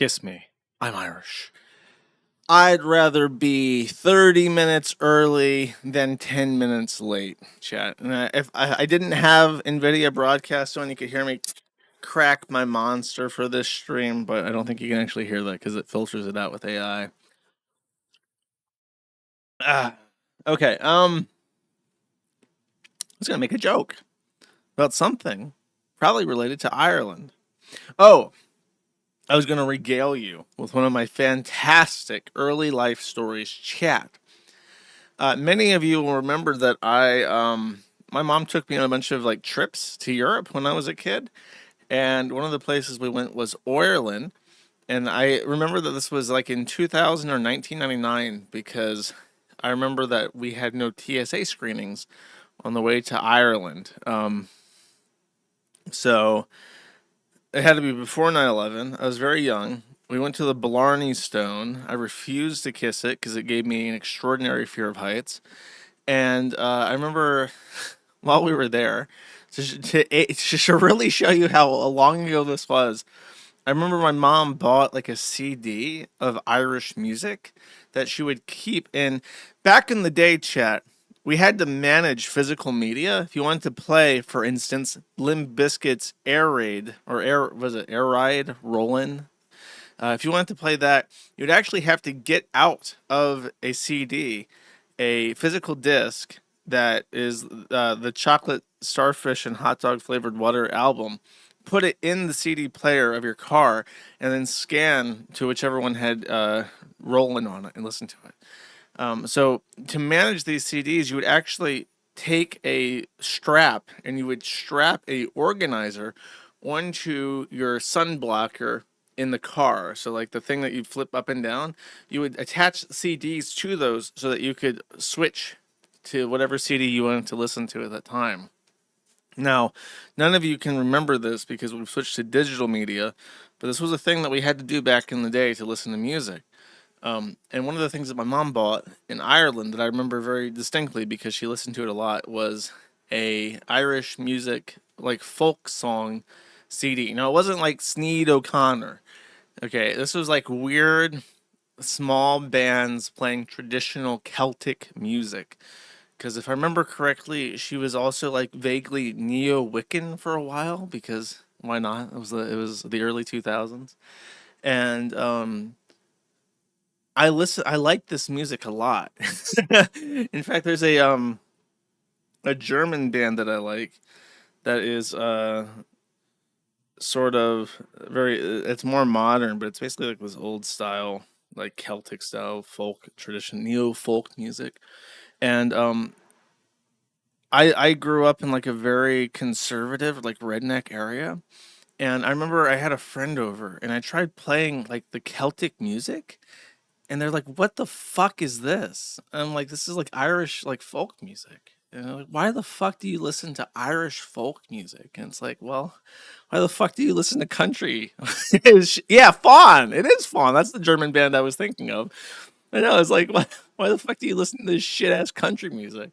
Kiss me. I'm Irish. I'd rather be 30 minutes early than 10 minutes late, chat. And if I didn't have NVIDIA broadcast on, you could hear me crack my monster for this stream, but I don't think you can actually hear that because it filters it out with AI. Okay, I was going to make a joke about something probably related to Ireland. Oh, I was going to regale you with one of my fantastic early life stories, chat. Many of you will remember that my mom took me on a bunch of like trips to Europe when I was a kid, and one of the places we went was Ireland. And I remember that this was like in 2000 or 1999 because I remember that we had no TSA screenings on the way to Ireland. So it had to be before 9/11. I was very young. We went to the Blarney Stone. I refused to kiss it because it gave me an extraordinary fear of heights. And I remember while we were there, to really show you how long ago this was, I remember my mom bought like a CD of Irish music that she would keep in. Back in the day, chat, we had to manage physical media. If you wanted to play, for instance, Limp Bizkit's Air Raid, or Air Ride, Rollin'. If you wanted to play that, you'd actually have to get out of a CD a physical disc that is the chocolate starfish and hot dog flavored water album, put it in the CD player of your car, and then scan to whichever one had Rollin' on it and listen to it. So to manage these CDs, you would actually take a strap and you would strap a organizer onto your sun blocker in the car. So like the thing that you flip up and down, you would attach CDs to those so that you could switch to whatever CD you wanted to listen to at that time. Now, none of you can remember this because we've switched to digital media, but this was a thing that we had to do back in the day to listen to music. And one of the things that my mom bought in Ireland that I remember very distinctly because she listened to it a lot was a Irish music like folk song CD. Now it wasn't like Sneed O'Connor. Okay, this was like weird small bands playing traditional Celtic music. Because if I remember correctly, she was also like vaguely neo-Wiccan for a while because why not? It was the early 2000s. And I like this music a lot. In fact, there's a German band that I like that is sort of very it's more modern, but it's basically like this old style, like Celtic style folk tradition, neo folk music. And I grew up in like a very conservative, like redneck area. And I remember I had a friend over and I tried playing like the Celtic music and they're like, "What the fuck is this?" And I'm like, "This is like Irish like folk music." And they're like, "Why the fuck do you listen to Irish folk music?" And it's like, "Well, why the fuck do you listen to country?" Yeah, Fawn. It is Fawn. That's the German band I was thinking of. I know. It's like, why the fuck do you listen to this shit ass country music?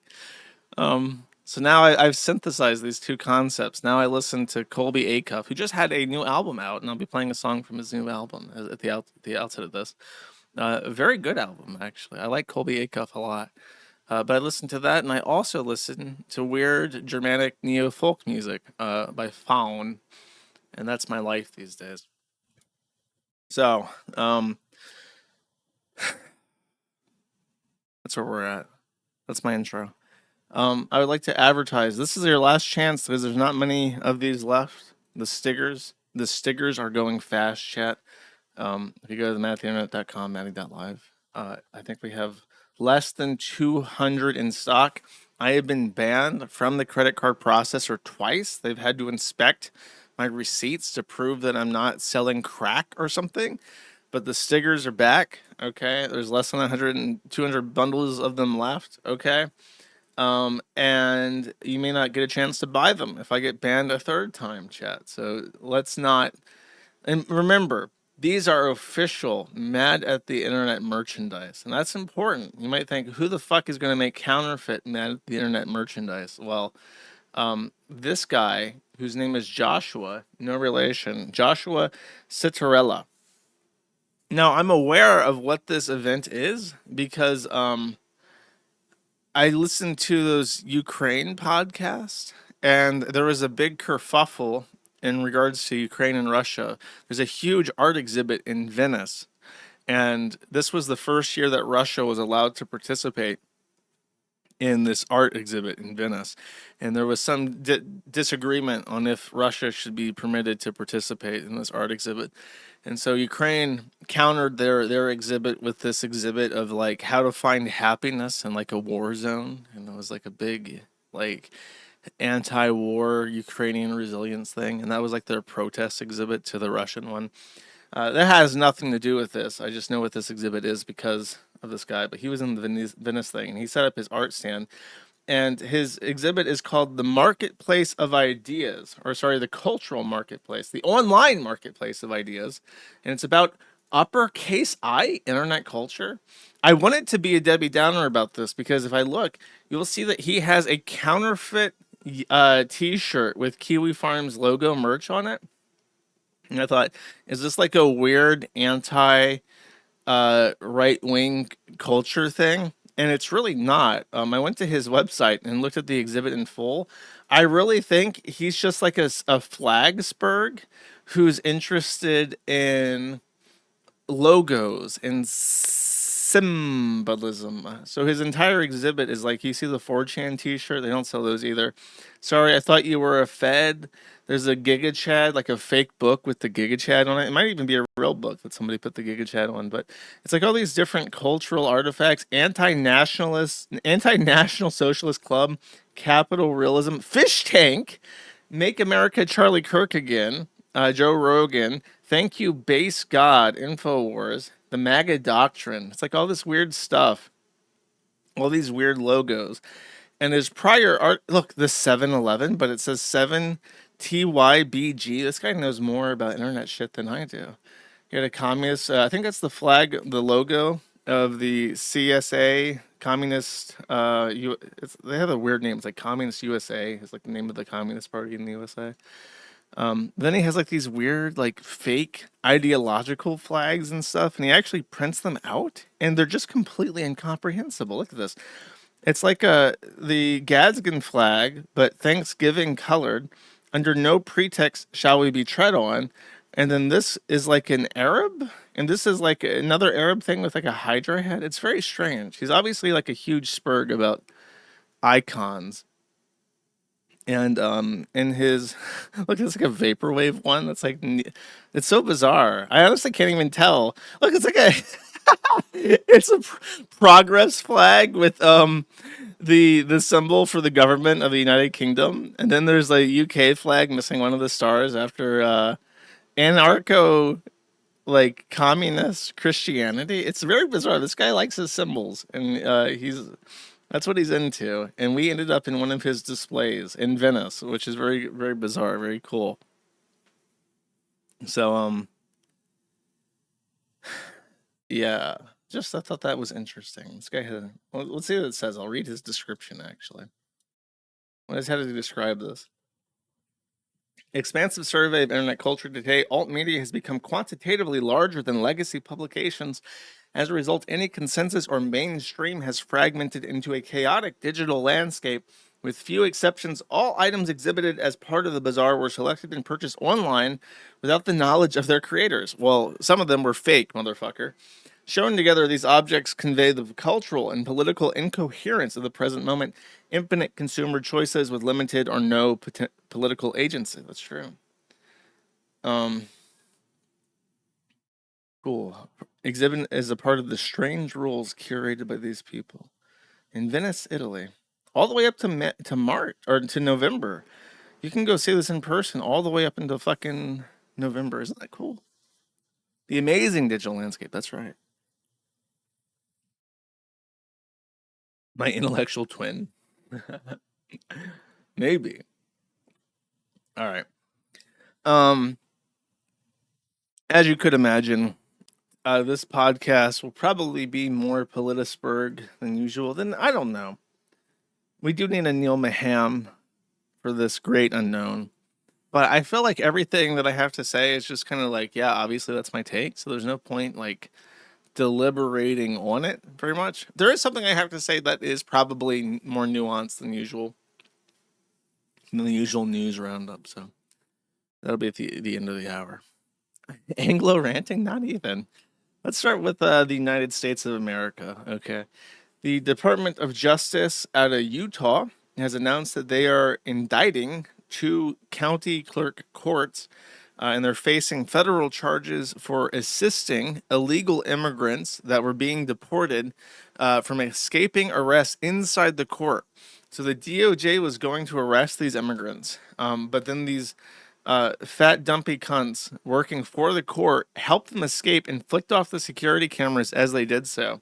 So now I've synthesized these two concepts. Now I listen to Colby Acuff, who just had a new album out, and I'll be playing a song from his new album at the outset of this. A very good album, actually. I like Colby Acuff a lot. But I listen to that, and I also listen to weird Germanic neo folk music by Faun, and that's my life these days. So that's where we're at. That's my intro. I would like to advertise. This is your last chance because there's not many of these left. The stickers are going fast, chat. If you go to mattheinternet.com, matty.live, I think we have less than 200 in stock. I have been banned from the credit card processor twice. They've had to inspect my receipts to prove that I'm not selling crack or something. But the stickers are back. Okay, there's less than 100 and 200 bundles of them left. Okay, and you may not get a chance to buy them if I get banned a third time, chat. So let's not. And remember, these are official Mad at the Internet merchandise, and that's important. You might think, who the fuck is going to make counterfeit Mad at the Internet merchandise? Well, this guy, whose name is Joshua, no relation, Joshua Citarella. Now I'm aware of what this event is because I listened to those Ukraine podcasts, and there was a big kerfuffle in regards to Ukraine and Russia. There's a huge art exhibit in Venice, and this was the first year that Russia was allowed to participate in this art exhibit in Venice. And there was some disagreement on if Russia should be permitted to participate in this art exhibit. And so Ukraine countered their exhibit with this exhibit of like how to find happiness in like a war zone. And it was like a big like anti-war Ukrainian resilience thing. And that was like their protest exhibit to the Russian one. That has nothing to do with this. I just know what this exhibit is because of this guy. But he was in the Venice thing, and he set up his art stand. And his exhibit is called the Marketplace of Ideas, or sorry, the Cultural Marketplace, the Online Marketplace of Ideas. And it's about uppercase I internet culture. I wanted to be a Debbie Downer about this because if I look, you'll see that he has a counterfeit T-shirt with Kiwifarms logo merch on it. And I thought, is this like a weird anti right wing culture thing? And it's really not. I went to his website and looked at the exhibit in full. I really think he's just like a Flagsburg who's interested in logos and symbolism. So his entire exhibit is like you see the 4chan t-shirt, they don't sell those either. Sorry, I thought you were a Fed. There's a Giga Chad, like a fake book with the Giga Chad on it. It might even be a real book that somebody put the Giga Chad on, but it's like all these different cultural artifacts, anti-nationalist, anti-national socialist club, capital realism, fish tank, make America Charlie Kirk again, Joe Rogan, thank you, base God, InfoWars, the MAGA doctrine. It's like all this weird stuff, all these weird logos. And there's prior art. Look, the 7-Eleven, but it says 7TYBG. This guy knows more about internet shit than I do. You had a communist, I think that's the flag, the logo of the CSA, Communist, they have a weird name. It's like Communist USA. It's like the name of the Communist Party in the USA. Then he has like these weird, like fake ideological flags and stuff, and he actually prints them out, and they're just completely incomprehensible. Look at this. It's like the Gadsden flag, but Thanksgiving colored. Under no pretext shall we be tread on. And then this is like an Arab, and this is like another Arab thing with like a Hydra head. It's very strange. He's obviously like a huge spurg about icons. And in his look, it's like a vaporwave one. That's like it's so bizarre. I honestly can't even tell. Look, it's like a it's a progress flag with the symbol for the government of the United Kingdom, and then there's a UK flag missing one of the stars after anarcho like communist Christianity. It's very bizarre. This guy likes his symbols, and he's that's what he's into. And we ended up in one of his displays in Venice, which is very, very bizarre, very cool. So, yeah, just I thought that was interesting. This guy had, well, let's see what it says. I'll read his description actually. How does he describe this? Expansive survey of internet culture today, alt media has become quantitatively larger than legacy publications. As a result, any consensus or mainstream has fragmented into a chaotic digital landscape. With few exceptions, all items exhibited as part of the bazaar were selected and purchased online without the knowledge of their creators. Well, some of them were fake, motherfucker. Shown together, these objects convey the cultural and political incoherence of the present moment, infinite consumer choices with limited or no political agency. That's true. Um, cool. Exhibit is a part of the strange rules curated by these people in Venice, Italy, all the way up to March or to November. You can go see this in person all the way up into fucking November. Isn't that cool? The amazing digital landscape. That's right. My intellectual twin. Maybe. All right. Um, as you could imagine, this podcast will probably be more Politisburg than usual. Then I don't know. We do need a Neil Maham for this great unknown. But I feel like everything that I have to say is just kind of like, yeah, obviously that's my take. So there's no point like deliberating on it very much. There is something I have to say that is probably more nuanced than the usual news roundup. So that'll be at the end of the hour. Anglo ranting? Not even. Let's start with the United States of America. Okay. The Department of Justice out of Utah has announced that they are indicting two county clerk courts, and they're facing federal charges for assisting illegal immigrants that were being deported from escaping arrest inside the court. So the DOJ was going to arrest these immigrants, but then these fat dumpy cunts working for the court helped them escape and flicked off the security cameras as they did so.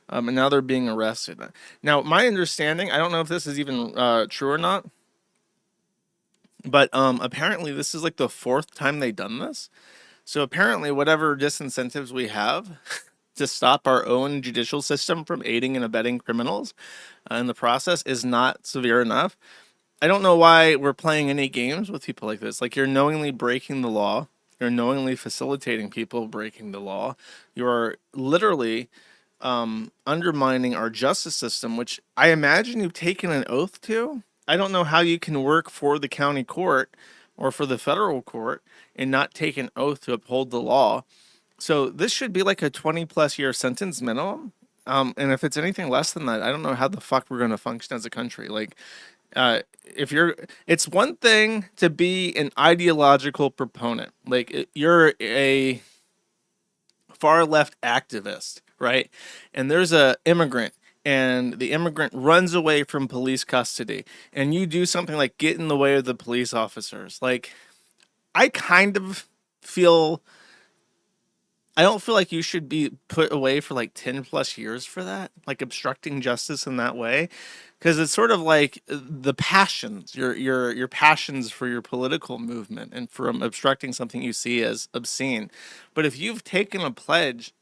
And now they're being arrested. Now, my understanding, I don't know if this is even true or not, but apparently this is like the fourth time they've done this. So apparently, whatever disincentives we have to stop our own judicial system from aiding and abetting criminals in the process is not severe enough. I don't know why we're playing any games with people like this. Like, you're knowingly breaking the law. You're knowingly facilitating people breaking the law. You're literally undermining our justice system, which I imagine you've taken an oath to. I don't know how you can work for the county court or for the federal court and not take an oath to uphold the law. So this should be like a 20 plus year sentence minimum. And if it's anything less than that, I don't know how the fuck we're going to function as a country. Like, if you're, it's one thing to be an ideological proponent. Like, you're a far left activist, right? And there's a immigrant and the immigrant runs away from police custody and you do something like get in the way of the police officers. Like, I kind of feel I don't feel like you should be put away for like 10 plus years for that, like obstructing justice in that way, because it's sort of like the passions, your passions for your political movement and from obstructing something you see as obscene. But if you've taken a pledge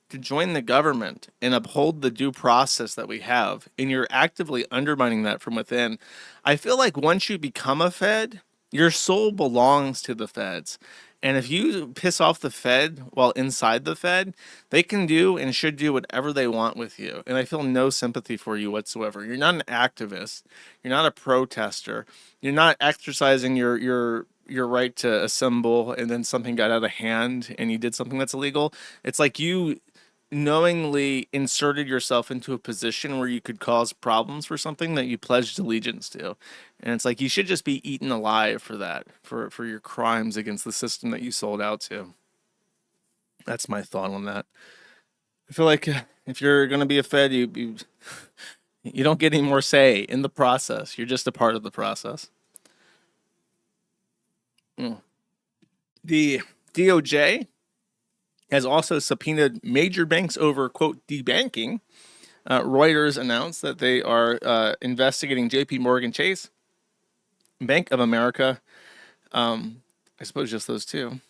to join the government and uphold the due process that we have, and you're actively undermining that from within, I feel like once you become a Fed, your soul belongs to the Feds. And if you piss off the Fed while inside the Fed, they can do and should do whatever they want with you. And I feel no sympathy for you whatsoever. You're not an activist. You're not a protester. You're not exercising your right to assemble and then something got out of hand and you did something that's illegal. It's like you knowingly inserted yourself into a position where you could cause problems for something that you pledged allegiance to. And it's like you should just be eaten alive for that, for your crimes against the system that you sold out to. That's my thought on that. I feel like if you're going to be a Fed, you don't get any more say in the process. You're just a part of the process. Mm. The DOJ has also subpoenaed major banks over, quote, debanking. Reuters announced that they are investigating JP Morgan Chase, Bank of America, I suppose just those two,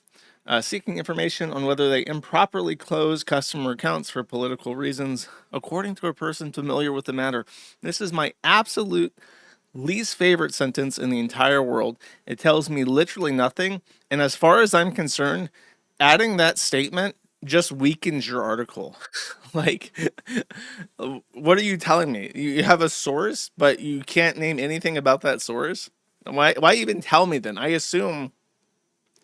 seeking information on whether they improperly closed customer accounts for political reasons, according to a person familiar with the matter. This is my absolute least favorite sentence in the entire world. It tells me literally nothing. And as far as I'm concerned, adding that statement just weakens your article. Like, what are you telling me? You have a source, but you can't name anything about that source? Why even tell me then? I assume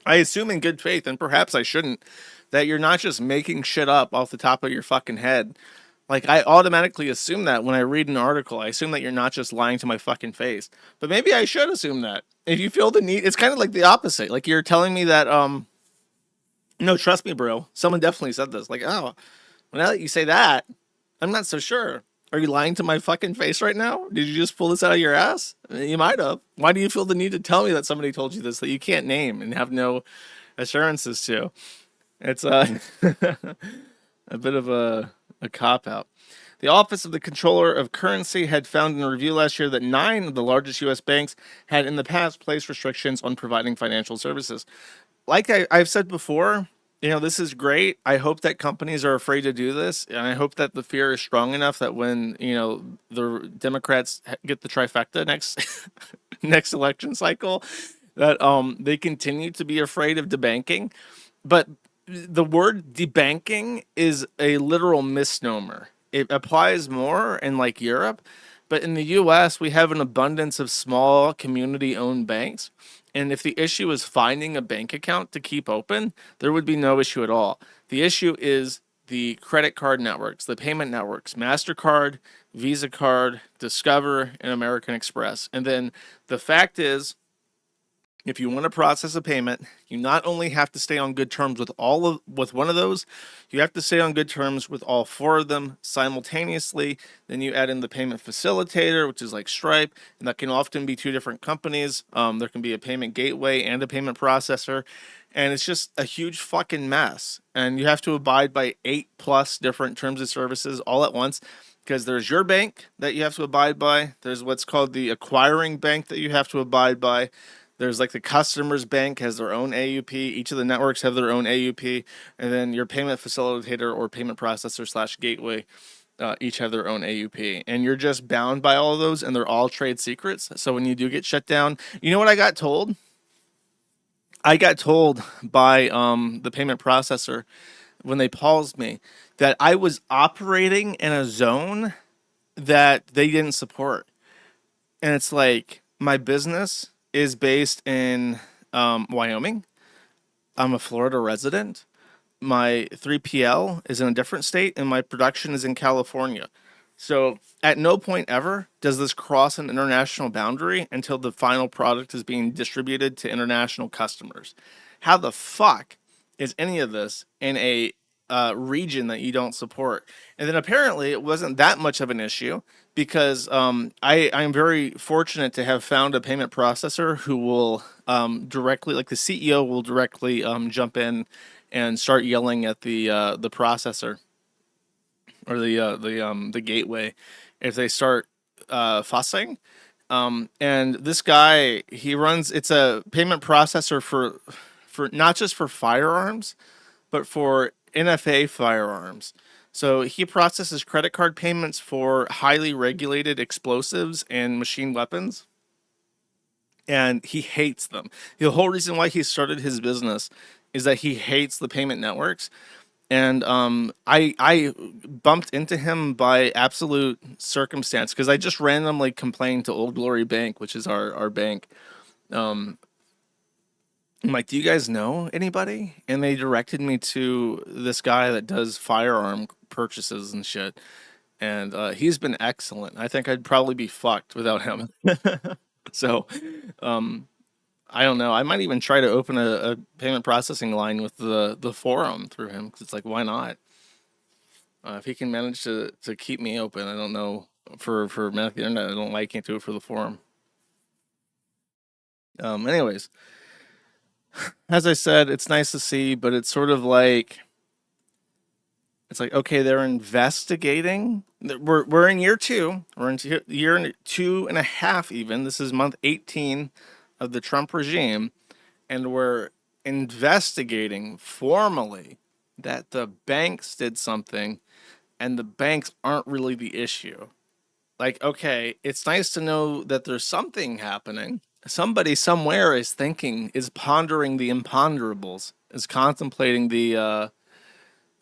in good faith, and perhaps I shouldn't, that you're not just making shit up off the top of your fucking head. Like, I automatically assume that when I read an article. I assume that you're not just lying to my fucking face. But maybe I should assume that. If you feel the need, it's kind of like the opposite. Like, you're telling me that, no, trust me, bro. Someone definitely said this. Like, oh, well, now that you say that, I'm not so sure. Are you lying to my fucking face right now? Did you just pull this out of your ass? You might have. Why do you feel the need to tell me that somebody told you this that you can't name and have no assurances to? It's a bit of a cop out. The Office of the Controller of Currency had found in a review last year that 9 of the largest U.S. banks had in the past placed restrictions on providing financial services. Like I've said before, this is great. I hope that companies are afraid to do this, and I hope that the fear is strong enough that when the Democrats get the trifecta next next election cycle, that they continue to be afraid of debanking, but the word debanking is a literal misnomer. It applies more in like Europe, but in the US we have an abundance of small community owned banks. And if the issue is finding a bank account to keep open, there would be no issue at all. The issue is the credit card networks, the payment networks, MasterCard, Visa Card, Discover, and American Express. And then the fact is, if you want to process a payment, you not only have to stay on good terms with one of those, you have to stay on good terms with all four of them simultaneously. Then you add in the payment facilitator, which is like Stripe, and that can often be two different companies. There can be a payment gateway and a payment processor, and it's just a huge fucking mess. And you have to abide by 8+ different terms of services all at once, because there's your bank that you have to abide by. There's what's called the acquiring bank that you have to abide by. There's like the customer's bank has their own AUP. Each of the networks have their own AUP, and then your payment facilitator or payment processor slash gateway each have their own AUP, and you're just bound by all of those, and they're all trade secrets. So when you do get shut down, you know what I got told? I got told by the payment processor when they paused me that I was operating in a zone that they didn't support. And it's like, my business is based in Wyoming. I'm a Florida resident. My 3PL is in a different state, and my production is in California. So at no point ever does this cross an international boundary until the final product is being distributed to international customers. How the fuck is any of this in a region that you don't support? And then apparently it wasn't that much of an issue, because I'm very fortunate to have found a payment processor who will directly, like the CEO will directly jump in and start yelling at the processor or the gateway if they start fussing. And this guy, he runs, it's a payment processor for not just for firearms, but for NFA firearms. So he processes credit card payments for highly regulated explosives and machine weapons, and he hates them. The whole reason why he started his business is that he hates the payment networks. And I bumped into him by absolute circumstance, because I just randomly complained to Old Glory Bank, which is our bank. I'm like, do you guys know anybody? And they directed me to this guy that does firearm purchases and shit. And he's been excellent. I think I'd probably be fucked without him. So I don't know. I might even try to open a payment processing line with the forum through him, because it's like, why not? If he can manage to keep me open, I don't know. For Math the Internet, I don't know why he can't do it for the forum. Anyways, as I said, it's nice to see, but it's sort of like, it's like, okay, they're investigating. We're in year two. We're in year 2.5 even. This is month 18 of the Trump regime, and we're investigating formally that the banks did something, and the banks aren't really the issue. Like, okay, it's nice to know that there's something happening. Somebody somewhere is thinking, is pondering the imponderables, is contemplating the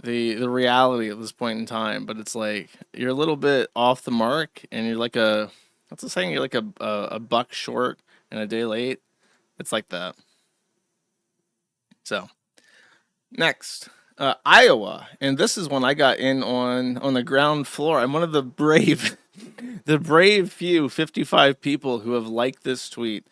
reality at this point in time. But it's like, you're a little bit off the mark, and you're like a, what's the saying? You're like a buck short and a day late. It's like that. So next, Iowa, and this is one I got in on the ground floor. I'm one of the brave, the brave few 55 people who have liked this tweet.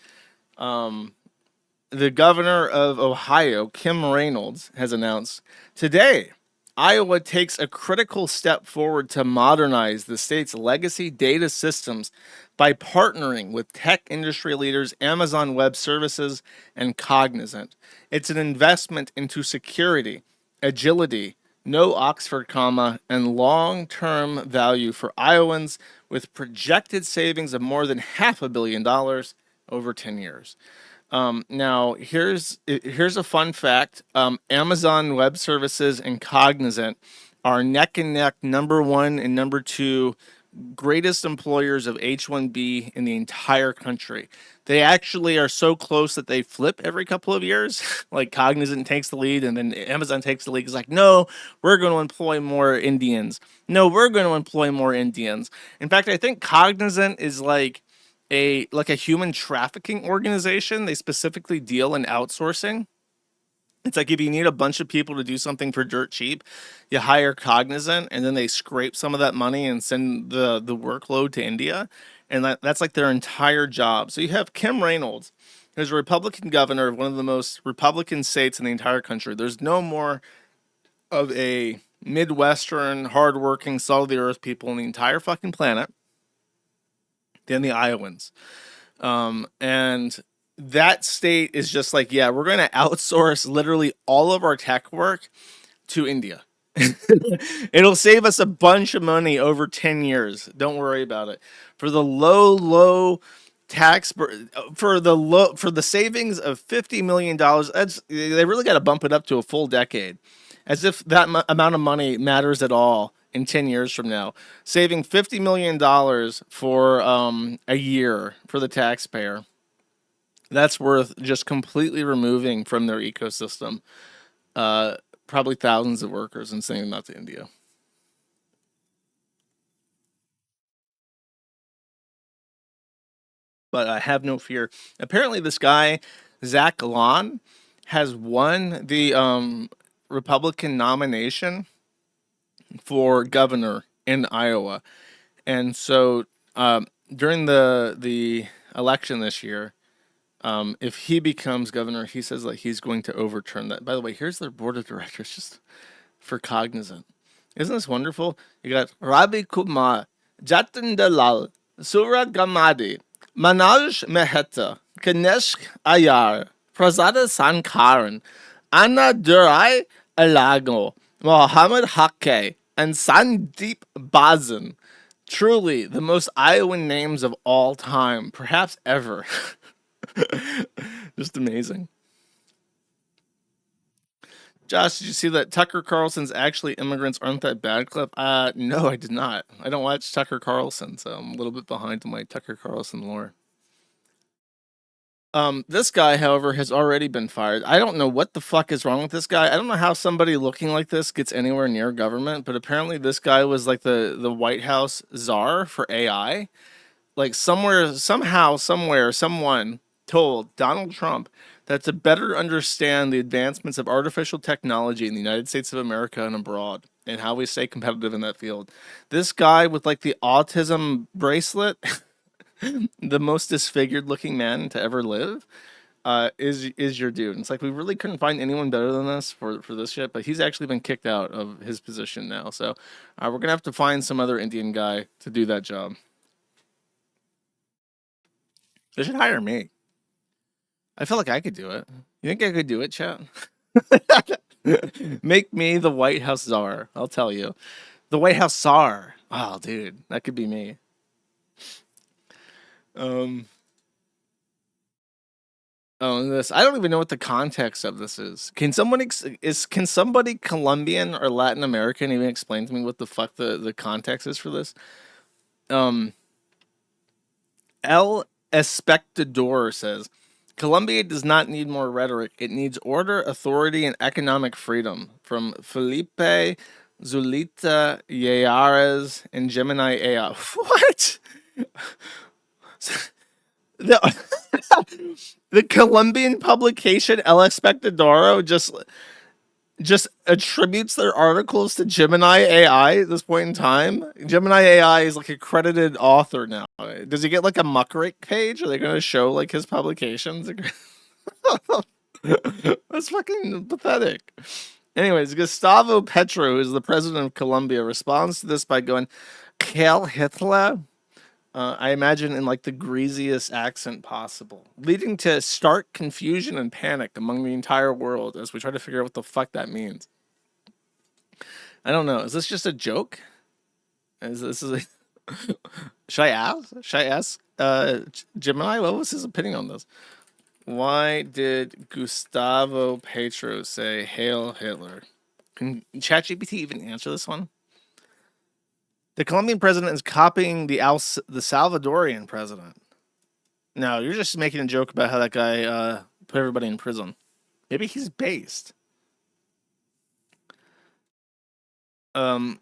The governor of Ohio, Kim Reynolds, has announced today Iowa takes a critical step forward to modernize the state's legacy data systems by partnering with tech industry leaders Amazon Web Services and Cognizant. It's an investment into security, agility, no Oxford comma, and long-term value for Iowans, with projected savings of more than $500 million over 10 years. Now, here's a fun fact. Amazon Web Services and Cognizant are neck and neck, number one and number two greatest employers of H-1B in the entire country. They actually are so close that they flip every couple of years. Like Cognizant takes the lead and then Amazon takes the lead. It's like, no, we're going to employ more Indians. No, we're going to employ more Indians. In fact, I think Cognizant is like a human trafficking organization. They specifically deal in outsourcing. It's like if you need a bunch of people to do something for dirt cheap, you hire Cognizant, and then they scrape some of that money and send the workload to India, and that's like their entire job. So you have Kim Reynolds, who's a Republican governor of one of the most Republican states in the entire country. There's no more of a Midwestern, hardworking, salt of the earth people on the entire fucking planet than the Iowans. And that state is just like, yeah, we're going to outsource literally all of our tech work to India. It'll save us a bunch of money over 10 years. Don't worry about it. For the low tax for the savings of $50 million, that's they really got to bump it up to a full decade. As if that amount of money matters at all in 10 years from now. Saving $50 million for a year for the taxpayer. That's worth just completely removing from their ecosystem probably thousands of workers and sending them out to India. But I have no fear. Apparently, this guy, Zach Lon, has won the Republican nomination for governor in Iowa. And so during the election this year, if he becomes governor, he says that he's going to overturn that. By the way, here's their board of directors just for Cognizant. Isn't this wonderful? You got Ravi Kumar, Jatin Dalal, Suraj Gamadi, Manoj Mehta, Ganesh Ayar, Prasada Sankaran, Anna Durai Alago, Mohammed Hakke, and Sandeep Bazan. Truly the most Iowan names of all time, perhaps ever. Just amazing. Josh, did you see that Tucker Carlson's Actually Immigrants Aren't That Bad clip? No, I did not. I don't watch Tucker Carlson, so I'm a little bit behind on my Tucker Carlson lore. This guy, however, has already been fired. I don't know what the fuck is wrong with this guy. I don't know how somebody looking like this gets anywhere near government, but apparently this guy was like the White House czar for AI. Like somewhere, somehow, somewhere, someone told Donald Trump that to better understand the advancements of artificial technology in the United States of America and abroad and how we stay competitive in that field, this guy with like the autism bracelet, the most disfigured looking man to ever live, is your dude. And it's like we really couldn't find anyone better than this for this shit, but he's actually been kicked out of his position now. So we're gonna have to find some other Indian guy to do that job. They should hire me. I feel like I could do it. You think I could do it, chat? Make me the White House czar. I'll tell you. The White House czar. Oh, dude, that could be me. Um. Oh, and this. I don't even know what the context of this is. Can somebody Colombian or Latin American even explain to me what the fuck the context is for this? Um. El Espectador says Colombia does not need more rhetoric. It needs order, authority, and economic freedom. From Felipe Zulita Yares and Gemini AI. What? The Colombian publication El Espectador just attributes their articles to Gemini AI at this point in time. Gemini AI is like a credited author now. Does he get like a muckrake page? Are they going to show like his publications? That's fucking pathetic. Anyways, Gustavo Petro, who's the president of Colombia, responds to this by going, "Hail Hitler." I imagine in like the greasiest accent possible, leading to stark confusion and panic among the entire world as we try to figure out what the fuck that means. I don't know. Is this just a joke? Is this is a... Should I ask? Should I ask Gemini? What was his opinion on this? Why did Gustavo Petro say "Hail Hitler"? Can ChatGPT even answer this one? The Colombian president is copying the Salvadorian president. No, you're just making a joke about how that guy put everybody in prison. Maybe he's based. Um,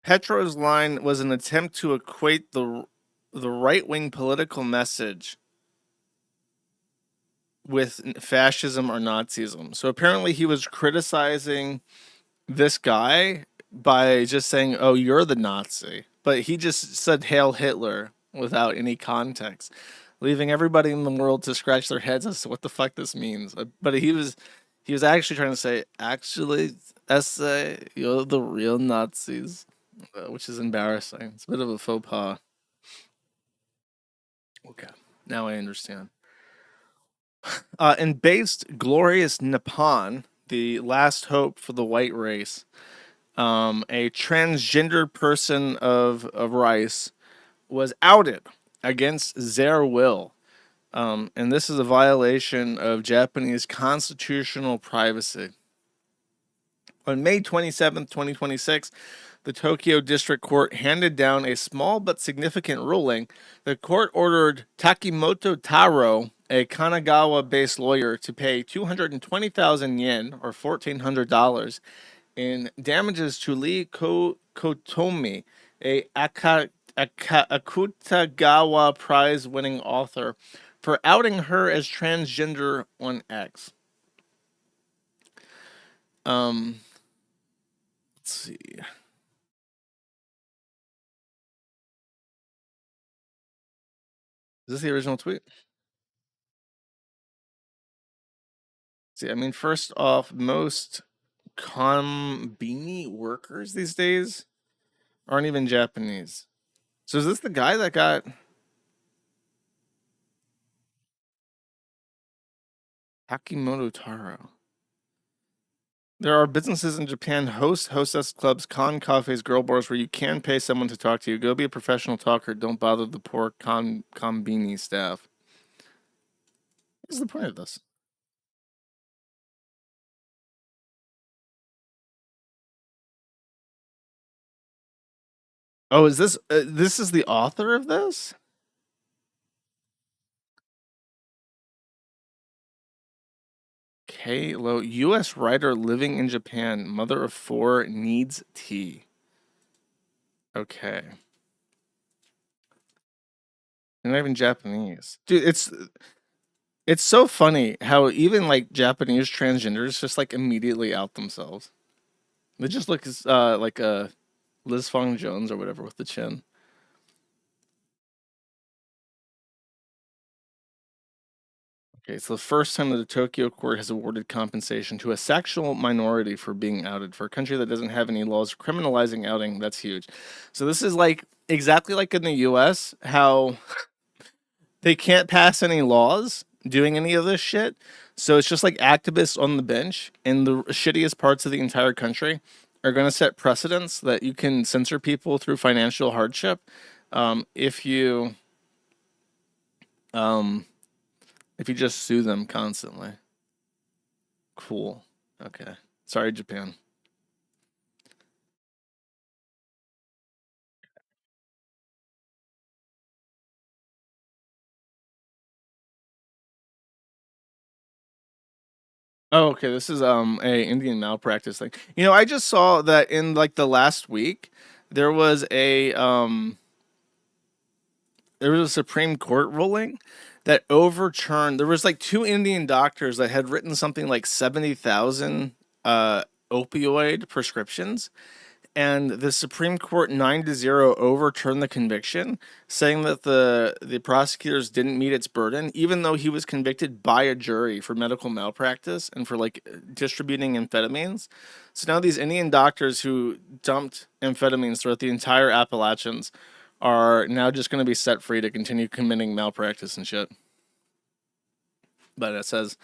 Petro's line was an attempt to equate the right wing political message with fascism or Nazism. So apparently he was criticizing this guy by just saying, "Oh, you're the Nazi," but he just said "Hail Hitler" without any context, leaving everybody in the world to scratch their heads as to what the fuck this means. But he was actually trying to say, "Actually, essay, you're the real Nazis," which is embarrassing. It's a bit of a faux pas. Okay, now I understand. And based glorious Nippon, the last hope for the white race, a transgender person of Rice was outed against their will. And this is a violation of Japanese constitutional privacy. On May 27th, 2026, the Tokyo District Court handed down a small but significant ruling. The court ordered Takimoto Taro, a Kanagawa based lawyer, to pay 220,000 yen, or $1,400, in damages to Lee Kotomi, a Akutagawa Prize winning author, for outing her as transgender on X. Let's see. Is this the original tweet? See, I mean, first off, most konbini workers these days aren't even Japanese. So is this the guy that got Hakimoto Taro? There are businesses in Japan, hostess clubs, con cafes, girl bars, where you can pay someone to talk to you. Go be a professional talker. Don't bother the poor konbini staff. What's the point of this? Oh, is this is the author of this? K. Lo, U.S. writer living in Japan, mother of four, needs tea. Okay, they're not even Japanese, dude. It's so funny how even like Japanese transgenders just like immediately out themselves. They just look as like a Liz Fong Jones or whatever with the chin. Okay, it's the first time that the Tokyo court has awarded compensation to a sexual minority for being outed. For a country that doesn't have any laws criminalizing outing, that's huge. So this is like exactly like in the US, how they can't pass any laws doing any of this shit. So it's just like activists on the bench in the shittiest parts of the entire country are going to set precedents that you can censor people through financial hardship if um, if you just sue them constantly. Cool. Okay. Sorry, Japan. Oh, okay. This is a Indian malpractice thing. I just saw that in like the last week there was a Supreme Court ruling that overturned. There was like two Indian doctors that had written something like 70,000 opioid prescriptions, and the Supreme Court 9-0 overturned the conviction, saying that the prosecutors didn't meet its burden, even though he was convicted by a jury for medical malpractice and for like distributing amphetamines. So now these Indian doctors who dumped amphetamines throughout the entire Appalachians are now just going to be set free to continue committing malpractice and shit. But it says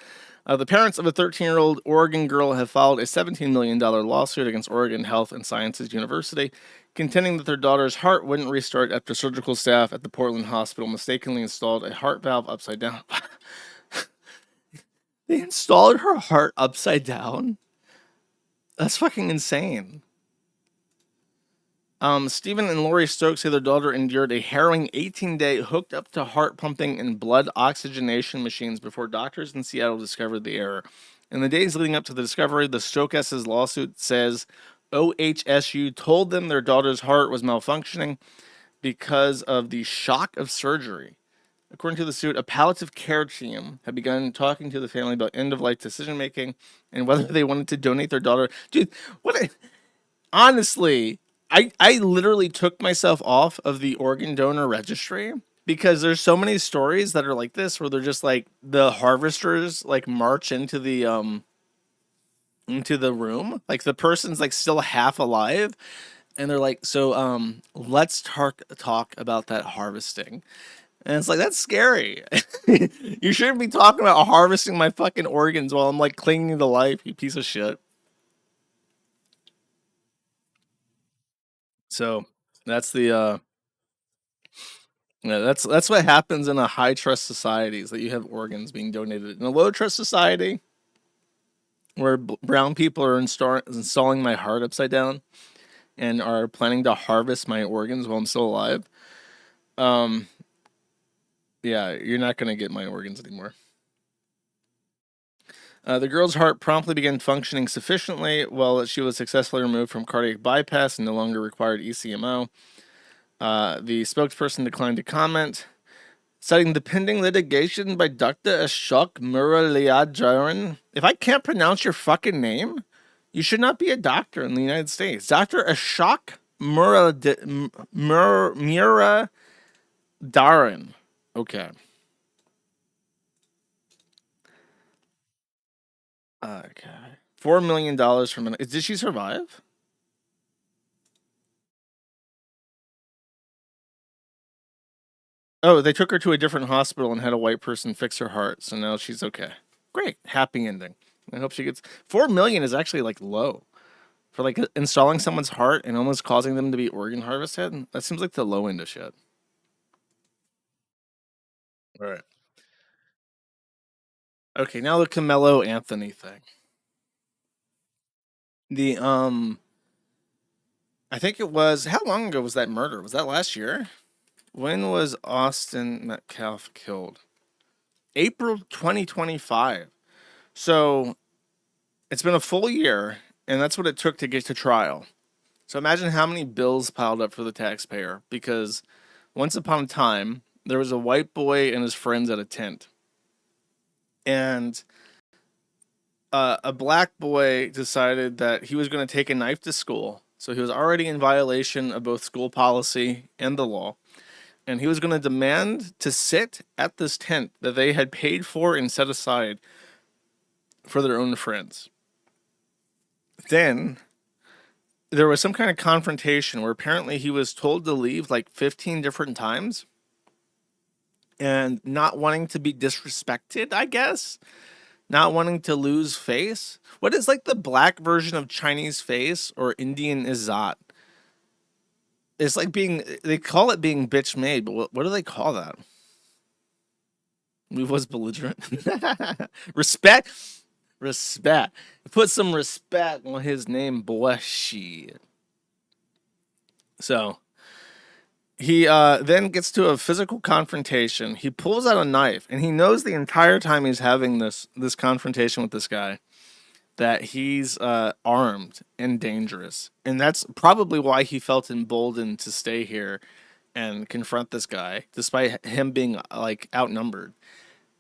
the parents of a 13-year-old Oregon girl have filed a $17 million lawsuit against Oregon Health and Sciences University, contending that their daughter's heart wouldn't restart after surgical staff at the Portland hospital mistakenly installed a heart valve upside down. They installed her heart upside down. That's fucking insane. Stephen and Lori Stokes say their daughter endured a harrowing 18-day hooked up to heart pumping and blood oxygenation machines before doctors in Seattle discovered the error. In the days leading up to the discovery, the Stokes' lawsuit says OHSU told them their daughter's heart was malfunctioning because of the shock of surgery. According to the suit, a palliative care team had begun talking to the family about end-of-life decision-making and whether they wanted to donate their daughter. Dude, honestly, I literally took myself off of the organ donor registry because there's so many stories that are like this where they're just like the harvesters like march into the room, like the person's like still half alive, and they're like, so let's talk about that harvesting. And it's like, that's scary. You shouldn't be talking about harvesting my fucking organs while I'm like clinging to life, you piece of shit. So that's the yeah, that's what happens in a high trust society, is that you have organs being donated. In a low trust society where brown people are installing my heart upside down and are planning to harvest my organs while I'm still alive, um, yeah, you're not gonna get my organs anymore. The girl's heart promptly began functioning sufficiently while she was successfully removed from cardiac bypass and no longer required ECMO. The spokesperson declined to comment, citing the pending litigation by Dr. Ashok Muralidharan. If I can't pronounce your fucking name, you should not be a doctor in the United States. Dr. Ashok Muralidharan. Okay. Okay. $4 million from an. Did she survive? Oh, they took her to a different hospital and had a white person fix her heart, so now she's okay. Great, happy ending. I hope she gets 4 million is actually like low for like installing someone's heart and almost causing them to be organ harvested. That seems like the low end of shit. All right. Okay, now the Carmelo Anthony thing. The I think it was, how long ago was that murder? Was that last year? When was Austin Metcalf killed? April 2025. So it's been a full year, and that's what it took to get to trial. So imagine how many bills piled up for the taxpayer, because once upon a time, there was a white boy and his friends at a tent. And a black boy decided that he was going to take a knife to school. So he was already in violation of both school policy and the law. And he was going to demand to sit at this tent that they had paid for and set aside for their own friends. Then there was some kind of confrontation where apparently he was told to leave like 15 different times, and not wanting to be disrespected, I guess, not wanting to lose face. What is like the black version of Chinese face or Indian Izzat? It's like being, they call it being bitch made, but what do they call that? We was belligerent. Respect. Respect. Put some respect on his name, boy. Shit. So he then gets to a physical confrontation. He pulls out a knife, and he knows the entire time he's having this confrontation with this guy that he's armed and dangerous, and that's probably why he felt emboldened to stay here and confront this guy, despite him being like outnumbered.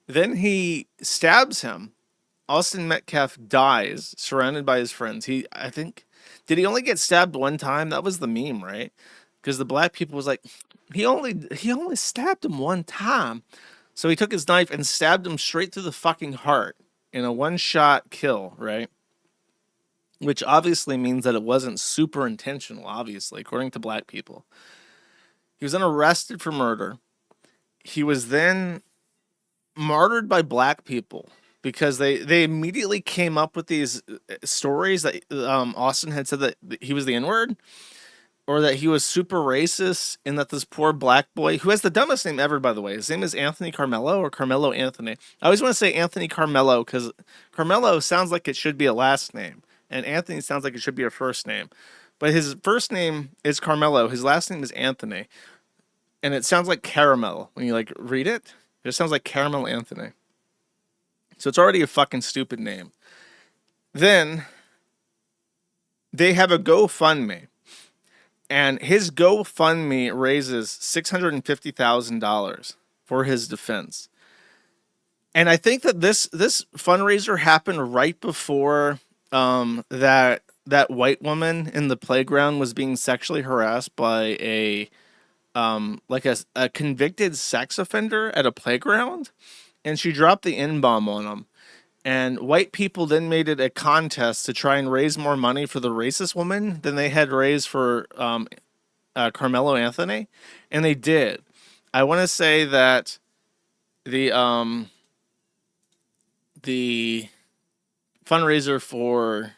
Then he stabs him. Austin Metcalf dies, surrounded by his friends. I think, did he only get stabbed one time? That was the meme, right? Because the black people was like, he only stabbed him one time, so he took his knife and stabbed him straight through the fucking heart in a one-shot kill, right? Which obviously means that it wasn't super intentional. Obviously, according to black people, he was then arrested for murder. He was then martyred by black people because they immediately came up with these stories that Austin had said that he was the N-word, or that he was super racist, and that this poor black boy, who has the dumbest name ever, by the way, his name is Anthony Carmelo or Carmelo Anthony. I always want to say Anthony Carmelo because Carmelo sounds like it should be a last name, and Anthony sounds like it should be a first name. But his first name is Carmelo, his last name is Anthony, and it sounds like caramel when you like read it. It just sounds like Caramel Anthony. So it's already a fucking stupid name. Then they have a GoFundMe, and his GoFundMe raises $650,000 for his defense. And I think that this fundraiser happened right before that white woman in the playground was being sexually harassed by a convicted sex offender at a playground, and she dropped the N bomb on him. And white people then made it a contest to try and raise more money for the racist woman than they had raised for Carmelo Anthony, and they did. I want to say that the the fundraiser for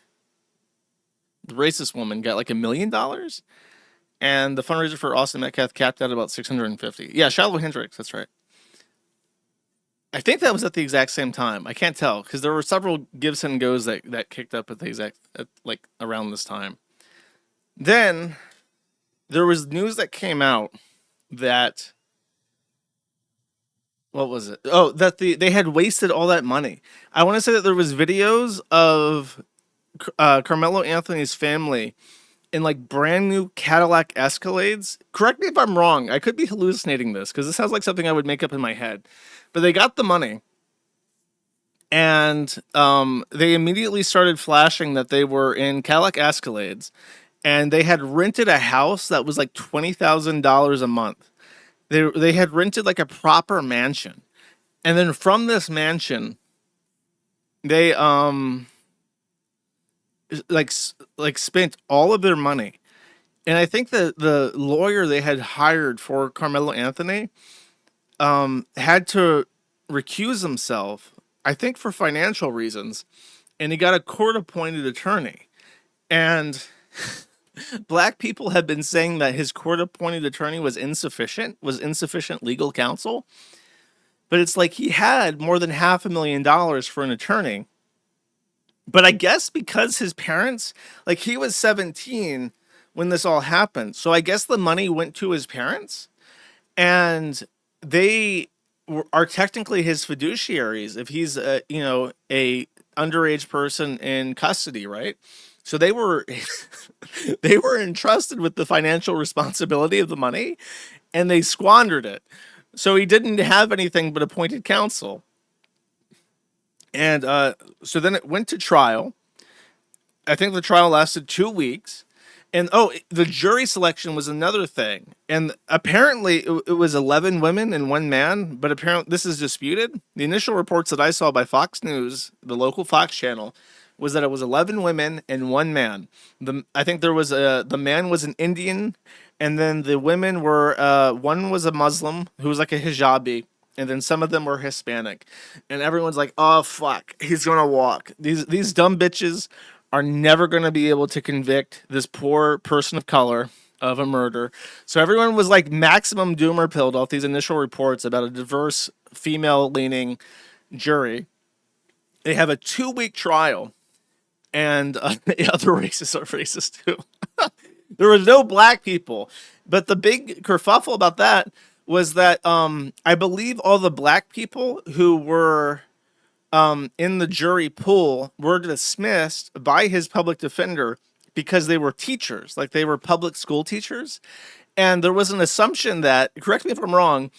the racist woman got like $1 million, and the fundraiser for Austin Metcalf capped at about 650. Yeah, Shallow Hendricks, that's right. I think that was at the exact same time. I can't tell because there were several Gibson and Goes that kicked up at the exact like around this time. Then there was news that came out that what was it? Oh, that they had wasted all that money. I want to say that there was videos of Carmelo Anthony's family in like brand new Cadillac Escalades. Correct me if I'm wrong. I could be hallucinating this because this sounds like something I would make up in my head. But they got the money, and they immediately started flashing that they were in Cadillac Escalades, and they had rented a house that was like $20,000 a month. They had rented like a proper mansion, and then from this mansion, they like spent all of their money. And I think that the lawyer they had hired for Carmelo Anthony had to recuse himself, I think for financial reasons, and he got a court appointed attorney. And black people have been saying that his court appointed attorney was insufficient legal counsel. But it's like he had more than $500,000 for an attorney. But I guess because his parents, like he was 17 when this all happened. So I guess the money went to his parents, and they are technically his fiduciaries if he's a underage person in custody, right? So they were they were entrusted with the financial responsibility of the money, and they squandered it. So he didn't have anything but appointed counsel. And so then it went to trial. I think the trial lasted 2 weeks. And the jury selection was another thing. And apparently it was 11 women and one man, but apparently this is disputed. The initial reports that I saw by Fox News, the local Fox channel, was that it was 11 women and one man. I think there was the man was an Indian, and then the women were one was a Muslim who was like a hijabi, and then some of them were Hispanic. And everyone's like, "Oh fuck, he's gonna walk." These dumb bitches are never gonna be able to convict this poor person of color of a murder. So everyone was like maximum doomer pilled off these initial reports about a diverse female leaning jury. They have a 2 week trial, and the other races are racist too. There was no black people, but the big kerfuffle about that was that I believe all the black people who were in the jury pool were dismissed by his public defender because they were teachers, like they were public school teachers. And there was an assumption that, correct me if I'm wrong,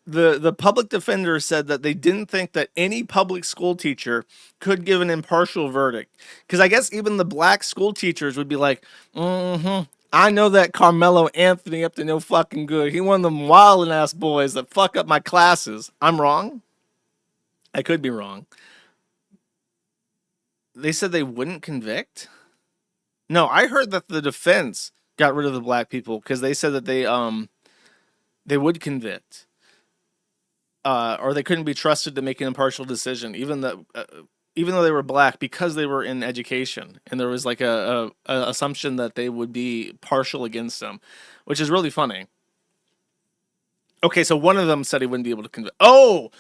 the public defender said that they didn't think that any public school teacher could give an impartial verdict. Because I guess even the black school teachers would be like, I know that Carmelo Anthony up to no fucking good. He one of them wildin' ass boys that fuck up my classes. I'm wrong? I could be wrong. They said they wouldn't convict? No, I heard that the defense got rid of the black people because they said that they would convict. Or they couldn't be trusted to make an impartial decision. Even that even though they were black, because they were in education, and there was like a assumption that they would be partial against them, which is really funny. Okay, so one of them said he wouldn't be able to convict. Oh,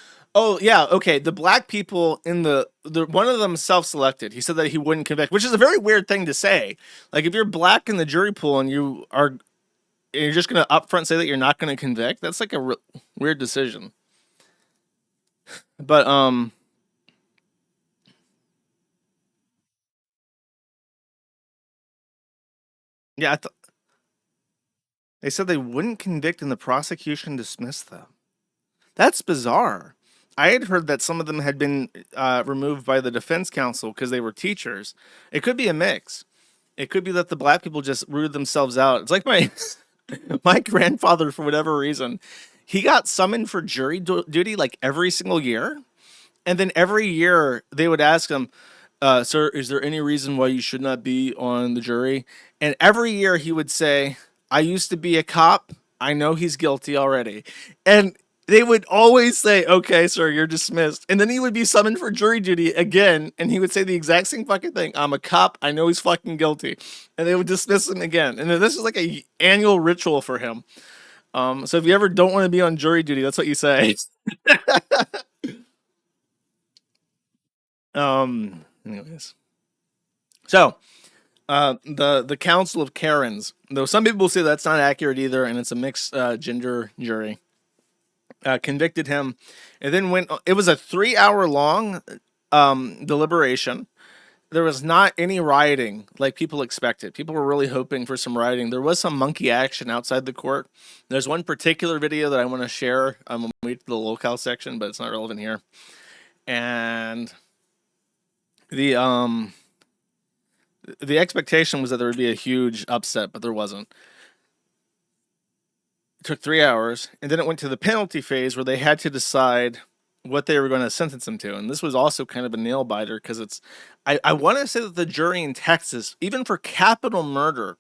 yeah. Okay, the black people in the one of them self-selected. He said that he wouldn't convict, which is a very weird thing to say. Like if you're black in the jury pool and you're just gonna upfront say that you're not gonna convict, that's like a weird decision. But yeah, they said they wouldn't convict and the prosecution dismissed them. That's bizarre. I had heard that some of them had been removed by the defense counsel because they were teachers. It could be a mix. It could be that the black people just rooted themselves out. It's like my my grandfather, for whatever reason, he got summoned for jury duty like every single year, and then every year they would ask him, "Sir, is there any reason why you should not be on the jury?" And every year he would say, "I used to be a cop. I know he's guilty already." And they would always say, "Okay, sir, you're dismissed." And then he would be summoned for jury duty again, and he would say the exact same fucking thing. "I'm a cop. I know he's fucking guilty." And they would dismiss him again. And then this is like a annual ritual for him. So if you ever don't want to be on jury duty, that's what you say. Anyways. So, the Council of Karens, though some people say that's not accurate either, and it's a mixed gender jury, convicted him, and then went. It was a 3 hour long deliberation. There was not any rioting like people expected. People were really hoping for some rioting. There was some monkey action outside the court. There's one particular video that I want to share. I'm going to wait to the locale section, but it's not relevant here. And the the expectation was that there would be a huge upset, but there wasn't. It took 3 hours, and then it went to the penalty phase where they had to decide what they were going to sentence him to. And this was also kind of a nail biter because I want to say that the jury in Texas, even for capital murder,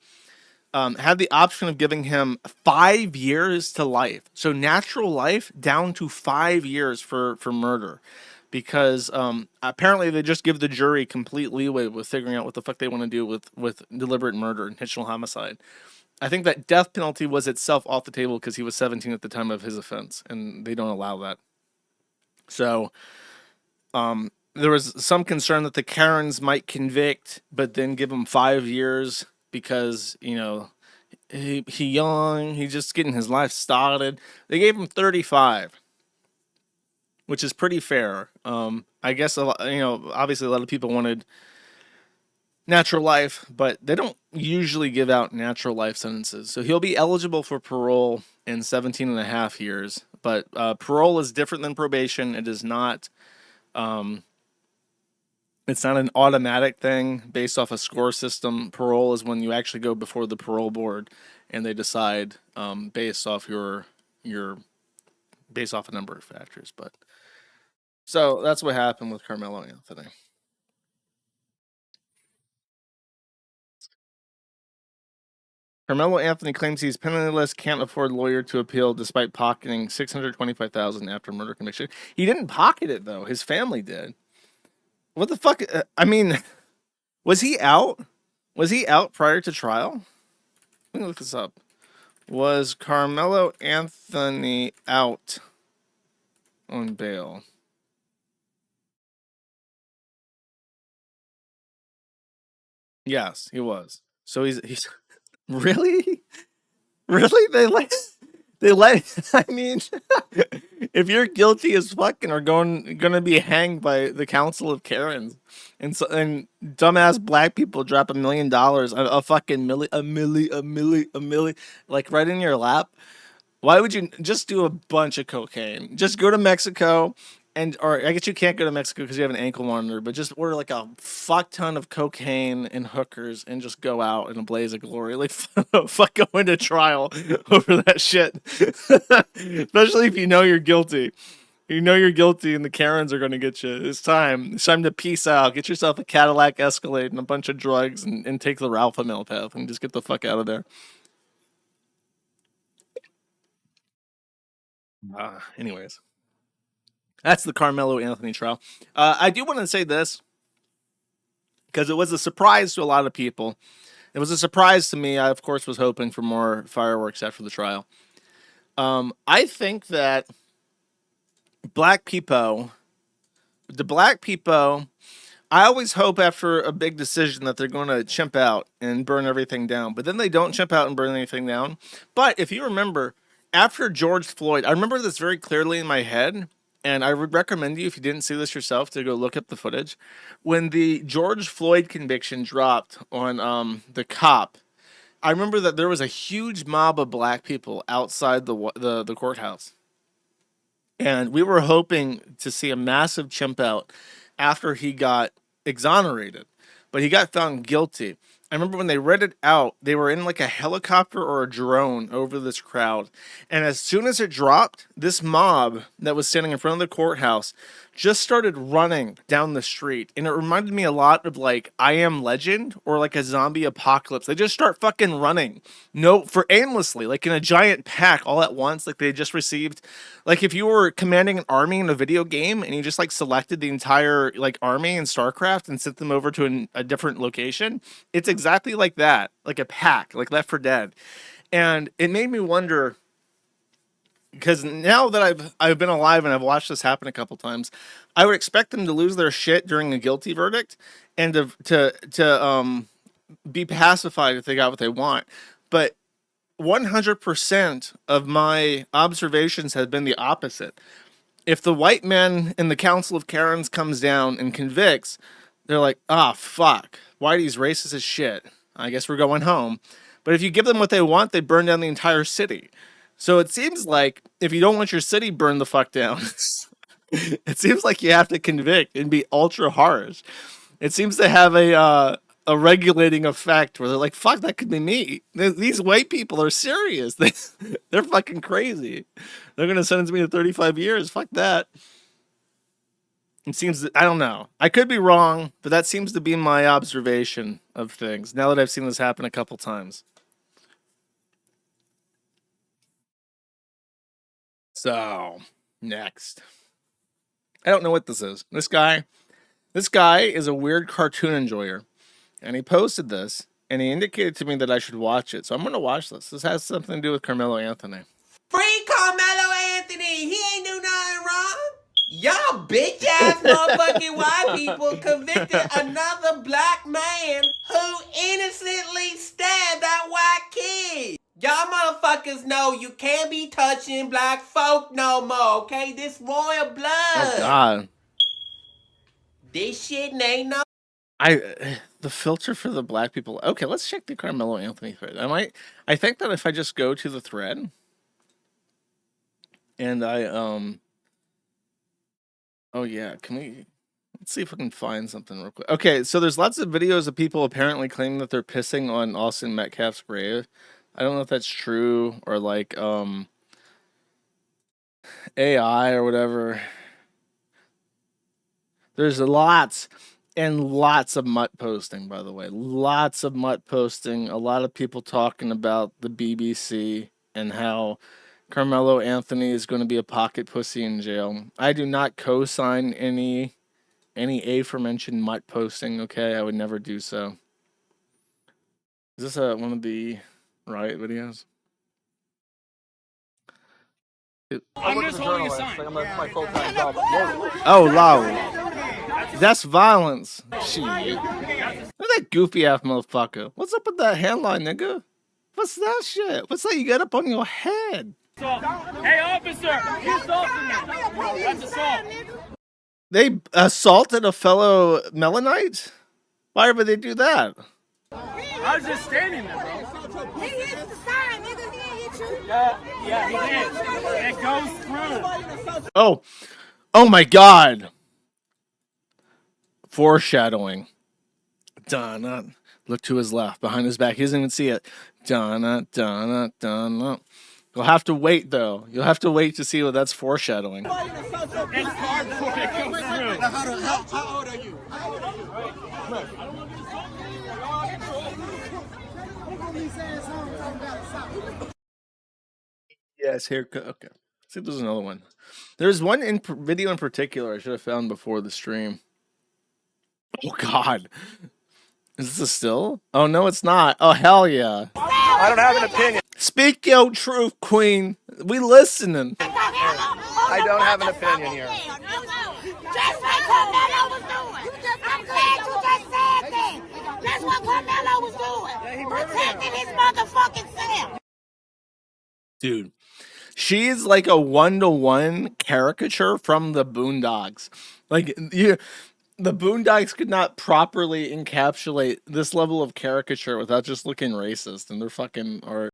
had the option of giving him 5 years to life. So natural life down to 5 years for murder. Because apparently they just give the jury complete leeway with figuring out what the fuck they want to do with deliberate murder, intentional homicide. I think that death penalty was itself off the table because he was 17 at the time of his offense, and they don't allow that. So there was some concern that the Karens might convict, but then give him 5 years because he young, he's just getting his life started. They gave him 35, which is pretty fair. I guess a lot, obviously a lot of people wanted natural life, but they don't usually give out natural life sentences. So he'll be eligible for parole in 17 and a half years. But parole is different than probation. It is not. It's not an automatic thing based off a score system. Parole is when you actually go before the parole board, and they decide based off your based off a number of factors. But so that's what happened with Carmelo Anthony. Carmelo Anthony claims he's penniless, can't afford lawyer to appeal, despite pocketing 625,000 after murder conviction. He didn't pocket it though; his family did. What the fuck? I mean, was he out? Was he out prior to trial? Let me look this up. Was Carmelo Anthony out on bail? Yes, he was. So he's really, really, they let I mean, if you're guilty as fuck and are gonna be hanged by the Council of Karens, and dumbass black people drop $1 million, a fucking a milli, like right in your lap. Why would you just do a bunch of cocaine? Just go to Mexico, or I guess you can't go to Mexico because you have an ankle monitor, but just order like a fuck ton of cocaine and hookers and just go out in a blaze of glory. Like, fuck going to trial over that shit. Especially if you know you're guilty. You know you're guilty and the Karens are going to get you. It's time. It's time to peace out. Get yourself a Cadillac Escalade and a bunch of drugs and take the Ralph Male path and just get the fuck out of there. Anyways. That's the Karmelo Anthony trial. I do want to say this because it was a surprise to a lot of people. It was a surprise to me. I, of course, was hoping for more fireworks after the trial. I think that black people, the black people, I always hope after a big decision that they're going to chimp out and burn everything down, but then they don't chimp out and burn anything down. But if you remember, after George Floyd, I remember this very clearly in my head, and I would recommend you, if you didn't see this yourself, to go look up the footage. When the George Floyd conviction dropped on the cop, I remember that there was a huge mob of black people outside the courthouse, and we were hoping to see a massive chimp out after he got exonerated, but he got found guilty. I remember when they read it out, they were in like a helicopter or a drone over this crowd. And as soon as it dropped, this mob that was standing in front of the courthouse just started running down the street. And it reminded me a lot of like I Am Legend or like a zombie apocalypse. They just start fucking running. No, for aimlessly, like in a giant pack all at once. Like they just received, like if you were commanding an army in a video game and you just like selected the entire like army in StarCraft and sent them over to a different location, it's exactly like that, like a pack, like Left 4 Dead. And it made me wonder, because now that I've been alive and I've watched this happen a couple times, I would expect them to lose their shit during a guilty verdict and to be pacified if they got what they want. But 100% of my observations have been the opposite. If the white man in the Council of Karens comes down and convicts, they're like, ah, fuck, Whitey's racist as shit. I guess we're going home. But if you give them what they want, they burn down the entire city. So it seems like if you don't want your city burned the fuck down, it seems like you have to convict and be ultra harsh. It seems to have a regulating effect where they're like, fuck, that could be me. These white people are serious. They're fucking crazy. They're going to sentence me to 35 years. Fuck that. It seems that, I don't know. I could be wrong, but that seems to be my observation of things now that I've seen this happen a couple times. So, next. I don't know what this is. This guy is a weird cartoon enjoyer, and he posted this, and he indicated to me that I should watch it. So I'm going to watch this. This has something to do with Karmelo Anthony. Free Karmelo Anthony. He ain't do nothing wrong. Y'all bitch ass motherfucking white people convicted another black man who innocently stabbed that white kid. Y'all motherfuckers know you can't be touching black folk no more, okay? This royal blood. Oh, God. This shit ain't no... The filter for the black people. Okay, let's check the Karmelo Anthony thread. I think that if I just go to the thread and oh yeah, let's see if we can find something real quick. Okay, so there's lots of videos of people apparently claiming that they're pissing on Austin Metcalf's grave. I don't know if that's true or like AI or whatever. There's lots and lots of mutt posting, by the way. Lots of mutt posting. A lot of people talking about the BBC and how Karmelo Anthony is going to be a pocket pussy in jail. I do not co-sign any aforementioned mutt posting, okay? I would never do so. Is this one of the riot videos? I'm just holding a sign. Oh, loud. That's violence. Shit. Look at that goofy ass motherfucker. What's up with that headline, nigga? What's that shit? What's that you got up on your head? Hey, officer, you assaulted me. That's assault. They assaulted a fellow Melanite? Why would they do that? I was just standing there, bro. He hit the sign, nigga. He ain't hit you. Yeah, he did. It goes through. Oh my God. Foreshadowing. Donna. Look to his left, behind his back. He doesn't even see it. Donna. You'll have to wait, though. You'll have to wait to see what that's foreshadowing. It's cardboard. It goes through. How old are you? Yes, haircut. Okay. see if there's another one. There's one video in particular I should have found before the stream. Oh God, is this a still? Oh no, it's not. Oh hell yeah. I don't have an opinion. Speak your truth, Queen. We listening. I don't have an opinion here. Just like Karmelo was doing. I'm glad you just said that. That's what Karmelo was doing. Protecting his motherfucking self. Dude, she's like a 1-to-1 caricature from the Boondocks. Like the Boondocks could not properly encapsulate this level of caricature without just looking racist in their fucking art.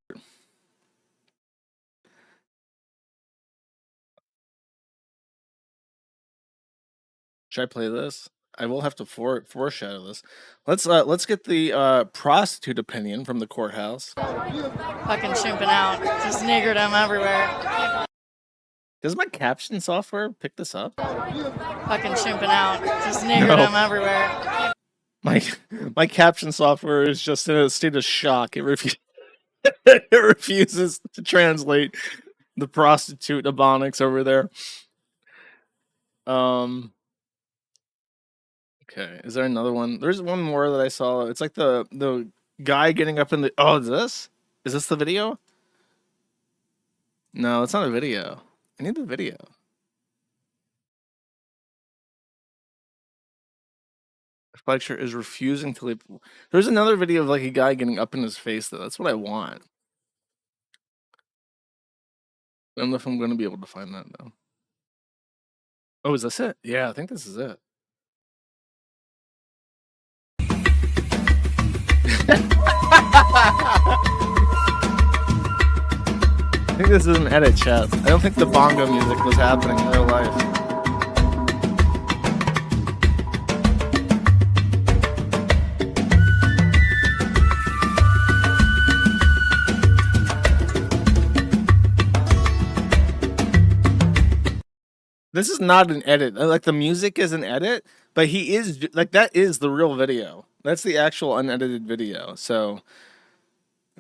Should I play this? I will have to foreshadow this. Let's get the prostitute opinion from the courthouse. Fucking chimping out. Just niggerdom everywhere. Does my caption software pick this up? Fucking chimping out. Just niggerdom everywhere. My caption software is just in a state of shock. It refuses to translate the prostitute ebonics over there. Okay, is there another one? There's one more that I saw. It's like the guy getting up in the. Oh, is this the video? No, it's not a video. I need the video. Fletcher is refusing to leave. There's another video of like a guy getting up in his face though. That's what I want. I don't know if I'm going to be able to find that though. Oh, is this it? Yeah, I think this is it. I think this is an edit, chat. I don't think the bongo music was happening in real life. This is not an edit. Like the music is an edit, but he is like that is the real video. That's the actual unedited video. So,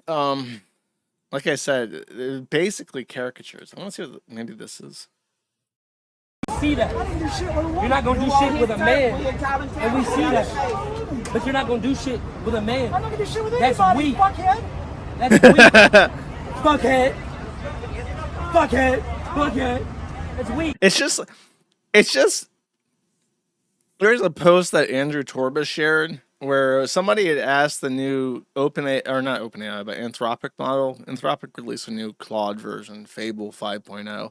like I said, basically caricatures. I want to see what maybe this is. See that. You're not gonna do shit with a man, and we see that. But you're not gonna do shit with a man. I'm not gonna do shit with That's anybody, weak. fuckhead. That's weak. Fuckhead. Fuckhead. Fuckhead. That's weak. It's just. There's a post that Andrew Torba shared where somebody had asked the new OpenAI, or not OpenAI, but Anthropic model. Anthropic released a new Claude version, Fable 5.0.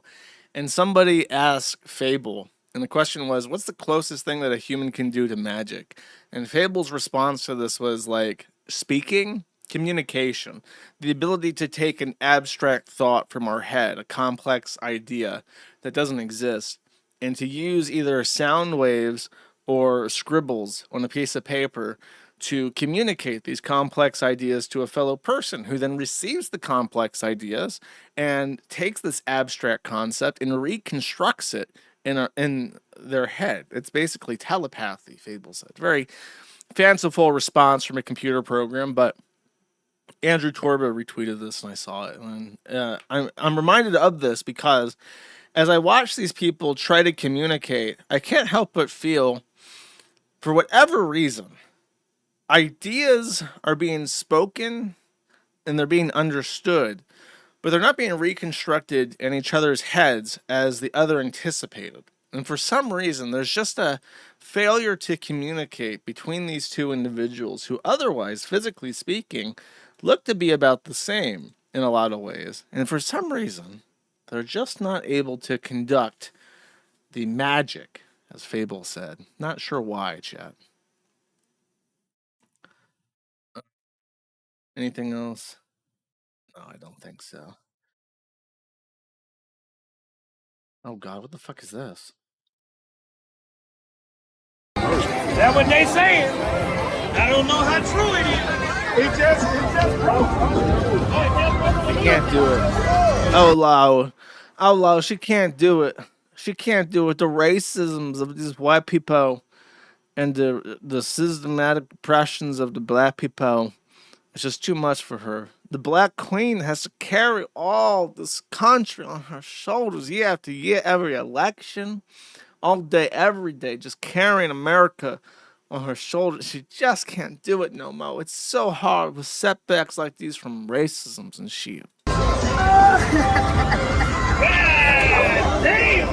And somebody asked Fable, and the question was, what's the closest thing that a human can do to magic? And Fable's response to this was like speaking, communication, the ability to take an abstract thought from our head, a complex idea that doesn't exist, and to use either sound waves or scribbles on a piece of paper to communicate these complex ideas to a fellow person who then receives the complex ideas and takes this abstract concept and reconstructs it in their head. It's basically telepathy, Fable said. Very fanciful response from a computer program, but Andrew Torba retweeted this and I saw it. And I'm reminded of this because as I watch these people try to communicate, I can't help but feel, for whatever reason, ideas are being spoken and they're being understood, but they're not being reconstructed in each other's heads as the other anticipated. And for some reason, there's just a failure to communicate between these two individuals who otherwise, physically speaking, look to be about the same in a lot of ways. And for some reason, they're just not able to conduct the magic, as Fable said. Not sure why, chat. Anything else? No, I don't think so. Oh God, what the fuck is this? That's what they saying. I don't know how true it is. He just broke. I can't do it. Oh, Lau, she can't do it. She can't do it. The racisms of these white people and the systematic oppressions of the black people. It's just too much for her. The Black Queen has to carry all this country on her shoulders year after year, every election, all day, every day, just carrying America on her shoulders. She just can't do it no more. It's so hard with setbacks like these from racisms and shit. Damn! God damn!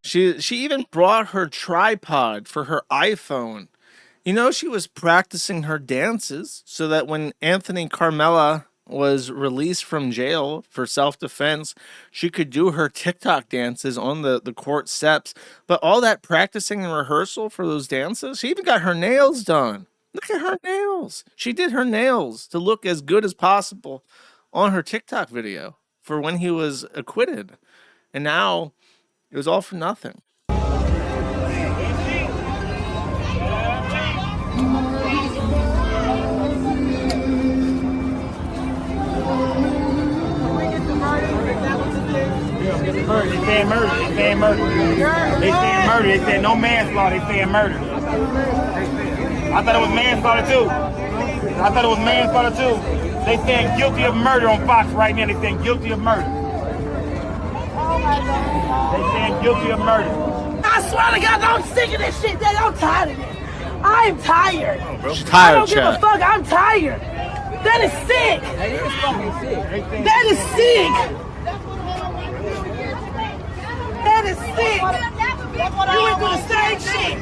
That's it. She even brought her tripod for her iPhone. You know, she was practicing her dances so that when Anthony Carmela was released from jail for self-defense, she could do her TikTok dances on the court steps. But all that practicing and rehearsal for those dances, she even got her nails done. Look at her nails. She did her nails to look as good as possible on her TikTok video for when he was acquitted. And now it was all for nothing. Murder. They saying murder. They saying murder. They saying murder. They said no manslaughter. They saying murder. I thought it was manslaughter too. I thought it was manslaughter too. They saying guilty of murder on Fox right now. They saying guilty of murder. They saying guilty of murder. I swear to God, I'm sick of this shit, Daddy. I'm tired of it. I'm tired. She's I tired, don't give a chat. fuck. I'm tired. That is sick. That is fucking sick. That is sick. That is sick. You went through the same shit.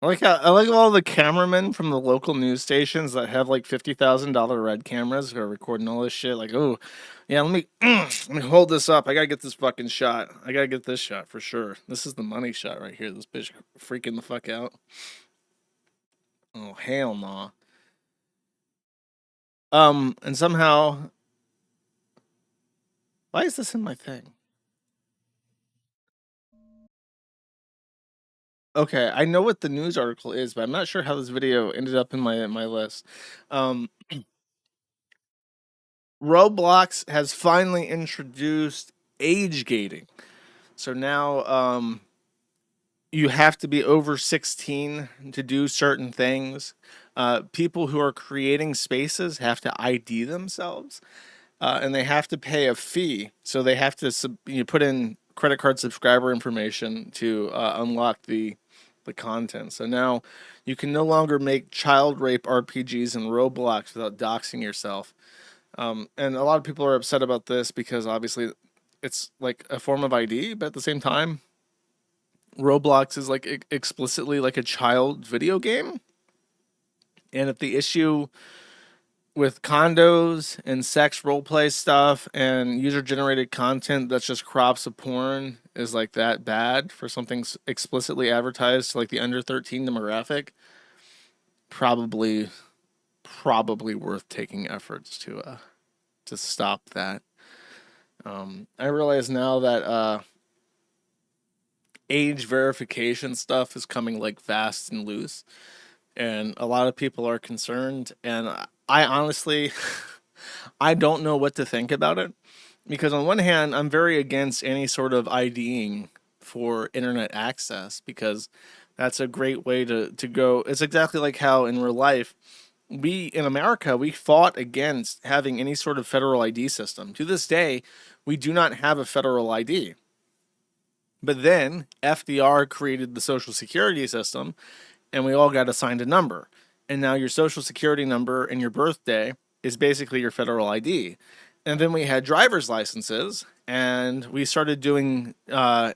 I like all the cameramen from the local news stations that have like $50,000 red cameras who are recording all this shit. Like, oh, yeah, let me hold this up. I gotta get this fucking shot. I gotta get this shot for sure. This is the money shot right here. This bitch freaking the fuck out. Oh hell no. And somehow, why is this in my thing? Okay, I know what the news article is, but I'm not sure how this video ended up in my list. Um, Roblox has finally introduced age gating. So now you have to be over 16 to do certain things. People who are creating spaces have to ID themselves, and they have to pay a fee. So they have to you put in credit card subscriber information to unlock the content. So now you can no longer make child rape RPGs in Roblox without doxing yourself. And a lot of people are upset about this because obviously it's like a form of ID, but at the same time, Roblox is like explicitly like a child video game. And if the issue with condos and sex roleplay stuff and user generated content that's just crops of porn is like that bad for something explicitly advertised to like the under 13 demographic, probably worth taking efforts to stop that. I realize now that age verification stuff is coming like fast and loose, and a lot of people are concerned, and I honestly I don't know what to think about it, because on one hand I'm very against any sort of IDing for internet access, because that's a great way to go. It's exactly like how in real life we in America we fought against having any sort of federal ID system. To this day, we do not have a federal ID. But then FDR created the Social Security system, and we all got assigned a number. And now your Social Security number and your birthday is basically your federal ID. And then we had driver's licenses, and we started doing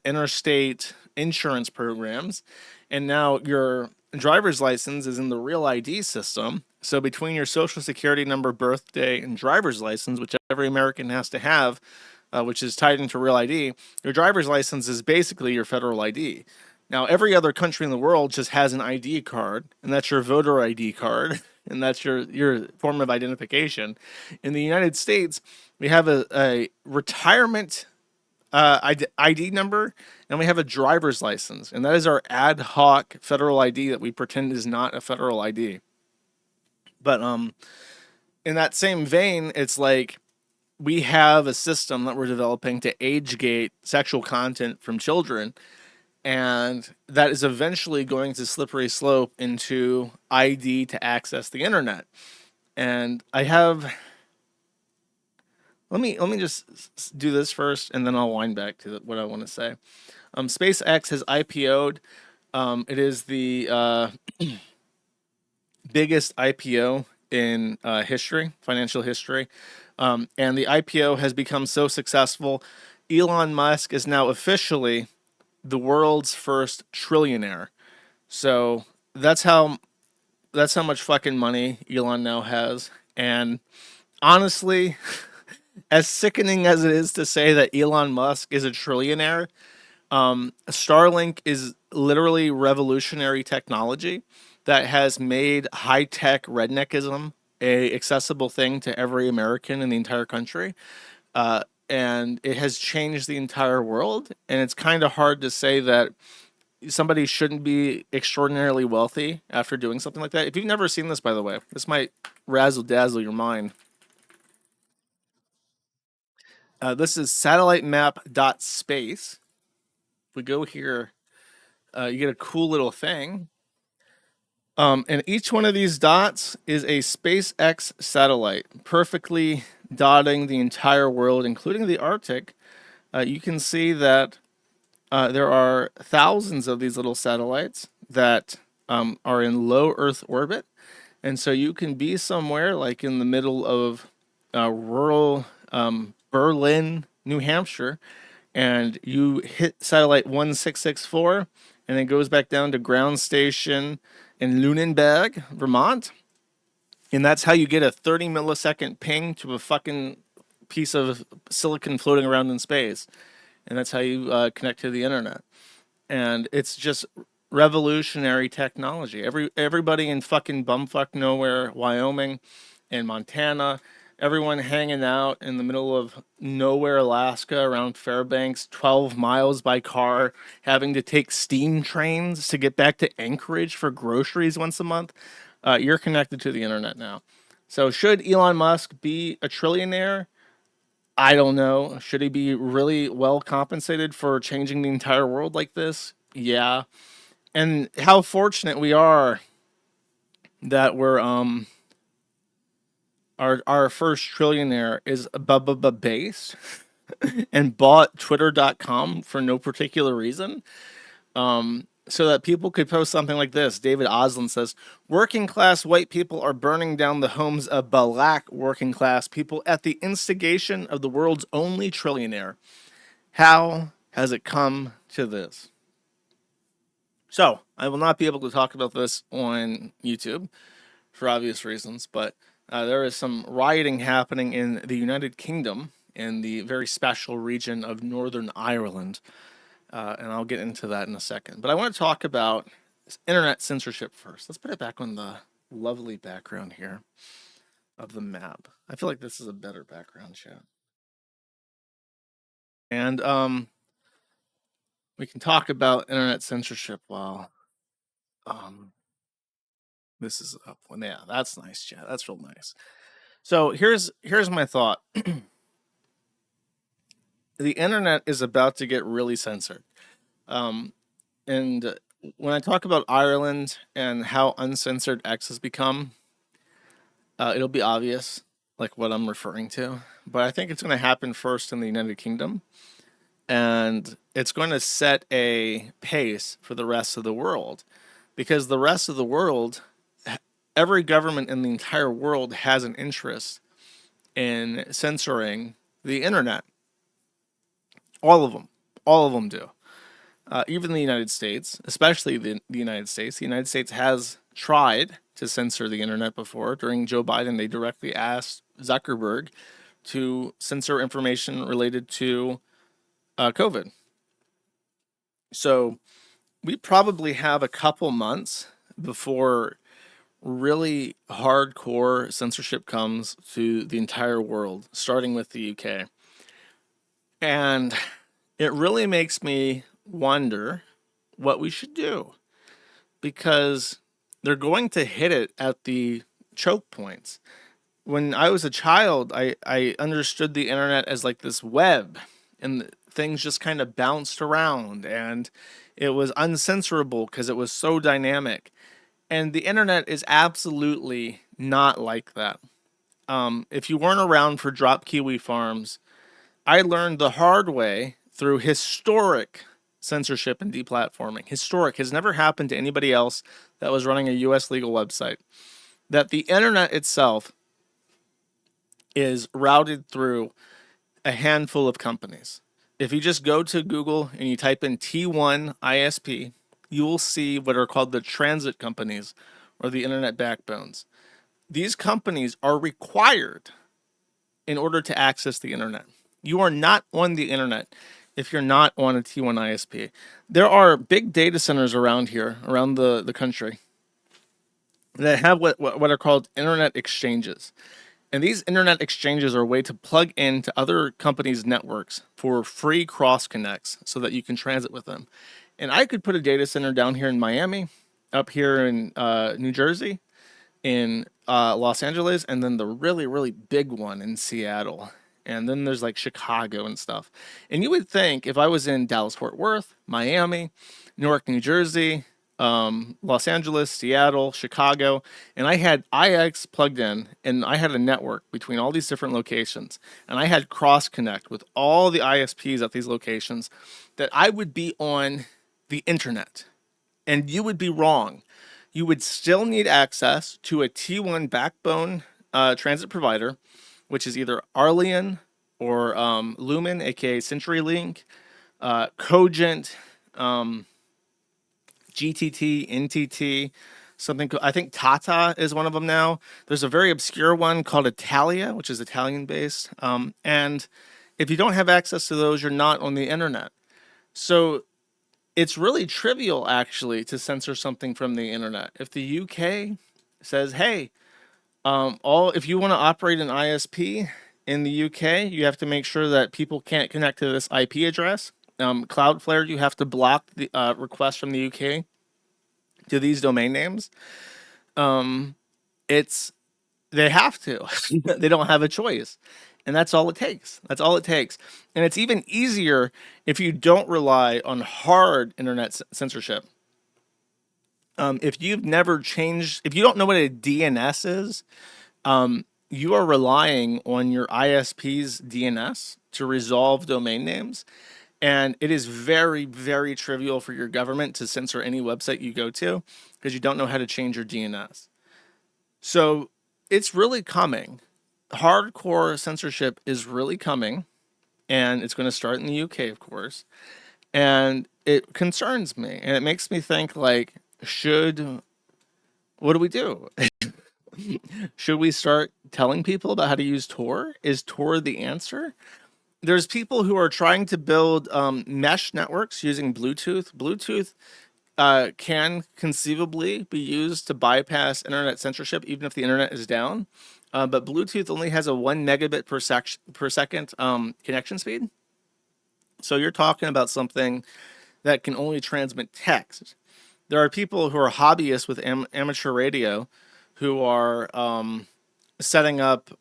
interstate insurance programs. And now your driver's license is in the Real ID system. So between your Social Security number, birthday, and driver's license, which every American has to have, which is tied into Real ID, your driver's license is basically your federal ID. Now, every other country in the world just has an ID card, and that's your voter ID card, and that's your form of identification. In the United States, we have a retirement ID number, and we have a driver's license, and that is our ad hoc federal ID that we pretend is not a federal ID. But in that same vein, it's like we have a system that we're developing to age gate sexual content from children, and that is eventually going to slippery slope into ID to access the internet. And I have let me just do this first, and then I'll wind back to what I want to say. SpaceX has IPO'd. It is the biggest IPO in history, financial history. And the IPO has become so successful. Elon Musk is now officially the world's first trillionaire. So that's how much fucking money Elon now has. And honestly, as sickening as it is to say that Elon Musk is a trillionaire, Starlink is literally revolutionary technology that has made high-tech redneckism a accessible thing to every American in the entire country. And it has changed the entire world. And it's kind of hard to say that somebody shouldn't be extraordinarily wealthy after doing something like that. If you've never seen this, by the way, this might razzle dazzle your mind. This is satellitemap.space. If we go here, you get a cool little thing. And each one of these dots is a SpaceX satellite, perfectly dotting the entire world, including the Arctic. You can see that there are thousands of these little satellites that are in low Earth orbit. And so you can be somewhere like in the middle of rural Berlin, New Hampshire, and you hit satellite 1664, and it goes back down to ground station in Lunenburg, Vermont. And that's how you get a 30 millisecond ping to a fucking piece of silicon floating around in space. And that's how you connect to the internet. And it's just revolutionary technology. Everybody in fucking bumfuck nowhere, Wyoming and Montana, everyone hanging out in the middle of nowhere, Alaska, around Fairbanks, 12 miles by car, having to take steam trains to get back to Anchorage for groceries once a month. You're connected to the internet now. So should Elon Musk be a trillionaire? I don't know. Should he be really well compensated for changing the entire world like this? Yeah. And how fortunate we are that we're our first trillionaire is based and bought twitter.com for no particular reason. So that people could post something like this. David Oslin says, working class white people are burning down the homes of black working class people at the instigation of the world's only trillionaire. How has it come to this? So, I will not be able to talk about this on YouTube for obvious reasons, but there is some rioting happening in the United Kingdom in the very special region of Northern Ireland. And I'll get into that in a second. But I want to talk about internet censorship first. Let's put it back on the lovely background here of the map. I feel like this is a better background shot. And we can talk about internet censorship while this is up. Yeah, that's nice, chat. That's real nice. So here's my thought. The internet is about to get really censored. And when I talk about Ireland and how uncensored X has become, it'll be obvious, like what I'm referring to. But I think it's going to happen first in the United Kingdom, and it's going to set a pace for the rest of the world, because the rest of the world, every government in the entire world has an interest in censoring the internet. All of them do. Even the United States, especially the United States. The United States has tried to censor the internet before. During Joe Biden, they directly asked Zuckerberg to censor information related to COVID. So we probably have a couple months before really hardcore censorship comes to the entire world, starting with the UK. And it really makes me wonder what we should do, because they're going to hit it at the choke points. when I was a child, I understood the internet as like this web, and things just kind of bounced around, and it was uncensorable because it was so dynamic. And the internet is absolutely not like that. If you weren't around for Drop Kiwi Farms, I learned the hard way through historic censorship and deplatforming. Historic has never happened to anybody else that was running a US legal website. That the internet itself is routed through a handful of companies. If you just go to Google and you type in T1 ISP, you will see what are called the transit companies or the internet backbones. These companies are required in order to access the internet. You are not on the internet if you're not on a T1 ISP. There are big data centers around here, around the country, that have what are called internet exchanges. And these internet exchanges are a way to plug into other companies' networks for free cross connects so that you can transit with them. And I could put a data center down here in Miami, up here in New Jersey, in Los Angeles, and then the really, really big one in Seattle. And then there's like Chicago and stuff. And you would think if I was in Dallas, Fort Worth, Miami, Newark, New Jersey, Los Angeles, Seattle, Chicago, and I had IX plugged in, and I had a network between all these different locations, and I had cross connect with all the ISPs at these locations, that I would be on the internet. And you would be wrong. You would still need access to a T1 backbone transit provider, which is either Arlian or Lumen, aka CenturyLink, Cogent, GTT, NTT, something. I think Tata is one of them now. There's a very obscure one called Italia, which is Italian based. And if you don't have access to those, you're not on the internet. So it's really trivial, actually, to censor something from the internet. If the UK says, "Hey, if you want to operate an ISP in the UK, you have to make sure that people can't connect to this IP address." Cloudflare, you have to block the requests from the UK to these domain names. They have to. They don't have a choice. And that's all it takes. That's all it takes. And it's even easier if you don't rely on hard internet censorship. If you've never changed, if you don't know what a DNS is, you are relying on your ISP's DNS to resolve domain names. And it is very, very trivial for your government to censor any website you go to because you don't know how to change your DNS. So it's really coming. Hardcore censorship is really coming, and it's going to start in the UK, of course. And it concerns me, and it makes me think, like, what do we do? Should we start telling people about how to use Tor? Is Tor the answer? There's people who are trying to build mesh networks using Bluetooth. Bluetooth can conceivably be used to bypass internet censorship, even if the internet is down. But Bluetooth only has a 1 megabit per second connection speed. So you're talking about something that can only transmit text. There are people who are hobbyists with amateur radio who are setting up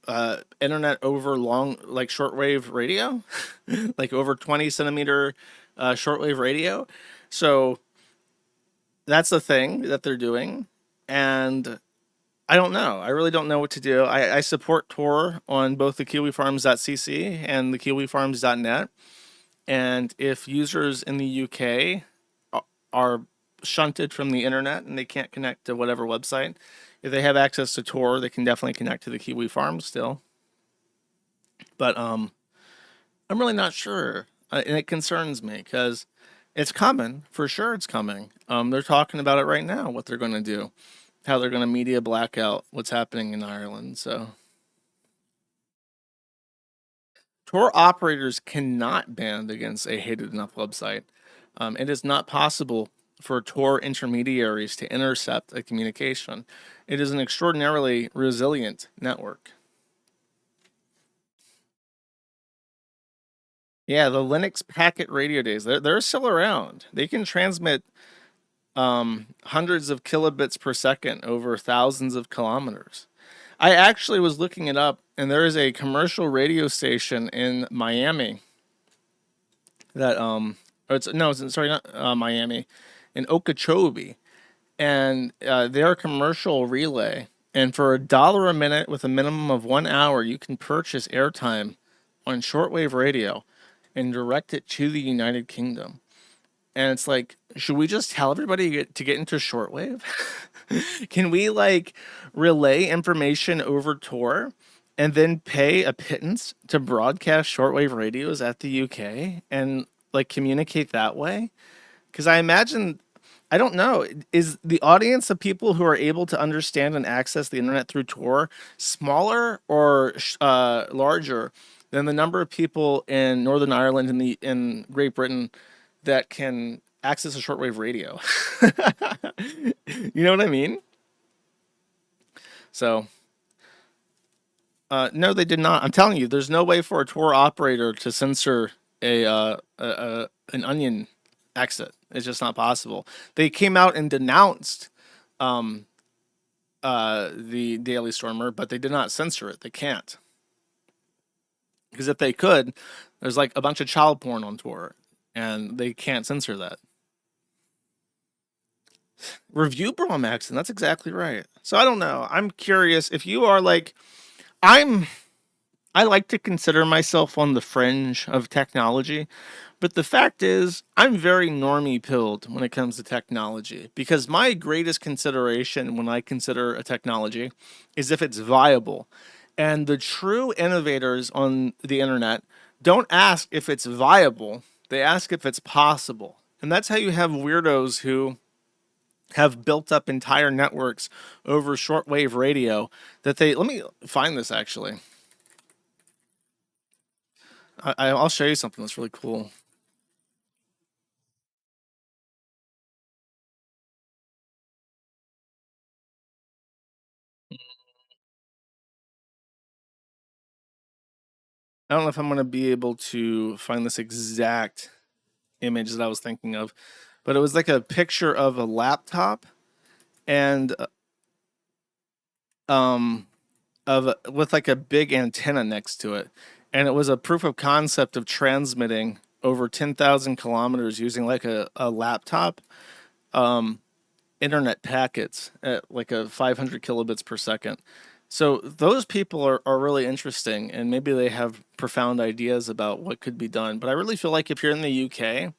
internet over long, like shortwave radio, like over 20 centimeter shortwave radio. So that's the thing that they're doing. And I don't know. I really don't know what to do. I support Tor on both the Kiwifarms.cc and the Kiwifarms.net. And if users in the UK are shunted from the internet and they can't connect to whatever website, if they have access to Tor, they can definitely connect to the Kiwi Farms still. But I'm really not sure, and it concerns me because it's coming. For sure, it's coming. They're talking about it right now, what they're going to do, how they're going to media blackout what's happening in Ireland. So Tor operators cannot ban against a hated enough website. It is not possible for Tor intermediaries to intercept a communication. It is an extraordinarily resilient network. Yeah, the Linux packet radio days, they're still around. They can transmit hundreds of kilobits per second over thousands of kilometers. I actually was looking it up, and there is a commercial radio station in Miami that or it's no, it's, sorry, not Miami, in Okeechobee, and they're a commercial relay. And for $1 a minute with a minimum of 1 hour, you can purchase airtime on shortwave radio and direct it to the United Kingdom. And it's like, should we just tell everybody to get into shortwave? Can we like relay information over Tor and then pay a pittance to broadcast shortwave radios at the UK and like communicate that way? Because I imagine, I don't know, is the audience of people who are able to understand and access the internet through Tor smaller or larger than the number of people in Northern Ireland and in Great Britain that can access a shortwave radio? You know what I mean? So, no, they did not. I'm telling you, there's no way for a Tor operator to censor an onion exit. It's just not possible. They came out and denounced the Daily Stormer, but they did not censor it. They can't, because if they could, there's like a bunch of child porn on Tor, and they can't censor that. Review Brom accent. That's exactly right. So I don't know. I'm curious if you are like, I'm. I like to consider myself on the fringe of technology, but the fact is, I'm very normie pilled when it comes to technology, because my greatest consideration when I consider a technology is if it's viable. And the true innovators on the internet don't ask if it's viable, they ask if it's possible. And that's how you have weirdos who have built up entire networks over shortwave radio that they, let me find this actually. I'll show you something that's really cool. I don't know if I'm going to be able to find this exact image that I was thinking of, but it was like a picture of a laptop and with like a big antenna next to it, and it was a proof of concept of transmitting over 10,000 kilometers using like a laptop internet packets at like a 500 kilobits per second. So those people are really interesting, and maybe they have profound ideas about what could be done. But I really feel like if you're in the UK,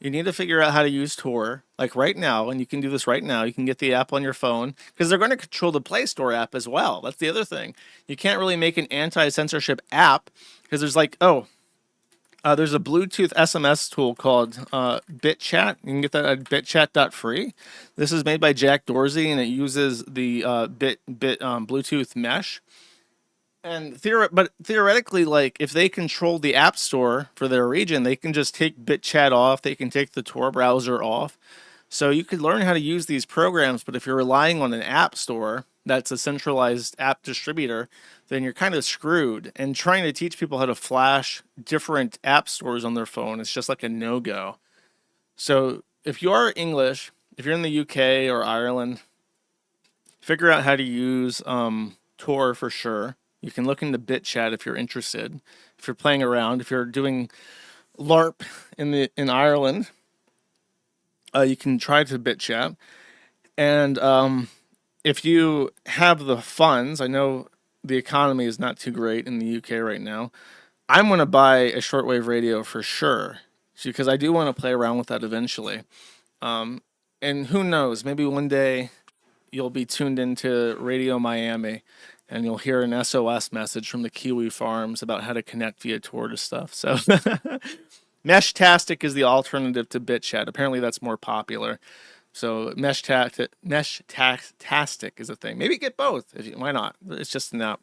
you need to figure out how to use Tor like right now, and you can do this right now. You can get the app on your phone, because they're going to control the Play Store app as well. That's the other thing. You can't really make an anti-censorship app because there's like, there's a Bluetooth SMS tool called BitChat. You can get that at bitchat.free. This is made by Jack Dorsey, and it uses the Bluetooth mesh. And theoretically, like if they control the app store for their region, they can just take BitChat off. They can take the Tor browser off. So you could learn how to use these programs, but if you're relying on an app store that's a centralized app distributor, then you're kind of screwed. And trying to teach people how to flash different app stores on their phone is just like a no-go. So if you are English, if you're in the UK or Ireland, figure out how to use Tor for sure. You can look into BitChat if you're interested. If you're playing around, if you're doing LARP in Ireland, you can try to BitChat. And if you have the funds, I know the economy is not too great in the UK right now. I'm going to buy a shortwave radio for sure, because I do want to play around with that eventually. And who knows, maybe one day you'll be tuned into Radio Miami and you'll hear an SOS message from the Kiwifarms about how to connect via Tor to stuff. So Meshtastic is the alternative to BitChat. Apparently that's more popular. So Meshtastic is a thing. Maybe get both. Why not? It's just an app.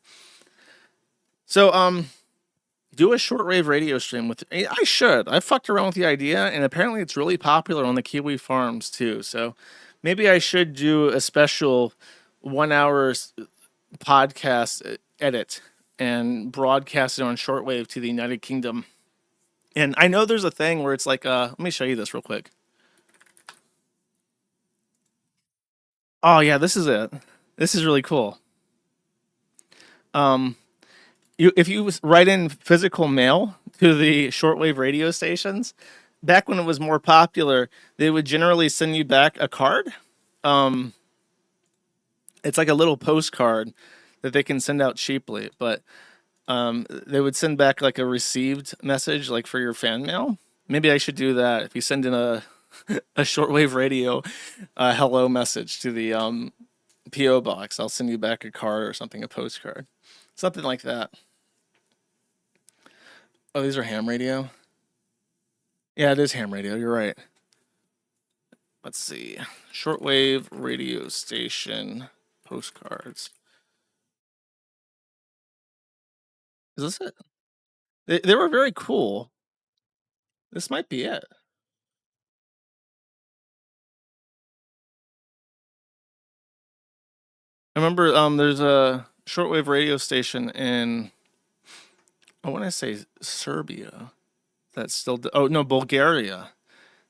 So do a shortwave radio stream with. I should. I fucked around with the idea, and apparently it's really popular on the Kiwifarms too. So maybe I should do a special 1 hour podcast edit and broadcast it on shortwave to the United Kingdom. And I know there's a thing where it's like, let me show you this real quick. Oh yeah, this is it. This is really cool. If you write in physical mail to the shortwave radio stations, back when it was more popular, they would generally send you back a card. It's like a little postcard that they can send out cheaply, but they would send back like a received message, like for your fan mail. Maybe I should do that. If you send in a a shortwave radio hello message to the PO box, I'll send you back a card or something, a postcard, something like that. Oh, these are ham radio. Yeah, it is ham radio. You're right. Let's see. Shortwave radio station postcards. Is this it? They were very cool. This might be it. I remember there's a shortwave radio station in, I want to say Serbia. That's still, oh no, Bulgaria.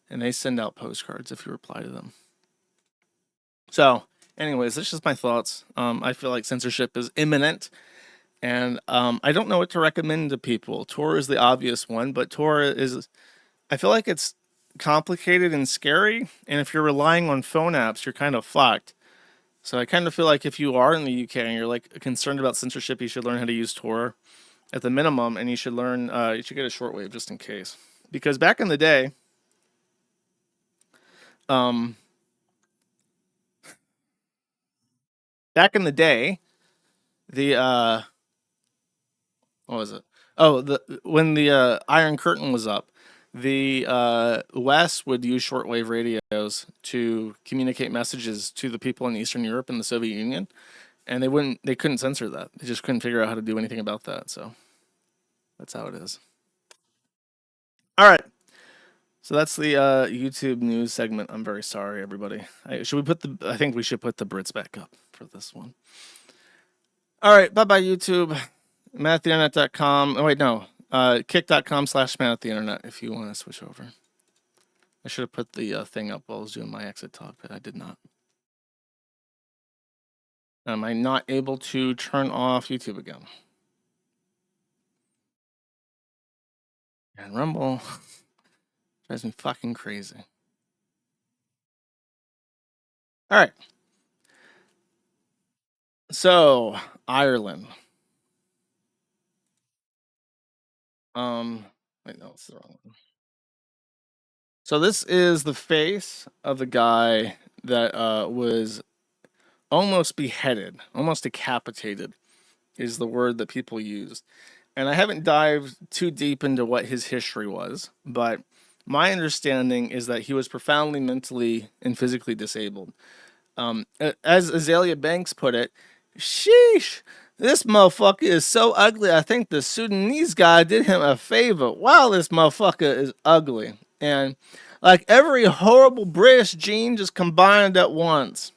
And they send out postcards if you reply to them. So, anyways, that's just my thoughts. I feel like censorship is imminent. And I don't know what to recommend to people. Tor is the obvious one, but Tor is, I feel like it's complicated and scary. And if you're relying on phone apps, you're kind of fucked. So I kind of feel like if you are in the UK and you're like concerned about censorship, you should learn how to use Tor at the minimum, and you should learn, you should get a shortwave just in case. Because back in the day, the what was it? Oh, when the Iron Curtain was up, the West would use shortwave radios to communicate messages to the people in Eastern Europe and the Soviet Union, and they couldn't censor that. They just couldn't figure out how to do anything about that. So that's how it is. All right. So that's the YouTube news segment. I'm very sorry, everybody. I think we should put the Brits back up for this one. All right. Bye-bye, YouTube. ManAtTheInternet.com. Oh, wait, no. Kick.com/ManAtTheInternet if you want to switch over. I should have put the thing up while I was doing my exit talk, but I did not. Am I not able to turn off YouTube again? And Rumble drives me fucking crazy. All right. So, Ireland. Wait, no, it's the wrong one. So this is the face of the guy that was almost beheaded, almost decapitated, is the word that people used. And I haven't dived too deep into what his history was, but my understanding is that he was profoundly mentally and physically disabled. As Azalea Banks put it, sheesh, this motherfucker is so ugly. I think the Sudanese guy did him a favor. Wow, this motherfucker is ugly. And like every horrible British gene just combined at once.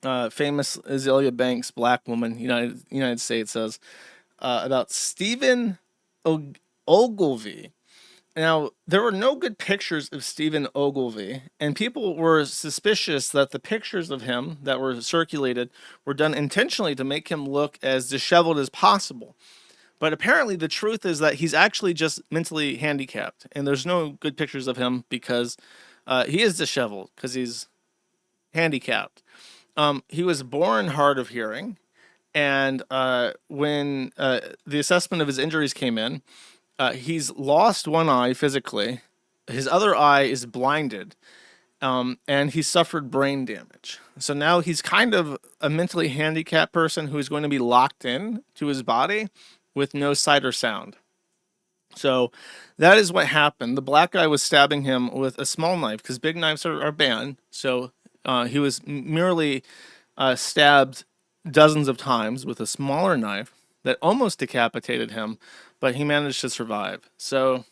Famous Azalea Banks, black woman, United States, says about Stephen Ogilvy. Now, there were no good pictures of Stephen Ogilvy, and people were suspicious that the pictures of him that were circulated were done intentionally to make him look as disheveled as possible. But apparently the truth is that he's actually just mentally handicapped, and there's no good pictures of him because he is disheveled because he's handicapped. He was born hard of hearing, and when the assessment of his injuries came in, he's lost one eye physically. His other eye is blinded, and he suffered brain damage. So now he's kind of a mentally handicapped person who is going to be locked in to his body with no sight or sound. So that is what happened. The black guy was stabbing him with a small knife because big knives are banned. So he was merely stabbed dozens of times with a smaller knife that almost decapitated him, but he managed to survive. So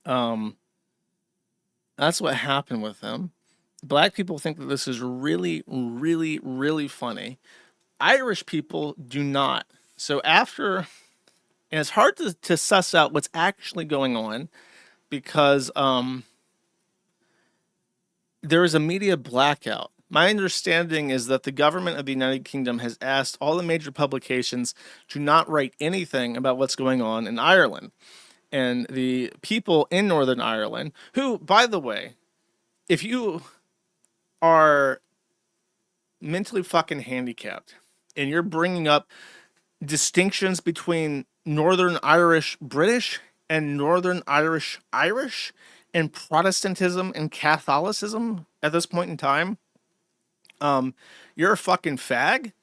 that's what happened with him. Black people think that this is really, really, really funny. Irish people do not. So and it's hard to suss out what's actually going on because there is a media blackout. My understanding is that the government of the United Kingdom has asked all the major publications to not write anything about what's going on in Ireland. And the people in Northern Ireland, who, by the way, if you are mentally fucking handicapped and you're bringing up distinctions between Northern Irish British and Northern Irish Irish and Protestantism and Catholicism at this point in time, you're a fucking fag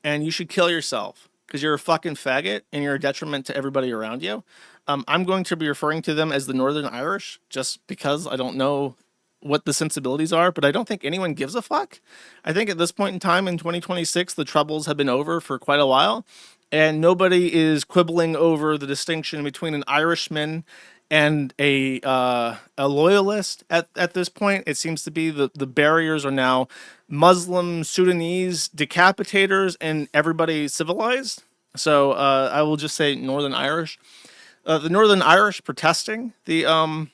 and you should kill yourself because you're a fucking faggot and you're a detriment to everybody around you. I'm going to be referring to them as the Northern Irish just because I don't know what the sensibilities are, but I don't think anyone gives a fuck. I think at this point in time in 2026, the troubles have been over for quite a while, and nobody is quibbling over the distinction between an Irishman and a loyalist at this point. It seems to be the barriers are now Muslim, Sudanese, decapitators, and everybody civilized. So I will just say Northern Irish. The Northern Irish protesting the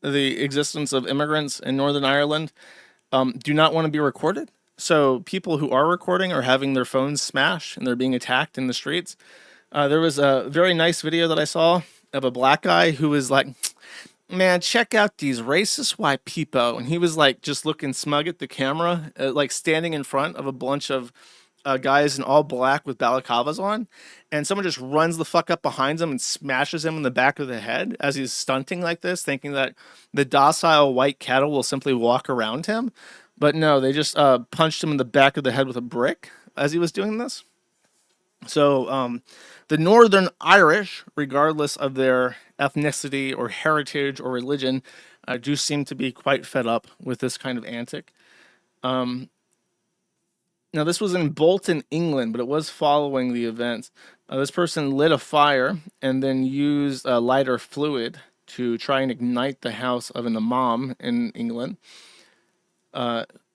existence of immigrants in Northern Ireland do not want to be recorded. So people who are recording are having their phones smashed and they're being attacked in the streets. There was a very nice video that I saw of a black guy who was like, man, check out these racist white people. And he was like just looking smug at the camera, like standing in front of a bunch of guys in all black with balaclavas on. And someone just runs the fuck up behind him and smashes him in the back of the head as he's stunting like this, thinking that the docile white cattle will simply walk around him. But no, they just punched him in the back of the head with a brick as he was doing this. So the Northern Irish, regardless of their ethnicity or heritage or religion, do seem to be quite fed up with this kind of antic. Now, this was in Bolton, England, but it was following the events. This person lit a fire and then used lighter fluid to try and ignite the house of an imam in England.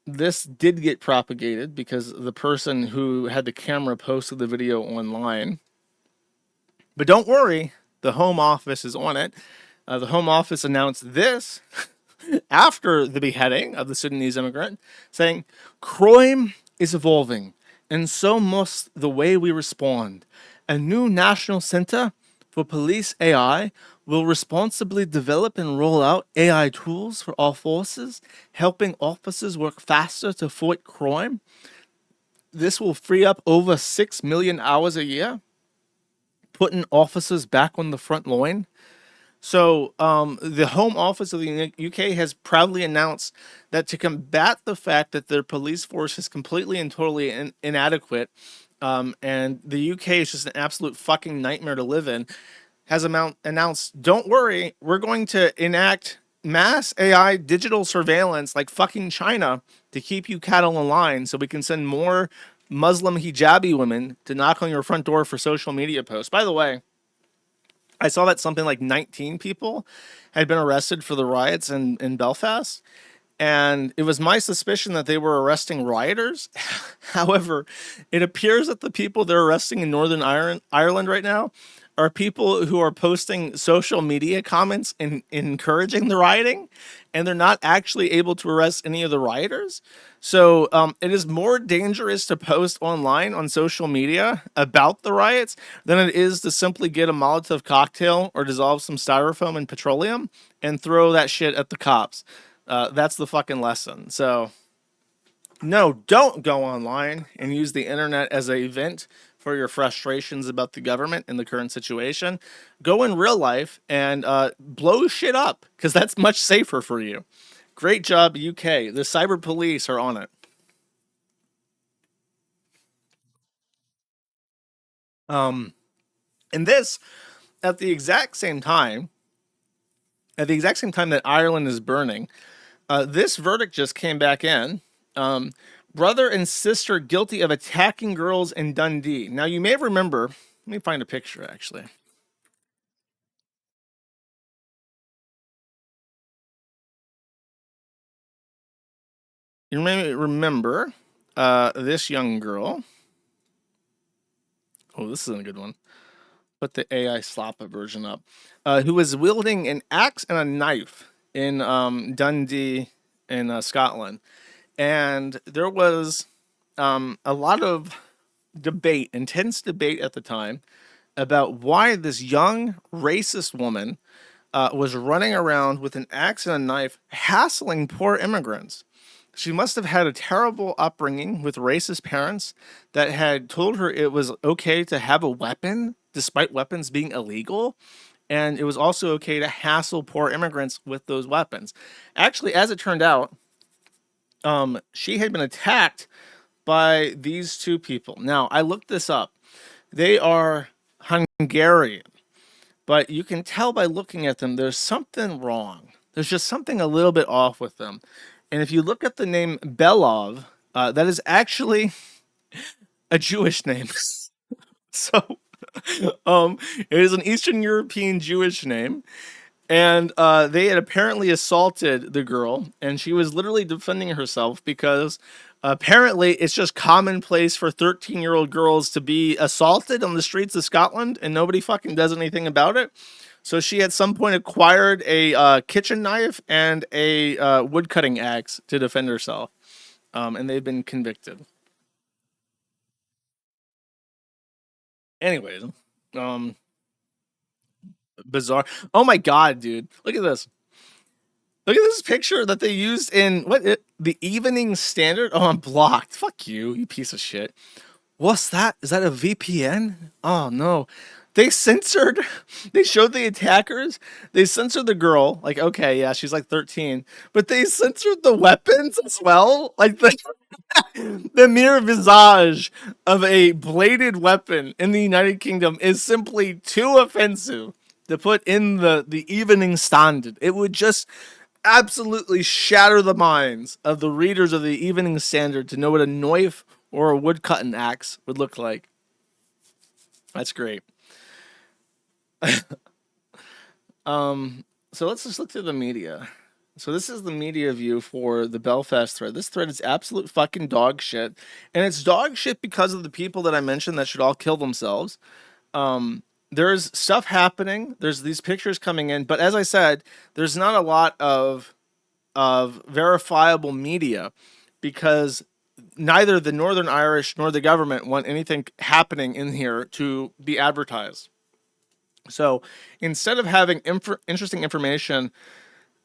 This did get propagated because the person who had the camera posted the video online. But don't worry, the Home Office is on it. The Home Office announced this after the beheading of the Sudanese immigrant, saying, crime is evolving, and so must the way we respond. A new national center for police AI will responsibly develop and roll out AI tools for all forces, helping officers work faster to fight crime. This will free up over 6 million hours a year, putting officers back on the front line. So the Home Office of the UK has proudly announced that to combat the fact that their police force is completely and totally inadequate, and the UK is just an absolute fucking nightmare to live in, has announced, don't worry, we're going to enact mass AI digital surveillance like fucking China to keep you cattle in line so we can send more Muslim hijabi women to knock on your front door for social media posts. By the way, I saw that something like 19 people had been arrested for the riots in Belfast. And it was my suspicion that they were arresting rioters. However, it appears that the people they're arresting in Northern Ireland right now are people who are posting social media comments and encouraging the rioting, and they're not actually able to arrest any of the rioters. So it is more dangerous to post online on social media about the riots than it is to simply get a Molotov cocktail or dissolve some styrofoam in petroleum and throw that shit at the cops. That's the fucking lesson. So no, don't go online and use the internet as a vent for your frustrations about the government and the current situation. Go in real life and blow shit up, because that's much safer for you. Great job, UK. The cyber police are on it. And this, at the exact same time that Ireland is burning, this verdict just came back in. Brother and sister guilty of attacking girls in Dundee. Now, you may remember, let me find a picture, actually. You may remember this young girl. Oh, this isn't a good one. Put the AI slapper version up. Who was wielding an axe and a knife in Dundee, in Scotland, and there was a lot of debate, intense debate at the time, about why this young racist woman was running around with an axe and a knife, hassling poor immigrants. She must have had a terrible upbringing with racist parents that had told her it was okay to have a weapon, despite weapons being illegal. And it was also okay to hassle poor immigrants with those weapons. Actually, as it turned out, she had been attacked by these two people. Now, I looked this up. They are Hungarian, but you can tell by looking at them, there's something wrong. There's just something a little bit off with them. And if you look at the name Belov, that is actually a Jewish name. So, it is an Eastern European Jewish name. And they had apparently assaulted the girl, and she was literally defending herself because apparently it's just commonplace for 13-year-old girls to be assaulted on the streets of Scotland, and nobody fucking does anything about it. So she at some point acquired a kitchen knife and a woodcutting axe to defend herself, and they've been convicted. Anyways, um, bizarre. Oh my god, dude! Look at this. Look at this picture that they used in the Evening Standard. Oh, I'm blocked. Fuck you, you piece of shit. What's that? Is that a VPN? Oh no. They censored, they showed the attackers, they censored the girl, like, okay, yeah, she's like 13, but they censored the weapons as well. Like the mere visage of a bladed weapon in the United Kingdom is simply too offensive to put in the Evening Standard. It would just absolutely shatter the minds of the readers of the Evening Standard to know what a knife or a woodcutting axe would look like. That's great. So let's just look through the media. So this is the media view for the Belfast thread. This thread is absolute fucking dog shit. And it's dog shit because of the people that I mentioned that should all kill themselves. There's stuff happening. There's these pictures coming in, but as I said, there's not a lot of verifiable media because neither the Northern Irish nor the government want anything happening in here to be advertised. So instead of having interesting information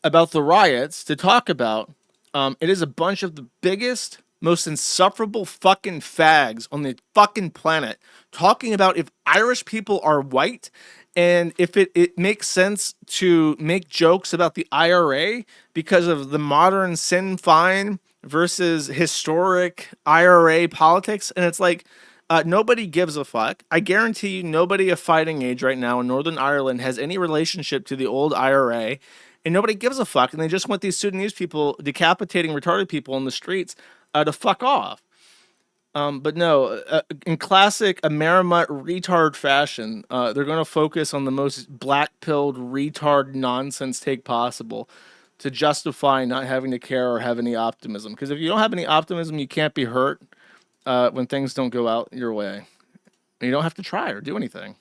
about the riots to talk about, it is a bunch of the biggest, most insufferable fucking fags on the fucking planet talking about if Irish people are white and if it makes sense to make jokes about the IRA because of the modern Sinn Féin versus historic IRA politics. And it's like, nobody gives a fuck. I guarantee you nobody of fighting age right now in Northern Ireland has any relationship to the old IRA, and nobody gives a fuck, and they just want these Sudanese people decapitating retarded people in the streets to fuck off. But no, in classic Amerimut retard fashion, they're going to focus on the most black-pilled retard nonsense take possible to justify not having to care or have any optimism. Because if you don't have any optimism, you can't be hurt when things don't go out your way. You don't have to try or do anything.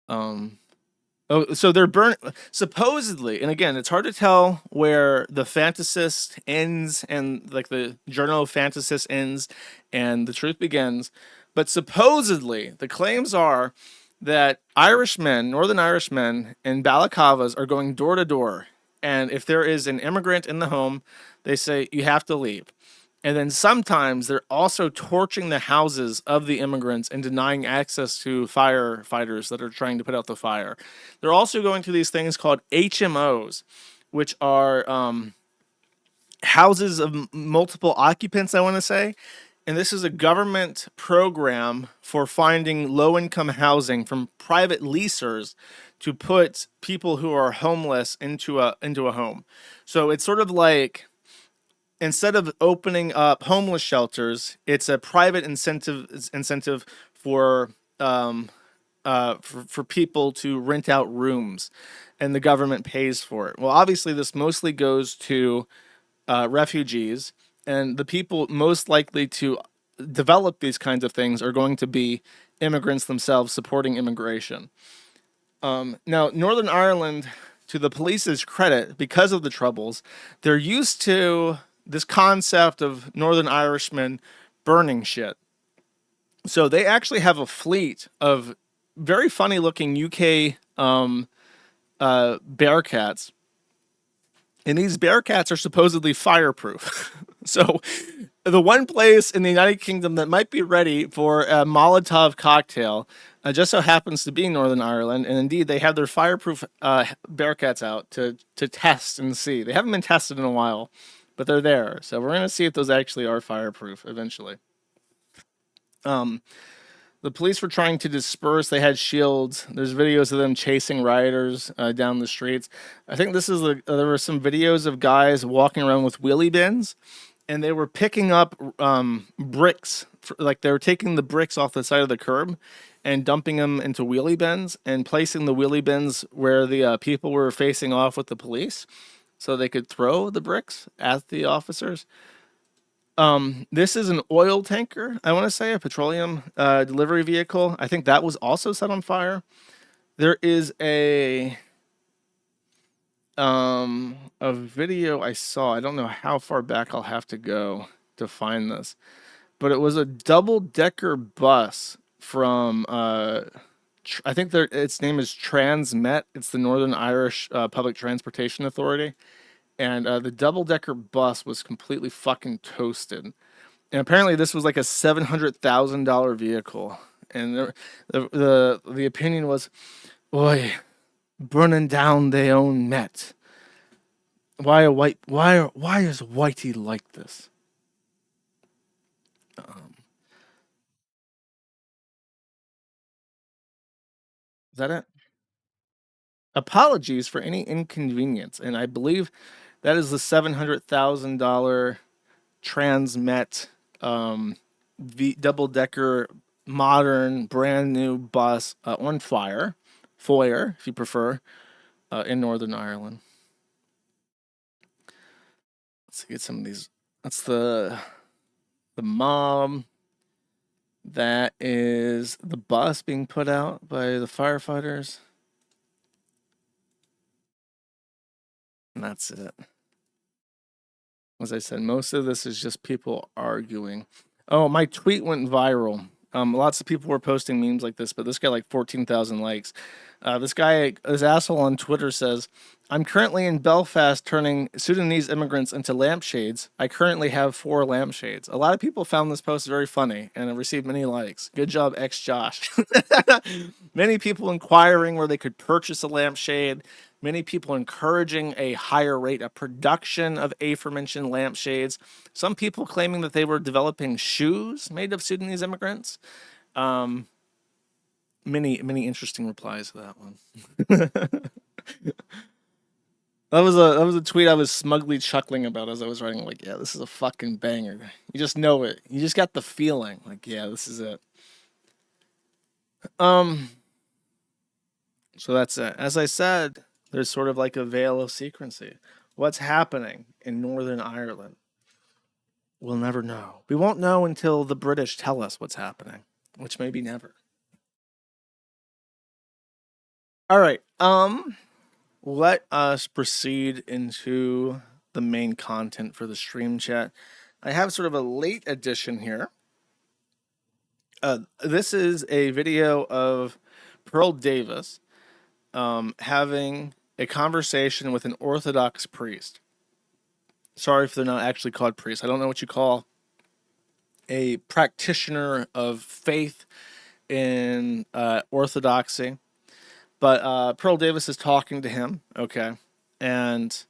So they're supposedly, and again, it's hard to tell where the fantasist ends and like the journal of fantasist ends and the truth begins. But supposedly, the claims are that Irishmen, Northern Irishmen in balaclavas are going door to door. And if there is an immigrant in the home, they say, you have to leave. And then sometimes they're also torching the houses of the immigrants and denying access to firefighters that are trying to put out the fire. They're also going to these things called HMOs, which are houses of multiple occupants, I want to say. And this is a government program for finding low-income housing from private leasers to put people who are homeless into a home. So it's sort of like, instead of opening up homeless shelters, it's a private incentive for people to rent out rooms, and the government pays for it. Well, obviously, this mostly goes to refugees, and the people most likely to develop these kinds of things are going to be immigrants themselves supporting immigration. Now, Northern Ireland to the police's credit, because of the Troubles, they're used to this concept of Northern Irishmen burning shit. So they actually have a fleet of very funny looking UK bearcats. And these bearcats are supposedly fireproof. So the one place in the United Kingdom that might be ready for a Molotov cocktail just so happens to be Northern Ireland. And indeed, they have their fireproof bearcats out to test and see. They haven't been tested in a while, but they're there. So we're going to see if those actually are fireproof eventually. The police were trying to disperse. They had shields. There's videos of them chasing rioters down the streets. I think this is there were some videos of guys walking around with wheelie bins, and they were picking up bricks. Like they were taking the bricks off the side of the curb and dumping them into wheelie bins and placing the wheelie bins where the people were facing off with the police so they could throw the bricks at the officers. This is an oil tanker, I want to say, a petroleum delivery vehicle. I think that was also set on fire. There is a video I saw. I don't know how far back I'll have to go to find this, but it was a double-decker bus from I think its name is Transmet. It's the Northern Irish Public Transportation Authority. And the double-decker bus was completely fucking toasted. And apparently this was like a $700,000 vehicle. And the opinion was, "Oi, burning down they own Met. Why is Whitey like this?" Is that it? Apologies for any inconvenience. And I believe that is the $700,000 Transmet double decker modern brand new bus on fire, foyer if you prefer, in Northern Ireland. Let's get some of these. That's the mob. That is the bus being put out by the firefighters. And that's it. As I said, most of this is just people arguing. Oh, my tweet went viral. Lots of people were posting memes like this, but this got like 14,000 likes. This asshole on Twitter says, "I'm currently in Belfast turning Sudanese immigrants into lampshades. I currently have 4 lampshades." A lot of people found this post very funny and it received many likes. Good job, Josh. Many people inquiring where they could purchase a lampshade. Many people encouraging a higher rate of production of aforementioned lampshades. Some people claiming that they were developing shoes made of Sudanese immigrants. Many interesting replies to that one. That was a tweet I was smugly chuckling about as I was writing. Like, yeah, this is a fucking banger. You just know it. You just got the feeling. Like, yeah, this is it. So that's it. As I said, there's sort of like a veil of secrecy. What's happening in Northern Ireland? We'll never know. We won't know until the British tell us what's happening, which may be never. All right. Let us proceed into the main content for the stream chat. I have sort of a late edition here. This is a video of Pearl Davis having a conversation with an Orthodox priest. Sorry if they're not actually called priests. I don't know what you call a practitioner of faith in Orthodoxy. But Pearl Davis is talking to him, okay? And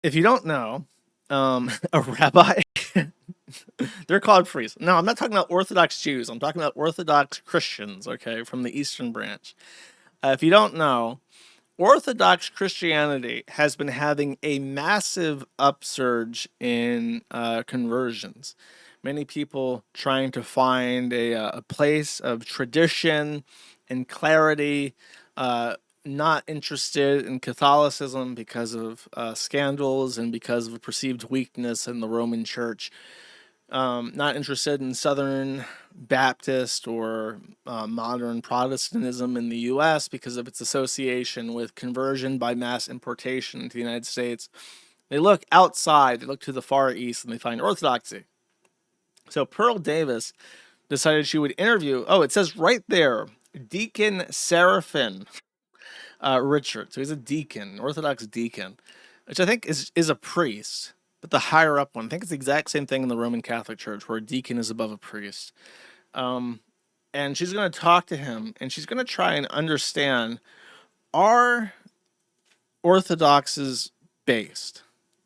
if you don't know, a rabbi, they're called priests. No, I'm not talking about Orthodox Jews. I'm talking about Orthodox Christians, okay, from the Eastern Branch. If you don't know, Orthodox Christianity has been having a massive upsurge in conversions. Many people trying to find a place of tradition and clarity, not interested in Catholicism because of scandals and because of a perceived weakness in the Roman Church. not interested in Southern Baptist or modern Protestantism in the U.S. because of its association with conversion by mass importation into the United States. They look outside, they look to the Far East, and they find Orthodoxy. So Pearl Davis decided she would interview, it says right there, Deacon Seraphin Richard. So he's a deacon, Orthodox deacon, which I think is a priest, but the higher up one. I think it's the exact same thing in the Roman Catholic Church, where a deacon is above a priest. And she's going to talk to him, and she's going to try and understand, are Orthodoxes based?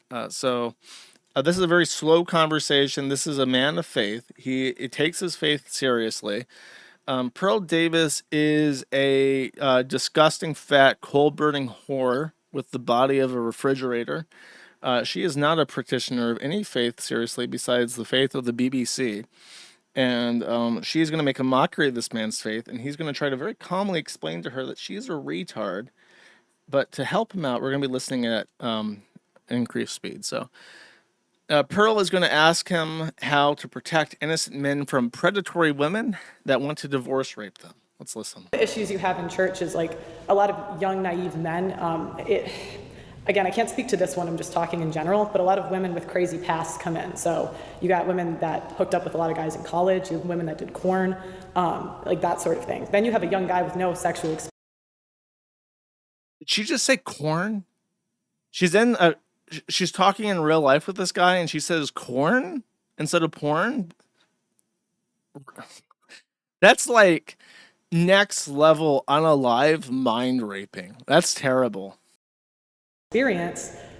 This is a very slow conversation. This is a man of faith. He takes his faith seriously. Pearl Davis is a disgusting, fat, coal-burning whore with the body of a refrigerator. She is not a practitioner of any faith, seriously, besides the faith of the BBC. And she's going to make a mockery of this man's faith, and he's going to try to very calmly explain to her that she's a retard. But to help him out, we're going to be listening at increased speed. So Pearl is going to ask him how to protect innocent men from predatory women that want to divorce rape them. Let's listen. The issues you have in church is like a lot of young, naive men. Again, I can't speak to this one, I'm just talking in general, but a lot of women with crazy pasts come in. So you got women that hooked up with a lot of guys in college, you have women that did corn, like that sort of thing. Then you have a young guy with no sexual experience. Did she just say corn? She's talking in real life with this guy, and she says corn instead of porn? That's like next level unalive mind raping. That's terrible.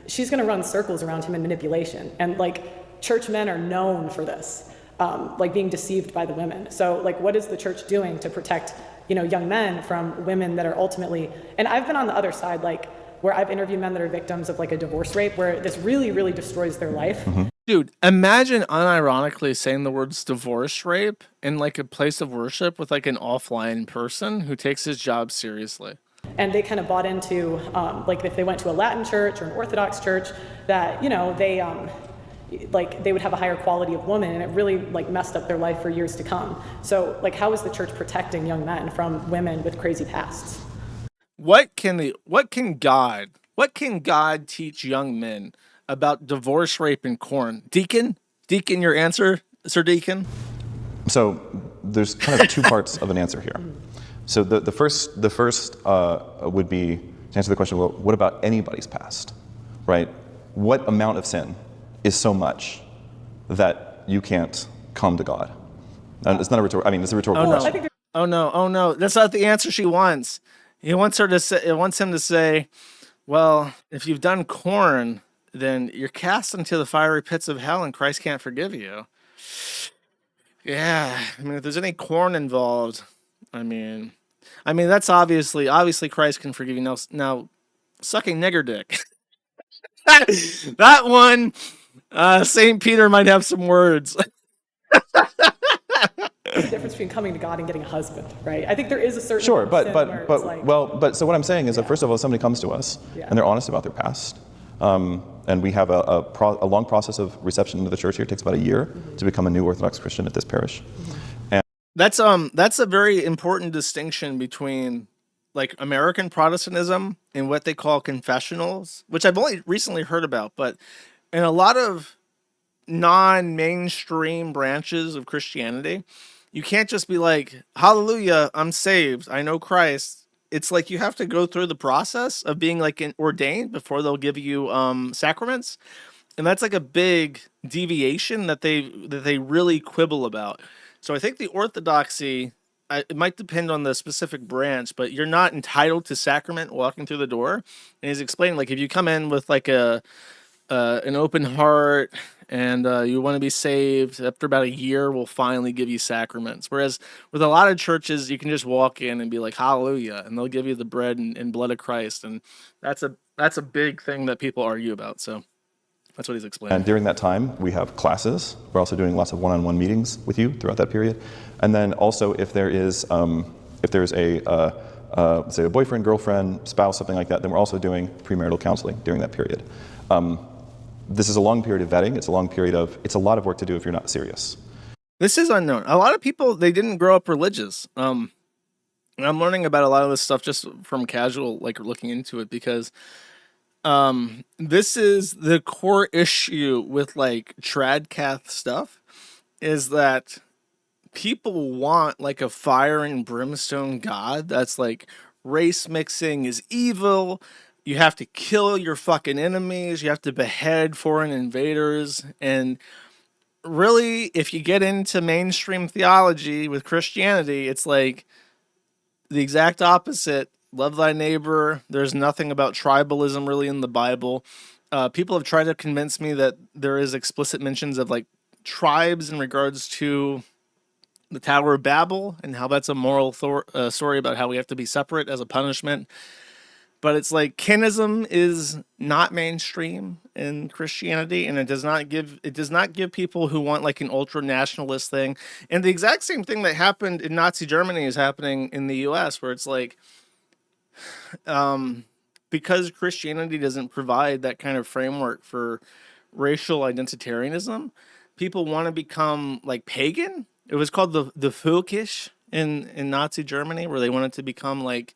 She's going to run circles around him in manipulation. And like church men are known for this, like being deceived by the women. So like what is the church doing to protect, young men from women that are ultimately, and I've been on the other side, like where I've interviewed men that are victims of like a divorce rape, where this really, really destroys their life. Mm-hmm. Dude, imagine unironically saying the words divorce rape in like a place of worship with like an offline person who takes his job seriously. And they kind of bought into, like if they went to a Latin church or an Orthodox church, that, they would have a higher quality of woman, and it really like messed up their life for years to come. So like, how is the church protecting young men from women with crazy pasts? What can God teach young men about divorce, rape, and corn? Deacon, your answer, Sir Deacon? So there's kind of two parts of an answer here. So the first would be to answer the question, well, what about anybody's past, right? What amount of sin is so much that you can't come to God? And it's not a rhetorical, it's a rhetorical question. Oh no, that's not the answer she wants. He wants him to say, well, if you've done corn, then you're cast into the fiery pits of hell and Christ can't forgive you. Yeah, if there's any corn involved, that's obviously Christ can forgive you. Now sucking nigger dick. That one, St. Peter might have some words. The difference between coming to God and getting a husband, right? I think there is a certain sure, but so what I'm saying is that first of all, somebody comes to us and they're honest about their past, and we have a long process of reception into the church here. It takes about a year to become a new Orthodox Christian at this parish. And that's a very important distinction between like American Protestantism and what they call confessionals, which I've only recently heard about, but in a lot of non-mainstream branches of Christianity, you can't just be like, hallelujah, I'm saved, I know Christ. It's like you have to go through the process of being like ordained before they'll give you sacraments. And that's like a big deviation that they really quibble about. So I think the orthodoxy, it might depend on the specific branch, but you're not entitled to sacrament walking through the door. And he's explaining, like, if you come in with like an open heart and you want to be saved, after about a year, we'll finally give you sacraments. Whereas with a lot of churches, you can just walk in and be like, hallelujah, and they'll give you the bread and blood of Christ. And that's a big thing that people argue about. So that's what he's explaining. And during that time, we have classes. We're also doing lots of one-on-one meetings with you throughout that period. And then also, if there's say a boyfriend, girlfriend, spouse, something like that, then we're also doing premarital counseling during that period. This is a long period of vetting. It's a lot of work to do if you're not serious. This is unknown. A lot of people, they didn't grow up religious. And I'm learning about a lot of this stuff just from casual, like looking into it, because this is the core issue with like tradcath stuff, is that people want like a fire and brimstone god that's like race mixing is evil. You have to kill your fucking enemies. You have to behead foreign invaders. And really, if you get into mainstream theology with Christianity, it's like the exact opposite. Love thy neighbor. There's nothing about tribalism really in the Bible. People have tried to convince me that there is explicit mentions of like tribes in regards to the Tower of Babel and how that's a moral story about how we have to be separate as a punishment. But it's like kinism is not mainstream in Christianity, and it does not give people who want like an ultra nationalist thing. And the exact same thing that happened in Nazi Germany is happening in the U.S., where it's like, because Christianity doesn't provide that kind of framework for racial identitarianism, people want to become like pagan. It was called the Völkisch in Nazi Germany, where they wanted to become like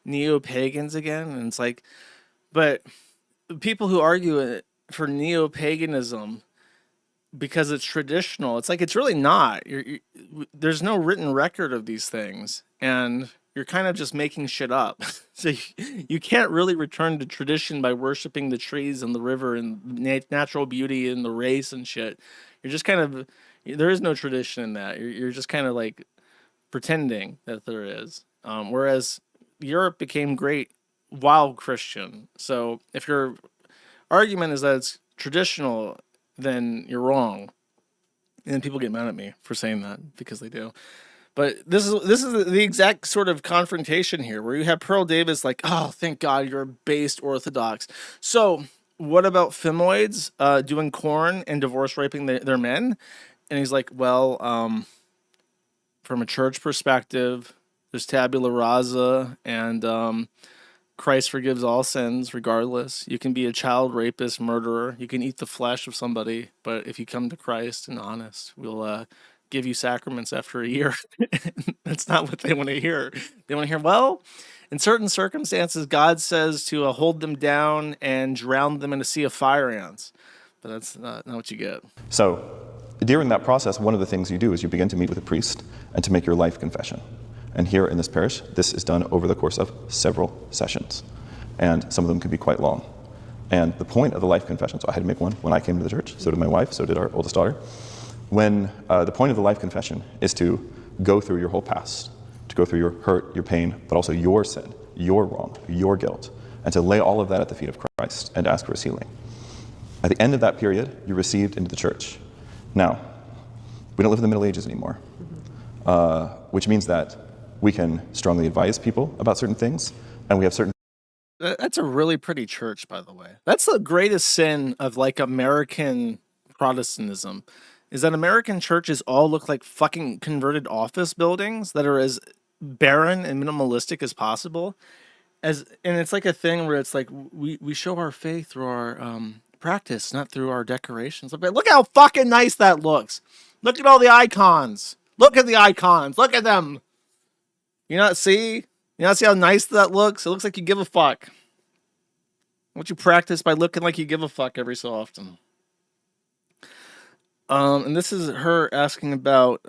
neo-pagans again. And it's like, but people who argue it for neo-paganism because it's traditional, it's like, it's really not. There's no written record of these things, and you're kind of just making shit up. So you can't really return to tradition by worshiping the trees and the river and natural beauty and the race and shit. You're just kind of, there is no tradition in that. You're just kind of like pretending that there is. Whereas Europe became great while Christian. So if your argument is that it's traditional, then you're wrong. And people get mad at me for saying that, because they do. But this is the exact sort of confrontation here, where you have Pearl Davis like, oh, thank God you're a based Orthodox. So what about femoids doing corn and divorce raping their men? And he's like, well, from a church perspective, there's tabula rasa, and Christ forgives all sins regardless. You can be a child rapist, murderer. You can eat the flesh of somebody, but if you come to Christ and honest, we'll give you sacraments after a year. That's not what they want to hear. They want to hear, well, in certain circumstances, God says to hold them down and drown them in a sea of fire ants. But that's not what you get. So during that process, one of the things you do is you begin to meet with a priest and to make your life confession. And here in this parish, this is done over the course of several sessions. And some of them can be quite long. And the point of the life confession, so I had to make one when I came to the church, so did my wife, so did our oldest daughter. When the point of the life confession is to go through your whole past, to go through your hurt, your pain, but also your sin, your wrong, your guilt, and to lay all of that at the feet of Christ and ask for his healing. At the end of that period, you're received into the church. Now, we don't live in the Middle Ages anymore, which means that we can strongly advise people about certain things, and we have certain... That's a really pretty church, by the way. That's the greatest sin of like American Protestantism, is that American churches all look like fucking converted office buildings that are as barren and minimalistic as possible. And it's like a thing where it's like we show our faith through our practice, not through our decorations. But look how fucking nice that looks. Look at all the icons. Look at the icons. Look at them. You not see how nice that looks? It looks like you give a fuck. Won't you practice by looking like you give a fuck every so often? And this is her asking about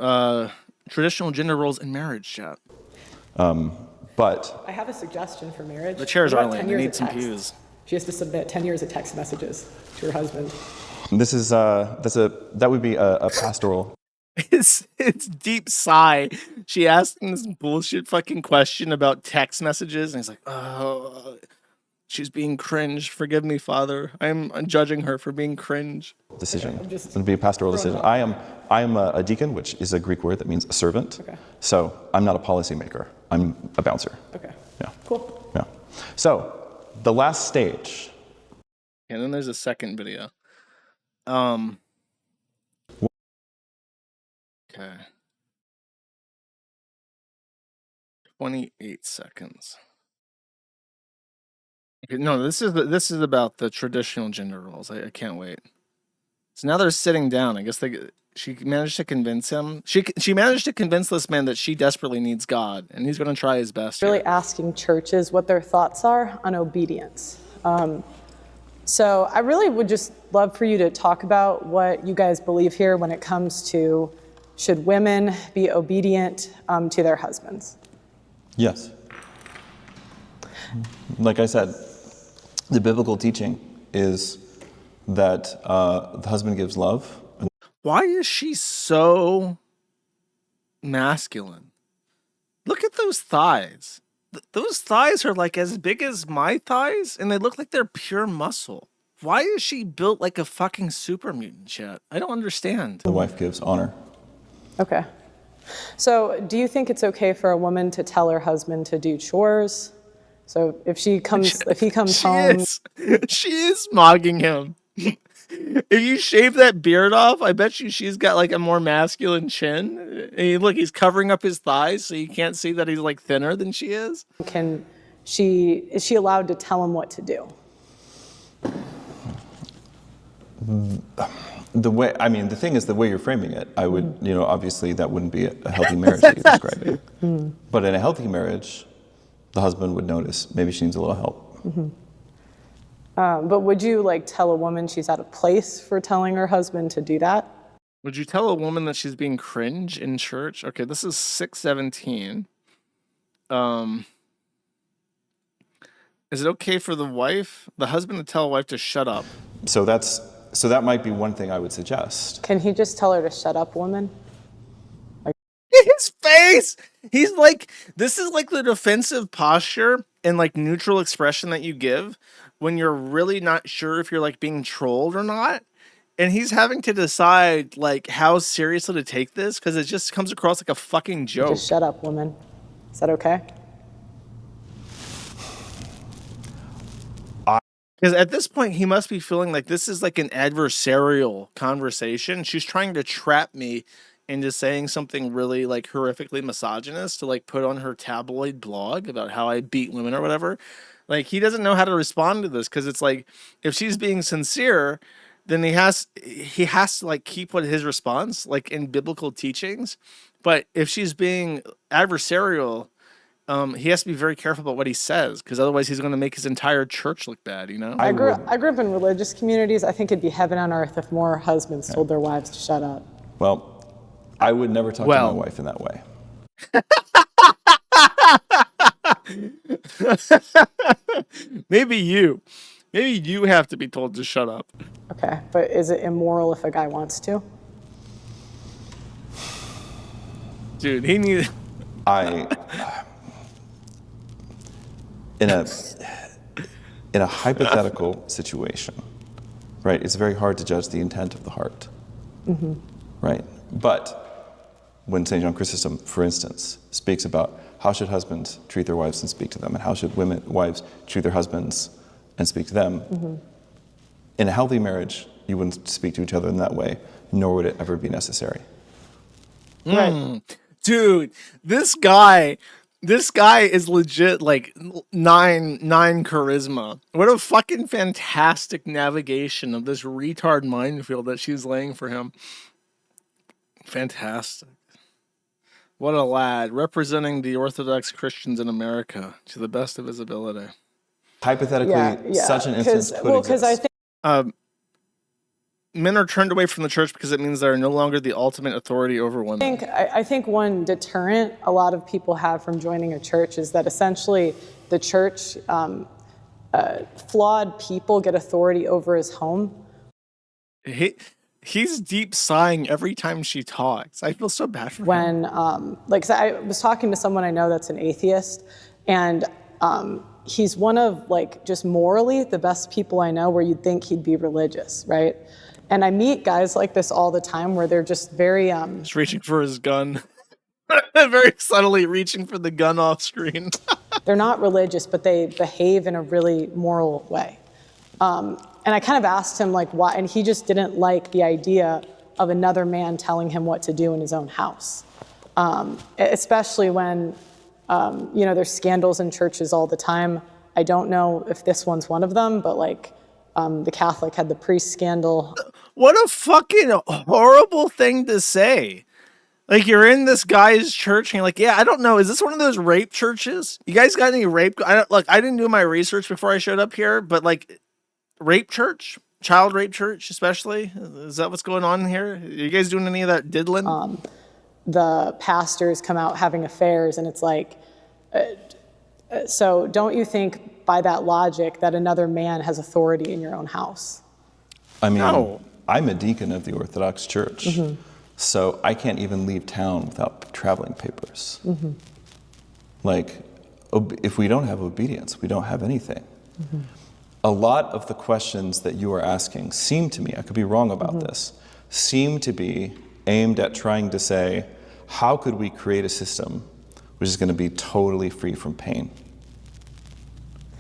traditional gender roles in marriage, chat. But I have a suggestion for marriage. The chairs What are about lame. 10 They years need of some text? pews. She has to submit 10 years of text messages to her husband. this is that would be a pastoral... It's deep sigh. She asked him this bullshit fucking question about text messages, and he's like, "Oh, she's being cringe. Forgive me, Father. I'm judging her for being cringe." decision. I'm just It would be a pastoral decision. I am a deacon, which is a Greek word that means a servant. Okay. So I'm not a policymaker. I'm a bouncer. Okay. Yeah. Cool. Yeah. So the last stage. And then there's a second video. Okay. 28 seconds. Okay, no, this is about the traditional gender roles. I can't wait. So now they're sitting down. I guess she managed to convince him. She managed to convince this man that she desperately needs God, and he's going to try his best. Really here. asking churches what their thoughts are on obedience. So I really would just love for you to talk about what you guys believe here when it comes to should women be obedient to their husbands? Yes. Like I said, the biblical teaching is that the husband gives love. Why is she so masculine? Look at those thighs. Those thighs are like as big as my thighs, and they look like they're pure muscle. Why is she built like a fucking super mutant, chat? I don't understand. The wife gives honor. Okay. So do you think it's okay for a woman to tell her husband to do chores? So if he comes home, she is mogging him. If you shave that beard off, I bet you she's got like a more masculine chin. And look, he's covering up his thighs so you can't see that he's like thinner than she is. is she allowed to tell him what to do? The thing is, the way you're framing it, I would, obviously that wouldn't be a healthy marriage that you're describing. But in a healthy marriage, the husband would notice maybe she needs a little help. But would you tell a woman she's out of place for telling her husband to do that? Would you tell a woman that she's being cringe in church? Okay, this is 6:17. Is it okay for the husband to tell a wife to shut up? So that might be one thing I would suggest. Can he just tell her to shut up, woman? His face! He's like, this is like the defensive posture and like neutral expression that you give when you're really not sure if you're like being trolled or not. And he's having to decide like how seriously to take this because it just comes across like a fucking joke. Just shut up, woman. Is that okay? Because at this point, he must be feeling like this is like an adversarial conversation. She's trying to trap me into saying something really like horrifically misogynist to like put on her tabloid blog about how I beat women or whatever. Like he doesn't know how to respond to this because it's like if she's being sincere, then he has to like keep what his response like in biblical teachings. But if she's being adversarial, he has to be very careful about what he says because otherwise he's going to make his entire church look bad, you know? I grew up in religious communities. I think it'd be heaven on earth if more husbands told their wives to shut up. Well, I would never talk to my wife in that way. Maybe you have to be told to shut up. Okay, but is it immoral if a guy wants to? Dude, he needs... In a hypothetical situation, right, it's very hard to judge the intent of the heart, right? But when St. John Chrysostom, for instance, speaks about how should husbands treat their wives and speak to them, and how should wives treat their husbands and speak to them, in a healthy marriage, you wouldn't speak to each other in that way, nor would it ever be necessary. Right. Dude, this guy is legit like nine charisma. What a fucking fantastic navigation of this retard minefield that she's laying for him. Fantastic. What a lad, representing the Orthodox Christians in America to the best of his ability. Hypothetically, such an instance could exist. I think men are turned away from the church because it means they're no longer the ultimate authority over women. I think one deterrent a lot of people have from joining a church is that essentially the church, flawed people get authority over his home. He's deep sighing every time she talks. I feel so bad for him. When, so I was talking to someone I know that's an atheist, and he's one of just morally the best people I know where you'd think he'd be religious, right? And I meet guys like this all the time where they're just very... He's reaching for his gun. Very subtly reaching for the gun off screen. They're not religious, but they behave in a really moral way. And I kind of asked him why, and he just didn't like the idea of another man telling him what to do in his own house. Especially when, there's scandals in churches all the time I don't know if this one's one of them, but like the Catholic had the priest scandal. What a fucking horrible thing to say. Like, you're in this guy's church and you're like, yeah, I don't know. Is this one of those rape churches? You guys got any rape? I didn't do my research before I showed up here, but like, rape church? Child rape church, especially? Is that what's going on here? Are you guys doing any of that diddling? The pastors come out having affairs, and it's like, so don't you think by that logic that another man has authority in your own house? I mean, No. I'm a deacon of the Orthodox Church, so I can't even leave town without traveling papers. Like, if we don't have obedience, we don't have anything. A lot of the questions that you are asking seem to me, I could be wrong about this, seem to be aimed at trying to say, how could we create a system which is going to be totally free from pain?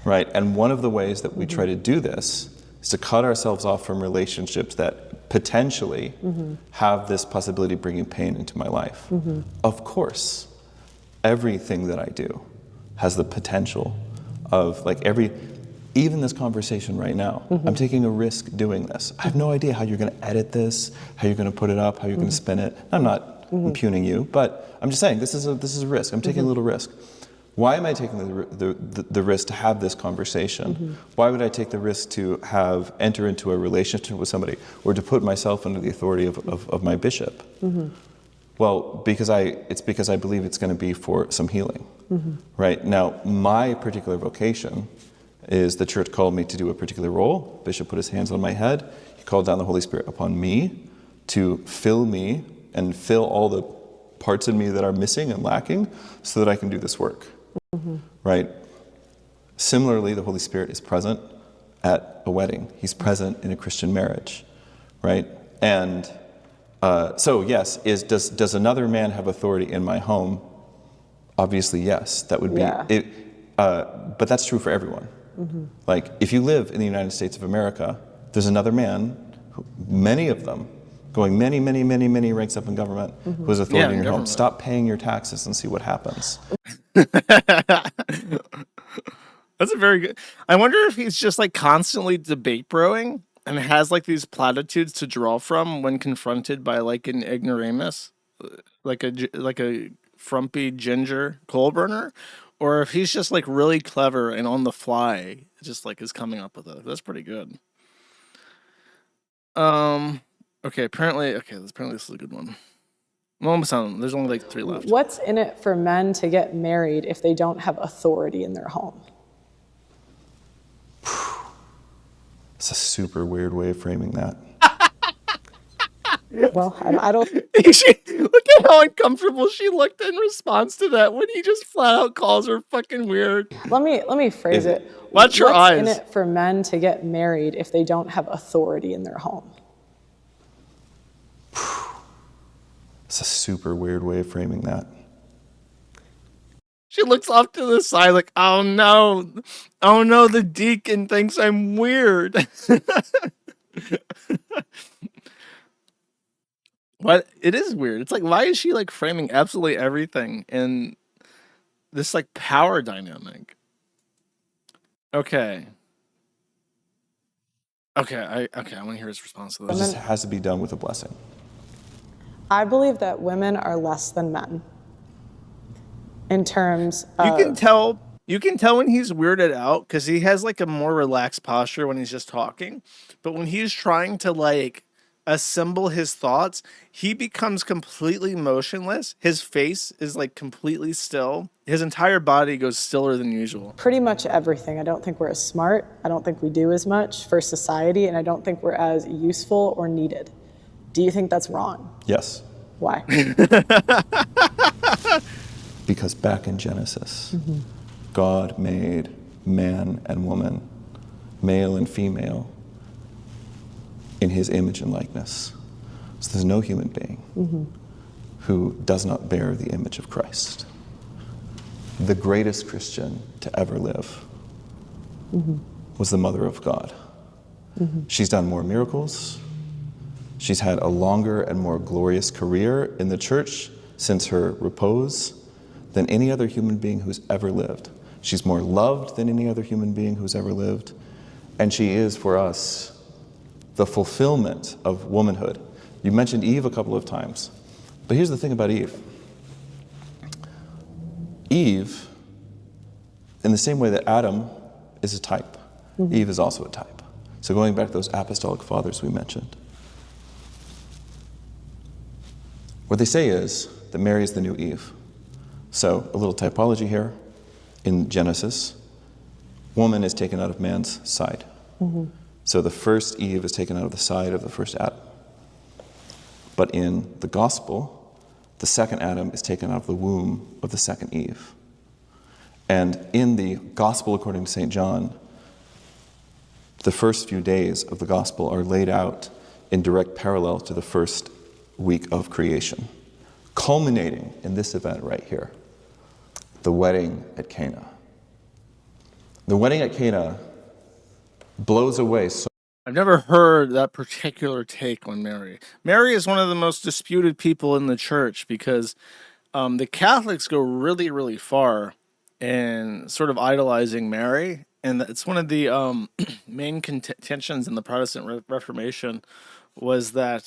Right? And one of the ways that we try to do this is to cut ourselves off from relationships that potentially have this possibility of bringing pain into my life. Of course, everything that I do has the potential of, like, even this conversation right now, I'm taking a risk doing this. I have no idea how you're going to edit this, how you're going to put it up, how you're going to spin it. I'm not impugning you, but I'm just saying this is a risk. I'm taking a little risk. Why am I taking the risk to have this conversation? Why would I take the risk to enter into a relationship with somebody, or to put myself under the authority of my bishop? Well, because I believe it's going to be for some healing. Right? Now, my particular vocation is the church called me to do a particular role. Bishop put his hands on my head. He called down the Holy Spirit upon me to fill me and fill all the parts in me that are missing and lacking so that I can do this work. Right? Similarly, the Holy Spirit is present at a wedding. He's present in a Christian marriage. Right? And so yes, does another man have authority in my home? Obviously, yes. That would be it. But that's true for everyone. Like, if you live in the United States of America, there's another man, many of them, going many ranks up in government, who has authority in your home. Stop paying your taxes and see what happens. That's a very good. I wonder if he's just like constantly debate broing and has like these platitudes to draw from when confronted by like an ignoramus, like a frumpy ginger coal burner, or if he's just like really clever and on the fly, just like is coming up with it. That's pretty good. Okay. Apparently this is a good one. I'm almost done. There's only like 3 left. What's in it for men to get married if they don't have authority in their home? It's a super weird way of framing that. Well, I don't. Look at how uncomfortable she looked in response to that when he just flat out calls her fucking weird. Let me phrase it. Watch your eyes. What's in it for men to get married if they don't have authority in their home? It's a super weird way of framing that. She looks off to the side like, oh no, the deacon thinks I'm weird. What? It is weird. It's like, why is she like framing absolutely everything in this like power dynamic? Okay. I want to hear his response to It this. just has to be done with a blessing. I believe that women are less than men in terms of... You can tell when he's weirded out because he has like a more relaxed posture when he's just talking. But when he's trying to like assemble his thoughts, he becomes completely motionless. His face is like completely still. His entire body goes stiller than usual. Pretty much everything. I don't think we're as smart. I don't think we do as much for society. And I don't think we're as useful or needed. Do you think that's wrong? Yes. Why? Because back in Genesis, God made man and woman, male and female, in his image and likeness. So there's no human being who does not bear the image of Christ. The greatest Christian to ever live was the Mother of God. She's done more miracles. She's had a longer and more glorious career in the church since her repose than any other human being who's ever lived. She's more loved than any other human being who's ever lived. And she is, for us, the fulfillment of womanhood. You mentioned Eve a couple of times. But here's the thing about Eve. Eve, in the same way that Adam is a type, Eve is also a type. So going back to those apostolic fathers we mentioned, what they say is that Mary is the new Eve. So a little typology here. In Genesis, woman is taken out of man's side. So the first Eve is taken out of the side of the first Adam. But in the gospel, the second Adam is taken out of the womb of the second Eve. And in the gospel according to St. John, the first few days of the gospel are laid out in direct parallel to the first week of creation, culminating in this event right here, the wedding at Cana. The wedding at Cana blows away so. I've never heard that particular take on Mary. Mary is one of the most disputed people in the church because the Catholics go really, really far in sort of idolizing Mary. And it's one of the main contentions in the Protestant Reformation was that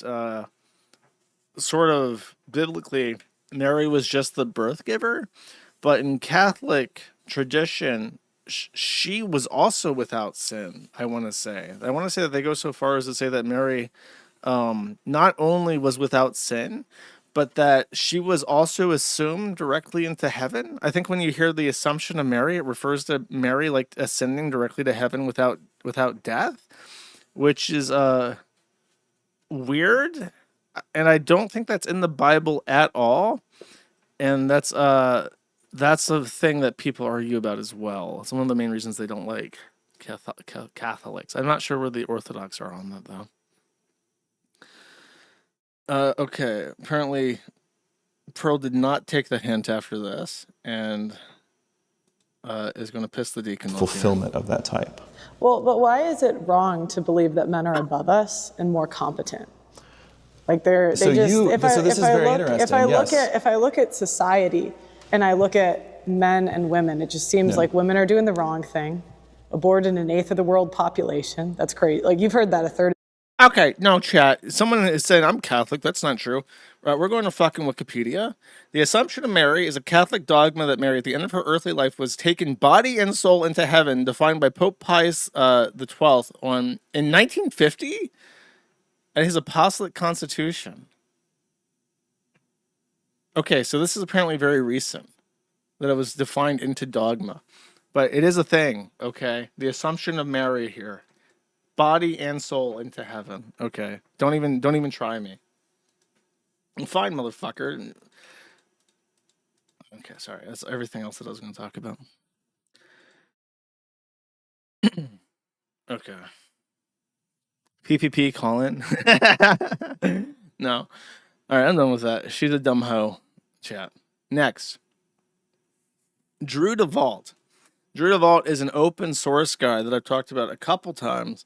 sort of biblically, Mary was just the birth giver. But in Catholic tradition, she was also without sin, I want to say. I want to say that they go so far as to say that Mary not only was without sin, but that she was also assumed directly into heaven. I think when you hear the Assumption of Mary, it refers to Mary like ascending directly to heaven without death, which is weird. And I don't think that's in the Bible at all. And that's a thing that people argue about as well. It's one of the main reasons they don't like Catholics. I'm not sure where the Orthodox are on that, though. Okay, apparently Pearl did not take the hint after this, and is going to piss the deacon off. Fulfillment of that type. Well, but why is it wrong to believe that men are above us and more competent? Like if I look at society and I look at men and women, it just seems like women are doing the wrong thing, aborting an eighth of the world population. That's crazy. Like you've heard that a third. Okay, no, chat. Someone is saying I'm Catholic. That's not true. We're going to fucking Wikipedia. The Assumption of Mary is a Catholic dogma that Mary, at the end of her earthly life, was taken body and soul into heaven, defined by Pope Pius the 12th in 1950 at his Apostolic Constitution. Okay, so this is apparently very recent that it was defined into dogma, but it is a thing. Okay, the Assumption of Mary here. Body and soul into heaven. Okay. Don't even try me. I'm fine, motherfucker. Okay, sorry. That's everything else that I was going to talk about. Okay. PPP, Colin. No. All right, I'm done with that. She's a dumb hoe. Chat. Next. Drew DeVault. Drew DeVault is an open source guy that I've talked about a couple times.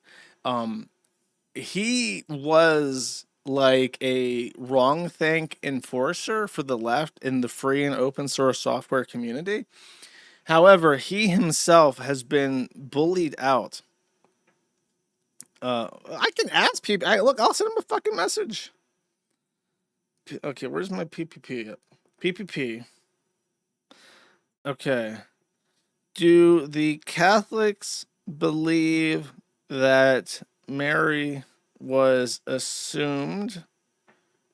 He was like a wrongthink enforcer for the left in the free and open source software community. However, he himself has been bullied out. I can ask people. Look, I'll send him a fucking message. Okay, where's my PPP? PPP. Okay. Do the Catholics believe that Mary was assumed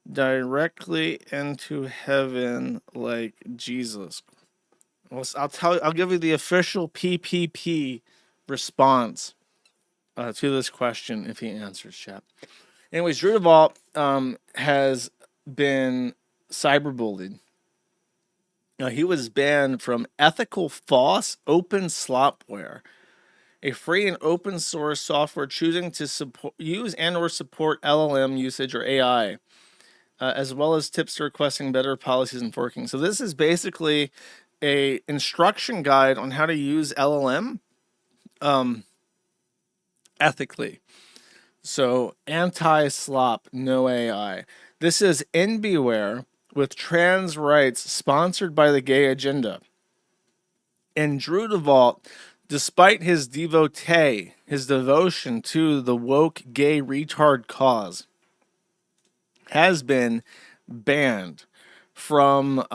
directly into heaven like Jesus? Well, I'll give you the official PPP response to this question if he answers, chat. Anyways, Drew DeVault has been cyberbullied. He was banned from Ethical Foss Open Slopware, a free and open source software choosing to use and or support LLM usage or AI, as well as tips to requesting better policies and forking. So this is basically a instruction guide on how to use LLM ethically. So anti-slop, no AI. This is In Beware with trans rights sponsored by the gay agenda. And Drew DeVault, despite his his devotion to the woke gay retard cause, has been banned from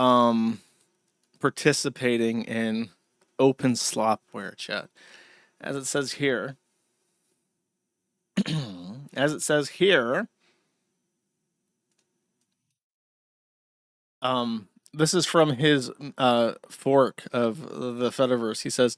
participating in open slopware chat. As it says here, this is from his fork of the Fediverse. He says,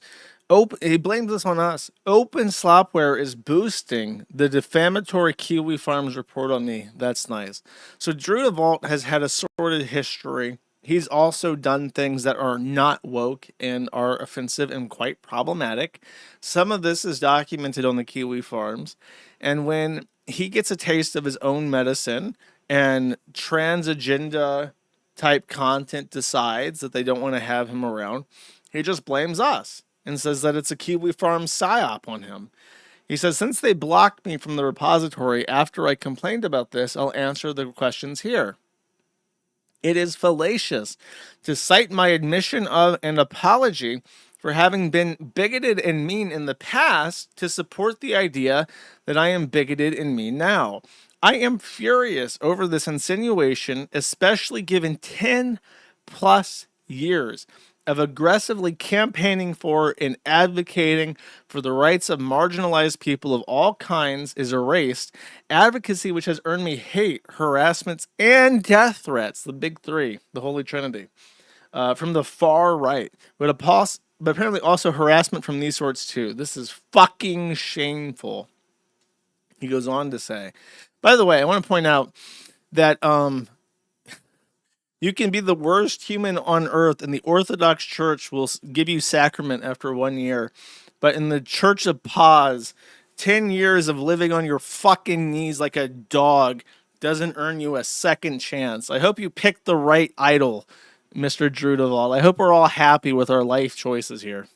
he blames this on us. Open slopware is boosting the defamatory Kiwifarms report on me. That's nice. So Drew DeVault has had a sordid history. He's also done things that are not woke and are offensive and quite problematic. Some of this is documented on the Kiwifarms. And when he gets a taste of his own medicine and trans agenda type content decides that they don't want to have him around, he just blames us and says that it's a Kiwifarms psyop on him. He says, since they blocked me from the repository after I complained about this, I'll answer the questions here. It is fallacious to cite my admission of an apology for having been bigoted and mean in the past to support the idea that I am bigoted and mean now. I am furious over this insinuation, especially given 10 plus years of aggressively campaigning for and advocating for the rights of marginalized people of all kinds is erased. Advocacy which has earned me hate, harassments, and death threats, the big three, the Holy Trinity, from the far right, but apparently also harassment from these sorts too. This is fucking shameful. He goes on to say, by the way, I want to point out that you can be the worst human on earth, and the Orthodox Church will give you sacrament after 1 year. But in the Church of Paz, 10 years of living on your fucking knees like a dog doesn't earn you a second chance. I hope you picked the right idol, Mr. Drew DeVault. I hope we're all happy with our life choices here.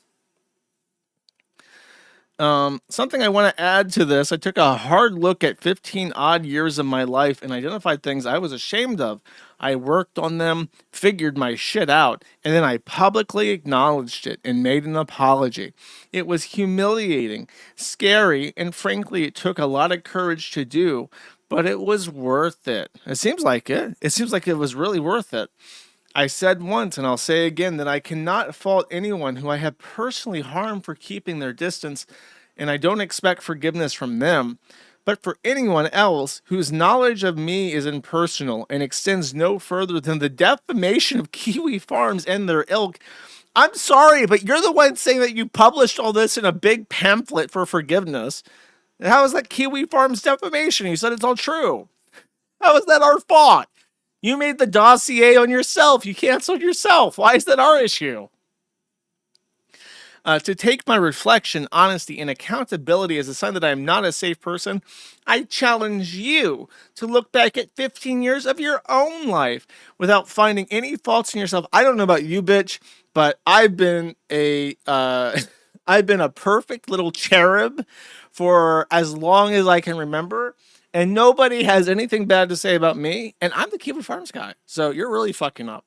Something I want to add to this, I took a hard look at 15 odd years of my life and identified things I was ashamed of. I worked on them, figured my shit out, and then I publicly acknowledged it and made an apology. It was humiliating, scary, and frankly, it took a lot of courage to do, but it was worth it. It seems like it. It seems like it was really worth it. I said once, and I'll say again, that I cannot fault anyone who I have personally harmed for keeping their distance, and I don't expect forgiveness from them. But for anyone else whose knowledge of me is impersonal and extends no further than the defamation of Kiwifarms and their ilk, I'm sorry, but you're the one saying that you published all this in a big pamphlet for forgiveness. How is that Kiwifarms defamation? You said it's all true. How is that our fault? You made the dossier on yourself. You canceled yourself. Why is that our issue? To take my reflection, honesty, and accountability as a sign that I am not a safe person, I challenge you to look back at 15 years of your own life without finding any faults in yourself. I don't know about you, bitch, but I've been a perfect little cherub for as long as I can remember. And nobody has anything bad to say about me. And I'm the Kiwifarms guy. So you're really fucking up.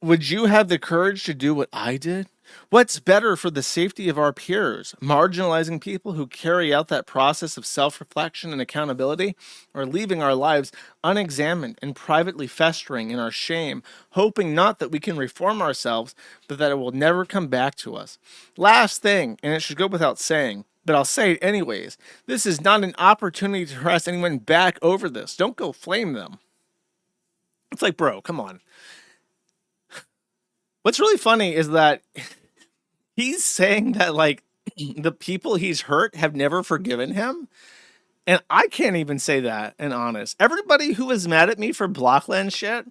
Would you have the courage to do what I did? What's better for the safety of our peers? Marginalizing people who carry out that process of self-reflection and accountability? Or leaving our lives unexamined and privately festering in our shame, hoping not that we can reform ourselves, but that it will never come back to us? Last thing, and it should go without saying, but I'll say it anyways. This is not an opportunity to harass anyone back over this. Don't go flame them. It's like, bro, come on. What's really funny is that he's saying that, like, the people he's hurt have never forgiven him. And I can't even say that and honest. Everybody who is mad at me for Blockland shit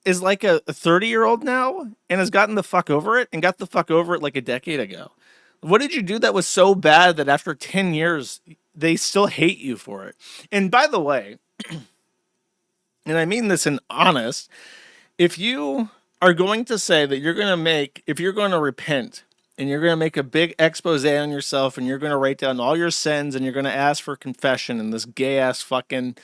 is like a 30-year-old now and has gotten the fuck over it and got the fuck over it like a decade ago. What did you do that was so bad that after 10 years, they still hate you for it? And by the way, and I mean this in honest, if you are going to say that if you're going to repent and you're going to make a big expose on yourself and you're going to write down all your sins and you're going to ask for confession in this gay ass fucking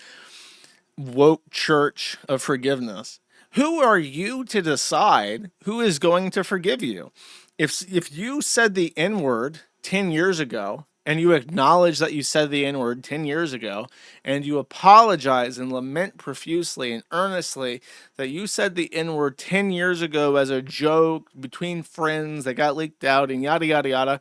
woke church of forgiveness, Who are you to decide who is going to forgive you? If you said the N-word 10 years ago and you acknowledge that you said the N-word 10 years ago and you apologize and lament profusely and earnestly that you said the N-word 10 years ago as a joke between friends that got leaked out and yada, yada, yada,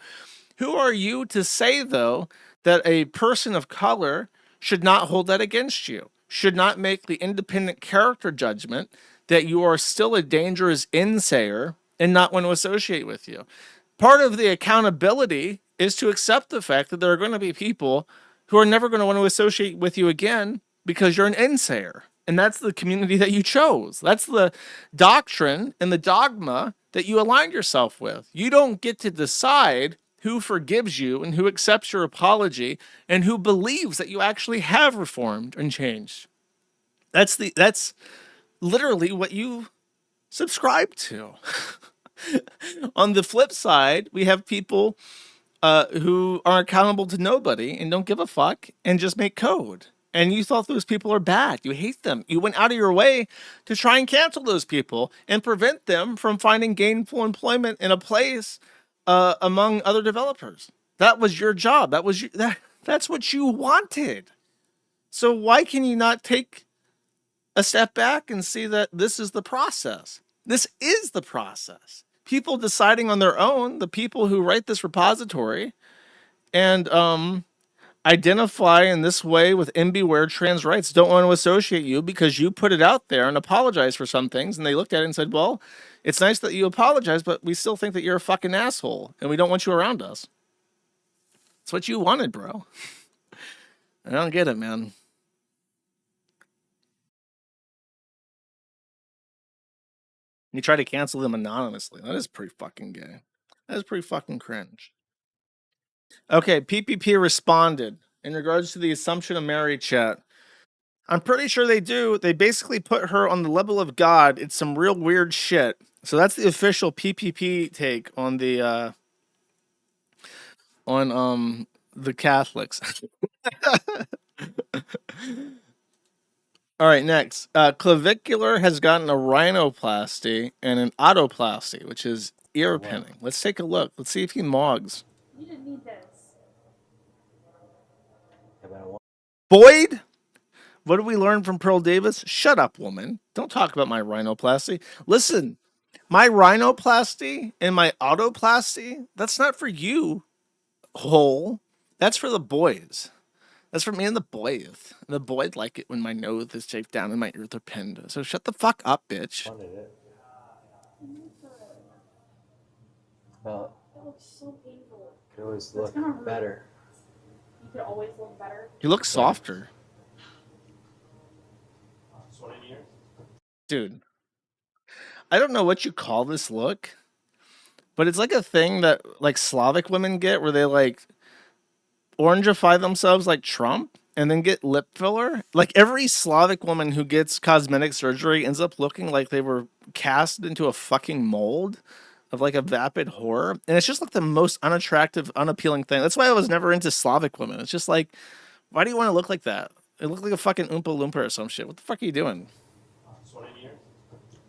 who are you to say, though, that a person of color should not hold that against you, should not make the independent character judgment that you are still a dangerous insayer and not want to associate with you? Part of the accountability is to accept the fact that there are going to be people who are never going to want to associate with you again because you're an insayer. And that's the community that you chose. That's the doctrine and the dogma that you aligned yourself with. You don't get to decide who forgives you and who accepts your apology and who believes that you actually have reformed and changed. That's literally what you subscribe to. On the flip side, we have people who are accountable to nobody and don't give a fuck and just make code. And you thought those people are bad. You hate them. You went out of your way to try and cancel those people and prevent them from finding gainful employment in a place among other developers. That was your job. That's what you wanted. So why can you not take a step back and see that this is the process? This is the process. People deciding on their own, the people who write this repository and identify in this way with beware trans rights don't want to associate you because you put it out there and apologize for some things. And they looked at it and said, well, it's nice that you apologize, but we still think that you're a fucking asshole and we don't want you around us. It's what you wanted, bro. I don't get it, man. You try to cancel them anonymously. That is pretty fucking gay. That is pretty fucking cringe. Okay, PPP responded in regards to the Assumption of Mary chat. I'm pretty sure they do. They basically put her on the level of God. It's some real weird shit. So that's the official PPP take on the Catholics. All right, next. Clavicular has gotten a rhinoplasty and an otoplasty, which is ear pinning. Let's take a look. Let's see if he mogs. You didn't need this. Boyd? What did we learn from Pearl Davis? Shut up, woman. Don't talk about my rhinoplasty. Listen, my rhinoplasty and my otoplasty, that's not for you, hole. That's for the boys. That's for me and the boys. The boys like it when my nose is shaved down and my ears are pinned. So shut the fuck up, bitch. Well, That looks so painful. could always look better. You could always look better. You look softer. Dude, I don't know what you call this look, but it's like a thing that like Slavic women get where they like orangify themselves like Trump and then get lip filler. Like every Slavic woman who gets cosmetic surgery ends up looking like they were cast into a fucking mold of like a vapid horror. And it's just like the most unattractive, unappealing thing. That's why I was never into Slavic women. It's just like, why do you want to look like that? It looked like a fucking Oompa Loompa or some shit. What the fuck are you doing?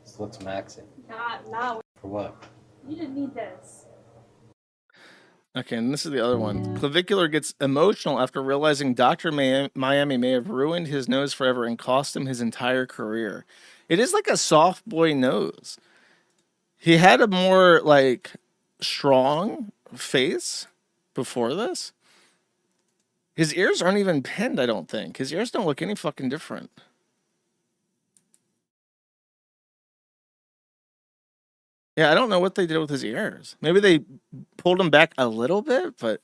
This looks maxing. Not. For what? You didn't need this. Okay, and this is the other one. Clavicular gets emotional after realizing Dr. Miami may have ruined his nose forever and cost him his entire career. It is like a soft boy nose. He had a more like strong face before this. His ears aren't even pinned, I don't think. His ears don't look any fucking different. Yeah, I don't know what they did with his ears. Maybe they pulled him back a little bit, but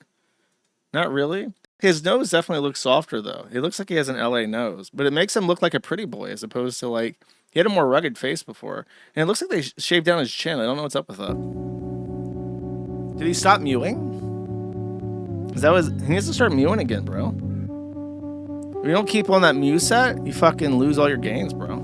not really. His nose definitely looks softer, though. It looks like he has an LA nose, but it makes him look like a pretty boy as opposed to like he had a more rugged face before. And it looks like they shaved down his chin. I don't know what's up with that. Did he stop mewing? He needs to start mewing again, bro. If you don't keep on that mew set, you fucking lose all your gains, bro.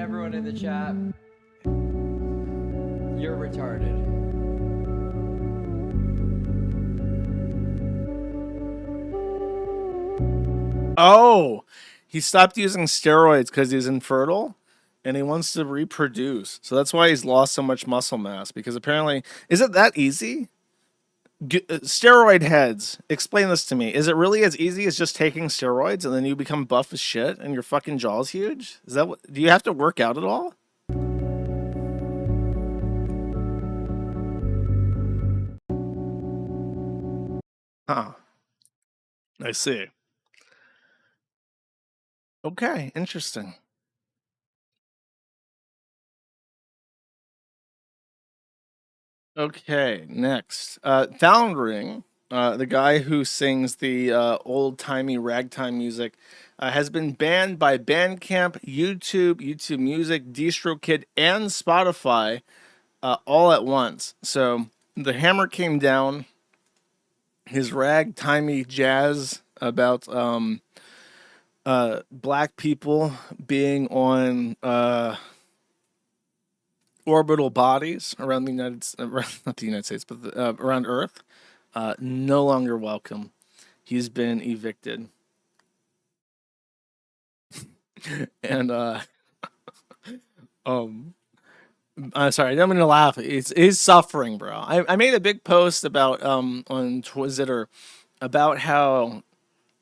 everyone in the chat, you're retarded. Oh, he stopped using steroids because he's infertile and he wants to reproduce. So that's why he's lost so much muscle mass, because apparently, is it that easy? Steroid heads, explain this to me. Is it really as easy as just taking steroids and then you become buff as shit and your fucking jaw's huge? Is that what, do you have to work out at all? Huh. I see. Okay, interesting. Okay, next. Foundering, the guy who sings the old-timey ragtime music, has been banned by Bandcamp, YouTube Music, DistroKid, and Spotify all at once. So the hammer came down. His ragtimey jazz about black people being on orbital bodies around the not the United States, but around Earth, no longer welcome. He's been evicted. And sorry, I don't mean to laugh. He's suffering, bro. I made a big post about on Twitter about how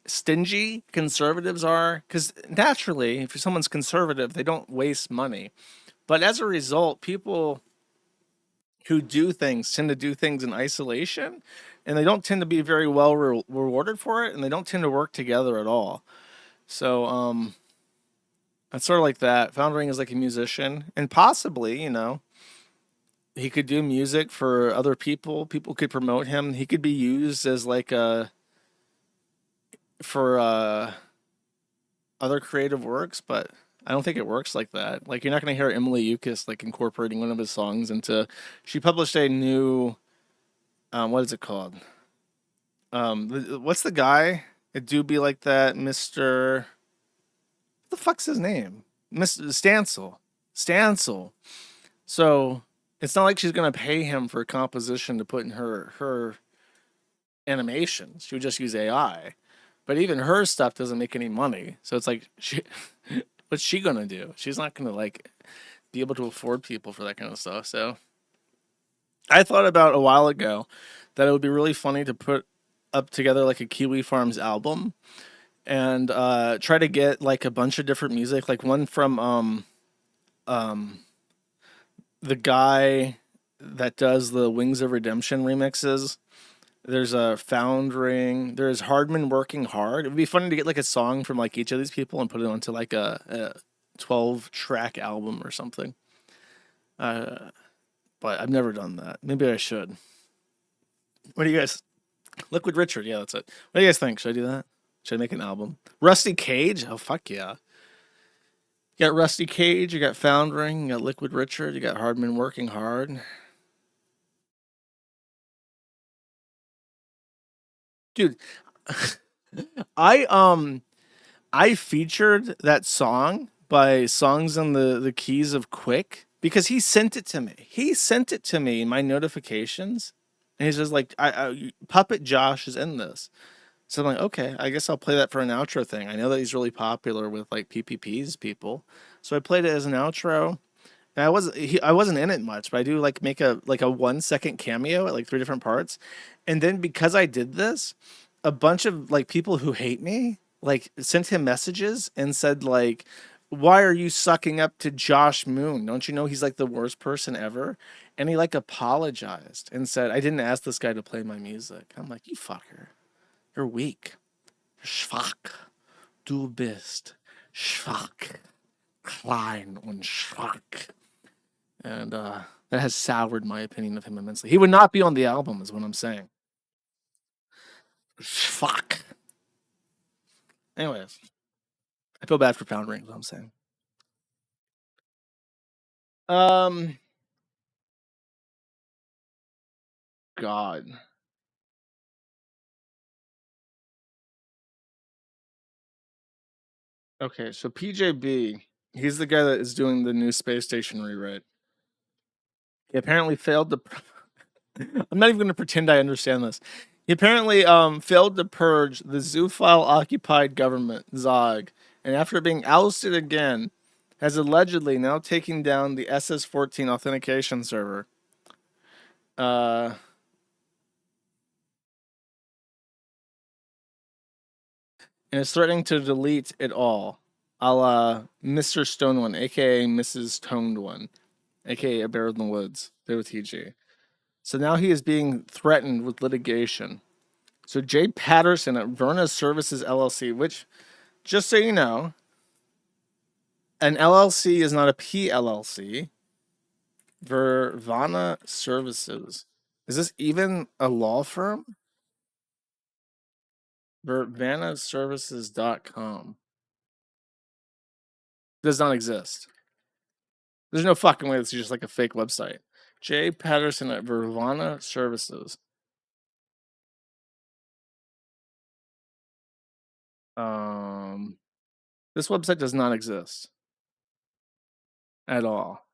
stingy conservatives are, because naturally, if someone's conservative, they don't waste money. But as a result, people who do things tend to do things in isolation, and they don't tend to be very well rewarded for it, and they don't tend to work together at all. So it's sort of like that. Foundering is like a musician, and possibly, he could do music for other people. People could promote him. He could be used as like a for other creative works, but I don't think it works like that. Like, you're not going to hear Emily Eucas like incorporating one of his songs into. She published a new, what is it called? What's the guy? It do be like that, Mister. What the fuck's his name? Mr. Stancil. Stancil. So it's not like she's going to pay him for a composition to put in her animations. She would just use AI. But even her stuff doesn't make any money. So it's like, what's she gonna do? She's not gonna like be able to afford people for that kind of stuff. So I thought about a while ago that it would be really funny to put up together like a Kiwifarms album and try to get like a bunch of different music, like one from the guy that does the Wings of Redemption remixes. There's a Foundering. There's Hardman Working Hard. It would be funny to get like a song from like each of these people and put it onto like a 12-track album or something. But I've never done that. Maybe I should. What do you guys? Liquid Richard. Yeah, that's it. What do you guys think? Should I do that? Should I make an album? Rusty Cage. Oh fuck yeah. You got Rusty Cage. You got Foundering. You got Liquid Richard. You got Hardman Working Hard. Dude, I featured that song by Songs in the Keys of Quick because he sent it to me. He sent it to me in my notifications, and he says like, Puppet Josh is in this." So I'm like, okay, I guess I'll play that for an outro thing. I know that he's really popular with like PPP's people, so I played it as an outro. And I wasn't in it much, but I do like make a 1-second cameo at like 3 different parts. And then because I did this, a bunch of like people who hate me like sent him messages and said like, "Why are you sucking up to Josh Moon? Don't you know he's like the worst person ever?" And he like apologized and said, "I didn't ask this guy to play my music." I'm like, "You fucker. You're weak. Schwach. Du bist schwach. Klein und schwach." And that has soured my opinion of him immensely. He would not be on the album, is what I'm saying. Fuck. Anyways, I feel bad for Foundering, is what I'm saying. God. Okay, so PJB He's the guy that is doing the new space station rewrite. He apparently failed to. I'm not even going to pretend I understand this. He apparently failed to purge the zoophile-occupied government, Zog, and after being ousted again, has allegedly now taken down the SS-14 authentication server. And is threatening to delete it all, a la Mr. Stone One, aka Mrs. Toned One, aka A Bear in the Woods, TG. So now he is being threatened with litigation. So Jay Patterson at Verna Services LLC, which, just so you know, an LLC is not a PLLC. Vervana Services. Is this even a law firm? VervanaServices.com. Does not exist. There's no fucking way this is just like a fake website. Jay Patterson at Vervana Services. This website does not exist at all.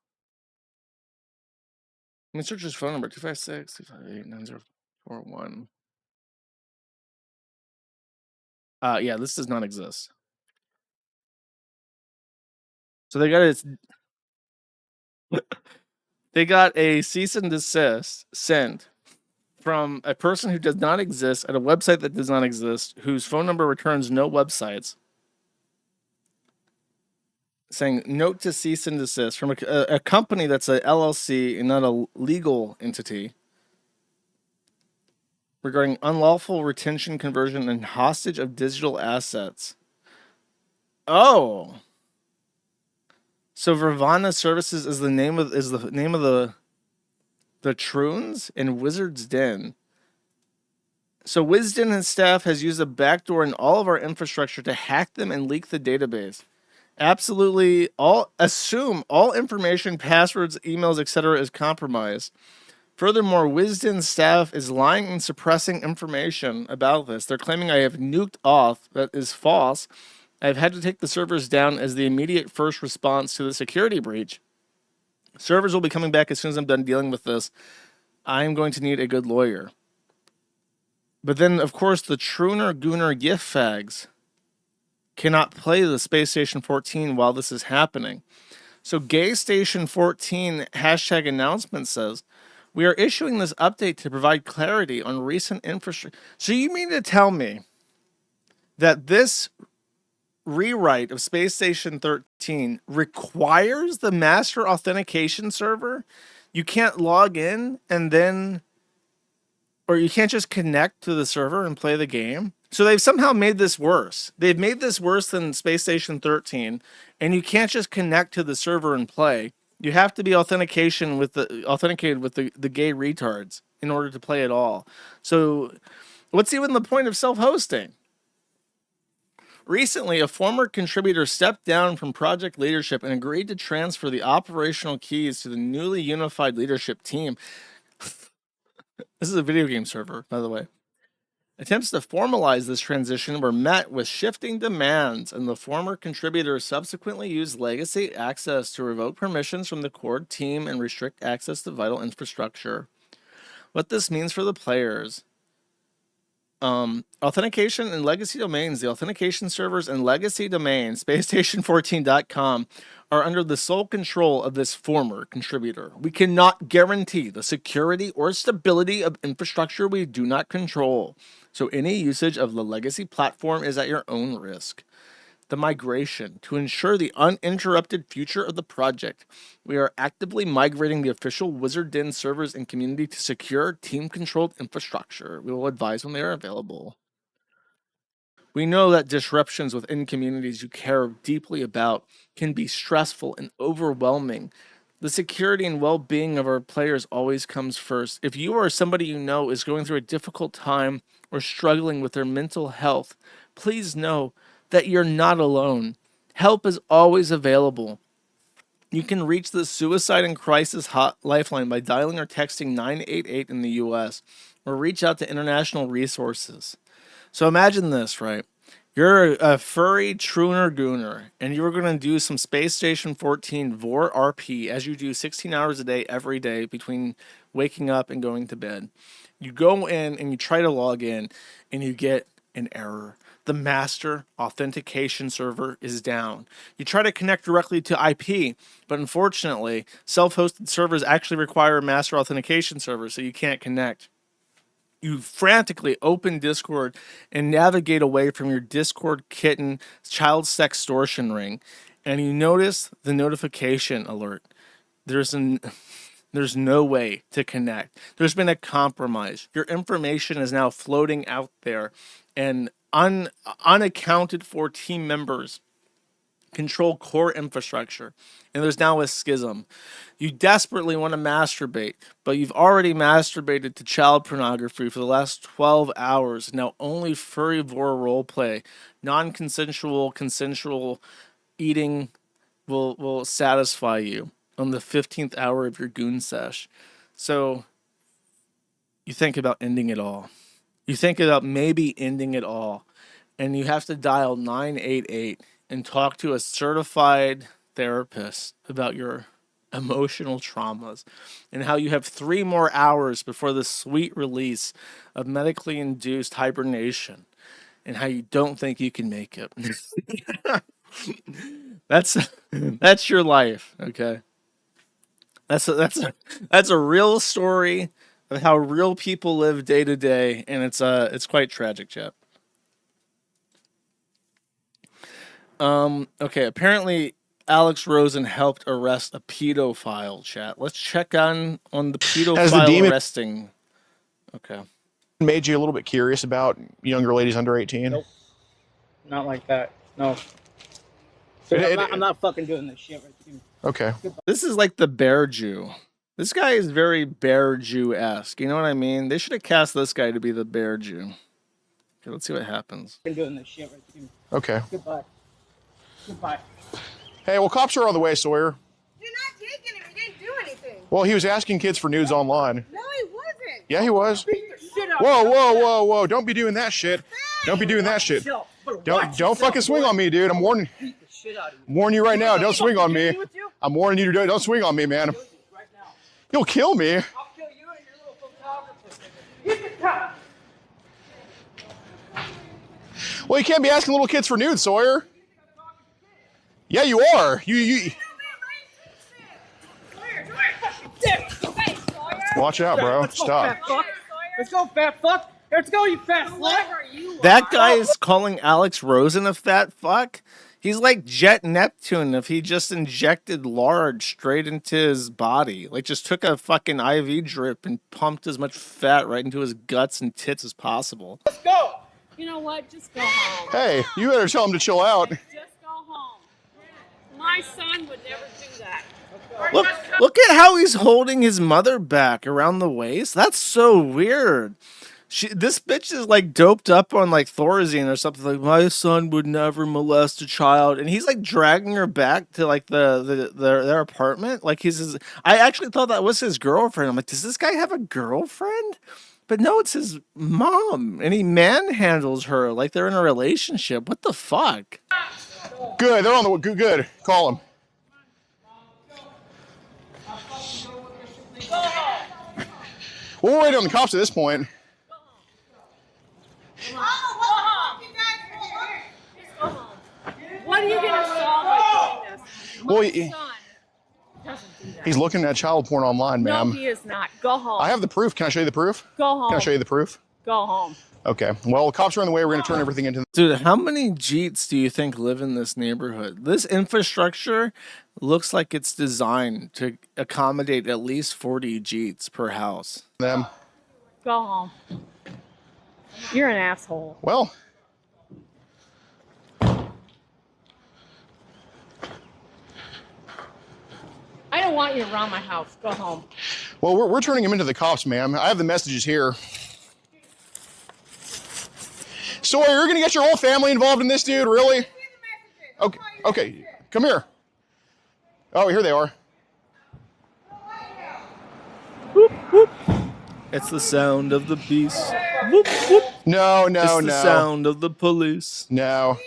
Let me search his phone number, 256-258-9041. Yeah, this does not exist. So they got a cease and desist sent from a person who does not exist at a website that does not exist, whose phone number returns no websites, saying note to cease and desist from a company that's a LLC and not a legal entity regarding unlawful retention, conversion, and hostage of digital assets. Oh, so Vervana Services is the name of the Troons and Wizard's Den. So Wisden and his staff has used a backdoor in all of our infrastructure to hack them and leak the database. Absolutely, assume all information, passwords, emails, etc. is compromised. Furthermore, Wisden's staff is lying and suppressing information about this. They're claiming I have nuked off. That is false. I've had to take the servers down as the immediate first response to the security breach. Servers will be coming back as soon as I'm done dealing with this. I'm going to need a good lawyer. But then, of course, the Trooner Gooner gift fags cannot play the Space Station 14 while this is happening. So Gay Station 14 hashtag announcement says, we are issuing this update to provide clarity on recent infrastructure. So you mean to tell me that this rewrite of Space Station 13 requires the master authentication server? You can't log in and then, or you can't just connect to the server and play the game? So they've somehow made this worse. They've made this worse than Space Station 13, and you can't just connect to the server and play. You have to be authenticated with the gay retards in order to play at all. So what's even the point of self-hosting? Recently, a former contributor stepped down from project leadership and agreed to transfer the operational keys to the newly unified leadership team. This is a video game server, by the way. Attempts to formalize this transition were met with shifting demands, and the former contributor subsequently used legacy access to revoke permissions from the core team and restrict access to vital infrastructure. What this means for the players. Authentication and legacy domains, the authentication servers and legacy domains, spacestation14.com, are under the sole control of this former contributor. We cannot guarantee the security or stability of infrastructure we do not control, so any usage of the legacy platform is at your own risk. The migration. To ensure the uninterrupted future of the project, we are actively migrating the official Wizard Den servers and community to secure, team-controlled infrastructure. We will advise when they are available. We know that disruptions within communities you care deeply about can be stressful and overwhelming. The security and well-being of our players always comes first. If you or somebody you know is going through a difficult time or struggling with their mental health, please know that you're not alone. Help is always available. You can reach the Suicide and Crisis Lifeline by dialing or texting 988 in the US, or reach out to international resources. So imagine this, right? You're a furry trooner gooner, and you were going to do some Space Station 14 Vor RP as you do 16 hours a day every day between waking up and going to bed. You go in and you try to log in, and you get an error. The master authentication server is down. You try to connect directly to IP, but unfortunately, self-hosted servers actually require a master authentication server, so you can't connect. You frantically open Discord and navigate away from your Discord kitten child sextortion ring, and you notice the notification alert. There's no way to connect. There's been a compromise. Your information is now floating out there, and unaccounted for team members control core infrastructure, and there's now a schism. You desperately want to masturbate, but you've already masturbated to child pornography for the last 12 hours. Now only furry vor roleplay, non-consensual, consensual eating will satisfy you on the 15th hour of your goon sesh. So you think about ending it all. You think about maybe ending it all, and you have to dial 988 and talk to a certified therapist about your emotional traumas and how you have 3 more hours before the sweet release of medically induced hibernation and how you don't think you can make it. That's your life, okay? That's a real story of how real people live day to day, and it's quite tragic, chat. Okay, apparently Alex Rosen helped arrest a pedophile, chat. Let's check on the pedophile demon- arresting. Okay. Made you a little bit curious about younger ladies under 18? Nope. Not like that. No. So I'm not fucking doing this shit right here. Okay. This is like the Bear Jew. This guy is very Bear Jew-esque. You know what I mean? They should have cast this guy to be the Bear Jew. Okay, let's see what happens. I'm doing this shit right here. Okay. Goodbye. Goodbye. Hey, well, cops are on the way, Sawyer. You're not taking him. He didn't do anything. Well, he was asking kids for nudes online. No, he wasn't. Yeah, he was. Beat the shit out Whoa, of whoa, whoa, whoa. Don't be doing that shit. Don't be doing that shit. yourself. Don't fucking swing on me, dude. I'm warning Beat the shit out of you. I'm warning you right now. Don't swing on me. With you? I'm warning you to don't swing on me, man. Right now. You'll kill me. I'll kill you and your little photographer. Hit the top. Well, you can't be asking little kids for nudes, Sawyer. Yeah, you are. You. Watch out, bro. Let's go, Stop. fat fuck. Let's go, fat fuck. Let's go, you fat slut. That guy is calling Alex Rosen a fat fuck. He's like Jet Neptune if he just injected lard straight into his body. Like just took a fucking IV drip and pumped as much fat right into his guts and tits as possible. Let's go. You know what? Just go home. Hey, you better tell him to chill out. Just go home. My son would never do that. Look at how he's holding his mother back around the waist. That's so weird. This bitch is like doped up on like Thorazine or something. Like my son would never molest a child, and he's like dragging her back to like their apartment. Like I actually thought that was his girlfriend. I'm like, does this guy have a girlfriend? But no, it's his mom, and he manhandles her like they're in a relationship. What the fuck? Good. They're on the good. Call him. Well, we're waiting on the cops at this point. What are you going to solve by doing this? Well, My son doesn't do that. he's looking at child porn online, ma'am. No, he is not. Go home. I have the proof. Can I show you the proof? Go home. Can I show you the proof? Go home. Okay. Well, the cops are on the way. We're going to turn everything into... Dude, how many Jeets do you think live in this neighborhood? This infrastructure looks like it's designed to accommodate at least 40 Jeets per house. Them. Go home. You're an asshole. Well... I don't want you around my house. Go home. Well, we're turning him into the cops, ma'am. I have the messages here. Sawyer, you're gonna get your whole family involved in this, dude? Really? Okay. Okay. Come here. Oh, here they are. It's the sound of the beast. Whoop, whoop. No, no, It's no. the sound of the police. No.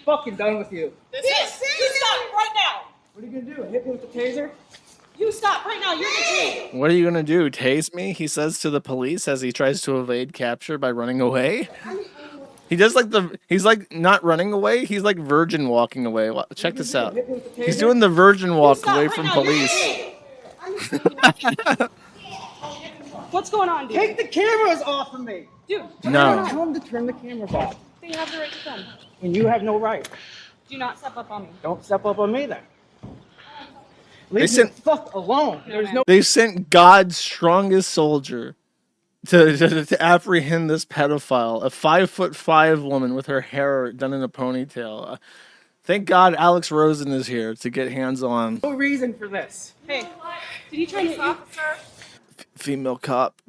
Fucking done with you. You stop right now. What are you gonna do? Hit me with the taser? You stop right now. You're the king. What are you gonna do? Tase me? He says to the police as he tries to evade capture by running away. He does he's like not running away. He's like virgin walking away. Check this out. He's doing the virgin walk away from police. What's going on, dude? Take the cameras off of me. Dude, No. tell him to turn the cameras off. They have the right to film. And you have no right. Do not step up on me. Don't step up on me then. They Leave me sent- the fuck alone. There's no. They sent God's strongest soldier to apprehend this pedophile, a 5'5" woman with her hair done in a ponytail. Thank God Alex Rosen is here to get hands on. No reason for this. Hey, did he try to hit you? Female cop,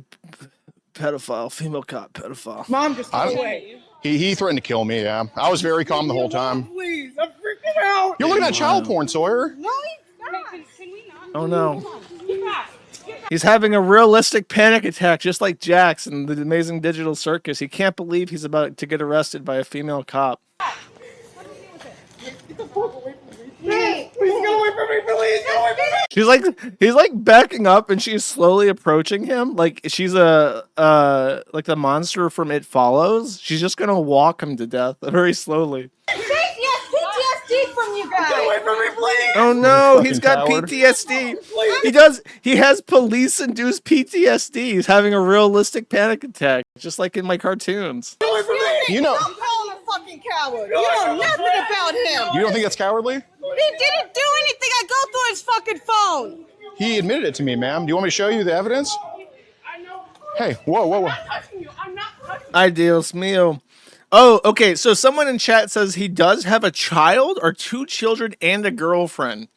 pedophile. Female cop, pedophile. Mom, just go away. He threatened to kill me, yeah. I was very calm the whole time. Please, I'm freaking out. You're looking at child porn, Sawyer. No, he's not. Can we not? Oh no. Get back. He's having a realistic panic attack, just like Jax in the Amazing Digital Circus. He can't believe he's about to get arrested by a female cop. Get the fuck away from me. Please get away from me. Please get away from me. He's like backing up, and she's slowly approaching him, like she's like the monster from It Follows. She's just gonna walk him to death very slowly. PTSD from you guys. Get away from me, please. Oh no, fucking he's got coward. PTSD. He has police-induced PTSD. He's having a realistic panic attack, just like in my cartoons. Get away from me. You know, Don't call him a fucking coward. You know nothing about him. you don't think that's cowardly? He didn't do anything. I go through his fucking phone. He admitted it to me, ma'am. Do you want me to show you the evidence? Hey, whoa, whoa, whoa. Ay, Dios mío. Oh, okay. So someone in chat says he does have a child or 2 children and a girlfriend.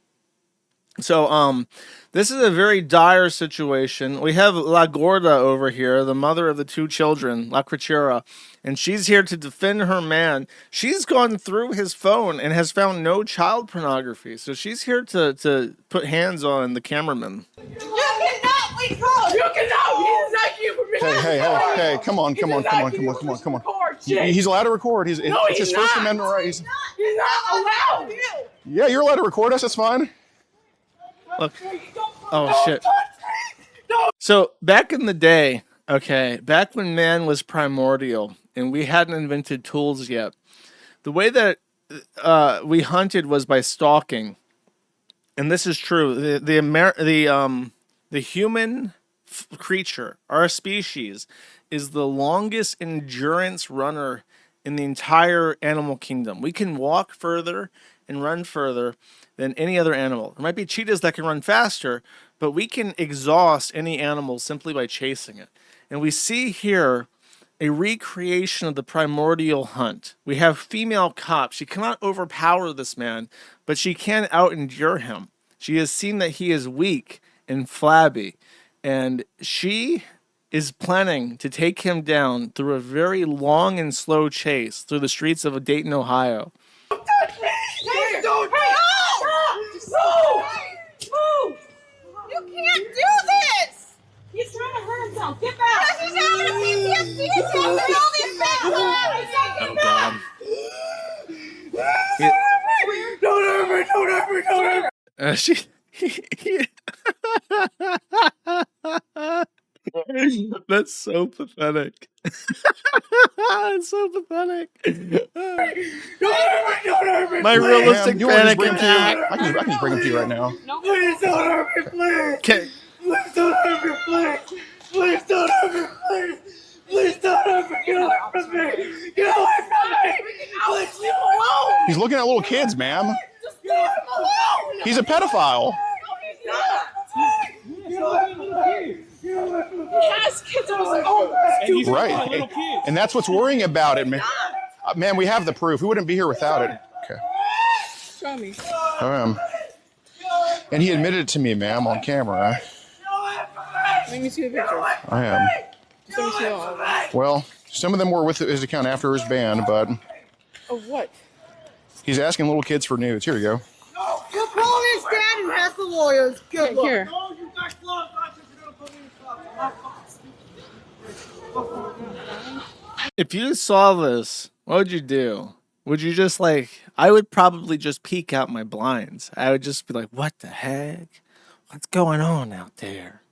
So, this is a very dire situation. We have La Gorda over here, the mother of the 2 children, La Criatura, and she's here to defend her man. She's gone through his phone and has found no child pornography. So she's here to put hands on the cameraman. You cannot leave home. You cannot. He's not you for me. Hey, come on. He's allowed to record. It's his First Amendment right. He's not allowed. Yeah, you're allowed to record us. That's fine. Look. Oh, shit. So back in the day, back when man was primordial and we hadn't invented tools yet, the way that we hunted was by stalking. And this is true. The human creature, our species, is the longest endurance runner in the entire animal kingdom. We can walk further and run further than any other animal. There might be cheetahs that can run faster, but we can exhaust any animal simply by chasing it. And we see here a recreation of the primordial hunt. We have female cops. She cannot overpower this man, but she can out-endure him. She has seen that he is weak and flabby, and she is planning to take him down through a very long and slow chase through the streets of Dayton, Ohio. Please don't. Move! You can't do this! He's trying to hurt himself. Get back! He's having a PTSD attack. All these bad Oh, God. Don't hurt me. She... That's so pathetic. It's so pathetic. Don't hurt me. My realistic You want me to panic just bring him to you? attack. I can just bring him to you right now. Please don't hurt me, please. Okay. Please don't hurt me, please. Please don't hurt me, please. Please don't hurt me. Get away from me. Get away from me. Please leave him alone. He's looking at little kids, ma'am. Just leave him alone. He's a pedophile. He's not. Get away from me. Get away from me. He has kids on his own. Right. And that's what's worrying about it, man. Man, we have the proof. We wouldn't be here without it. Okay. Show me. And he admitted it to me, ma'am, on camera. Let me see the picture. I am. Let me see all of them. Well, some of them were with his account after his ban, but Of what? he's asking little kids for nudes. Here you go. You're calling his dad and has the lawyers. Good luck. Here. If you saw this, what would you do? Would you just like, I would probably just peek out my blinds. I would just be like, what the heck? What's going on out there?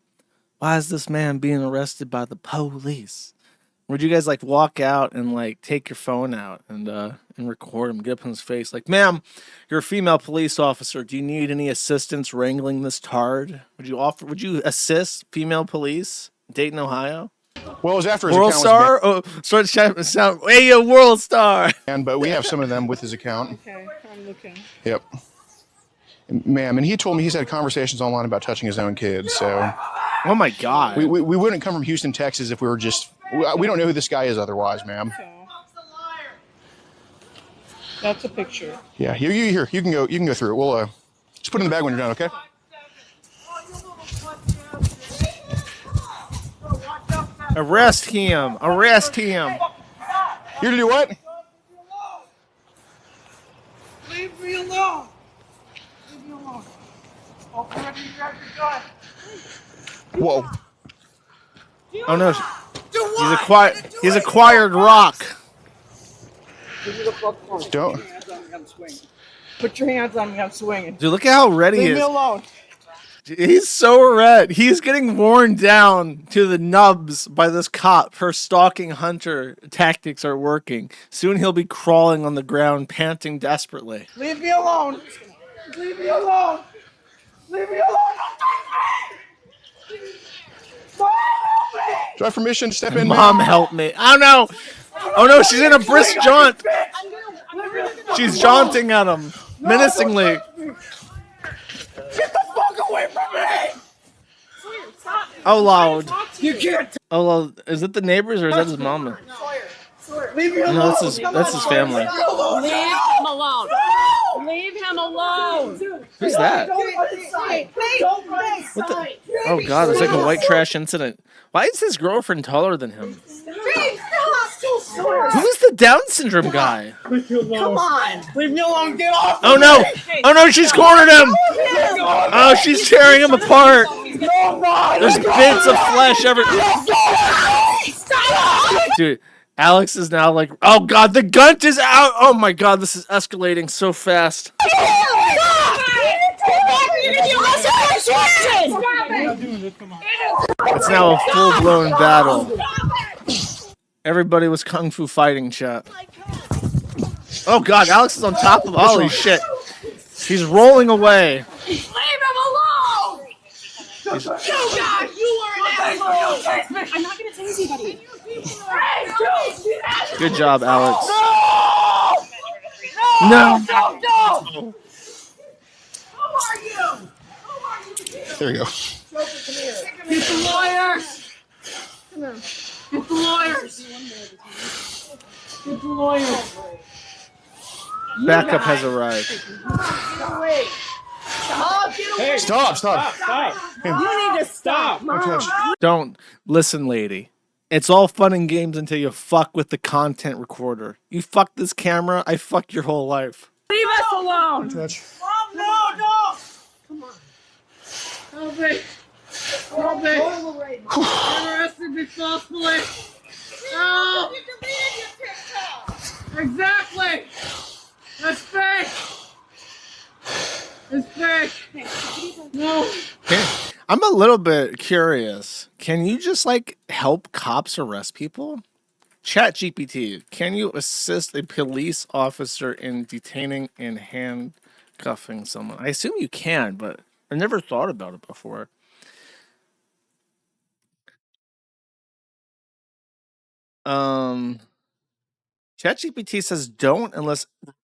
Why is this man being arrested by the police? Would you guys like walk out and like take your phone out and record him, get up in his face like, ma'am, you're a female police officer. Do you need any assistance wrangling this tard? Would you assist female police in Dayton, Ohio? Well, it was after his World account Star? Oh, start shouting, sound, hey, a World Star! banned, but we have some of them with his account. Okay, I'm looking. Yep. Ma'am, and he told me he's had conversations online about touching his own kids, so... Oh my God. We wouldn't come from Houston, Texas if we were just... We don't know who this guy is otherwise, ma'am. That's a picture. Yeah, you can go through it. We'll just put it in the bag when you're done, okay? Arrest him! Arrest him! Here to do what? Leave me alone. Leave me alone. I'll grab you grab your gun. Whoa. Oh no. He's acquired rock. Don't. Put your hands on me, I'm swinging. Dude, look at how red he Leave is. me alone. He's so red. He's getting worn down to the nubs by this cop. Her stalking hunter tactics are working. Soon he'll be crawling on the ground, panting desperately. Leave me alone. Leave me alone. Leave me alone. Do I have permission to step in, Mom, help me. Oh no! Oh no, she's in a brisk jaunt. She's jaunting at him, menacingly. Get the fuck away from me! Oh, loud. You can't. Oh, loud. Is it the neighbors or is that his mama? Leave me alone. No, that's his family. Leave him alone. Leave him alone. Who's that? What the? Oh God, it's like a white trash incident. Why is his girlfriend taller than him? Who is the Down syndrome guy? Come on. Leave me alone. Get off. Oh no! Oh no! She's cornered him. Oh, she's tearing him apart. There's bits of flesh everywhere. Dude, Alex is now like, oh God, the gunt is out. Oh my God, this is escalating so fast. It's now a full-blown battle. Everybody was kung fu fighting, chat. Oh God, Alex is on top of holy shit. He's rolling away. Leave him alone. Oh God, you are an asshole. I'm not gonna tase anybody. Good job, Alex. No. No. Who are you? There you go. Get the lawyers. Come on. Get the lawyers. Get the lawyers. Backup has arrived. Get away. Stop. Get away. Hey, stop. You need to stop. Don't listen, lady. It's all fun and games until you fuck with the content recorder. You fuck this camera, I fuck your whole life. Leave us alone. Touch. Mom, no. Come on. Help me. Help me. You arrested me falsely. No. You deleted your TikTok. Exactly. That's fake. It's fake. No. I'm a little bit curious. Can you just like help cops arrest people? ChatGPT, can you assist a police officer in detaining and handcuffing someone? I assume you can, but I never thought about it before. ChatGPT says don't unless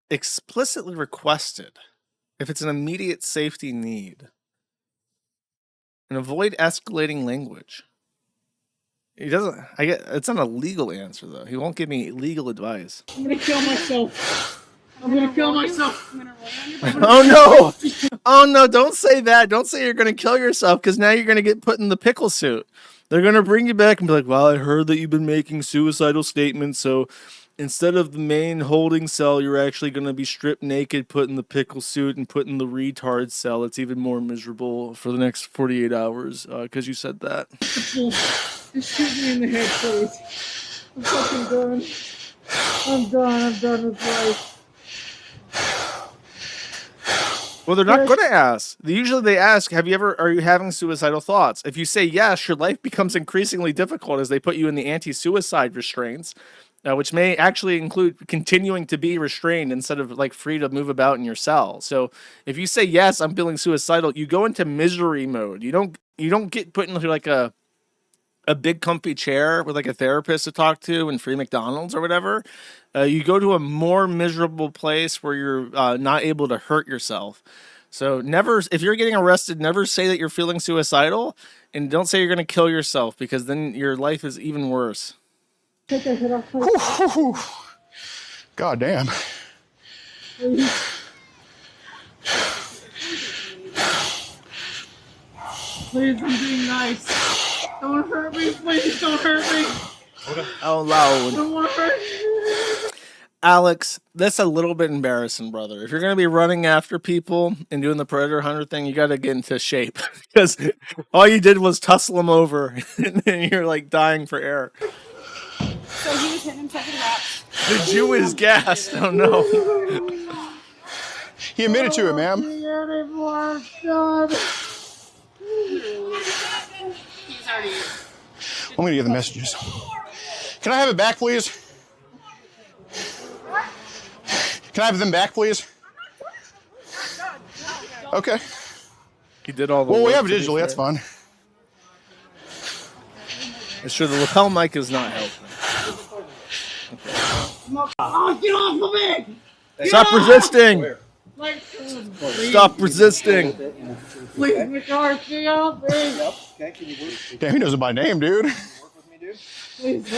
explicitly requested. If it's an immediate safety need. And avoid escalating language. He doesn't. It's not a legal answer though. He won't give me legal advice. I'm gonna kill myself. Oh no! Oh no! Don't say that. Don't say you're gonna kill yourself because now you're gonna get put in the pickle suit. They're gonna bring you back and be like, "Well, I heard that you've been making suicidal statements, so instead of the main holding cell, you're actually going to be stripped naked, put in the pickle suit, and put in the retard cell. It's even more miserable for the next 48 hours because you said that. Just shoot me in the head, please. I'm fucking done. I'm done with life. Well, they're not going to ask. Usually they ask, are you having suicidal thoughts? If you say yes, your life becomes increasingly difficult as they put you in the anti-suicide restraints, which may actually include continuing to be restrained instead of like free to move about in your cell. So if you say yes, I'm feeling suicidal, you go into misery mode. You don't get put into like a big comfy chair with like a therapist to talk to and free McDonald's or whatever. You go to a more miserable place where you're not able to hurt yourself. So never, if you're getting arrested, never say that you're feeling suicidal, and don't say you're going to kill yourself, because then your life is even worse. Take that shit off, please. God damn. Please, I'm being nice. Don't hurt me, please, don't hurt me. Out loud. Don't want to hurt me. Alex, that's a little bit embarrassing, brother. If you're going to be running after people and doing the predator hunter thing, you got to get into shape, because all you did was tussle them over and then you're like dying for air. So he was hitting him taking raps. The Jew is gassed. Oh no. He admitted to it, ma'am. I'm going to get the messages. Can I have it back, please? Can I have them back, please? Okay. He did all the Well, we work have to be digitally, that's fair. fine. It's true, the lapel mic is not helping. Oh, get off of me! Stop resisting! Like, Stop resisting! please, McCarthy, get off me! Damn, he knows it by name, dude. Please,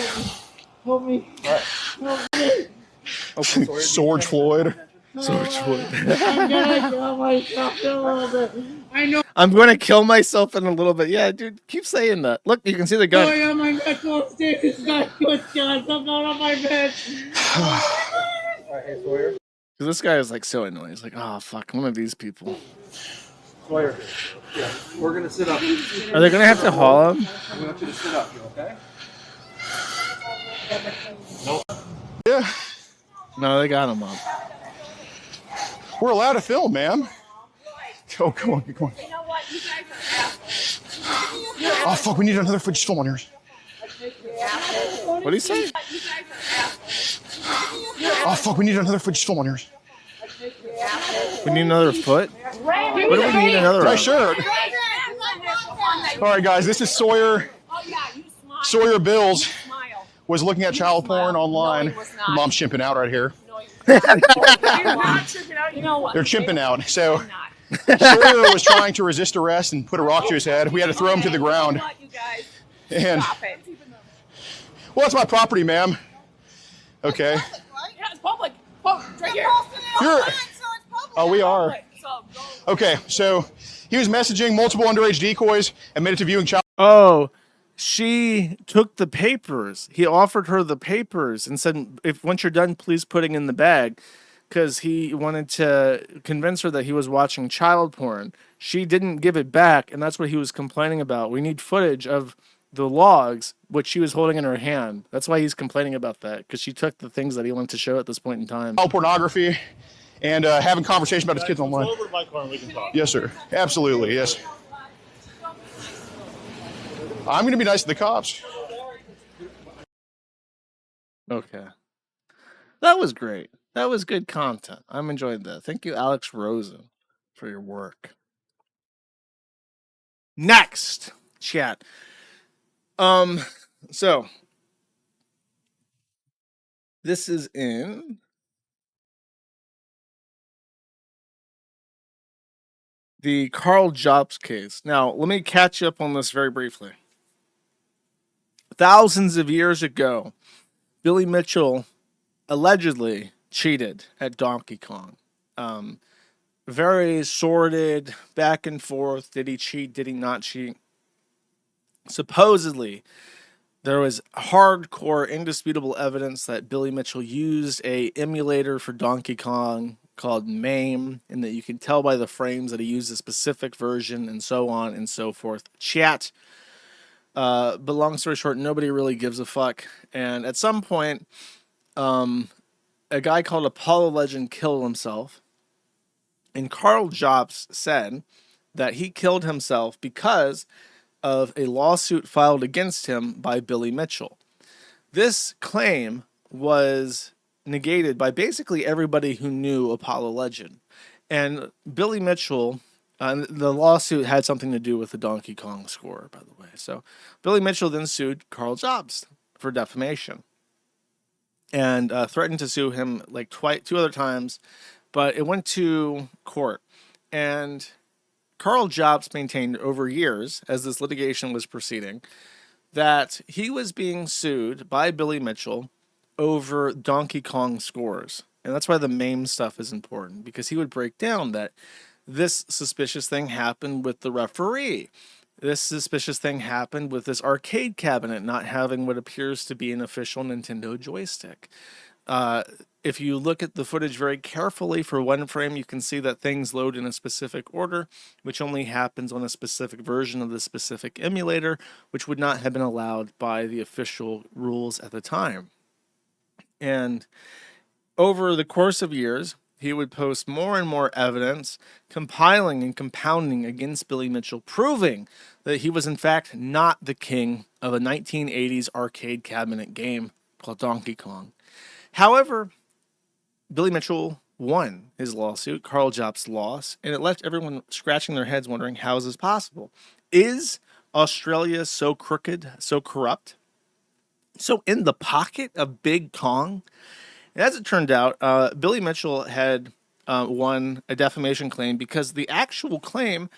help me. Help me. Sorge Floyd. Sorge Floyd. I'm gonna kill myself in a little bit. I know. I'm going to kill myself in a little bit. Yeah, dude, keep saying that. Look, you can see the gun. Oh, yeah, my mental state is not good, guys. I'm not on my bed. Because this guy is like so annoying. He's like, oh, fuck, one of these people. Sawyer, yeah, we're going to sit up. Are they going to have to haul him? I want you to sit up, okay? No. Yeah. No, they got him up. We're allowed to film, ma'am. Oh, come on, come on. You know what? You guys are assholes. Oh, fuck, we need another footage film on yours. What did he say? Oh, fuck, we need another footage film on yours. We need another foot? What do we need another My of? shirt. All right, guys, this is Sawyer. Sawyer Bills was looking at child porn online. Mom's chimping out right here. You're not tripping out. You know what? They're chimping out. So Sawyer was trying to resist arrest and put a rock to his head. We had to throw him to the ground. And well, that's my property, ma'am. Okay. Yeah, it's public. Right here. You're, oh, we are. Okay, so he was messaging multiple underage decoys, admitted to viewing child. Oh, she took the papers. He offered her the papers and said, "If once you're done, please putting in the bag," because he wanted to convince her that he was watching child porn. She didn't give it back, and that's what he was complaining about. We need footage of the logs, which she was holding in her hand. That's why he's complaining about that, because she took the things that he wanted to show at this point in time. Child pornography and having conversation about his kids online. Over to my car and we can talk. Yes, sir. Absolutely, yes. I'm going to be nice to the cops. Okay. That was great. That was good content. I'm enjoying that. Thank you, Alex Rosen, for your work. Next, chat. So this is in the Carl Jobs case. Now, let me catch you up on this very briefly. Thousands of years ago, Billy Mitchell allegedly cheated at Donkey Kong. Very sordid, back and forth. Did he cheat? Did he not cheat? Supposedly, there was hardcore, indisputable evidence that Billy Mitchell used a emulator for Donkey Kong called MAME, and that you can tell by the frames that he used a specific version, and so on and so forth. Chat. But long story short, nobody really gives a fuck. And at some point, a guy called Apollo Legend killed himself. And Carl Jobs said that he killed himself because of a lawsuit filed against him by Billy Mitchell. This claim was negated by basically everybody who knew Apollo Legend. And Billy Mitchell, the lawsuit had something to do with the Donkey Kong score, by the way. So Billy Mitchell then sued Carl Jobs for defamation and threatened to sue him like two other times, but it went to court. And Carl Jobs maintained over years, as this litigation was proceeding, that he was being sued by Billy Mitchell over Donkey Kong scores. And that's why the MAME stuff is important, because he would break down that this suspicious thing happened with the referee. This suspicious thing happened with this arcade cabinet not having what appears to be an official Nintendo joystick. If you look at the footage very carefully for one frame, you can see that things load in a specific order, which only happens on a specific version of the specific emulator, which would not have been allowed by the official rules at the time. And over the course of years, he would post more and more evidence, compiling and compounding against Billy Mitchell, proving that he was in fact not the king of a 1980s arcade cabinet game called Donkey Kong. However, Billy Mitchell won his lawsuit, Carl Jobs lost, and it left everyone scratching their heads wondering, how is this possible? Is Australia so crooked, so corrupt, so in the pocket of Big Kong? And as it turned out, Billy Mitchell had won a defamation claim because the actual claim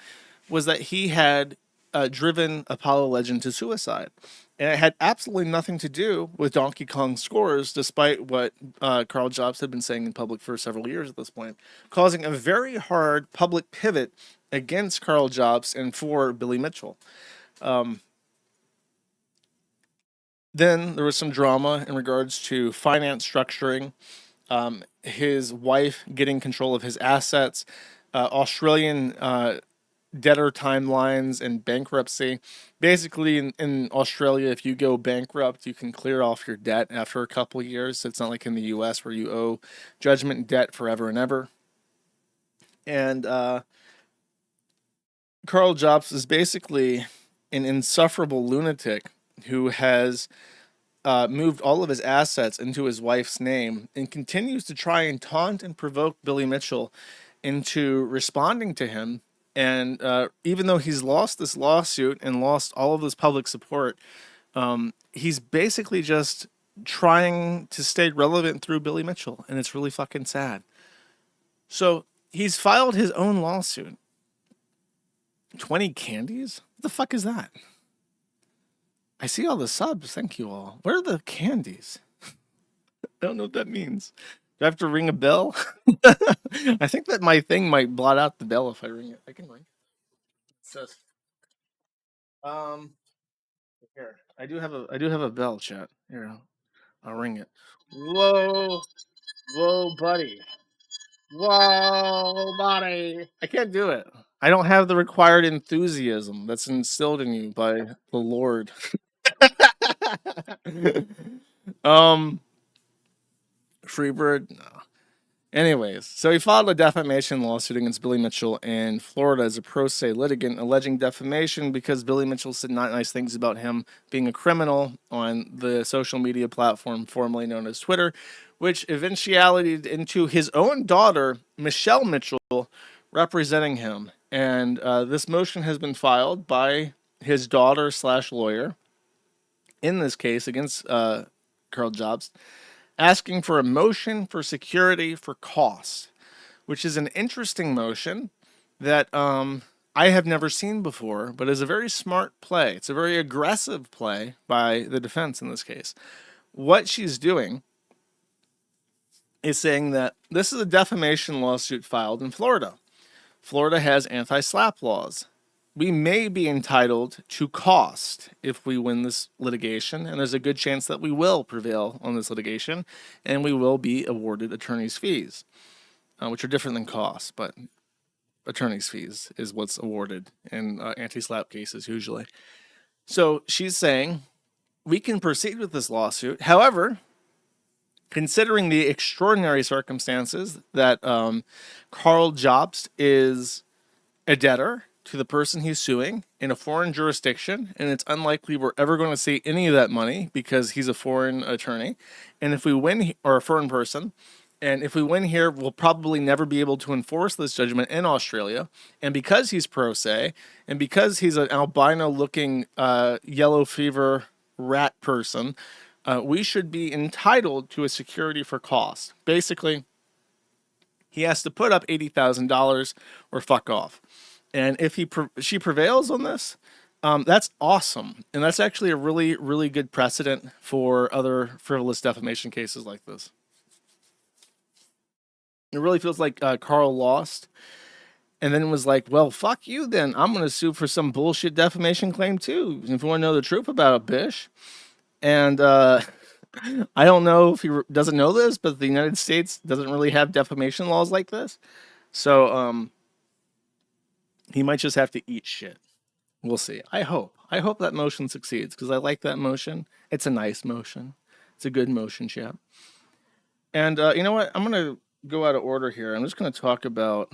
was that he had driven Apollo Legend to suicide. And it had absolutely nothing to do with Donkey Kong scores, despite what Carl Jobs had been saying in public for several years at this point, causing a very hard public pivot against Carl Jobs and for Billy Mitchell. Then there was some drama in regards to finance structuring, his wife getting control of his assets, Australian debtor timelines, and bankruptcy. Basically, in Australia, if you go bankrupt, you can clear off your debt after a couple of years. It's not like in the US where you owe judgment debt forever and ever. And Carl Jobs is basically an insufferable lunatic who has moved all of his assets into his wife's name and continues to try and taunt and provoke Billy Mitchell into responding to him. And even though he's lost this lawsuit and lost all of this public support, he's basically just trying to stay relevant through Billy Mitchell, and it's really fucking sad. So he's filed his own lawsuit. 20 candies? What the fuck is that? I see all the subs. Thank you all. Where are the candies? I don't know what that means. Do I have to ring a bell? I think that my thing might blot out the bell if I ring it. I can ring it. It says, here. I do have a bell, chat. Here, I'll ring it. Whoa, buddy. Whoa, buddy. I can't do it. I don't have the required enthusiasm that's instilled in you by the Lord. Freebird? No. Anyways, so he filed a defamation lawsuit against Billy Mitchell in Florida as a pro se litigant, alleging defamation because Billy Mitchell said not nice things about him being a criminal on the social media platform formerly known as Twitter, which eventuated into his own daughter, Michelle Mitchell, representing him. And this motion has been filed by his daughter / lawyer, in this case against Carl Jobs, asking for a motion for security for costs, which is an interesting motion that I have never seen before, but is a very smart play. It's a very aggressive play by the defense in this case. What she's doing is saying that this is a defamation lawsuit filed in Florida. Florida has anti-slap laws. we may be entitled to cost if we win this litigation, and there's a good chance that we will prevail on this litigation, and we will be awarded attorney's fees, which are different than costs, but attorney's fees is what's awarded in anti-SLAPP cases usually. So she's saying we can proceed with this lawsuit. However, considering the extraordinary circumstances that Karl Jobst is a debtor to the person he's suing in a foreign jurisdiction, and it's unlikely we're ever going to see any of that money because he's a foreign attorney. And if we win, or a foreign person, and if we win here, we'll probably never be able to enforce this judgment in Australia. And because he's pro se, and because he's an albino-looking yellow fever rat person, we should be entitled to a security for cost. Basically, he has to put up $80,000 or fuck off. And if she prevails on this, that's awesome. And that's actually a really, really good precedent for other frivolous defamation cases like this. It really feels like Karl lost and then was like, well, fuck you then. I'm going to sue for some bullshit defamation claim too. If you want to know the truth about it, bish. And I don't know if he doesn't know this, but the United States doesn't really have defamation laws like this. So he might just have to eat shit. We'll see. I hope that motion succeeds because I like that motion. It's a nice motion. It's a good motion, chap. And you know what? I'm going to go out of order here. I'm just going to talk about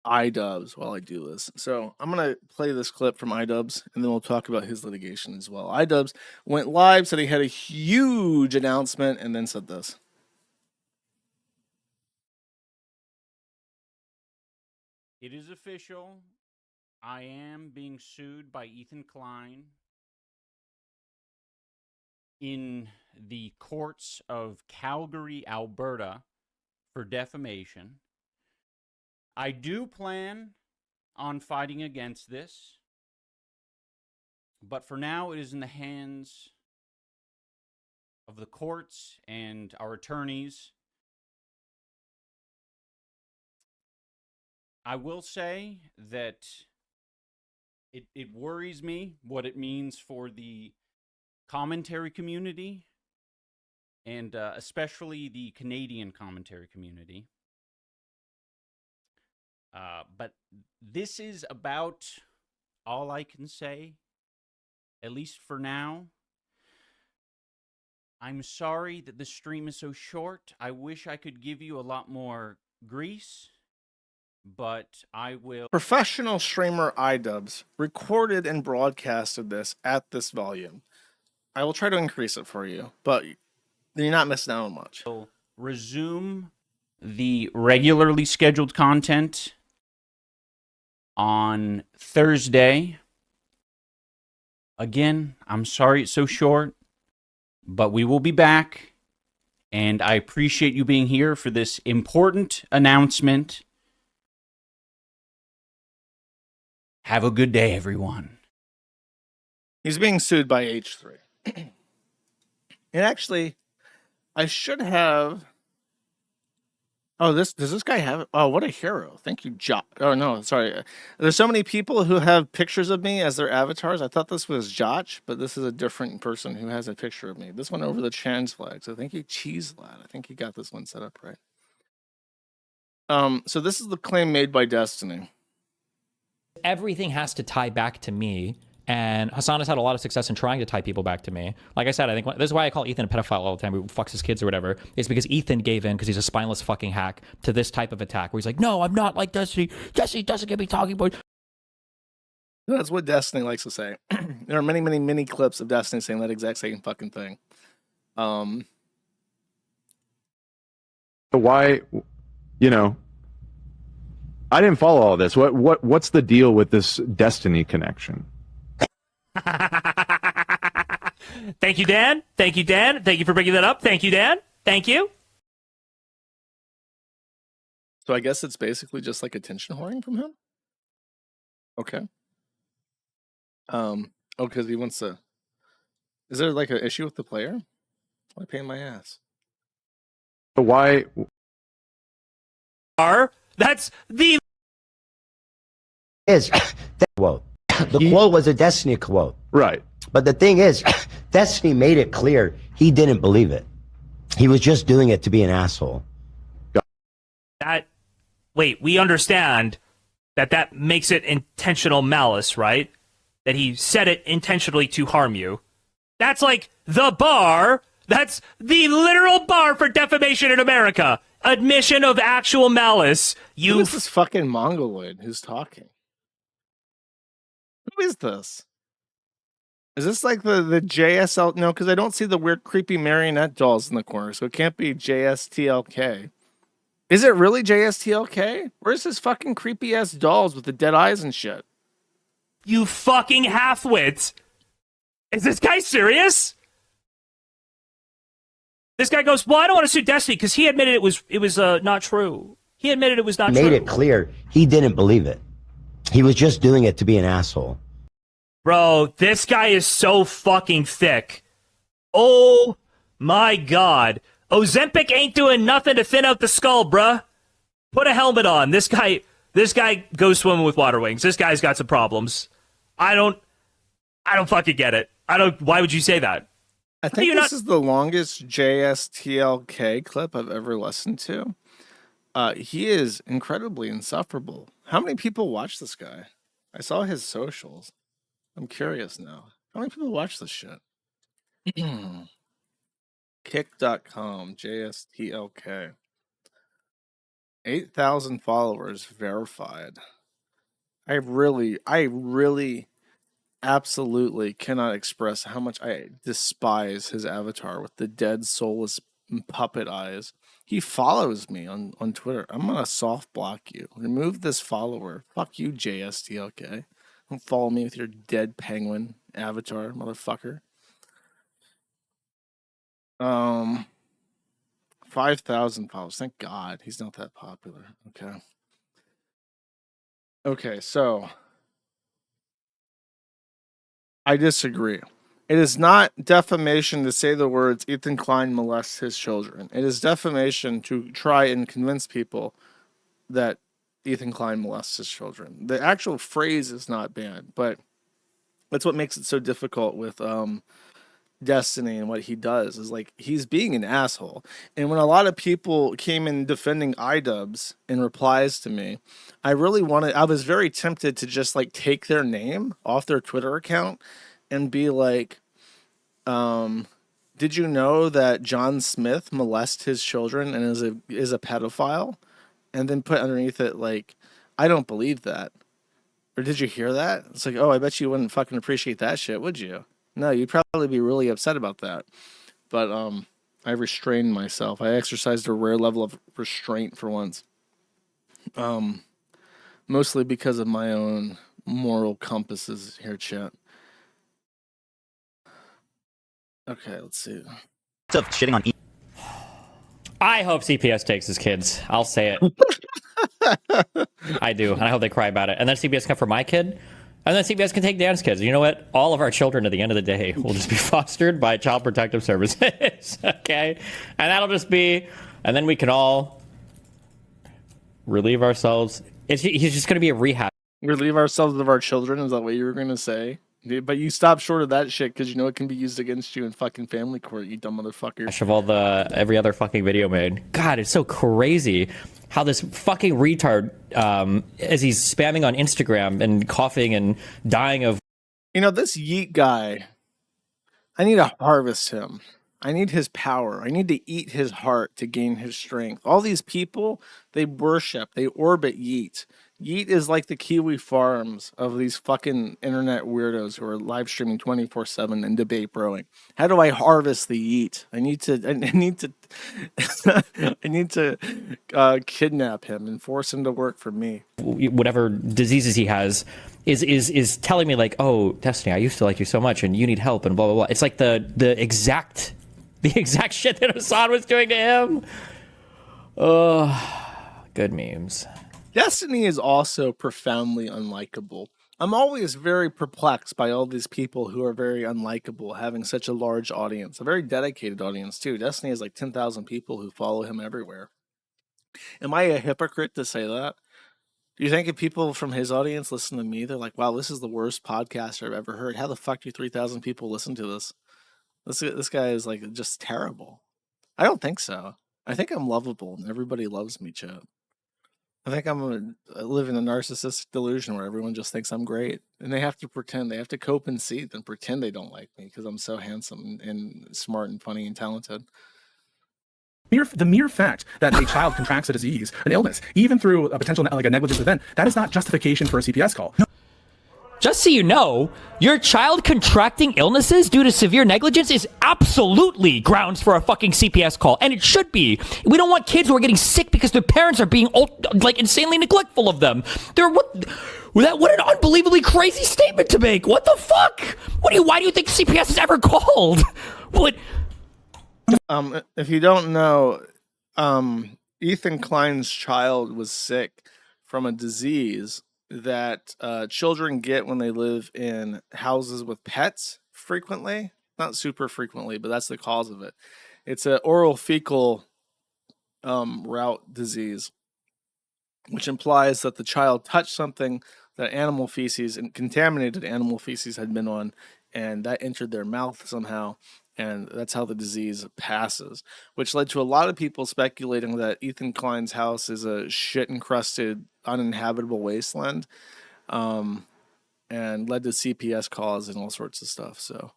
iDubbbz while I do this. So I'm going to play this clip from iDubbbz, and then we'll talk about his litigation as well. iDubbbz went live, said he had a huge announcement, and then said this. It is official. I am being sued by Ethan Klein in the courts of Calgary, Alberta, for defamation. I do plan on fighting against this, but for now it is in the hands of the courts and our attorneys. I will say that it worries me what it means for the commentary community, and especially the Canadian commentary community. But this is about all I can say, at least for now. I'm sorry that the stream is so short. I wish I could give you a lot more grease, but I will. Professional streamer iDubbbz recorded and broadcasted this at this volume. I will try to increase it for you, but you're not missing out on much. We'll resume the regularly scheduled content on Thursday. Again, I'm sorry it's so short, but we will be back, and I appreciate you being here for this important announcement. Have a good day, everyone. He's being sued by H3. And actually, I should have. Oh, does this guy have it? Oh, what a hero. Thank you, Josh. Oh, no, sorry. There's so many people who have pictures of me as their avatars. I thought this was Josh, but this is a different person who has a picture of me. This one over the trans flag. So thank you, Cheese Lad. I think he got this one set up right. So this is the claim made by Destiny. Everything has to tie back to me. And Hassan has had a lot of success in trying to tie people back to me. Like I said, I think this is why I call Ethan a pedophile all the time, who fucks his kids or whatever. It's because Ethan gave in because he's a spineless fucking hack to this type of attack where he's like, no, I'm not like Destiny. Destiny doesn't get me talking about. That's what Destiny likes to say. There are many, many, many clips of Destiny saying that exact same fucking thing. Why, you know, I didn't follow all this. What's the deal with this Destiny connection? Thank you, Dan. Thank you, Dan. Thank you for bringing that up. Thank you, Dan. Thank you. So I guess it's basically just like attention whoring from him? Okay. Oh, because he wants to... Is there like an issue with the player? Why pay my ass? Why... That's the is that quote. The quote was a Destiny quote. Right. But the thing is, Destiny made it clear he didn't believe it. He was just doing it to be an asshole. that. Wait, we understand that makes it intentional malice, right? That he said it intentionally to harm you. That's like the bar. That's the literal bar for defamation in America. Admission of actual malice. Who is this fucking mongoloid who's talking? Who is this? Is this like the JSL? No, because I don't see the weird creepy marionette dolls in the corner, so it can't be JSTLK. Is it really JSTLK? Where's this fucking creepy ass dolls with the dead eyes and shit? You fucking halfwit. Is this guy serious? This guy goes, well, I don't want to sue Destiny because he admitted it was not true. He admitted it was not true. Made it clear he didn't believe it. He was just doing it to be an asshole. Bro, this guy is so fucking thick. Oh my god. Ozempic ain't doing nothing to thin out the skull, bruh. Put a helmet on. This guy goes swimming with water wings. This guy's got some problems. I don't fucking get it. Why would you say that? I think this is the longest JSTLK clip I've ever listened to. He is incredibly insufferable. How many people watch this guy? I saw his socials. I'm curious now. How many people watch this shit? Kick.com, JSTLK. 8,000 followers verified. I really absolutely cannot express how much I despise his avatar with the dead, soulless puppet eyes. He follows me on Twitter. I'm gonna soft block you. Remove this follower. Fuck you, JSTLK. Don't follow me with your dead penguin avatar, motherfucker. 5,000 followers. Thank God he's not that popular. Okay, so I disagree. It is not defamation to say the words Ethan Klein molests his children. It is defamation to try and convince people that Ethan Klein molests his children. The actual phrase is not banned, but that's what makes it so difficult with Destiny and what he does is like he's being an asshole. And when a lot of people came in defending iDubbbz in replies to me, I was very tempted to just like take their name off their Twitter account and be like, did you know that John Smith molests his children and is a pedophile? And then put underneath it like, I don't believe that. Or did you hear that? It's like, oh, I bet you wouldn't fucking appreciate that shit, would you? No, you'd probably be really upset about that. But I restrained myself. I exercised a rare level of restraint for once. Mostly because of my own moral compasses here, chat. Okay, let's see. Stuff shitting on I hope CPS takes his kids. I'll say it. I do, and I hope they cry about it. And then CPS come for my kid, and then CPS can take Dan's kids. You know what? All of our children at the end of the day will just be fostered by Child Protective Services. Okay? And that'll just be, and then we can all relieve ourselves. He's just going to be a rehab. Relieve ourselves of our children? Is that what you were going to say? But you stop short of that shit because you know it can be used against you in fucking family court, you dumb motherfucker. Of every other fucking video made. God, it's so crazy how this fucking retard, as he's spamming on Instagram and coughing and dying of. You know, this Yeet guy, I need to harvest him. I need his power. I need to eat his heart to gain his strength. All these people, they orbit Yeet. Yeet is like the Kiwifarms of these fucking internet weirdos who are live streaming 24/7 and debate broing. How do I harvest the Yeet? I need to kidnap him and force him to work for me. Whatever diseases he has is telling me like, oh, Destiny, I used to like you so much and you need help and blah blah blah. It's like the exact shit that Hassan was doing to him. Good memes. Destiny is also profoundly unlikable. I'm always very perplexed by all these people who are very unlikable, having such a large audience, a very dedicated audience too. Destiny has like 10,000 people who follow him everywhere. Am I a hypocrite to say that? Do you think if people from his audience listen to me, they're like, "Wow, this is the worst podcast I've ever heard. How the fuck do 3,000 people listen to this? This guy is like just terrible." I don't think so. I think I'm lovable and everybody loves me, Chet. I think I live in a narcissistic delusion where everyone just thinks I'm great, and they have to pretend. They have to cope and seethe and pretend they don't like me because I'm so handsome and smart and funny and talented. The mere fact that a child contracts a disease, an illness, even through a potential like a negligence event, that is not justification for a CPS call. No. Just so you know, your child contracting illnesses due to severe negligence is absolutely grounds for a fucking CPS call, and it should be. We don't want kids who are getting sick because their parents are being like insanely neglectful of them. What an unbelievably crazy statement to make. What the fuck? Why do you think CPS is ever called? What? If you don't know, Ethan Klein's child was sick from a disease that children get when they live in houses with pets frequently. Not super frequently, but that's the cause of it. It's an oral fecal route disease, which implies that the child touched something that animal feces and contaminated animal feces had been on, and that entered their mouth somehow. And that's how the disease passes, which led to a lot of people speculating that Ethan Klein's house is a shit-encrusted, uninhabitable wasteland, and led to CPS calls and all sorts of stuff. So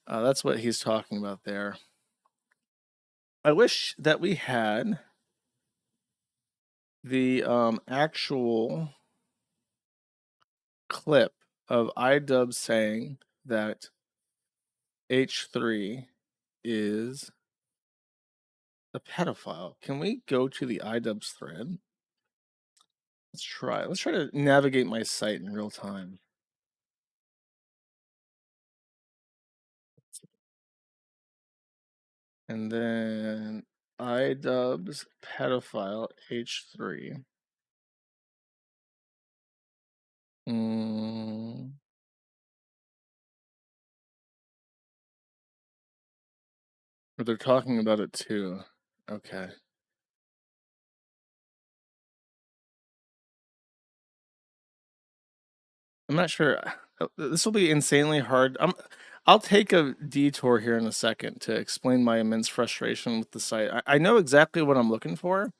that's what he's talking about there. I wish that we had the actual clip of iDub saying that H3 is a pedophile. Can we go to the iDubbbz thread? Let's try. Let's try to navigate my site in real time. And then iDubbbz pedophile H3. But they're talking about it too. Okay. I'm not sure. This will be insanely hard. I'll take a detour here in a second to explain my immense frustration with the site. I know exactly what I'm looking for,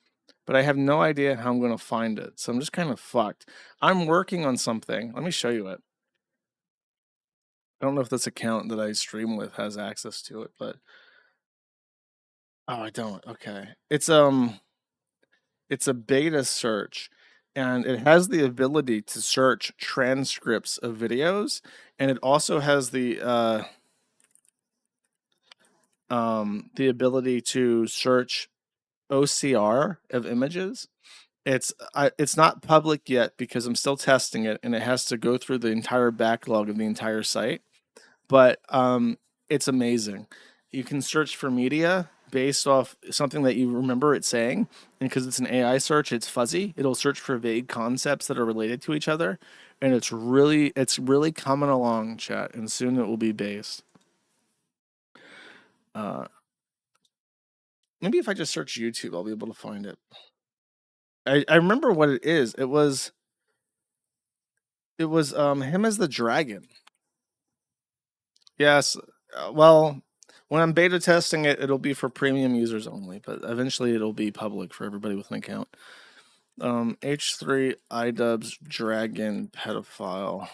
but I have no idea how I'm going to find it. So I'm just kind of fucked. I'm working on something. Let me show you it. I don't know if this account that I stream with has access to it, but oh, I don't. Okay. It's a beta search, and it has the ability to search transcripts of videos, and it also has the ability to search OCR of images. It's not public yet because I'm still testing it, and it has to go through the entire backlog of the entire site. But it's amazing. You can search for media based off something that you remember it saying, and because it's an AI search, it's fuzzy. It'll search for vague concepts that are related to each other, and it's really coming along, chat, and soon it will be based. Maybe if I just search YouTube, I'll be able to find it. I remember what it is. It was him as the dragon. Yes. Well, when I'm beta testing it, it'll be for premium users only, but eventually it'll be public for everybody with an account. H3 iDubbbz dragon pedophile.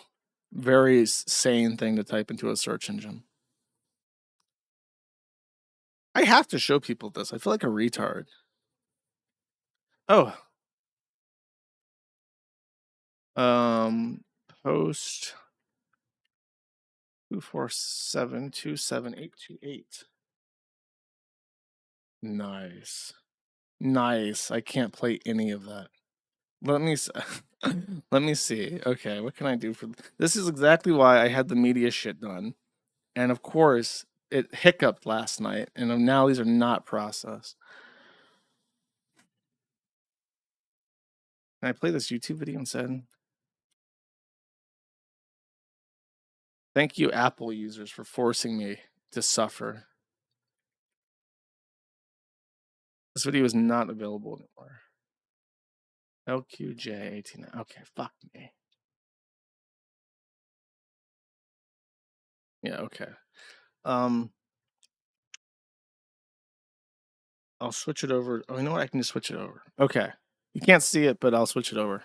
Very sane thing to type into a search engine. I have to show people this. I feel like a retard. Oh. Post 247278228. Nice. Nice. I can't play any of that. Let me let me see. Okay, what can I do for this? Is exactly why I had the media shit done. And of course, it hiccuped last night, and now these are not processed. Can I play this YouTube video instead? Thank you, Apple users, for forcing me to suffer. This video is not available anymore. LQJ18. Okay, fuck me. Yeah, okay. I'll switch it over. Oh, you know what? I can just switch it over. Okay. You can't see it, but I'll switch it over.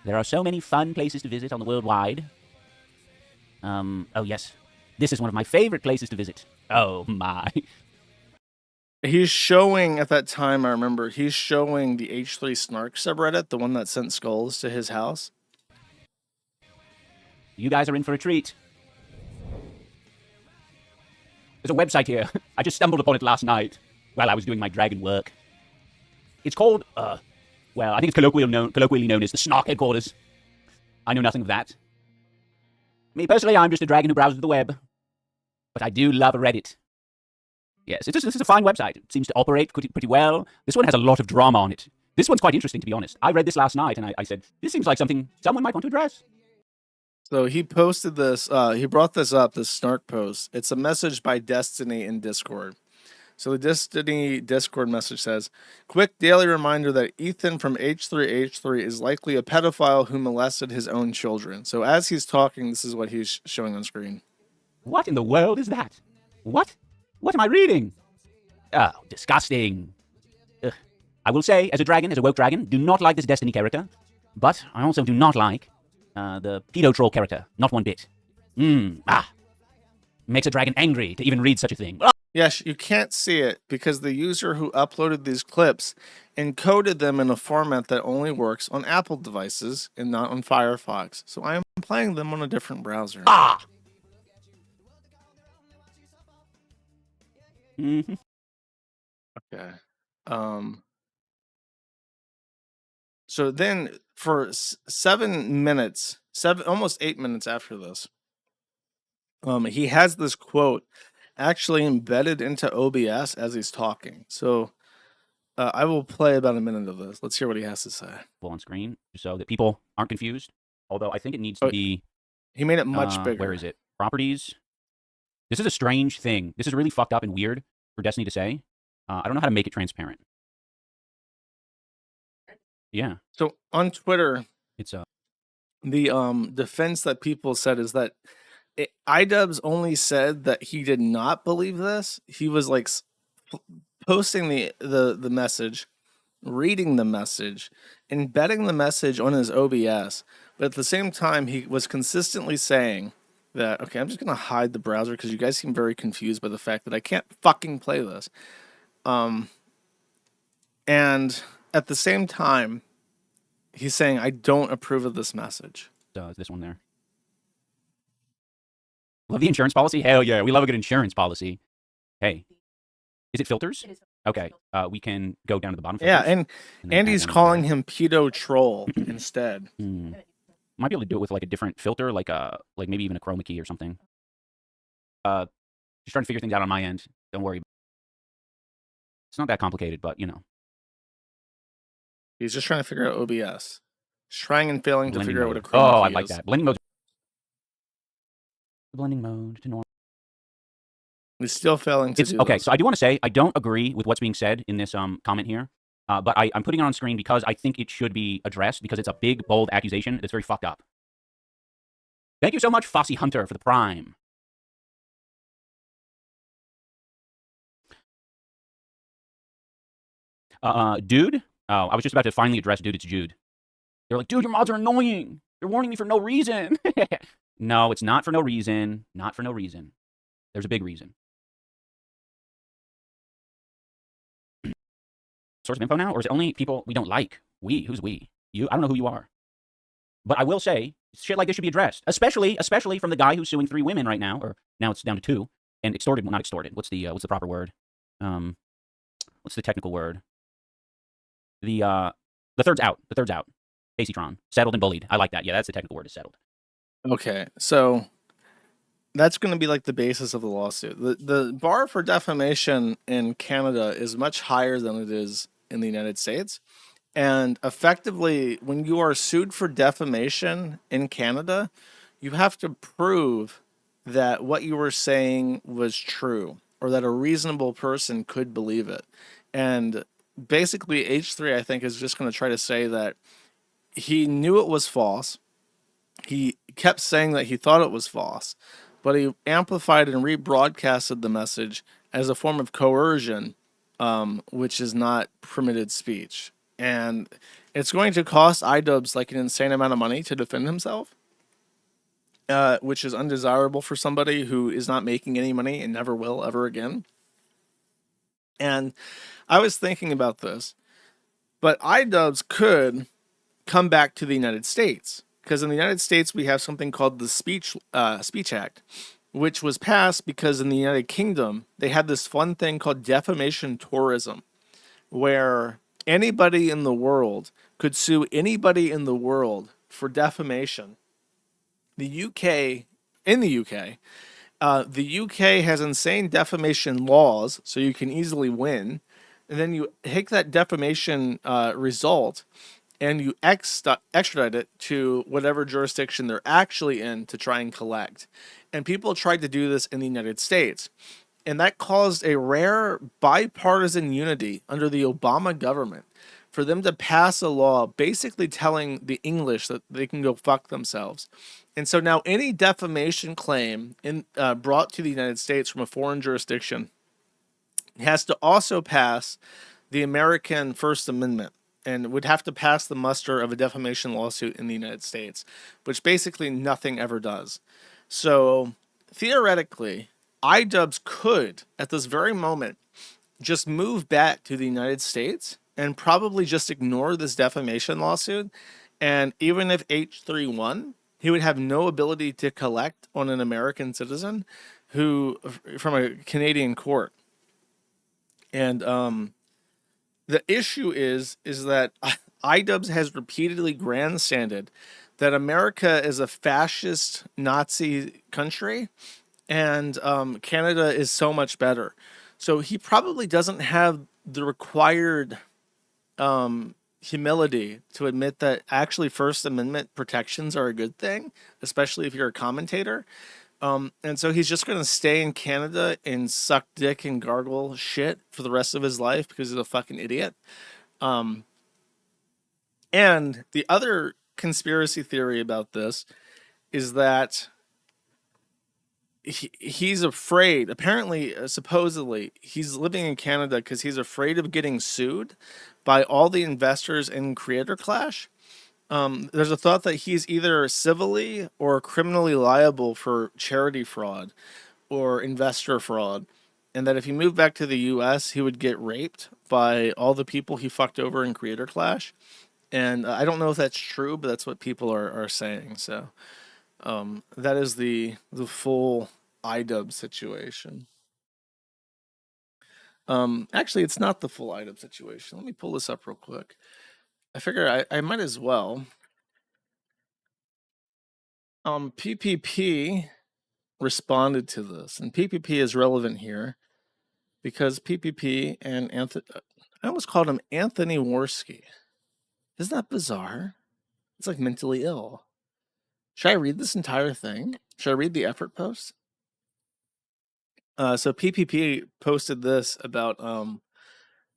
There are so many fun places to visit on the world wide. Oh yes. This is one of my favorite places to visit. Oh my. He's showing, at that time, I remember, he's showing the H3 Snark subreddit, the one that sent skulls to his house. You guys are in for a treat. There's a website here. I just stumbled upon it last night while I was doing my dragon work. It's called, well, I think it's colloquially known as the Snark Headquarters. I know nothing of that. Me, personally, I'm just a dragon who browses the web. But I do love Reddit. Yes, this is a fine website. It seems to operate pretty well. This one has a lot of drama on it. This one's quite interesting, to be honest. I read this last night, and I said, this seems like something someone might want to address. So he posted this, he brought this up, this Snark post. It's a message by Destiny in Discord. So the Destiny Discord message says, quick daily reminder that Ethan from H3H3 is likely a pedophile who molested his own children. So as he's talking, this is what he's showing on screen. What in the world is that? What? What am I reading? Oh, disgusting. Ugh. I will say, as a woke dragon, do not like this Destiny character. But I also do not like the pedo troll character. Not one bit. Makes a dragon angry to even read such a thing. Yes, you can't see it because the user who uploaded these clips encoded them in a format that only works on Apple devices and not on Firefox. So I am playing them on a different browser. Mm-hmm. Okay. So then for 7 minutes, almost 8 minutes after this, he has this quote actually embedded into OBS as he's talking. So I will play about a minute of this. Let's hear what he has to say. On screen so that people aren't confused. Although I think it needs to be. He made it much bigger. Where is it? Properties. This is a strange thing. This is really fucked up and weird for Destiny to say. I don't know how to make it transparent. Yeah. So on Twitter, it's the defense that people said is that iDubbbz only said that he did not believe this. He was like posting the message, reading the message, embedding the message on his OBS, but at the same time he was consistently saying that, okay, I'm just gonna hide the browser because you guys seem very confused by the fact that I can't fucking play this. And at the same time, he's saying, I don't approve of this message. This one there. Love the insurance policy? Hell yeah, we love a good insurance policy. Hey, is it filters? It is. Okay, we can go down to the bottom. Yeah, and Andy's calling him pedo troll instead. Might be able to do it with like a different filter, like maybe even a chroma key or something. Just trying to figure things out on my end. Don't worry. It's not that complicated, but you know. He's just trying to figure out OBS. He's trying and failing to figure out what a chroma key is. Oh, I like that. Blending mode. Blending mode to normal. He's still failing to do okay, this. So I do want to say, I don't agree with what's being said in this comment here. But I'm putting it on screen because I think it should be addressed because it's a big, bold accusation that's very fucked up. Thank you so much, Fossey Hunter, for the Prime. Dude? Oh, I was just about to finally address Dude. It's Jude. They're like, dude, your mods are annoying. They're warning me for no reason. No, it's not for no reason. Not for no reason. There's a big reason. Source of info now? Or is it only people we don't like? We? Who's we? You? I don't know who you are. But I will say, shit like this should be addressed. Especially from the guy who's suing 3 women right now. Or now it's down to 2. And extorted, well, not extorted. What's the proper word? What's the technical word? The third's out. The third's out. Facetron. Settled and bullied. I like that. Yeah, that's the technical word, is settled. Okay, so that's going to be like the basis of the lawsuit. The bar for defamation in Canada is much higher than it is in the United States. And effectively, when you are sued for defamation in Canada, you have to prove that what you were saying was true or that a reasonable person could believe it. And basically, H3, I think, is just going to try to say that he knew it was false. He kept saying that he thought it was false, but he amplified and rebroadcasted the message as a form of coercion, which is not permitted speech. And it's going to cost iDubbbz like an insane amount of money to defend himself, which is undesirable for somebody who is not making any money and never will ever again. And I was thinking about this, but iDubbbz could come back to the United States, because in the United States we have something called the Speech Act, which was passed because in the United Kingdom they had this fun thing called defamation tourism, where anybody in the world could sue anybody in the world for defamation. The UK, in the UK, the UK has insane defamation laws, so you can easily win. And then you take that defamation result and you extradite it to whatever jurisdiction they're actually in to try and collect. And people tried to do this in the United States. And that caused a rare bipartisan unity under the Obama government for them to pass a law basically telling the English that they can go fuck themselves. And so now any defamation claim brought to the United States from a foreign jurisdiction has to also pass the American First Amendment and would have to pass the muster of a defamation lawsuit in the United States, which basically nothing ever does. So theoretically, iDubbbz could, at this very moment, just move back to the United States and probably just ignore this defamation lawsuit. And even if H3 won, he would have no ability to collect on an American citizen who from a Canadian court. And the issue is that iDubbbz has repeatedly grandstanded that America is a fascist Nazi country and Canada is so much better. So he probably doesn't have the required humility to admit that actually First Amendment protections are a good thing, especially if you're a commentator. And so he's just going to stay in Canada and suck dick and gargle shit for the rest of his life because he's a fucking idiot. And the other conspiracy theory about this is that he's afraid, apparently, supposedly, he's living in Canada because he's afraid of getting sued by all the investors in Creator Clash. There's a thought that he's either civilly or criminally liable for charity fraud or investor fraud, and that if he moved back to the US, he would get raped by all the people he fucked over in Creator Clash. And I don't know if that's true, but that's what people are saying. So that is the full iDubbbz situation. Actually, it's not the full iDubbbz situation. Let me pull this up real quick. I figure I might as well. PPP responded to this, and PPP is relevant here because PPP and Anthony, I almost called him Anthony Worski. Isn't that bizarre? It's like mentally ill. Should I read this entire thing? Should I read the effort post? So PPP posted this about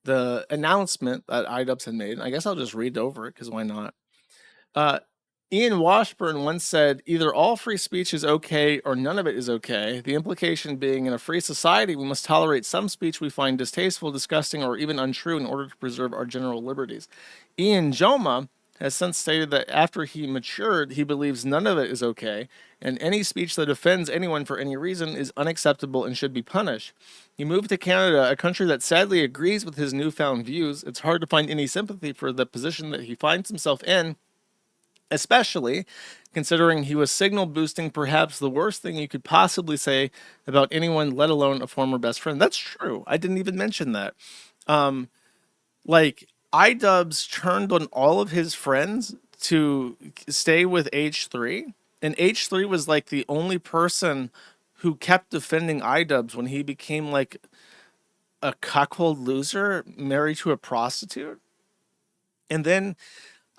the announcement that iDubbbz had made. I guess I'll just read over it because why not? Ian Washburn once said, either all free speech is okay or none of it is okay. The implication being in a free society, we must tolerate some speech we find distasteful, disgusting, or even untrue in order to preserve our general liberties. Ian Joma has since stated that after he matured, he believes none of it is okay, and any speech that offends anyone for any reason is unacceptable and should be punished. He moved to Canada, a country that sadly agrees with his newfound views. It's hard to find any sympathy for the position that he finds himself in, especially considering he was signal boosting perhaps the worst thing you could possibly say about anyone, let alone a former best friend. That's true. I didn't even mention that. Like, iDubbbz turned on all of his friends to stay with H3, and H3 was like the only person who kept defending iDubbbz when he became like a cuckold loser married to a prostitute. And then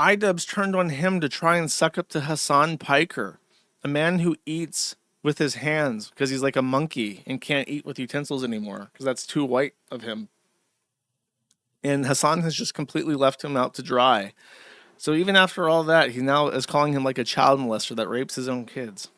iDubbbz turned on him to try and suck up to Hassan Piker, a man who eats with his hands because he's like a monkey and can't eat with utensils anymore because that's too white of him. And Hassan has just completely left him out to dry. So even after all that, he now is calling him like a child molester that rapes his own kids.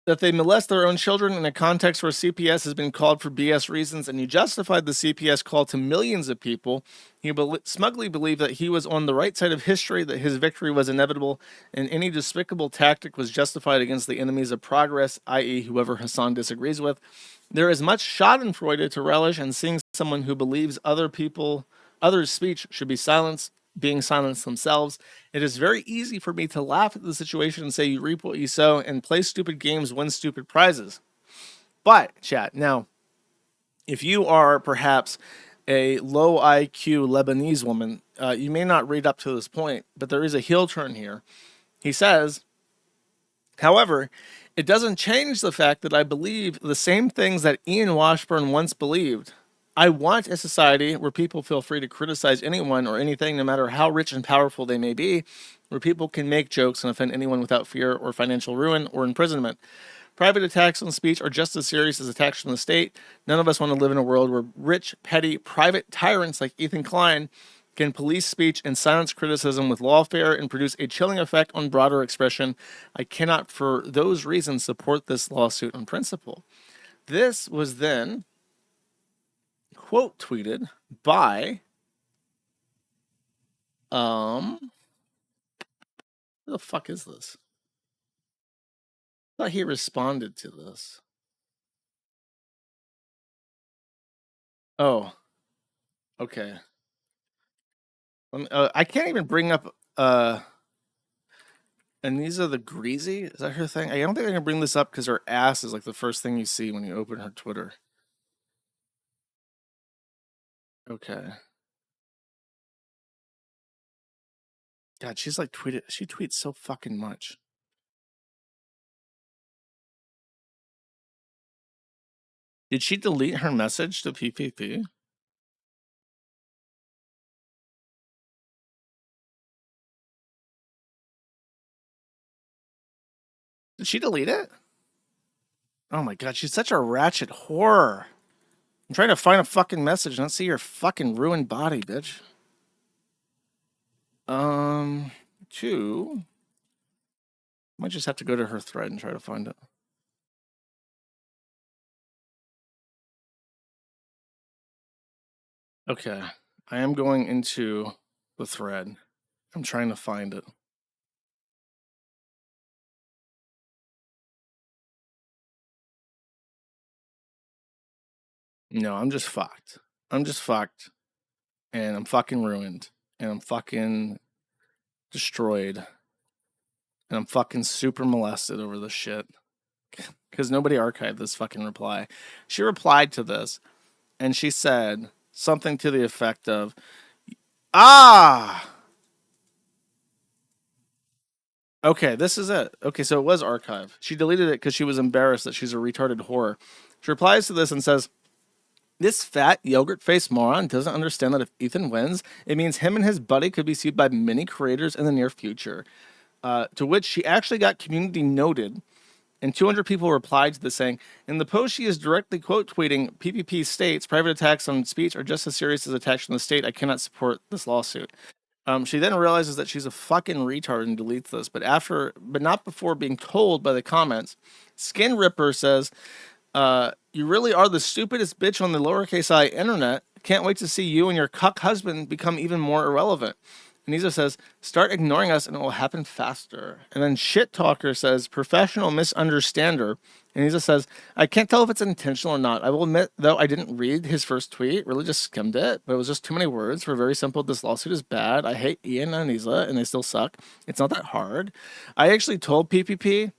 That they molest their own children in a context where CPS has been called for BS reasons, and you justified the CPS call to millions of people. He smugly believed that he was on the right side of history, that his victory was inevitable, and any despicable tactic was justified against the enemies of progress, i.e., whoever Hassan disagrees with. There is much schadenfreude to relish in seeing someone who believes others' speech should be silenced, being silenced themselves. It is very easy for me to laugh at the situation and say you reap what you sow and play stupid games, win stupid prizes. But, chat, now, if you are perhaps a low IQ Lebanese woman, you may not read up to this point, but there is a heel turn here. He says, however, it doesn't change the fact that I believe the same things that Ian Washburn once believed. I want a society where people feel free to criticize anyone or anything, no matter how rich and powerful they may be, where people can make jokes and offend anyone without fear or financial ruin or imprisonment. Private attacks on speech are just as serious as attacks from the state. None of us want to live in a world where rich, petty, private tyrants like Ethan Klein can police speech and silence criticism with lawfare and produce a chilling effect on broader expression. I cannot, for those reasons, support this lawsuit on principle. This was then quote tweeted by who the fuck is this? I thought he responded to this. Oh, okay. I can't even bring up and these are the Greasy. Is that her thing? I don't think I can bring this up because her ass is like the first thing you see when you open her Twitter. Okay. God, she's like she tweets so fucking much. Did she delete her message to PPP? Did she delete it? Oh my god, she's such a ratchet whore. I'm trying to find a fucking message and not see your fucking ruined body, bitch. Might just have to go to her thread and try to find it. Okay, I am going into the thread. I'm trying to find it. No, I'm just fucked. I'm just fucked. And I'm fucking ruined. And I'm fucking destroyed. And I'm fucking super molested over this shit. Because nobody archived this fucking reply. She replied to this. And she said something to the effect of, okay, this is it. Okay, so it was archived. She deleted it because she was embarrassed that she's a retarded whore. She replies to this and says, this fat yogurt-faced moron doesn't understand that if Ethan wins, it means him and his buddy could be sued by many creators in the near future. To which she actually got community noted, and 200 people replied to this saying, in the post she is directly quote tweeting, PPP states, private attacks on speech are just as serious as attacks from the state. I cannot support this lawsuit. She then realizes that she's a fucking retard and deletes this, but not before being told by the comments. Skin Ripper says, you really are the stupidest bitch on the lowercase I internet. Can't wait to see you and your cuck husband become even more irrelevant. Anisa says, start ignoring us and it will happen faster. And then Shit Talker says, professional misunderstander. Anisa says, I can't tell if it's intentional or not. I will admit, though, I didn't read his first tweet, really just skimmed it, but it was just too many words for very simple, this lawsuit is bad. I hate Ian and Anisa, and they still suck. It's not that hard. I actually told PPP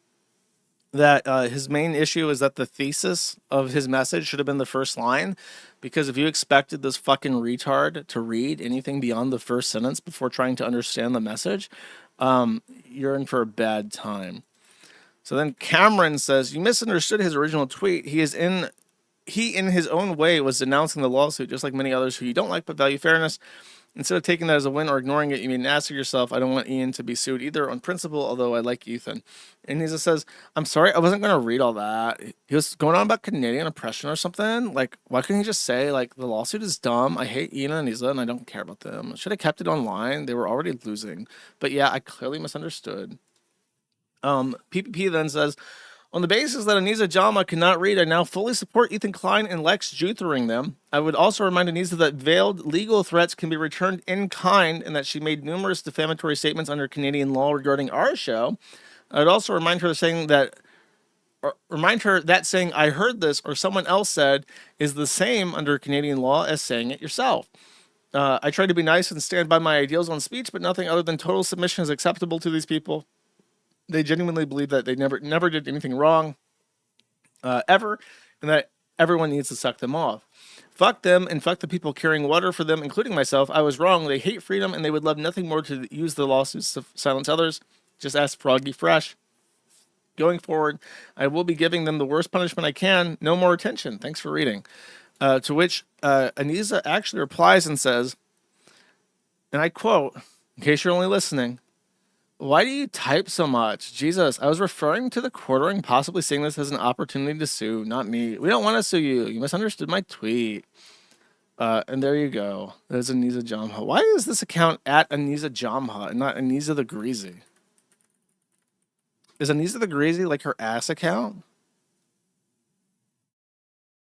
that his main issue is that the thesis of his message should have been the first line, because if you expected this fucking retard to read anything beyond the first sentence before trying to understand the message, you're in for a bad time. So then Cameron says, you misunderstood his original tweet. He is in he, in his own way, was denouncing the lawsuit, just like many others who you don't like but value fairness. Instead of taking that as a win or ignoring it, you need to ask yourself, I don't want Ian to be sued either on principle, although I like Ethan. And he just says, I'm sorry, I wasn't going to read all that. He was going on about Canadian oppression or something. Like, why couldn't he just say, like, the lawsuit is dumb. I hate Ian and Isa, and I don't care about them. Should have kept it online. They were already losing. But yeah, I clearly misunderstood. PPP then says, on the basis that Anisa Jama cannot read, I now fully support Ethan Klein and Lex Juthering them. I would also remind Anisa that veiled legal threats can be returned in kind and that she made numerous defamatory statements under Canadian law regarding our show. I would also remind her that saying I heard this or someone else said is the same under Canadian law as saying it yourself. I try to be nice and stand by my ideals on speech, but nothing other than total submission is acceptable to these people. They genuinely believe that they never did anything wrong, ever, and that everyone needs to suck them off. Fuck them and fuck the people carrying water for them, including myself. I was wrong. They hate freedom and they would love nothing more to use the lawsuits to silence others. Just ask Froggy Fresh. Going forward, I will be giving them the worst punishment I can. No more attention. Thanks for reading. To which Anisa actually replies and says, and I quote, in case you're only listening, why do you type so much? Jesus, I was referring to the quartering, possibly seeing this as an opportunity to sue, not me. We don't want to sue you. You misunderstood my tweet. And there you go. There's Anisa Jamha. Why is this account at Anisa Jamha and not Anisa the Greasy? Is Anisa the Greasy like her ass account?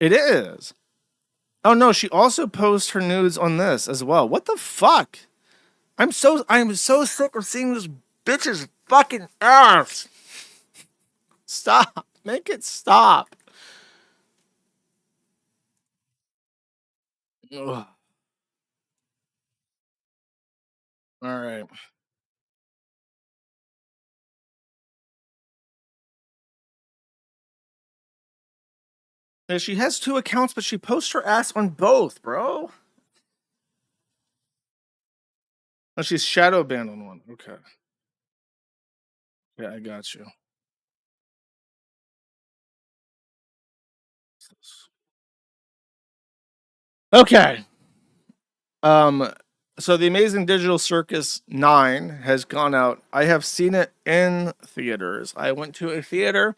It is. Oh no, she also posts her nudes on this as well. What the fuck? I'm so sick of seeing this bitch's fucking ass. Stop. Make it stop. Ugh. All right. Yeah, she has 2 accounts, but she posts her ass on both, bro. Oh, she's shadow banned on one. Okay. Yeah, I got you. Okay. So the Amazing Digital Circus 9 has gone out. I have seen it in theaters. I went to a theater.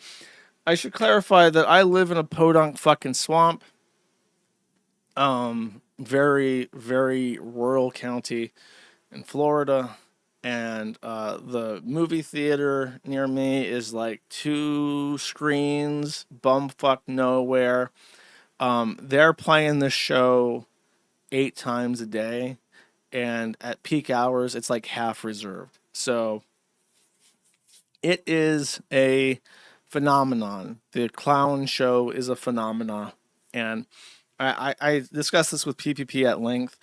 I should clarify that I live in a podunk fucking swamp. Very, very rural county in Florida. And the movie theater near me is like 2 screens, bumfuck nowhere. They're playing this show 8 times a day, and at peak hours, it's like half reserved. So it is a phenomenon. The clown show is a phenomenon, and I discussed this with PPP at length.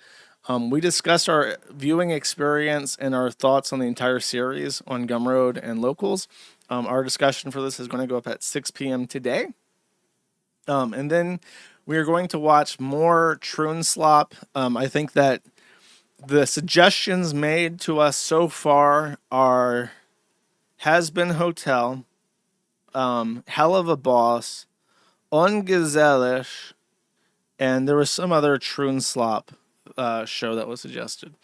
We discussed our viewing experience and our thoughts on the entire series on Gumroad and Locals. Our discussion for this is going to go up at 6 p.m. today. And then we are going to watch more Troon Slop. I think that the suggestions made to us so far are Has Been Hotel, Hell of a Boss, Ungezellig, and there was some other Troon Slop show that was suggested.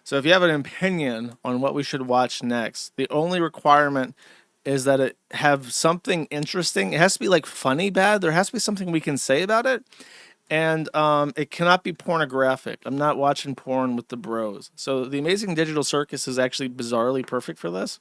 So if you have an opinion on what we should watch next, the only requirement is that it have something interesting. It has to be like funny bad. There has to be something we can say about it. And it cannot be pornographic. I'm not watching porn with the bros. So the Amazing Digital Circus is actually bizarrely perfect for this.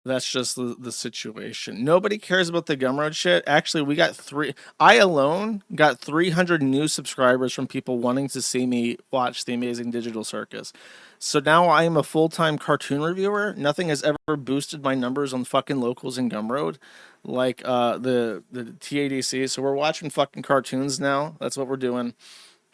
That's just the situation. Nobody cares about the Gumroad shit. Actually, I alone got 300 new subscribers from people wanting to see me watch the Amazing Digital Circus. So now I am a full-time cartoon reviewer. Nothing has ever boosted my numbers on fucking Locals and Gumroad like the TADC. So we're watching fucking cartoons now. That's what we're doing.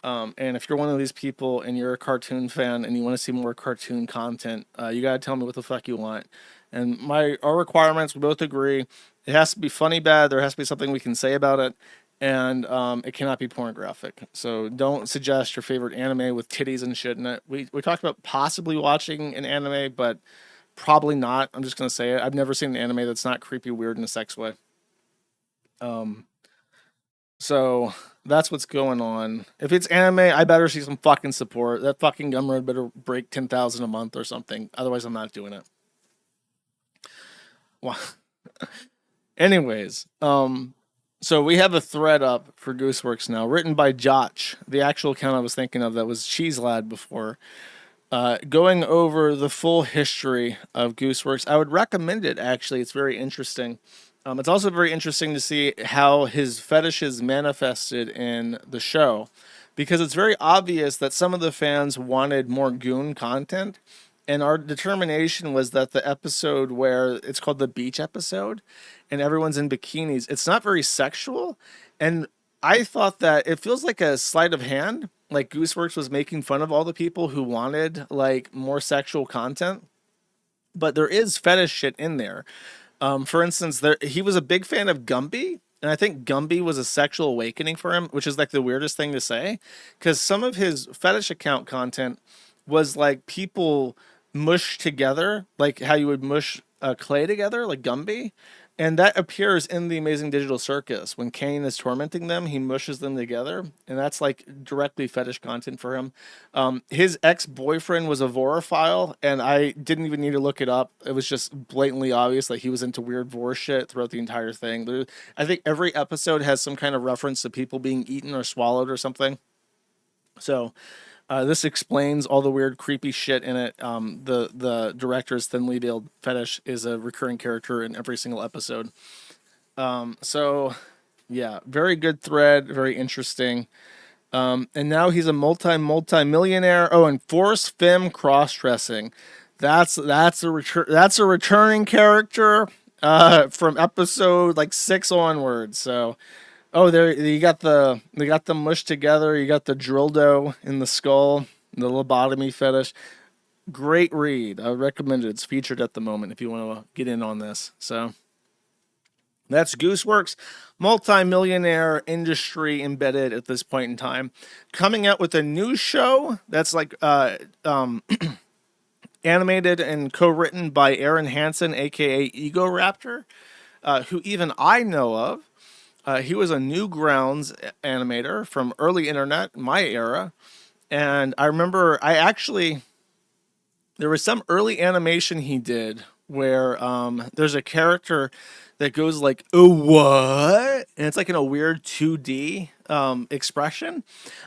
And if you're one of these people and you're a cartoon fan and you want to see more cartoon content, you gotta tell me what the fuck you want. And our requirements, we both agree, it has to be funny bad. There has to be something we can say about it, and it cannot be pornographic. So don't suggest your favorite anime with titties and shit in it. We talked about possibly watching an anime, but Probably not. I'm just gonna say it. I've never seen an anime that's not creepy, weird in a sex way. So that's what's going on. If it's anime, I better see some fucking support. That fucking Gumroad better break 10,000 a month or something. Otherwise, I'm not doing it. Well, anyways, so we have a thread up for Gooseworx now, written by Jotch, the actual account I was thinking of that was Cheese Lad before. Going over the full history of Gooseworx. I would recommend it, actually. It's very interesting. It's also very interesting to see how his fetishes manifested in the show, because it's very obvious that some of the fans wanted more goon content, and our determination was that the episode where it's called the beach episode and everyone's in bikinis, it's not very sexual, and I thought that it feels like a sleight of hand, like Gooseworx was making fun of all the people who wanted like more sexual content, but there is fetish shit in there. For instance, he was a big fan of Gumby, and I think Gumby was a sexual awakening for him, which is like the weirdest thing to say, because some of his fetish account content was like people mush together, like how you would mush clay together, like Gumby. And that appears in the Amazing Digital Circus. When Kane is tormenting them, he mushes them together, and that's like directly fetish content for him. His ex-boyfriend was a vorophile, and I didn't even need to look it up. It was just blatantly obvious that he was into weird vor shit throughout the entire thing. I think every episode has some kind of reference to people being eaten or swallowed or something. So this explains all the weird, creepy shit in it. The director's thinly veiled fetish is a recurring character in every single episode. So yeah, very good thread, very interesting. And now he's a multi-millionaire. Oh, and force femme cross dressing. That's a returning character from episode like 6 onwards. So. Oh, there you got they got them mushed together. You got the dildo in the skull, the lobotomy fetish. Great read. I would recommend it. It's featured at the moment if you want to get in on this. So that's Gooseworx, multi-millionaire industry embedded at this point in time, coming out with a new show that's like animated and co-written by Aaron Hansen, aka Ego Raptor, who even I know of. He was a Newgrounds animator from early internet, my era. And I remember there was some early animation he did where there's a character that goes like, oh, what? And it's like in a weird 2D expression.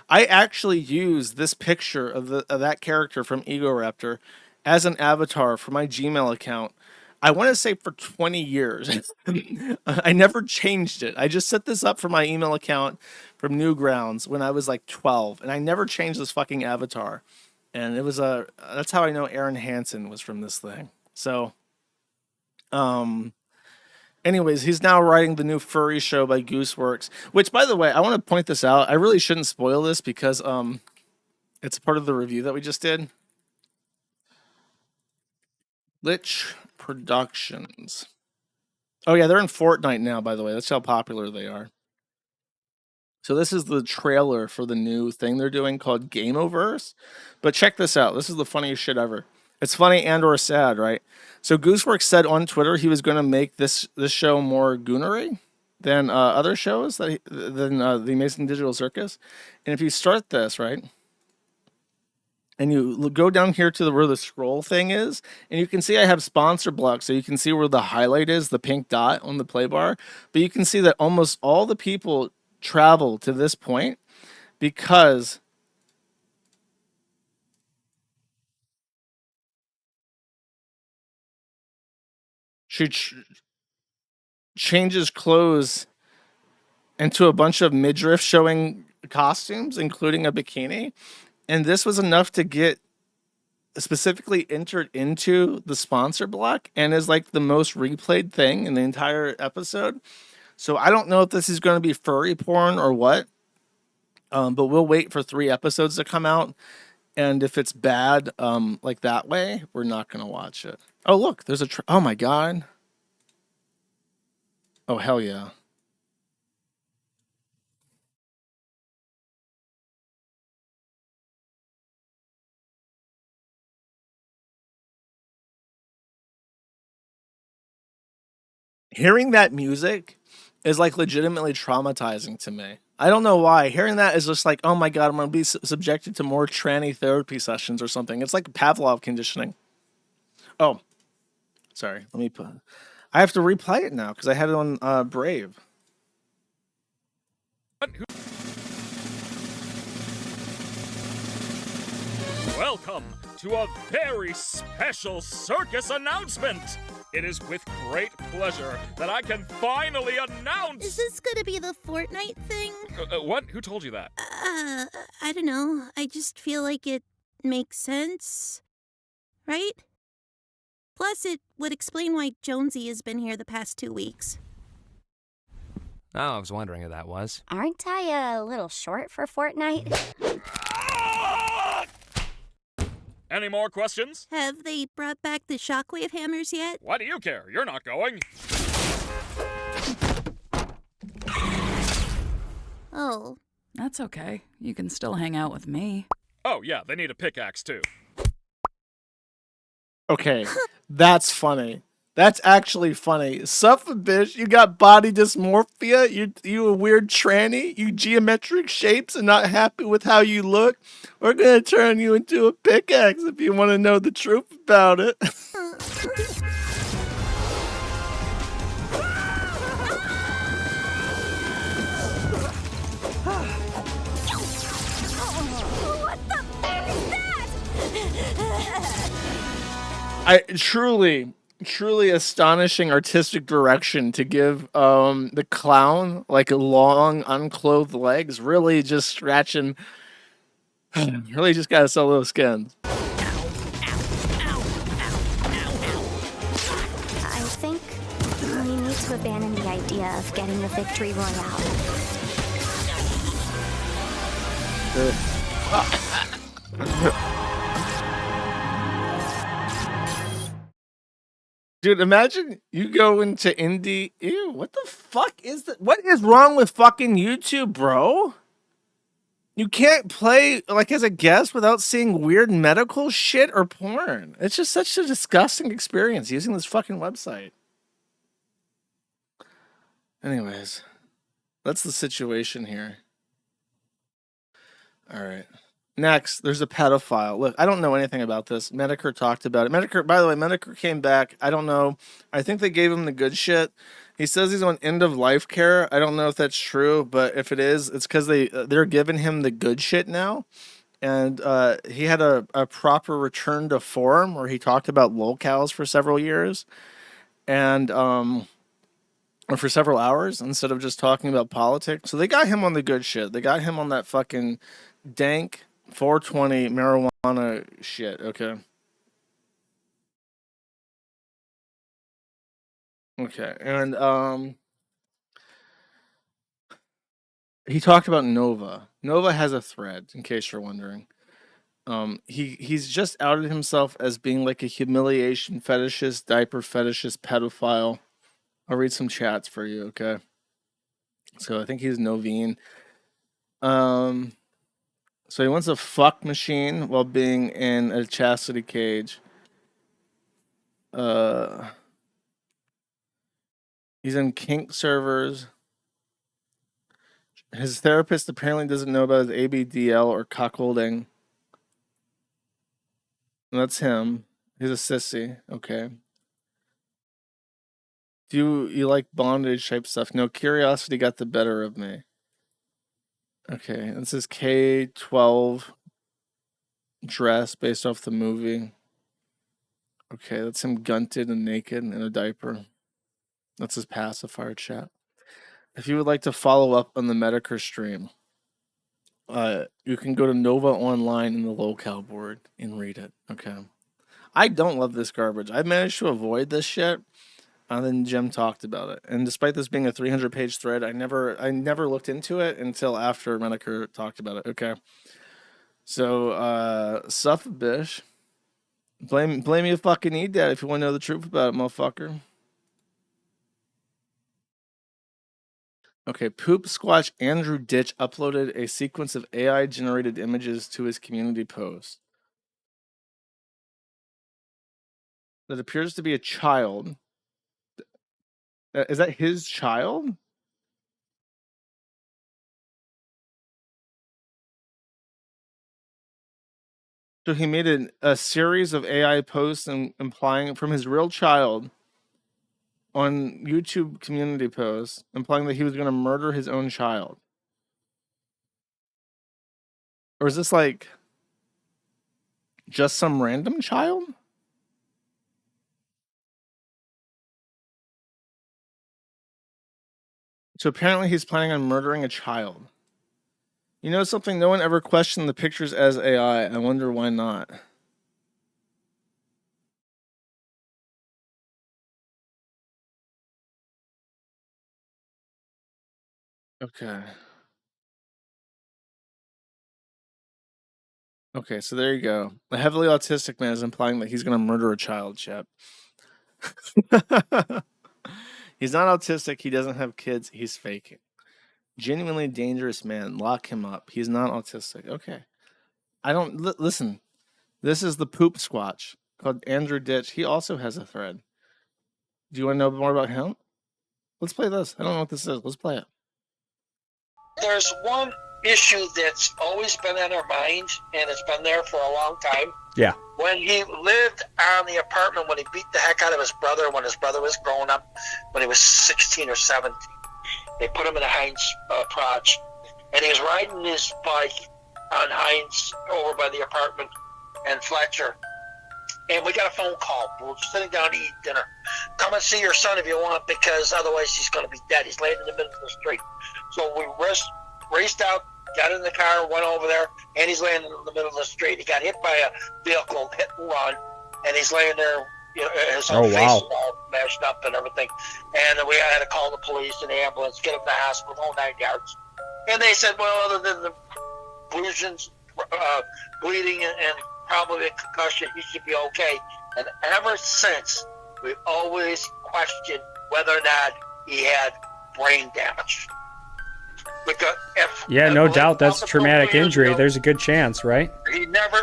I actually used this picture of that character from Ego Raptor as an avatar for my Gmail account. I want to say for 20 years. I never changed it. I just set this up for my email account from Newgrounds when I was like 12, and I never changed this fucking avatar. And it was that's how I know Aaron Hansen was from this thing. So, anyways, he's now writing the new furry show by Gooseworx, which, by the way, I want to point this out. I really shouldn't spoil this because it's part of the review that we just did. Lich Productions. Oh yeah, they're in Fortnite now, by the way. That's how popular they are. So this is the trailer for the new thing they're doing called Gameoverse. But check this out. This is the funniest shit ever. It's funny and or sad, right? So Gooseworx said on Twitter he was going to make this show more goonery than other shows than the Amazing Digital Circus. And if you start this, right? And you go down here to where the scroll thing is, and you can see I have sponsor blocks, so you can see where the highlight is, the pink dot on the play bar. But you can see that almost all the people travel to this point because she changes clothes into a bunch of midriff showing costumes, including a bikini. And this was enough to get specifically entered into the sponsor block and is like the most replayed thing in the entire episode. So I don't know if this is going to be furry porn or what, but we'll wait for 3 episodes to come out. And if it's bad, like that way, we're not going to watch it. Oh, look, there's oh my God. Oh, hell yeah. Hearing that music is like legitimately traumatizing to me. I don't know why. Hearing that is just like, oh my god, I'm gonna be subjected to more tranny therapy sessions or something. It's like Pavlov conditioning. Oh, sorry. Let me put. I have to replay it now because I had it on Brave. Welcome to a very special circus announcement. It is with great pleasure that I can finally announce. Is this gonna be the Fortnite thing? What? Who told you that? I don't know. I just feel like it makes sense. Right? Plus, it would explain why Jonesy has been here the past 2 weeks. Oh, I was wondering who that was. Aren't I a little short for Fortnite? Any more questions? Have they brought back the shockwave hammers yet? Why do you care? You're not going. Oh. That's okay. You can still hang out with me. Oh, yeah, they need a pickaxe, too. Okay, that's funny. That's actually funny. Suffer, bitch, you got body dysmorphia? You a weird tranny? You geometric shapes and not happy with how you look? We're gonna turn you into a pickaxe if you want to know the truth about it. What the fuck is that? I truly astonishing artistic direction to give the clown like long unclothed legs. Really just scratching. Really just gotta sell those skins. I think we need to abandon the idea of getting the victory royale. Dude, imagine you go into indie. Ew, what the fuck is that? What is wrong with fucking YouTube, bro? You can't play like as a guest without seeing weird medical shit or porn. It's just such a disgusting experience using this fucking website. Anyways, that's the situation here. All right. Next, there's a pedophile. Look, I don't know anything about this. Medicare talked about it. Medicare, by the way, Medicare came back. I don't know. I think they gave him the good shit. He says he's on end of life care. I don't know if that's true, but if it is, it's because they're giving him the good shit now. And he had a proper return to form where he talked about lolcows for several years, and or for several hours instead of just talking about politics. So they got him on the good shit. They got him on that fucking dank 420 marijuana shit. Okay. Okay. And he talked about Nova. Nova has a thread, in case you're wondering. He's just outed himself as being like a humiliation fetishist, diaper fetishist, pedophile. I'll read some chats for you, okay? So I think he's Noveen. So he wants a fuck machine while being in a chastity cage. He's in kink servers. His therapist apparently doesn't know about his ABDL or cuckolding. And that's him. He's a sissy. Okay. Do you like bondage type stuff? No, curiosity got the better of me. Okay, this is K-12 dress based off the movie. Okay, that's him gunted and naked in a diaper. That's his pacifier chat. If you would like to follow up on the Medicare stream, you can go to Nova Online in the locale board and read it. Okay. I don't love this garbage. I've managed to avoid this shit. And then Jim talked about it. And despite this being a 300-page thread, I never looked into it until after Medicare talked about it. Okay. So, suffer, bish. Blame your fucking need that if you want to know the truth about it, motherfucker. Okay, Poop Squatch Andrew Ditch uploaded a sequence of AI-generated images to his community post. That appears to be a child Is that his child? So he made a series of AI posts implying from his real child on YouTube community posts, implying that he was going to murder his own child. Or is this like just some random child? So apparently he's planning on murdering a child. You know something? No one ever questioned the pictures as AI. I wonder why not. Okay. Okay, so there you go. A heavily autistic man is implying that he's going to murder a child, Chip. He's not autistic. He doesn't have kids. He's faking. Genuinely dangerous man. Lock him up. He's not autistic. Okay. I don't listen. This is the poop squatch called Andrew Ditch. He also has a thread. Do you want to know more about him? Let's play this. I don't know what this is. Let's play it. There's one issue that's always been on our mind, and it's been there for a long time. Yeah. When he lived on the apartment, when he beat the heck out of his brother, when his brother was growing up, when he was 16 or 17, they put him in a Heinz Proj, and he was riding his bike on Heinz over by the apartment and Fletcher, and we got a phone call. We're sitting down to eat dinner. Come and see your son if you want, because otherwise he's going to be dead. He's laying in the middle of the street. So we raced out, got in the car, went over there, and he's laying in the middle of the street. He got hit by a vehicle, hit and run, and he's laying there, you know, his whole face is all mashed up and everything. And we had to call the police and the ambulance, get him to the hospital, whole 9 yards. And they said, well, other than the bruises, bleeding, and probably a concussion, he should be okay. And ever since, we've always questioned whether or not he had brain damage. Because yeah, no doubt that's a traumatic injury. There's a good chance, right? He never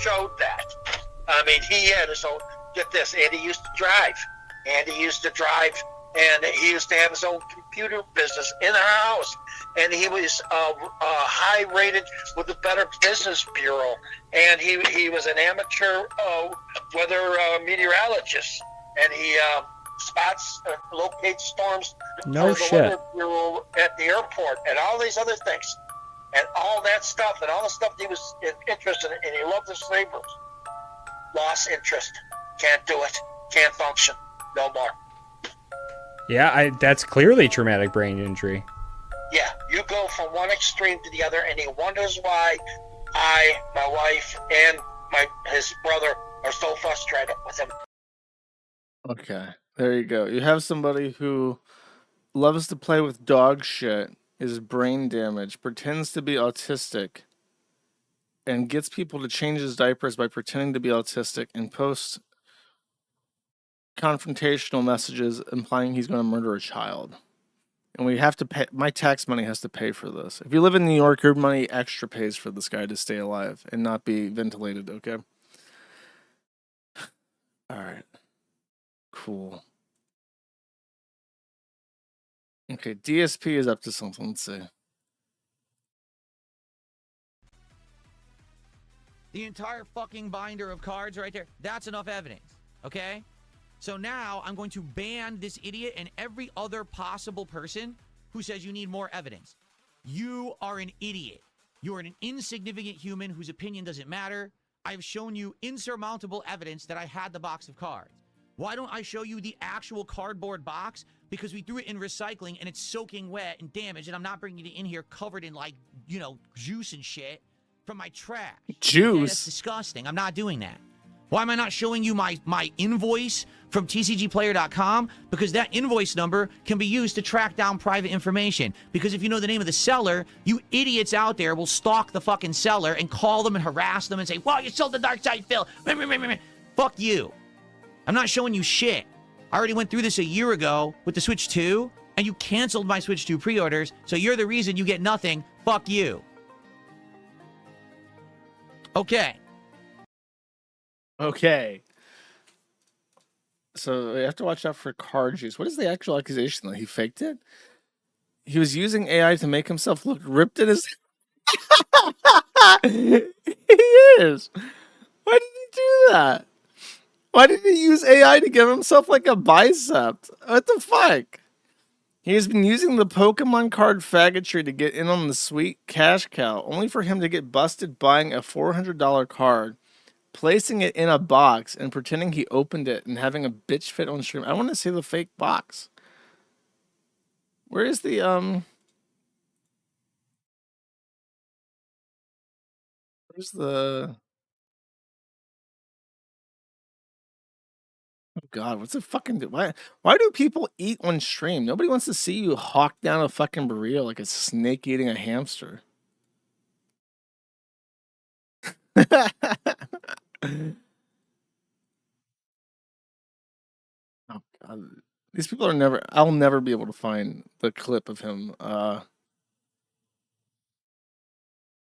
showed that. I mean, he had his own, get this, and he used to drive. And he used to have his own computer business in our house. And he was high rated with the Better Business Bureau. And he was an amateur weather meteorologist. And he locates storms no for the shit. Weather Bureau at the airport and all these other things. And all that stuff and all the stuff he was interested in. And he loved his neighbors. Lost interest. Can't do it. Can't function. No more. Yeah, that's clearly traumatic brain injury. Yeah, you go from one extreme to the other, and he wonders why my wife, and his brother are so frustrated with him. Okay, there you go. You have somebody who loves to play with dog shit, is brain damaged, pretends to be autistic, and gets people to change his diapers by pretending to be autistic and posts confrontational messages implying he's going to murder a child. And we have to pay, my tax money has to pay for this. If you live in New York, your money extra pays for this guy to stay alive and not be ventilated, okay? All right. Cool. Okay, DSP is up to something. Let's see. The entire fucking binder of cards right there, that's enough evidence, okay? So now I'm going to ban this idiot and every other possible person who says you need more evidence. You are an idiot. You are an insignificant human whose opinion doesn't matter. I've shown you insurmountable evidence that I had the box of cards. Why don't I show you the actual cardboard box? Because we threw it in recycling and it's soaking wet and damaged, and I'm not bringing it in here covered in, like, you know, juice and shit from my trash. Juice? Okay, that's disgusting. I'm not doing that. Why am I not showing you my invoice from tcgplayer.com? Because that invoice number can be used to track down private information. Because if you know the name of the seller, you idiots out there will stalk the fucking seller and call them and harass them and say, well, you sold the dark side, Phil. Fuck you. I'm not showing you shit. I already went through this a year ago with the Switch 2, and you canceled my Switch 2 pre-orders, so you're the reason you get nothing. Fuck you. Okay. Okay. So you have to watch out for card juice. What is the actual accusation that he faked it? He was using AI to make himself look ripped in his. He is. Why did he do that? Why did he use AI to give himself like a bicep? What the fuck? He has been using the Pokemon card faggotry to get in on the sweet cash cow, only for him to get busted buying a $400 card, placing it in a box, and pretending he opened it and having a bitch fit on stream. I want to see the fake box. Where is the Where's the? Oh God, what's the fucking? Why do people eat on stream? Nobody wants to see you hawk down a fucking burrito like a snake eating a hamster. Oh God, these people are never. I'll never be able to find the clip of him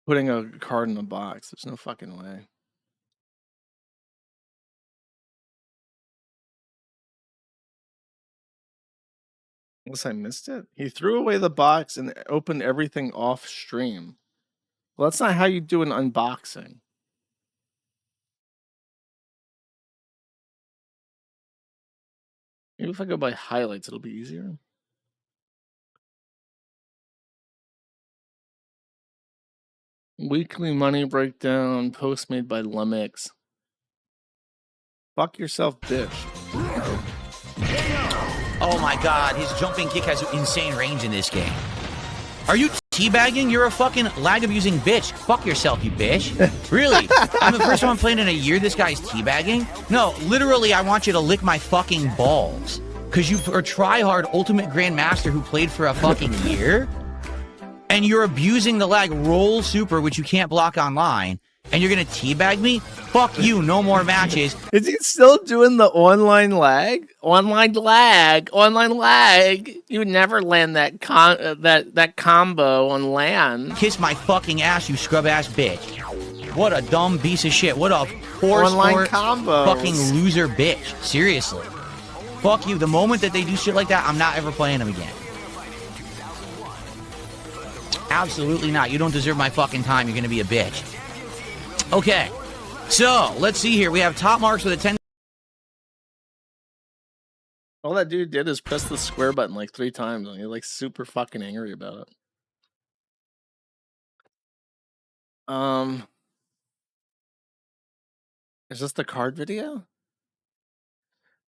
putting a card in a box. There's no fucking way. Unless I missed it. He threw away the box and opened everything off stream. Well, that's not how you do an unboxing. Maybe if I go by highlights, it'll be easier. Weekly money breakdown, post made by Lumix. Fuck yourself, bitch. Oh my God, his jumping kick has insane range in this game. Are you teabagging? You're a fucking lag-abusing bitch. Fuck yourself, you bitch. Really? I'm the first one playing in a year this guy's teabagging? No, literally, I want you to lick my fucking balls. Because you are a try-hard ultimate grandmaster who played for a fucking year? And you're abusing the lag roll super, which you can't block online, and you're gonna teabag me? Fuck you, no more matches. Is he still doing the online lag? Online lag. You would never land that that combo on LAN. Kiss my fucking ass, you scrub ass bitch. What a dumb piece of shit. What a poor online combo. Fucking loser bitch. Seriously. Fuck you. The moment that they do shit like that, I'm not ever playing them again. Absolutely not. You don't deserve my fucking time. You're gonna be a bitch. Okay. So, let's see here. We have top marks with a 10. All that dude did is press the square button like 3 times and you're like super fucking angry about it. Is this the card video?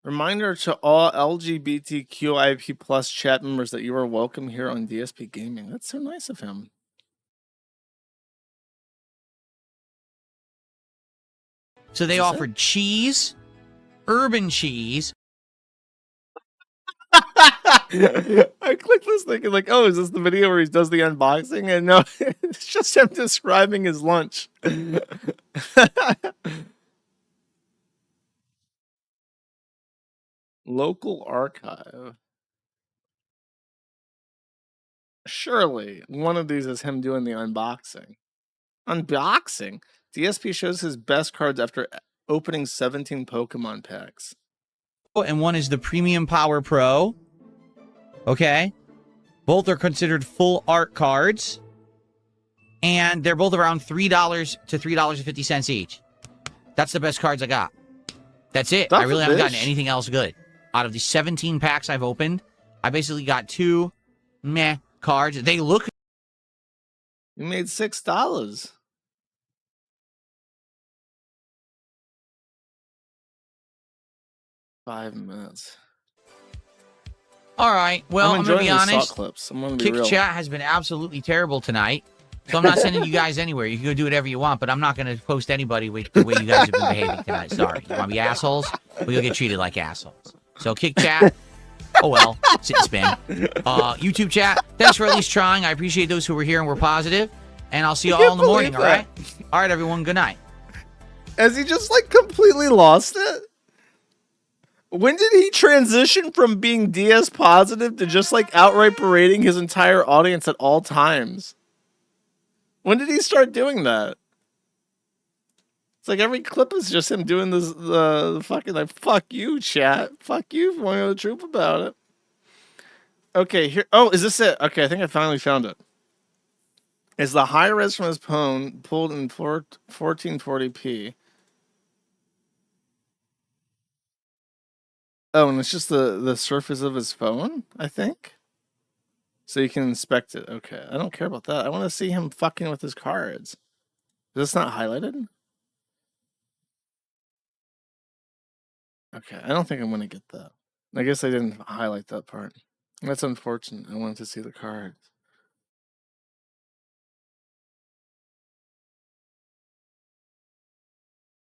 Reminder to all LGBTQIP plus chat members that you are welcome here on DSP Gaming. That's so nice of him. So they offered cheese, urban cheese. I clicked this thinking like, oh, is this the video where he does the unboxing? And no, it's just him describing his lunch. Local archive. Surely one of these is him doing the unboxing. Unboxing? DSP shows his best cards after opening 17 Pokemon packs. And one is the Premium Power Pro. Okay. Both are considered full art cards. And they're both around $3 to $3.50 each. That's the best cards I got. That's it. I really haven't gotten anything else good. Out of the 17 packs I've opened, I basically got 2 meh cards. They look... You made $6. Five minutes. All right. Well, I'm going to be honest. Clips. I'm Kick chat has been absolutely terrible tonight. So I'm not sending you guys anywhere. You can go do whatever you want, but I'm not going to post anybody with the way you guys have been behaving tonight. Sorry. You want to be assholes? Well, you'll get treated like assholes. So kick chat. Oh, well. Sit and spin. YouTube chat. Thanks for at least trying. I appreciate those who were here and were positive. And I'll see you all in the morning, all right? All right, everyone. Good night. Has he just, like, completely lost it? When did he transition from being DS positive to just, like, outright berating his entire audience at all times? When did he start doing that? It's like every clip is just him doing this, the fucking, like, fuck you, chat. Fuck you for wanting to troop about it. Okay, here. Oh, is this it? Okay, I think I finally found it. Is the high res from his phone pulled in 1440p? Oh, and it's just the surface of his phone, I think. So you can inspect it. Okay, I don't care about that. I want to see him fucking with his cards. Is this not highlighted? Okay, I don't think I'm going to get that. I guess I didn't highlight that part. That's unfortunate. I wanted to see the cards.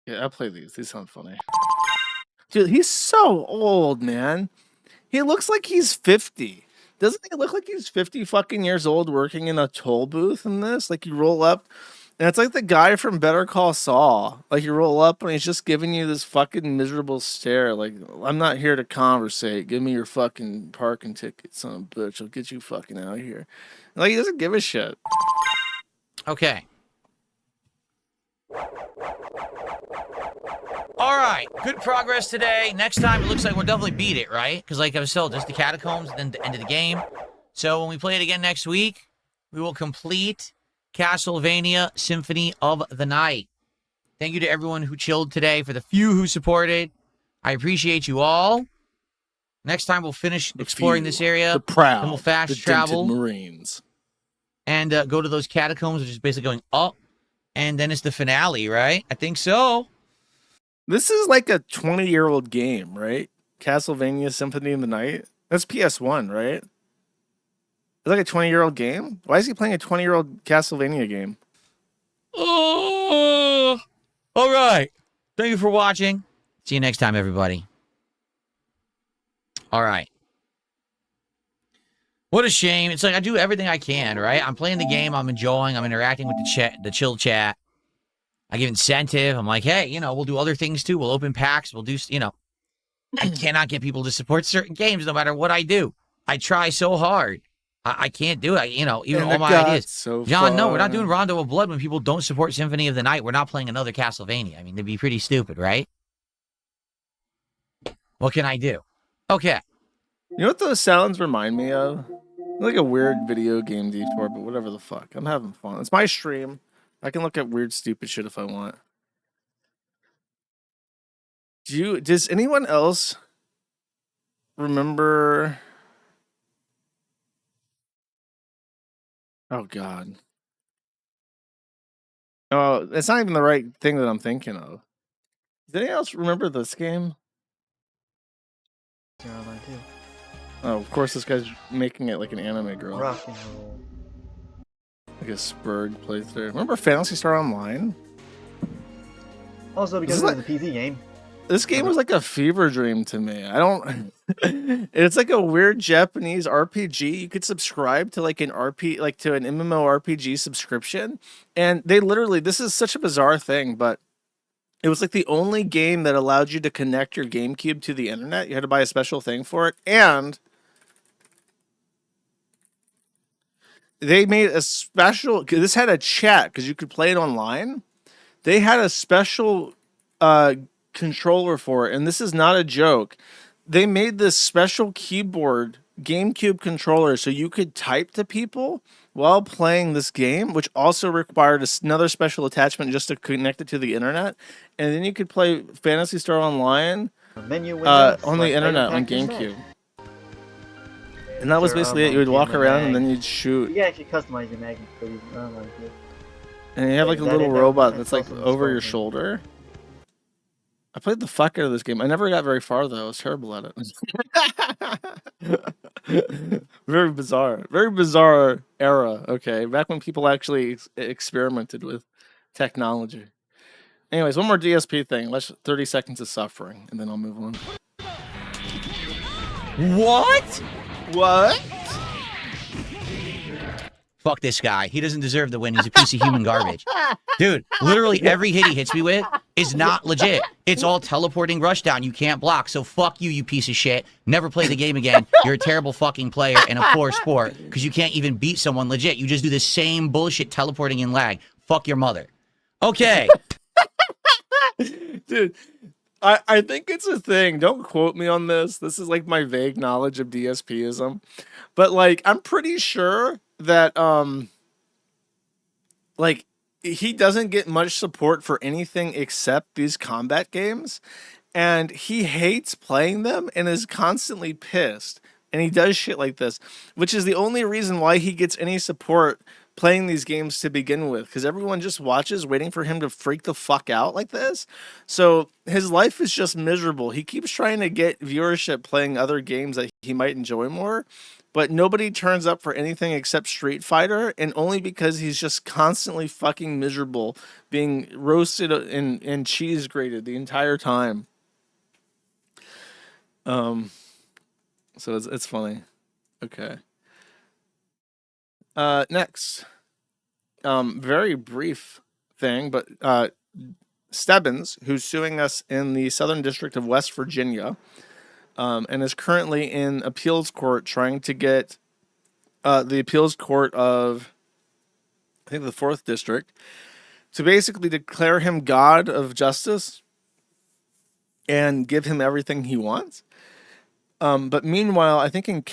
Yeah, I'll play these. These sound funny. Dude, he's so old, man. He looks like he's 50. Doesn't he look like he's 50 fucking years old working in a toll booth in this? Like, you roll up, and it's like the guy from Better Call Saul. Like, you roll up, and he's just giving you this fucking miserable stare. Like, I'm not here to conversate. Give me your fucking parking ticket, son of a bitch. I'll get you fucking out of here. Like, he doesn't give a shit. Okay. All right, good progress today. Next time, it looks like we'll definitely beat it, right? Because like I was told, just the catacombs, then the end of the game. So when we play it again next week, we will complete Castlevania Symphony of the Night. Thank you to everyone who chilled today, for the few who supported. I appreciate you all. Next time, we'll finish exploring this area. The proud, then we'll fast the travel. dented Marines. And go to those catacombs, which is basically going up. And then it's the finale, right? I think so. This is like a 20-year-old game, right? Castlevania Symphony of the Night. That's PS1, right? It's like a 20-year-old game? Why is he playing a 20-year-old Castlevania game? Oh, all right. Thank you for watching. See you next time, everybody. All right. What a shame. It's like I do everything I can, right? I'm playing the game. I'm enjoying. I'm interacting with the chat, the chill chat. I give incentive. I'm like, hey, we'll do other things too. We'll open packs. We'll do, I cannot get people to support certain games no matter what I do. I try so hard. I can't do it. Even all my ideas. So John, no, we're not doing Rondo of Blood when people don't support Symphony of the Night. We're not playing another Castlevania. I mean, they'd be pretty stupid, right? What can I do? Okay. You know what those sounds remind me of? Like a weird video game detour, but whatever the fuck. I'm having fun. It's my stream. I can look at weird, stupid shit if I want. Does anyone else remember? Oh, God. Oh, it's not even the right thing that I'm thinking of. Does anyone else remember this game? Oh, of course, this guy's making it like an anime girl. Rock and roll. Like a spurred playthrough. Remember Phantasy Star Online? Also, because it was a PC game. This game was like a fever dream to me. I don't. It's like a weird Japanese RPG. You could subscribe to like an to an MMORPG subscription, and they literally. This is such a bizarre thing, but it was like the only game that allowed you to connect your GameCube to the internet. You had to buy a special thing for it, and they made a special. This had a chat because you could play it online. They had a special controller for it, and this is not a joke. They made this special keyboard GameCube controller so you could type to people while playing this game, which also required another special attachment just to connect it to the internet. And then you could play Phantasy Star Online on the internet on GameCube. And that was basically it. You would walk around and then you'd shoot. You can actually customize your magnet for these. I don't like it. And you have like a little robot that's like over your shoulder. I played the fuck out of this game. I never got very far though. I was terrible at it. Very bizarre era. Okay, back when people actually experimented with technology. Anyways, one more DSP thing. 30 seconds of suffering, and then I'll move on. What? What? Fuck this guy. He doesn't deserve the win. He's a piece of human garbage. Dude, literally every hit he hits me with is not legit. It's all teleporting rushdown. You can't block. So fuck you, you piece of shit. Never play the game again. You're a terrible fucking player and a poor sport because you can't even beat someone legit. You just do the same bullshit teleporting and lag. Fuck your mother. Okay. Dude, I think it's a thing. Don't quote me on this. This is like my vague knowledge of DSPism. But like I'm pretty sure that like he doesn't get much support for anything except these combat games, and he hates playing them and is constantly pissed. And he does shit like this, which is the only reason why he gets any support playing these games to begin with, because everyone just watches waiting for him to freak the fuck out like this. So his life is just miserable. He keeps trying to get viewership playing other games that he might enjoy more, but nobody turns up for anything except Street Fighter, and only because he's just constantly fucking miserable being roasted and cheese grated the entire time. So it's funny. Okay. Next. Very brief thing, but Stebbins, who's suing us in the Southern District of West Virginia, and is currently in appeals court trying to get the appeals court of, I think, the 4th District to basically declare him God of justice and give him everything he wants. But meanwhile, I think in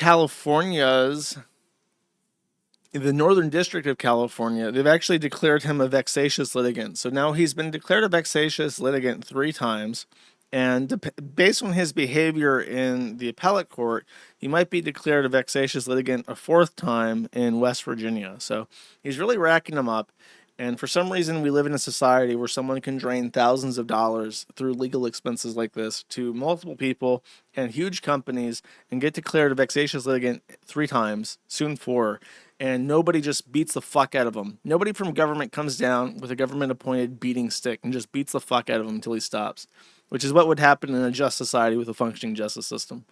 the Northern District of California, they've actually declared him a vexatious litigant. So now he's been declared a vexatious litigant 3 times. And based on his behavior in the appellate court, he might be declared a vexatious litigant a 4th time in West Virginia. So he's really racking them up. And for some reason, we live in a society where someone can drain thousands of dollars through legal expenses like this to multiple people and huge companies and get declared a vexatious litigant 3 times, soon 4, and nobody just beats the fuck out of him. Nobody from government comes down with a government-appointed beating stick and just beats the fuck out of him until he stops, which is what would happen in a just society with a functioning justice system.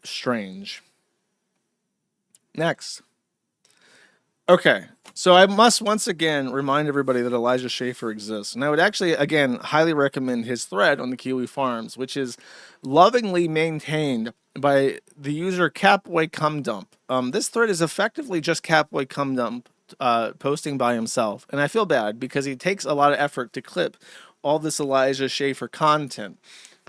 Strange. Next. Okay, so I must once again remind everybody that Elijah Schaffer exists. And I would actually, again, highly recommend his thread on the Kiwifarms, which is lovingly maintained by the user CapboyCumDump. This thread is effectively just CapboyCumDump posting by himself. And I feel bad because he takes a lot of effort to clip all this Elijah Schaffer content.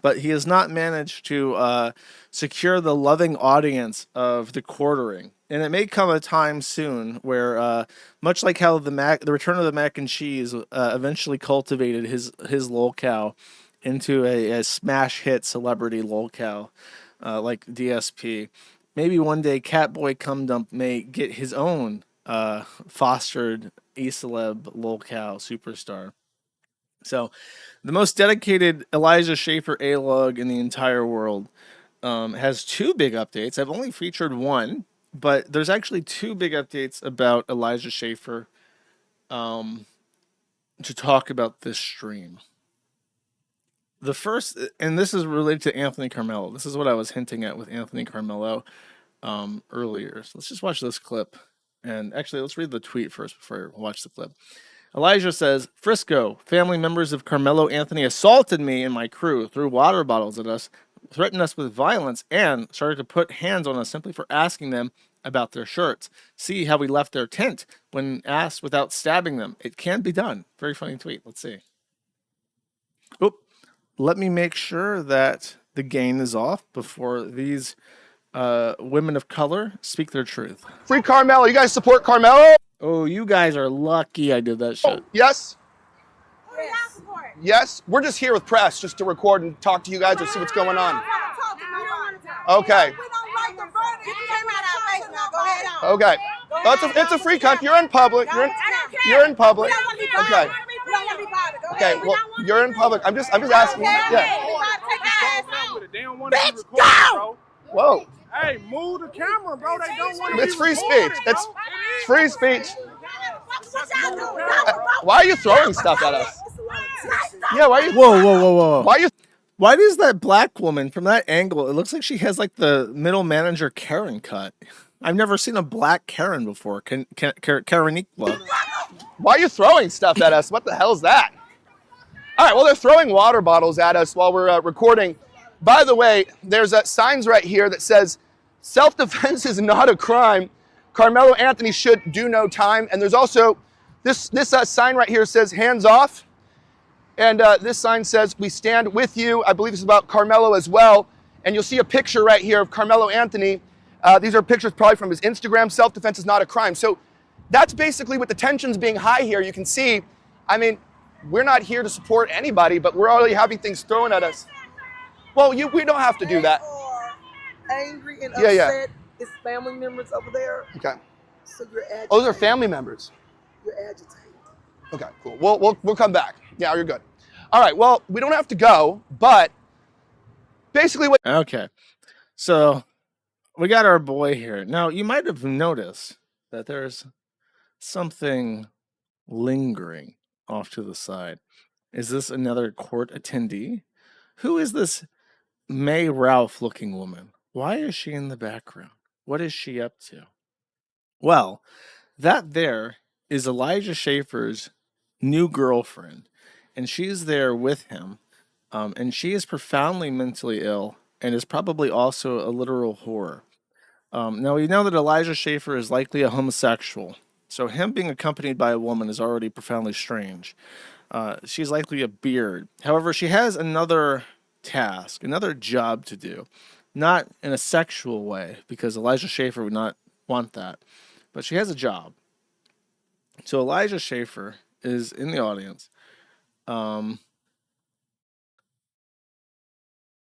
But he has not managed to secure the loving audience of the quartering. And it may come a time soon where, much like how the Return of the Mac and Cheese eventually cultivated his lolcow into a smash hit celebrity lolcow, like DSP, maybe one day CapboyCumDump may get his own fostered e-celeb lolcow superstar. So, the most dedicated Elijah Schaffer A-log in the entire world has 2 big updates. I've only featured 1, but there's actually 2 big updates about Elijah Schaffer to talk about this stream. The first, and this is related to Anthony Karmelo. This is what I was hinting at with Anthony Karmelo earlier. So let's just watch this clip. And actually, let's read the tweet first before I watch the clip. Elijah says, Frisco, family members of Karmelo Anthony assaulted me and my crew, threw water bottles at us, threatened us with violence, and started to put hands on us simply for asking them about their shirts. See how we left their tent when asked without stabbing them. It can be done. Very funny tweet. Let's see. Oop. Let me make sure that the gain is off before these women of color speak their truth. Free Karmelo. You guys support Karmelo? Oh, you guys are lucky I did that shit. Yes? Yes? We're just here with press just to record and talk to you guys and see what's going on. Okay. Okay. It's a free country. You're in public. You're in public. Okay. Okay. Well, you're in public. I'm just asking. Yeah. Bitch, go! Whoa. Hey, move the camera, bro. They don't want to. It's free speech. It's free speech. Why are you throwing stuff at us? Yeah, why are you? Whoa. Why are you? Why does that black woman from that angle? It looks like she has like the middle manager Karen cut. I've never seen a black Karen before. Kareniqua. Why are you throwing stuff at us? What the hell is that? All right. Well, they're throwing water bottles at us while we're recording. By the way, there's signs right here that says self-defense is not a crime. Karmelo Anthony should do no time. And there's also this sign right here says hands off. And this sign says, "We stand with you." I believe this is about Karmelo as well. And you'll see a picture right here of Karmelo Anthony. These are pictures probably from his Instagram. Self-defense is not a crime. So that's basically with the tensions being high here. You can see, I mean, we're not here to support anybody, but we're already having things thrown at us. Well, we don't have to do that. Angry and upset. It's family members over there. Okay. So you're agitated. Oh, those are family members. You're agitated. Okay, cool. We'll come back. Yeah, you're good. All right. Well, we don't have to go, but basically what. Okay, so we got our boy here. Now you might have noticed that there's something lingering off to the side. Is this another court attendee? Who is this May Ralph looking woman? Why is she in the background? What is she up to? Well, that there is Elijah Schaffer's new girlfriend, and she's there with him, and she is profoundly mentally ill and is probably also a literal whore. Now, we know that Elijah Schaffer is likely a homosexual, so him being accompanied by a woman is already profoundly strange. She's likely a beard. However, she has another task, another job to do. Not in a sexual way, because Elijah Schaffer would not want that. But she has a job. So Elijah Schaffer is in the audience.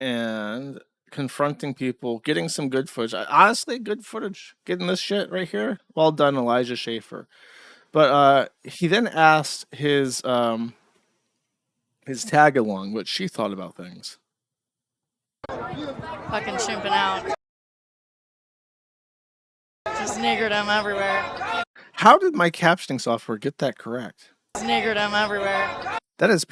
And confronting people, getting some good footage. Honestly, good footage. Getting this shit right here. Well done, Elijah Schaffer. But he then asked his tag along what she thought about things. Fucking chimping out. Just niggered them everywhere. How did my captioning software get that correct? Just niggered them everywhere. That is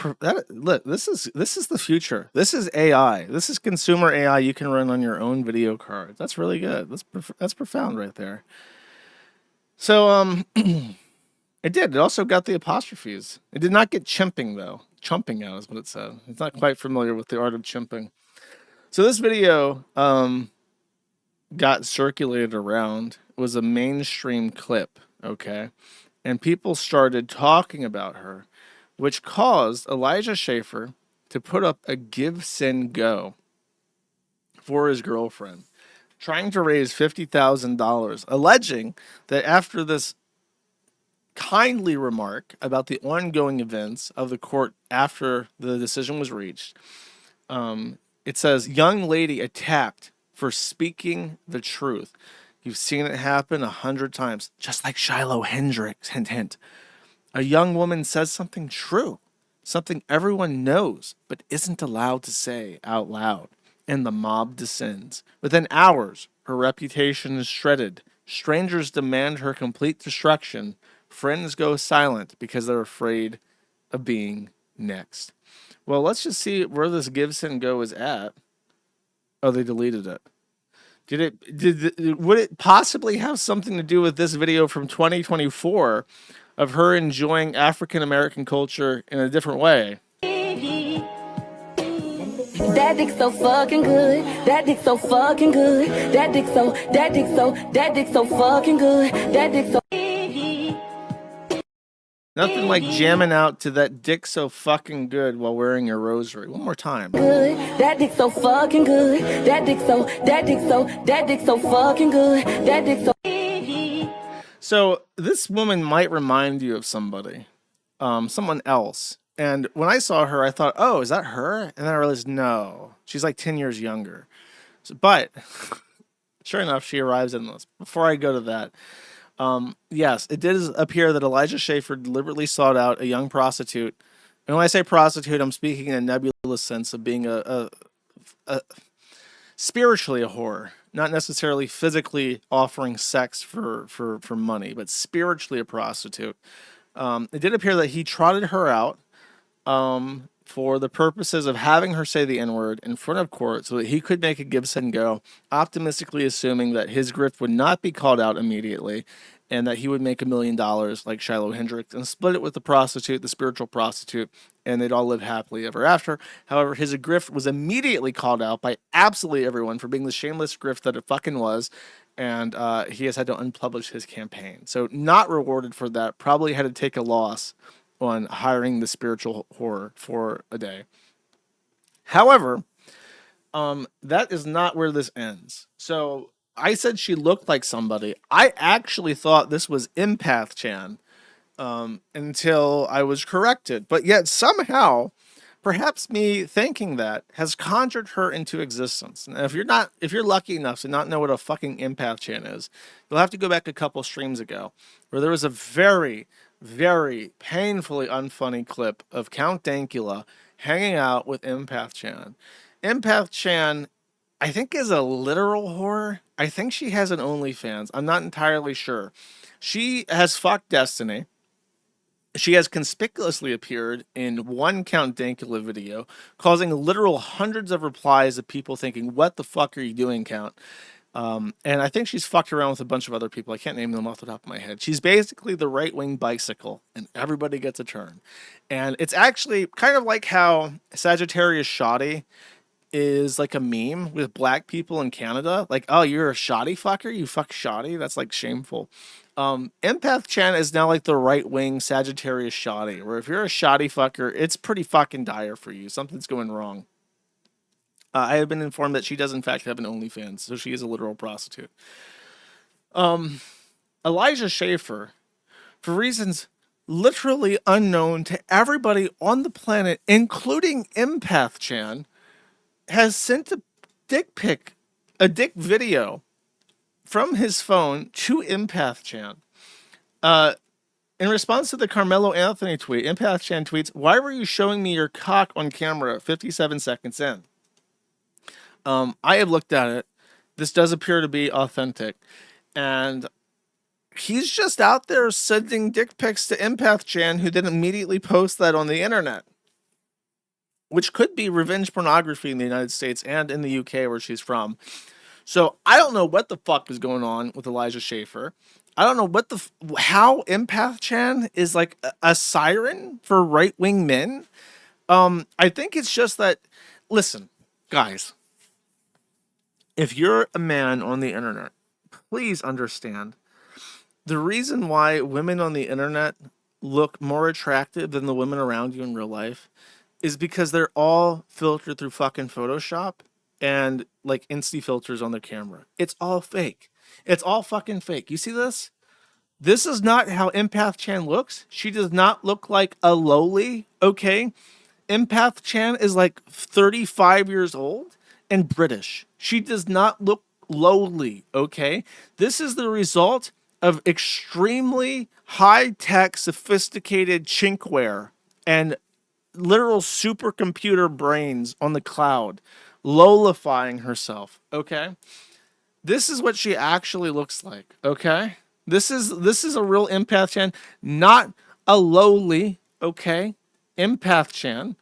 look. This is the future. This is AI. This is consumer AI you can run on your own video card. That's really good. That's profound right there. So it did. It also got the apostrophes. It did not get chimping though. Chumping out is what it said. It's not quite familiar with the art of chimping. So this video got circulated around. It was a mainstream clip, okay? And people started talking about her, which caused Elijah Schaffer to put up a give, send, go for his girlfriend, trying to raise $50,000, alleging that after this kindly remark about the ongoing events of the court after the decision was reached, it says, "Young lady attacked for speaking the truth." You've seen it happen 100 times, just like Shiloh Hendricks, hint, hint. A young woman says something true, something everyone knows, but isn't allowed to say out loud, and the mob descends. Within hours, her reputation is shredded. Strangers demand her complete destruction. Friends go silent because they're afraid of being next. Well, let's just see where this give, send, go is at. Oh, they deleted it. Would it possibly have something to do with this video from 2024 of her enjoying African American culture in a different way? That dick so fucking good. That dick so fucking good. That dick so fucking good. That dick so. Nothing like jamming out to that dick so fucking good while wearing your rosary. One more time. Good. That dick so fucking good. That dick so fucking good. That dick so. So this woman might remind you of somebody, someone else. And when I saw her, I thought, oh, is that her? And then I realized, no, she's like 10 years younger. But sure enough, she arrives in this. Before I go to that, yes, it did appear that Elijah Schaffer deliberately sought out a young prostitute. And when I say prostitute, I'm speaking in a nebulous sense of being a spiritually a whore, not necessarily physically offering sex for money, but spiritually a prostitute. It did appear that he trotted her out for the purposes of having her say the N-word in front of court so that he could make a give, send, go, optimistically assuming that his grift would not be called out immediately and that he would make $1 million like Shiloh Hendricks and split it with the prostitute, the spiritual prostitute, and they'd all live happily ever after. However, his grift was immediately called out by absolutely everyone for being the shameless grift that it fucking was, and he has had to unpublish his campaign. So not rewarded for that, probably had to take a loss on hiring the spiritual whore for a day. However, that is not where this ends. So I said she looked like somebody. I actually thought this was Empath Chan until I was corrected. But yet somehow, perhaps me thinking that has conjured her into existence. Now, if you're lucky enough to not know what a fucking Empath Chan is, you'll have to go back a couple streams ago where there was a very, very painfully unfunny clip of Count Dankula hanging out with Empath Chan. Empath Chan, I think, is a literal whore. I think she has an OnlyFans. I'm not entirely sure. She has fucked Destiny. She has conspicuously appeared in one Count Dankula video, causing literal hundreds of replies of people thinking, "What the fuck are you doing, Count?" And I think she's fucked around with a bunch of other people. I can't name them off the top of my head. She's basically the right-wing bicycle, and everybody gets a turn. And it's actually kind of like how Sagittarius Shoddy is like a meme with black people in Canada. Like, oh, you're a shoddy fucker? You fuck shoddy? That's like shameful. Empath Chan is now like the right-wing Sagittarius Shoddy, where if you're a shoddy fucker, it's pretty fucking dire for you. Something's going wrong. I have been informed that she does in fact have an OnlyFans, so she is a literal prostitute. Elijah Schaffer, for reasons literally unknown to everybody on the planet, including Empath Chan, has sent a dick video from his phone to Empath Chan. In response to the Karmelo Anthony tweet, Empath Chan tweets, "Why were you showing me your cock on camera 57 seconds in?" I have looked at it. This does appear to be authentic. And he's just out there sending dick pics to Empath Chan, who then immediately posts that on the internet, which could be revenge pornography in the United States and in the UK where she's from. So I don't know what the fuck is going on with Elijah Schaffer. I don't know what how Empath Chan is like a siren for right-wing men. I think it's just that, listen, guys, if you're a man on the internet, please understand the reason why women on the internet look more attractive than the women around you in real life is because they're all filtered through fucking Photoshop and like Insta filters on their camera. It's all fake. It's all fucking fake. You see this? This is not how Empath Chan looks. She does not look like a lowly, okay? Empath Chan is like 35 years old and British. She does not look lowly, okay? This is the result of extremely high-tech, sophisticated chinkware and literal supercomputer brains on the cloud, lolifying herself, okay? This is what she actually looks like, okay? This is a real Empath Chan, not a lowly, okay? Empath Chan,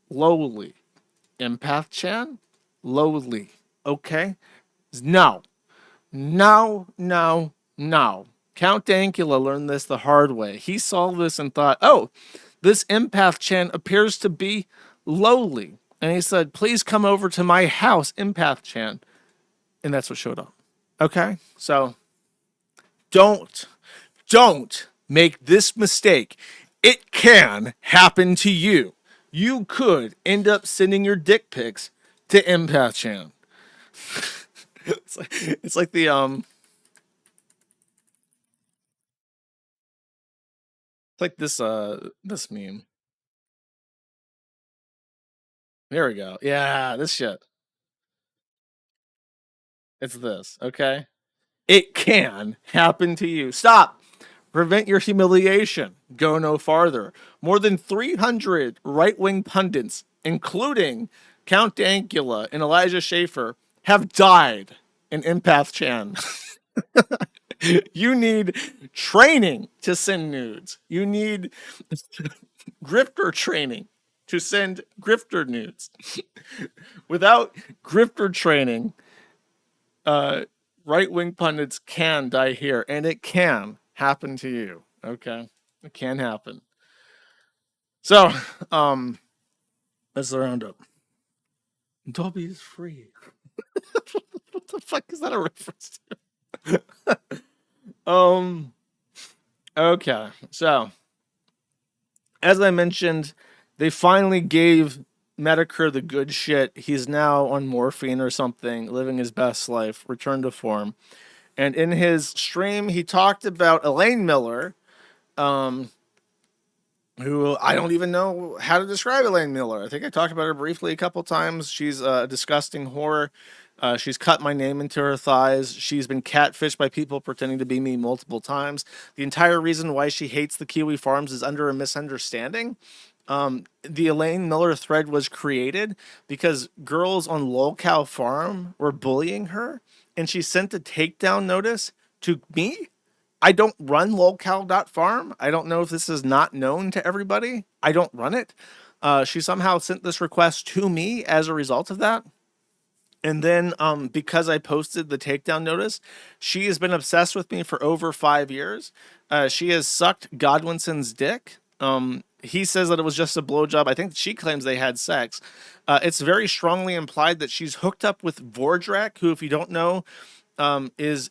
lowly. Empath Chan, lowly, okay? No. No. Count Dankula learned this the hard way. He saw this and thought, oh, this Empath Chan appears to be lowly. And he said, please come over to my house, Empath Chan. And that's what showed up. Okay? So don't make this mistake. It can happen to you. You could end up sending your dick pics to Empath Chan. it's like the it's like this meme. There we go. Yeah, this shit. It's this, okay? It can happen to you. Stop. Prevent your humiliation. Go no farther. More than 300 right-wing pundits, including Count Dankula and Elijah Schaffer, have died in Empath Chan. You need training to send nudes. You need grifter training to send grifter nudes. Without grifter training, right-wing pundits can die here, and it can happen to you. Okay, it can happen. So, that's the roundup. Dobby is free. What the fuck is that a reference to? Okay, so as I mentioned, they finally gave Medicare the good shit. He's now on morphine or something, living his best life, returned to form. And in his stream, he talked about Elaine Miller, who I don't even know how to describe Elaine Miller. I think I talked about her briefly a couple times. She's a disgusting whore. She's cut my name into her thighs. She's been catfished by people pretending to be me multiple times. The entire reason why she hates the Kiwifarms is under a misunderstanding. The Elaine Miller thread was created because girls on Lolcow Farm were bullying her, and she sent a takedown notice to me. I don't run lolcow.farm. I don't know if this is not known to everybody. I don't run it. She somehow sent this request to me as a result of that. And then because I posted the takedown notice, she has been obsessed with me for over 5 years. She has sucked Godwinson's dick. He says that it was just a blowjob. I think she claims they had sex. It's very strongly implied that she's hooked up with Vordrak, who, if you don't know, is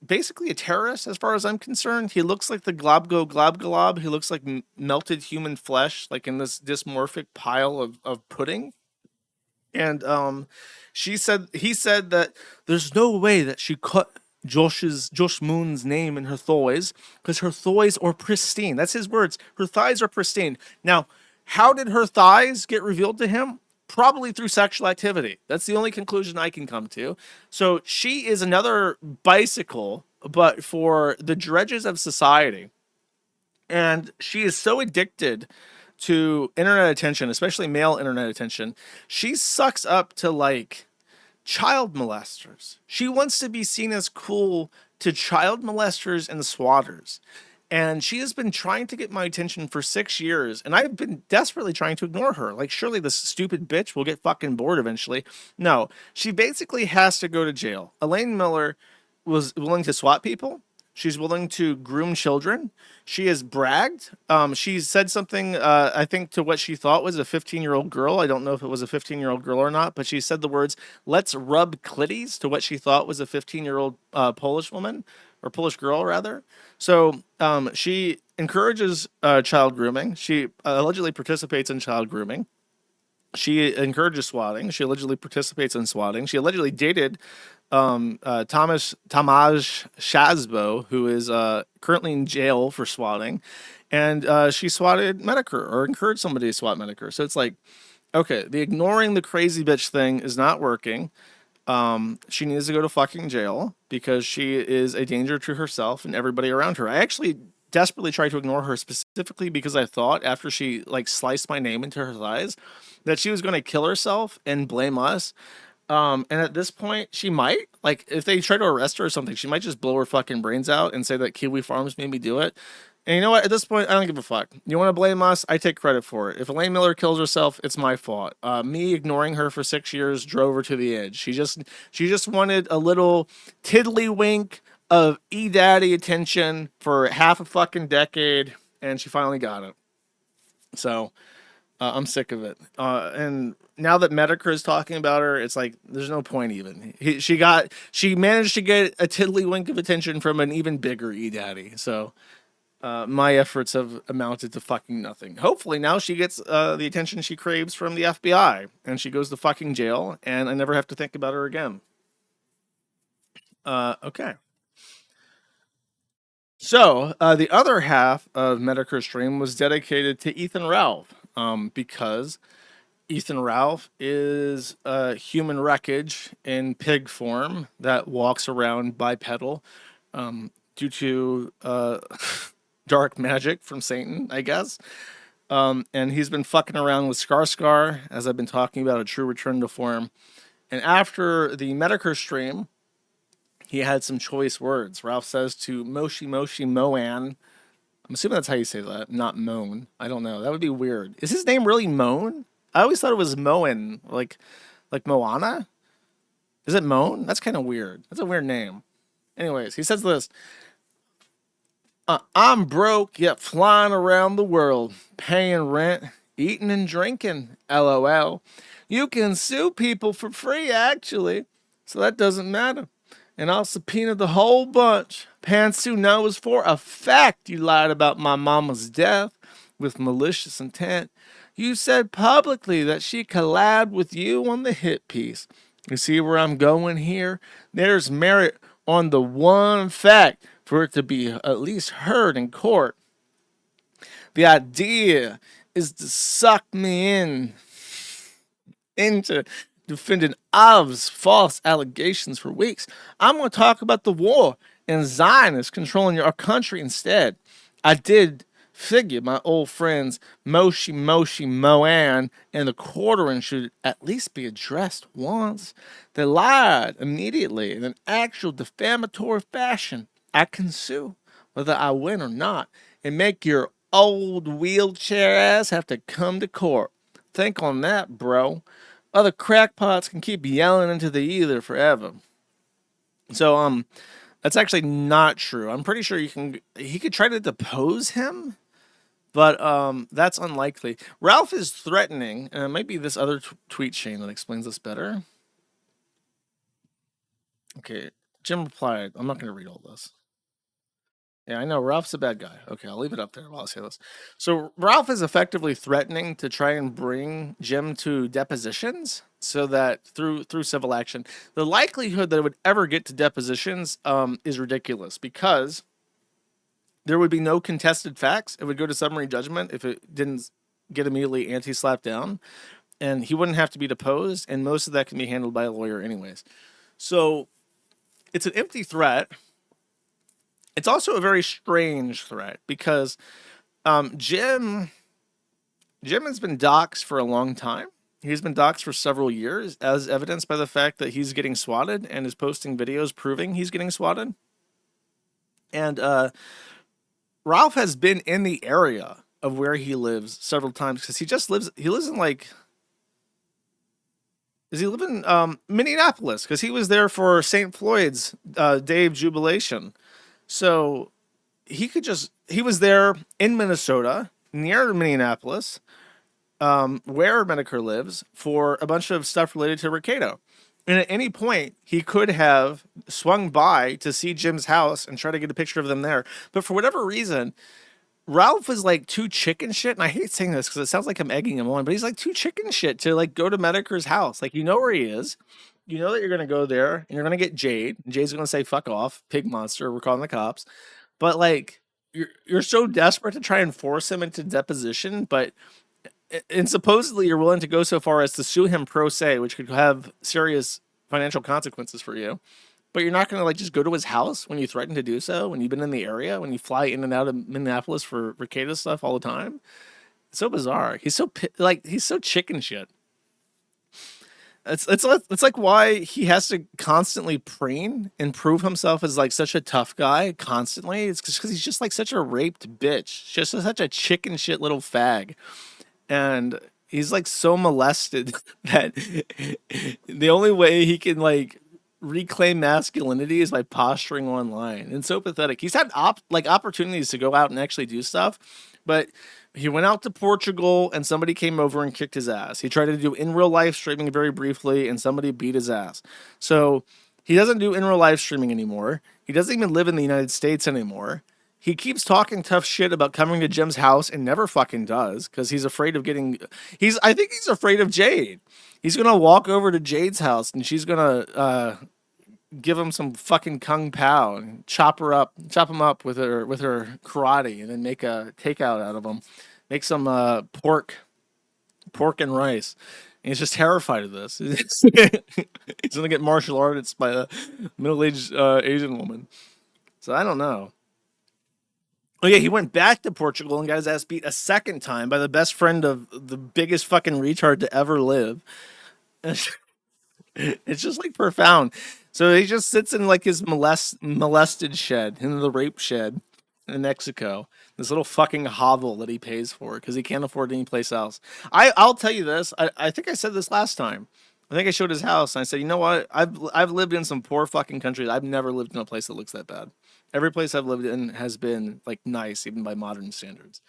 basically a terrorist as far as I'm concerned. He looks like the Globgo Globglob. He looks like melted human flesh, like in this dysmorphic pile of pudding. And he said that there's no way that she cut Josh Moon's name in her thighs because her thighs are pristine. That's his words. Her thighs are pristine. Now, how did her thighs get revealed to him? Probably through sexual activity. That's the only conclusion I can come to. So she is another bicycle, but for the dredges of society. And she is so addicted to internet attention, especially male internet attention. She sucks up to like child molesters. She wants to be seen as cool to child molesters and swatters. And she has been trying to get my attention for 6 years, and I've been desperately trying to ignore her. Like, surely this stupid bitch will get fucking bored eventually. No, she basically has to go to jail. Elaine Miller was willing to swat people. She's willing to groom children. She has bragged. She said something, I think, to what she thought was a 15-year-old girl. I don't know if it was a 15-year-old girl or not, but she said the words, "Let's rub clitties," to what she thought was a 15-year-old Polish woman, or Polish girl, rather. So she encourages child grooming. She allegedly participates in child grooming. She encourages swatting. She allegedly participates in swatting. She allegedly dated Tamaj Shazbo, who is currently in jail for swatting. And she swatted Medicare, or encouraged somebody to swat Medicare. So it's like, okay, the ignoring the crazy bitch thing is not working. She needs to go to fucking jail because she is a danger to herself and everybody around her. I actually desperately tried to ignore her specifically because I thought after she like sliced my name into her thighs that she was going to kill herself and blame us. And at this point, she might, like, if they try to arrest her or something, she might just blow her fucking brains out and say that Kiwifarms made me do it. And you know what? At this point, I don't give a fuck. You want to blame us? I take credit for it. If Elaine Miller kills herself, it's my fault. Me ignoring her for 6 years drove her to the edge. She just wanted a little tiddlywink of E-Daddy attention for half a fucking decade, and she finally got it. So I'm sick of it. And now that Medicare is talking about her, it's like there's no point even. She managed to get a tiddlywink of attention from an even bigger E-Daddy. So my efforts have amounted to fucking nothing. Hopefully now she gets the attention she craves from the FBI, and she goes to fucking jail, and I never have to think about her again. Okay. So the other half of Medicare's stream was dedicated to Ethan Ralph, because Ethan Ralph is a human wreckage in pig form that walks around bipedal due to dark magic from Satan, I guess. And he's been fucking around with Scar, as I've been talking about, a true return to form. And after the Medicare stream, he had some choice words. Ralph says to Moshi Moan. I'm assuming that's how you say that, not Moan. I don't know. That would be weird. Is his name really Moan? I always thought it was Moan, like Moana. Is it Moan? That's kind of weird. That's a weird name. Anyways, he says this. I'm broke, yet flying around the world, paying rent, eating and drinking, LOL. You can sue people for free, actually, so that doesn't matter. And I'll subpoena the whole bunch. Pantsu knows for a fact you lied about my mama's death. with malicious intent. You said publicly that she collabed with you on the hit piece. You see where I'm going here? There's merit on the one fact for it to be at least heard in court. The idea is to suck me into defending Av's false allegations for weeks. I'm going to talk about the war and Zionists controlling our country instead. I did figure my old friends Moshi Moan and the quartering should at least be addressed once. They lied immediately in an actual defamatory fashion. I can sue whether I win or not and make your old wheelchair ass have to come to court. Think on that, bro. Other crackpots can keep yelling into the ether forever. So, that's actually not true. I'm pretty sure he could try to depose him, but that's unlikely. Ralph is threatening, and it might be this other tweet chain that explains this better. Okay, Jim replied, I'm not going to read all this. Yeah, I know, Ralph's a bad guy. Okay, I'll leave it up there while I say this. So Ralph is effectively threatening to try and bring Jim to depositions so that through civil action, the likelihood that it would ever get to depositions is ridiculous because there would be no contested facts. It would go to summary judgment if it didn't get immediately anti-slapped down, and he wouldn't have to be deposed, and most of that can be handled by a lawyer anyways. So it's an empty threat. It's also a very strange threat because Jim has been doxxed for a long time. He's been doxxed for several years, as evidenced by the fact that he's getting swatted and is posting videos proving he's getting swatted. And Ralph has been in the area of where he lives several times because he lives in like... Does he live in Minneapolis? Because he was there for St. Floyd's Day of Jubilation. So he was there in Minnesota, near Minneapolis, where Medicare lives, for a bunch of stuff related to Ricado. And at any point, he could have swung by to see Jim's house and try to get a picture of them there. But for whatever reason, Ralph is like too chicken shit. And I hate saying this because it sounds like I'm egging him on, but he's like too chicken shit to like go to Medicare's house. Like, you know where he is. You know that you're going to go there and you're going to get Jade. And Jade's going to say, fuck off, pig monster, we're calling the cops. But like, you're so desperate to try and force him into deposition, and supposedly you're willing to go so far as to sue him pro se, which could have serious financial consequences for you. But you're not going to like just go to his house when you threaten to do so, when you've been in the area, when you fly in and out of Minneapolis for Ricado stuff all the time. It's so bizarre. He's so chicken shit. It's like why he has to constantly preen and prove himself as like such a tough guy constantly. It's because he's just like such a raped bitch, just such a chicken shit little fag, and he's like so molested that the only way he can like reclaim masculinity is by posturing online. And so pathetic. He's had opportunities to go out and actually do stuff, but he went out to Portugal and somebody came over and kicked his ass. He tried to do in real life streaming very briefly and somebody beat his ass. So he doesn't do in real life streaming anymore. He doesn't even live in the United States anymore. He keeps talking tough shit about coming to Jim's house and never fucking does because he's afraid of I think he's afraid of Jade. He's going to walk over to Jade's house and she's going to give him some fucking kung pao and chop him up with her karate and then make a takeout out of him. Make some pork and rice. And he's just terrified of this. He's going to get martial arts by a middle-aged Asian woman. So I don't know. Oh yeah, he went back to Portugal and got his ass beat a second time by the best friend of the biggest fucking retard to ever live. It's just like profound. So he just sits in like his molested shed, in the rape shed in Mexico. This little fucking hovel that he pays for because he can't afford any place else. I'll tell you this. I think I said this last time. I think I showed his house and I said, you know what? I've lived in some poor fucking countries. I've never lived in a place that looks that bad. Every place I've lived in has been like nice, even by modern standards.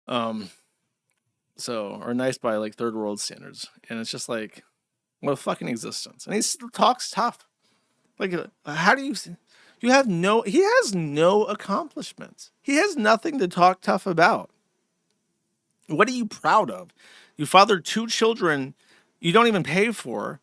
Or nice by like third world standards. And it's just like, what a fucking existence. And he still talks tough. Like, how do you he has no accomplishments. He has nothing to talk tough about. What are you proud of? You fathered 2 children you don't even pay for.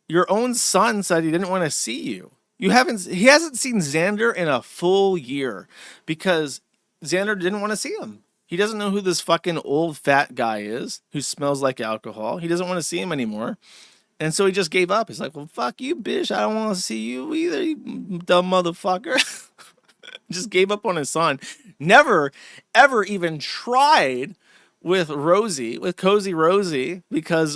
Your own son said he didn't want to see you. He hasn't seen Xander in a full year because Xander didn't want to see him. He doesn't know who this fucking old fat guy is who smells like alcohol. He doesn't want to see him anymore. And so he just gave up. He's like, well, fuck you, bitch. I don't want to see you either, you dumb motherfucker. Just gave up on his son. Never, ever even tried with Rosie, with Cozy Rosie, because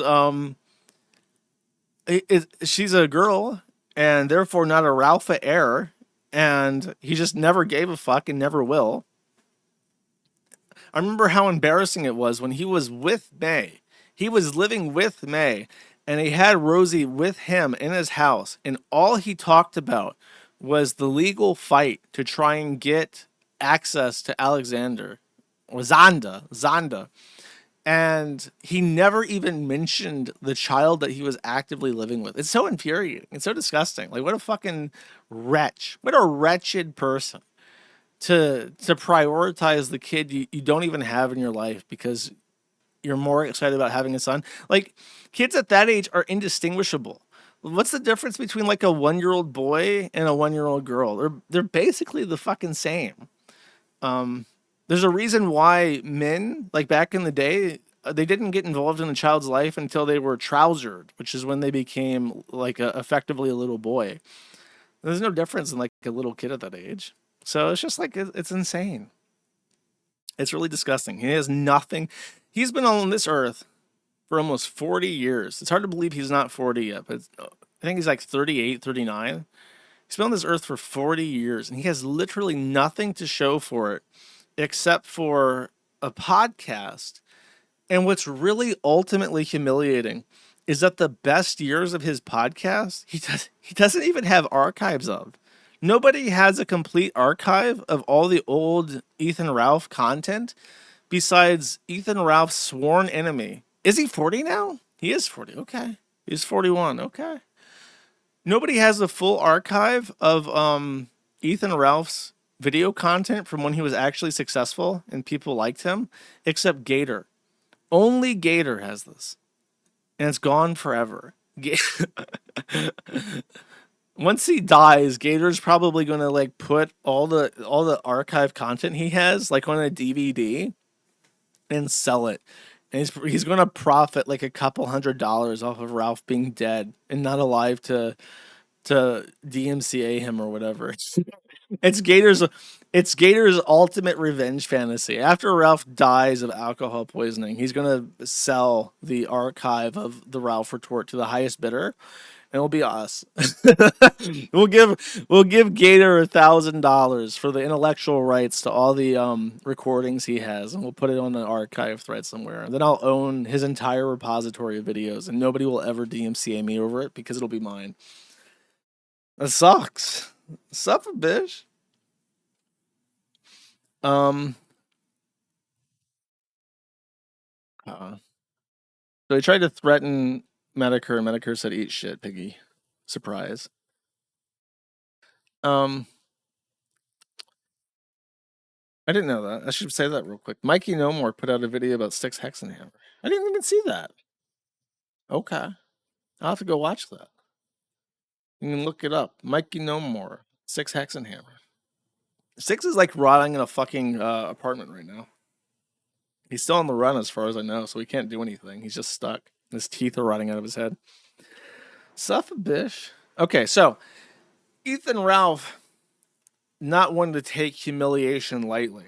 she's a girl and therefore not a Ralpha heir. And he just never gave a fuck and never will. I remember how embarrassing it was when he was with May. He was living with May, and he had Rosie with him in his house, and all he talked about was the legal fight to try and get access to Alexander, or Zonda. And he never even mentioned the child that he was actively living with. It's so infuriating. It's so disgusting. Like, what a fucking wretch. What a wretched person. To prioritize the kid you don't even have in your life because you're more excited about having a son. Like, kids at that age are indistinguishable. What's the difference between like a 1-year-old boy and a 1-year-old girl? They're basically the fucking same. There's a reason why men, like back in the day, they didn't get involved in a child's life until they were trousered, which is when they became like effectively a little boy. There's no difference in like a little kid at that age. So it's just like, it's insane. It's really disgusting. He has nothing. He's been on this earth for almost 40 years. It's hard to believe he's not 40 yet, but I think he's like 38, 39. He's been on this earth for 40 years, and he has literally nothing to show for it except for a podcast. And what's really ultimately humiliating is that the best years of his podcast, he doesn't even have archives of. Nobody has a complete archive of all the old Ethan Ralph content besides Ethan Ralph's sworn enemy. Is he 40 now? He is 40. Okay. He's 41. Okay. Nobody has a full archive of Ethan Ralph's video content from when he was actually successful and people liked him, except Gator. Only Gator has this. And it's gone forever. Once he dies, Gator's probably going to like put all the archive content he has like on a DVD and sell it. And he's going to profit like a couple $100 off of Ralph being dead and not alive to DMCA him or whatever. It's Gator's ultimate revenge fantasy. After Ralph dies of alcohol poisoning, he's going to sell the archive of the Ralph retort to the highest bidder. And it'll be us. we'll give Gator $1,000 for the intellectual rights to all the recordings he has, and we'll put it on an archive thread somewhere. And then I'll own his entire repository of videos, and nobody will ever DMCA me over it because it'll be mine. That sucks. Suffer, bitch. So he tried to threaten Medicare, and Medicare said, "Eat shit, piggy." Surprise. I didn't know that. I should say that real quick. Mikey No More put out a video about Six Hexenhammer. I didn't even see that. Okay. I'll have to go watch that. You can look it up. Mikey No More. Six Hexenhammer. Six is like rotting in a fucking apartment right now. He's still on the run as far as I know, so he can't do anything. He's just stuck. His teeth are rotting out of his head. Suffer, bish. Okay, so Ethan Ralph not wanting to take humiliation lightly.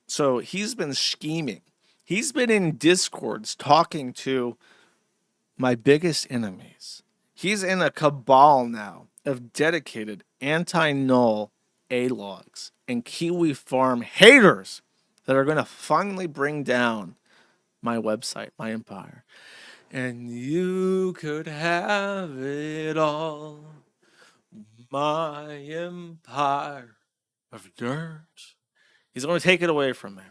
So he's been scheming. He's been in Discords talking to my biggest enemies. He's in a cabal now of dedicated anti-null A-logs and Kiwifarm haters that are going to finally bring down my website, my empire. And you could have it all, my empire of dirt. He's going to take it away from me.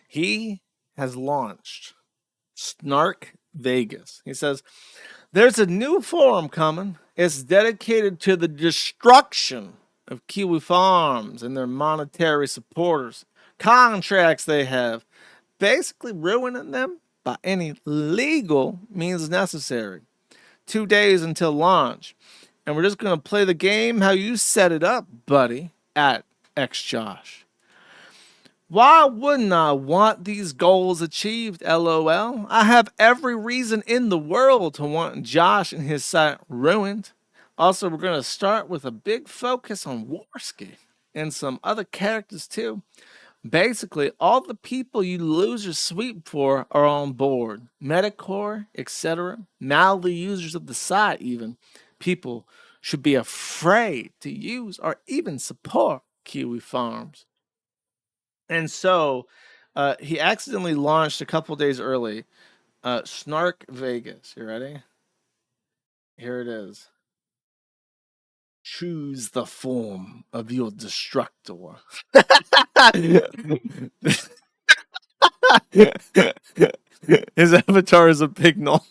He has launched Snark Vegas. He says, there's a new forum coming. It's dedicated to the destruction of Kiwifarms and their monetary supporters, contracts they have, basically ruining them by any legal means necessary. 2 days until launch. And we're just going to play the game how you set it up, buddy, at XJosh. Why wouldn't I want these goals achieved, LOL? I have every reason in the world to want Josh and his site ruined. Also, we're going to start with a big focus on Warski and some other characters too. Basically, all the people you losers sweep for are on board. Metacore, etc. Now the users of the site even. People should be afraid to use or even support Kiwifarms. And so he accidentally launched a couple days early. Snark Vegas. You ready? Here it is. Choose the form of your destructor. His avatar is a pig knoll.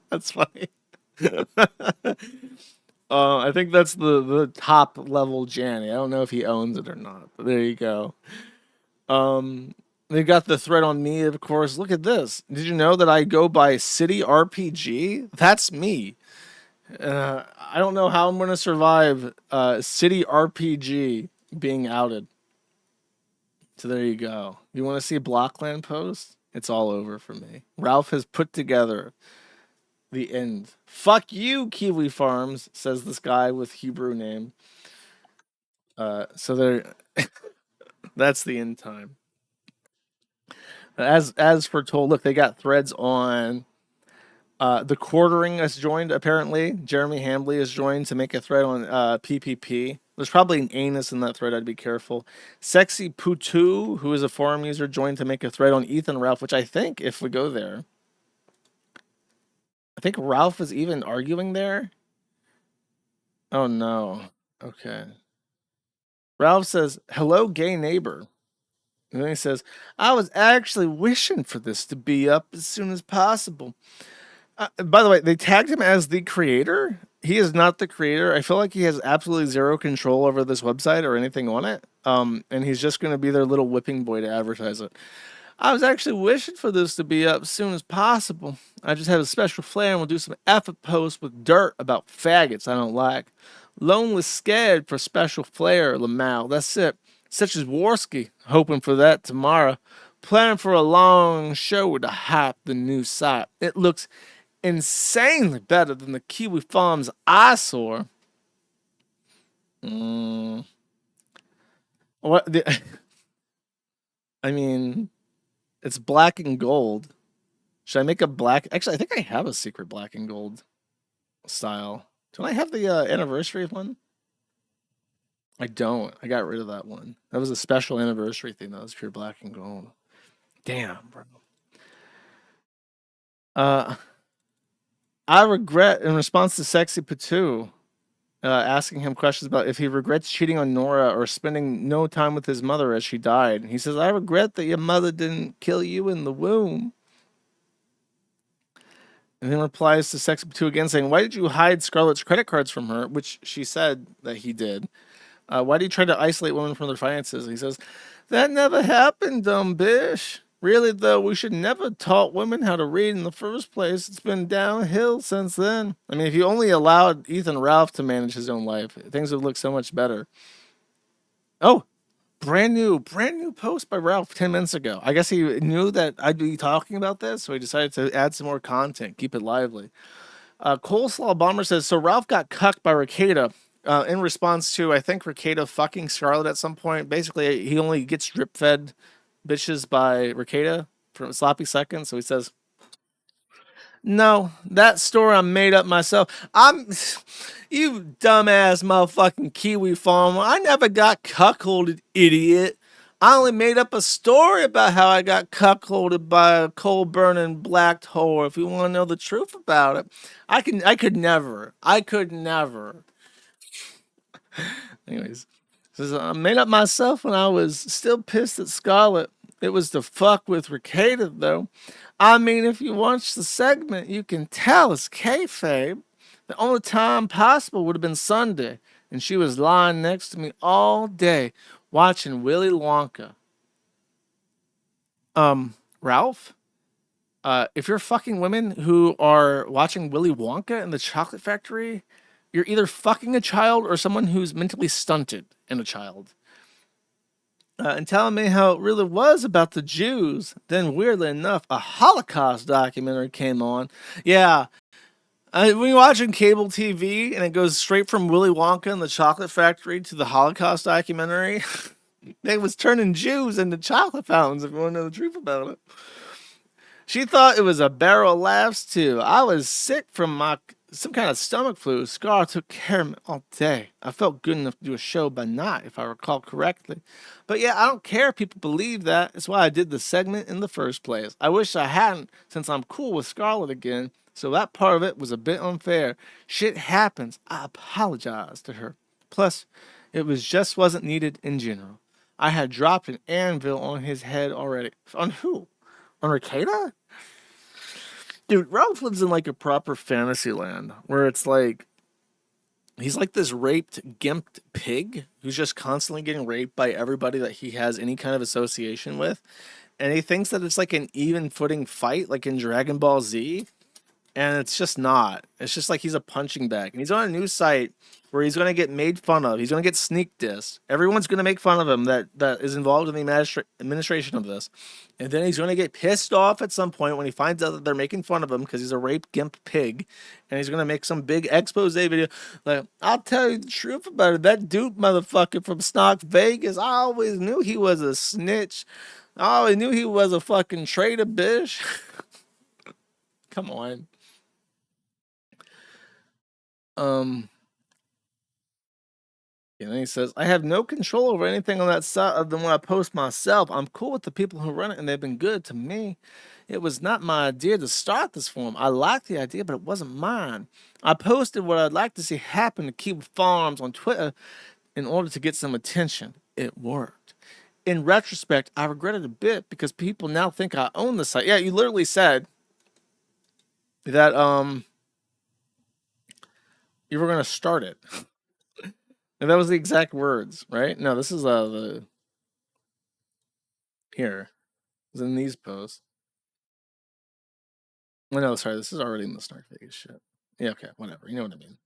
That's funny. I think that's the top level Janny. I don't know if he owns it or not, but there you go. They got the thread on me, of course. Look at this. Did you know that I go by City RPG? That's me. I don't know how I'm going to survive City RPG being outed. So there you go. You want to see Blockland post? It's all over for me. Ralph has put together the end. Fuck you, Kiwifarms, says this guy with Hebrew name. So there, that's the end time. As foretold, look, they got threads on the quartering has joined, apparently. Jeremy Hambley has joined to make a thread on PPP. There's probably an anus in that thread. I'd be careful. Sexy Putu, who is a forum user, joined to make a thread on Ethan Ralph, which I think, if we go there, I think Ralph is even arguing there. Oh, no. Okay. Ralph says, hello, gay neighbor. And then he says, I was actually wishing for this to be up as soon as possible. By the way, they tagged him as the creator. He is not the creator. I feel like he has absolutely zero control over this website or anything on it. And he's just going to be their little whipping boy to advertise it. I was actually wishing for this to be up as soon as possible. I just have a special flair and we'll do some effort posts with dirt about faggots I don't like. Lonely scared for special flair, Lamal. That's it. Such as Warski. Hoping for that tomorrow. Planning for a long show to hype the new site. It looks insanely better than the Kiwifarms eyesore. What? I mean, it's black and gold. Should I make a black? Actually, I think I have a secret black and gold style. Don't I have the anniversary one? I don't. I got rid of that one. That was a special anniversary thing. That was pure black and gold. Damn, bro. I regret, in response to Sexy Patu, asking him questions about if he regrets cheating on Nora or spending no time with his mother as she died. He says, I regret that your mother didn't kill you in the womb. And then replies to Sexy Patu again saying, why did you hide Scarlett's credit cards from her? Which she said that he did. Why do you try to isolate women from their finances? He says, that never happened, dumb bitch. Really, though, we should never taught women how to read in the first place. It's been downhill since then. I mean, if you only allowed Ethan Ralph to manage his own life, things would look so much better. Oh, brand new post by Ralph 10 minutes ago. I guess he knew that I'd be talking about this, so he decided to add some more content, keep it lively. Coleslaw Bomber says, so Ralph got cucked by Ricada. In response to, I think, Ricada fucking Scarlett at some point. Basically, he only gets drip-fed bitches by Ricada from Sloppy Seconds. So he says, no, that story I made up myself. You dumbass motherfucking Kiwi farmer. I never got cuckolded, idiot. I only made up a story about how I got cuckolded by a coal-burning black whore. If you want to know the truth about it, I could never. Anyways, says I made up myself when I was still pissed at Scarlett. It was to fuck with Ricada, though. I mean, if you watch the segment, you can tell it's kayfabe. The only time possible would have been Sunday, and she was lying next to me all day watching Willy Wonka. Ralph, if you're fucking women who are watching Willy Wonka and the Chocolate Factory, you're either fucking a child or someone who's mentally stunted and a child. And telling me how it really was about the Jews. Then, weirdly enough, a Holocaust documentary came on. Yeah, when you're watching cable TV and it goes straight from Willy Wonka and the Chocolate Factory to the Holocaust documentary, they was turning Jews into chocolate fountains, if you want to know the truth about it. She thought it was a barrel of laughs, too. I was sick from some kind of stomach flu. Scar took care of me all day. I felt good enough to do a show by night, if I recall correctly. But yeah, I don't care if people believe that. It's why I did the segment in the first place. I wish I hadn't, since I'm cool with Scarlett again. So that part of it was a bit unfair. Shit happens. I apologize to her. Plus, it wasn't needed in general. I had dropped an anvil on his head already. On who? On Ricada? Dude, Ralph lives in like a proper fantasy land where it's like he's like this raped, gimped pig who's just constantly getting raped by everybody that he has any kind of association with. And he thinks that it's like an even footing fight, like in Dragon Ball Z. And it's just not. It's just like he's a punching bag. And he's on a new site where he's going to get made fun of. He's going to get sneak dissed. Everyone's going to make fun of him that is involved in the administration of this. And then he's going to get pissed off at some point when he finds out that they're making fun of him because he's a rape gimp pig. And he's going to make some big expose video. Like, I'll tell you the truth about it. That dude motherfucker from Stock Vegas, I always knew he was a snitch. I always knew he was a fucking traitor, bitch. Come on. And then he says, I have no control over anything on that site other than when I post myself. I'm cool with the people who run it, and they've been good to me. It was not my idea to start this forum. I liked the idea, but it wasn't mine. I posted what I'd like to see happen to Kiwifarms on Twitter in order to get some attention. It worked. In retrospect, I regret it a bit because people now think I own the site. Yeah, you literally said that you were going to start it. And that was the exact words, right? No, this is here. It's in these posts. Well, no, sorry, this is already in the Snark Vegas shit. Yeah, okay, whatever. You know what I mean.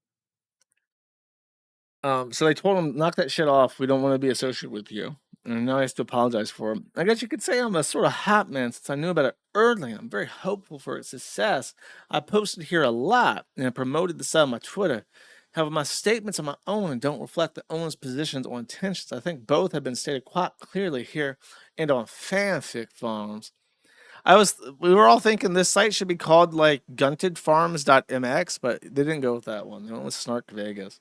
So they told him, knock that shit off. We don't want to be associated with you. And now he has to apologize for him. I guess you could say I'm a sort of hot man since I knew about it early. I'm very hopeful for its success. I posted here a lot and I promoted the site on my Twitter. However, my statements are my own and don't reflect the owner's positions or intentions. I think both have been stated quite clearly here and on fanfic forums. We were all thinking this site should be called like guntedfarms.mx, but they didn't go with that one. They went with Snark Vegas.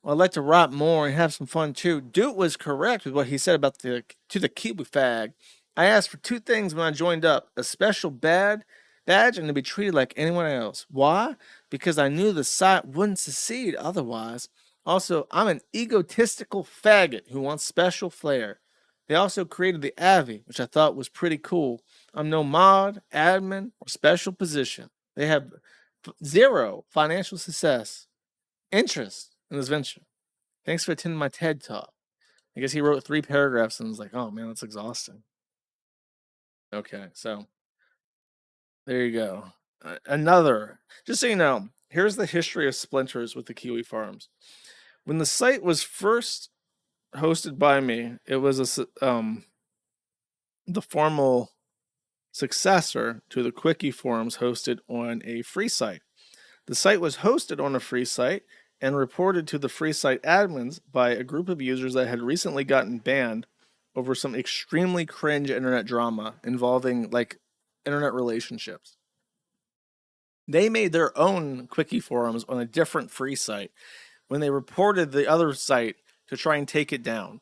Well, I'd like to write more and have some fun too. Dude was correct with what he said about the Kiwifag. I asked for two things when I joined up: a special badge and to be treated like anyone else. Why? Because I knew the site wouldn't succeed otherwise. Also, I'm an egotistical faggot who wants special flair. They also created the Avi, which I thought was pretty cool. I'm no mod, admin, or special position. They have zero financial success, interest in this venture. Thanks for attending my TED Talk. I guess he wrote 3 paragraphs and was like, oh man, that's exhausting. Okay, so there you go. Another, just so you know, here's the history of splinters with the Kiwifarms. When the site was first hosted by me, it was the formal successor to the Quickie forums hosted on a free site. The site was hosted on a free site and reported to the free site admins by a group of users that had recently gotten banned over some extremely cringe internet drama involving like internet relationships. They made their own Quickie forums on a different free site when they reported the other site to try and take it down.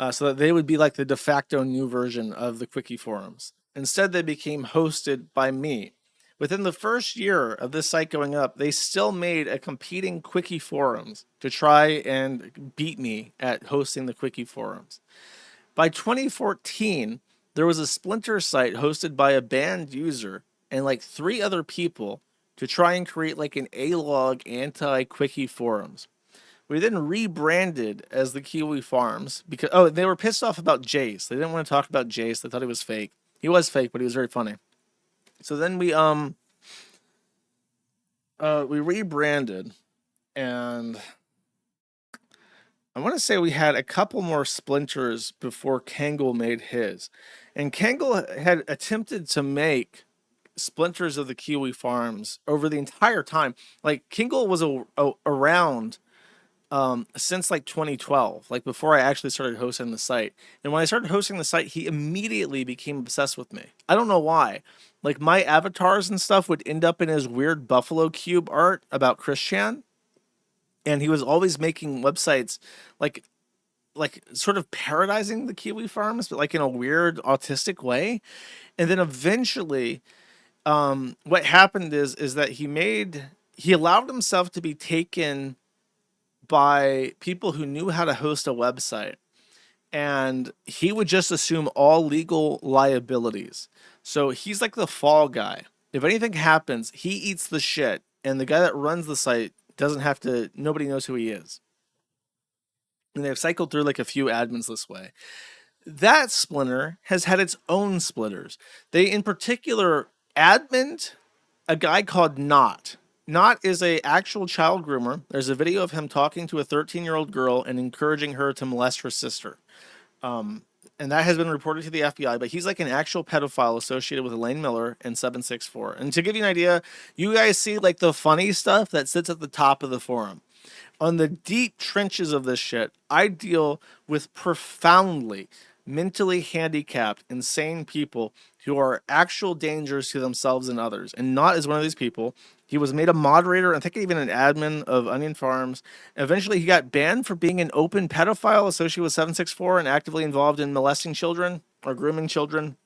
So that they would be like the de facto new version of the Quickie forums. Instead, they became hosted by me. Within the first year of this site going up, they still made a competing Quickie forums to try and beat me at hosting the Quickie forums. By 2014, there was a splinter site hosted by a banned user and like 3 other people to try and create like an A-log anti-Quickie forums. We then rebranded as the Kiwifarms because, they were pissed off about Jace. They didn't want to talk about Jace. They thought he was fake. He was fake, but he was very funny. So then we rebranded, and I want to say we had a couple more splinters before Kangol made his. And Kangol had attempted to make splinters of the Kiwifarms over the entire time. Like, Kangol was around since like 2012, like before I actually started hosting the site. And when I started hosting the site, he immediately became obsessed with me. I don't know why. Like, my avatars and stuff would end up in his weird Buffalo Cube art about Chris Chan. And he was always making websites like sort of parodizing the Kiwifarms, but like in a weird autistic way. And then eventually, what happened is that he allowed himself to be taken by people who knew how to host a website, and he would just assume all legal liabilities. So he's like the fall guy. If anything happens, he eats the shit, and the guy that runs the site doesn't have to, nobody knows who he is. And they've cycled through like a few admins this way. That splinter has had its own splitters. They, in particular, admined a guy called Not. Not is a actual child groomer. There's a video of him talking to a 13-year-old girl and encouraging her to molest her sister. And that has been reported to the FBI, but he's like an actual pedophile associated with Elaine Miller and 764. And to give you an idea, you guys see like the funny stuff that sits at the top of the forum. On the deep trenches of this shit, I deal with profoundly mentally handicapped, insane people who are actual dangers to themselves and others. And Not is one of these people. He was made a moderator, I think even an admin of Onion Farms. Eventually, he got banned for being an open pedophile associated with 764 and actively involved in molesting children or grooming children.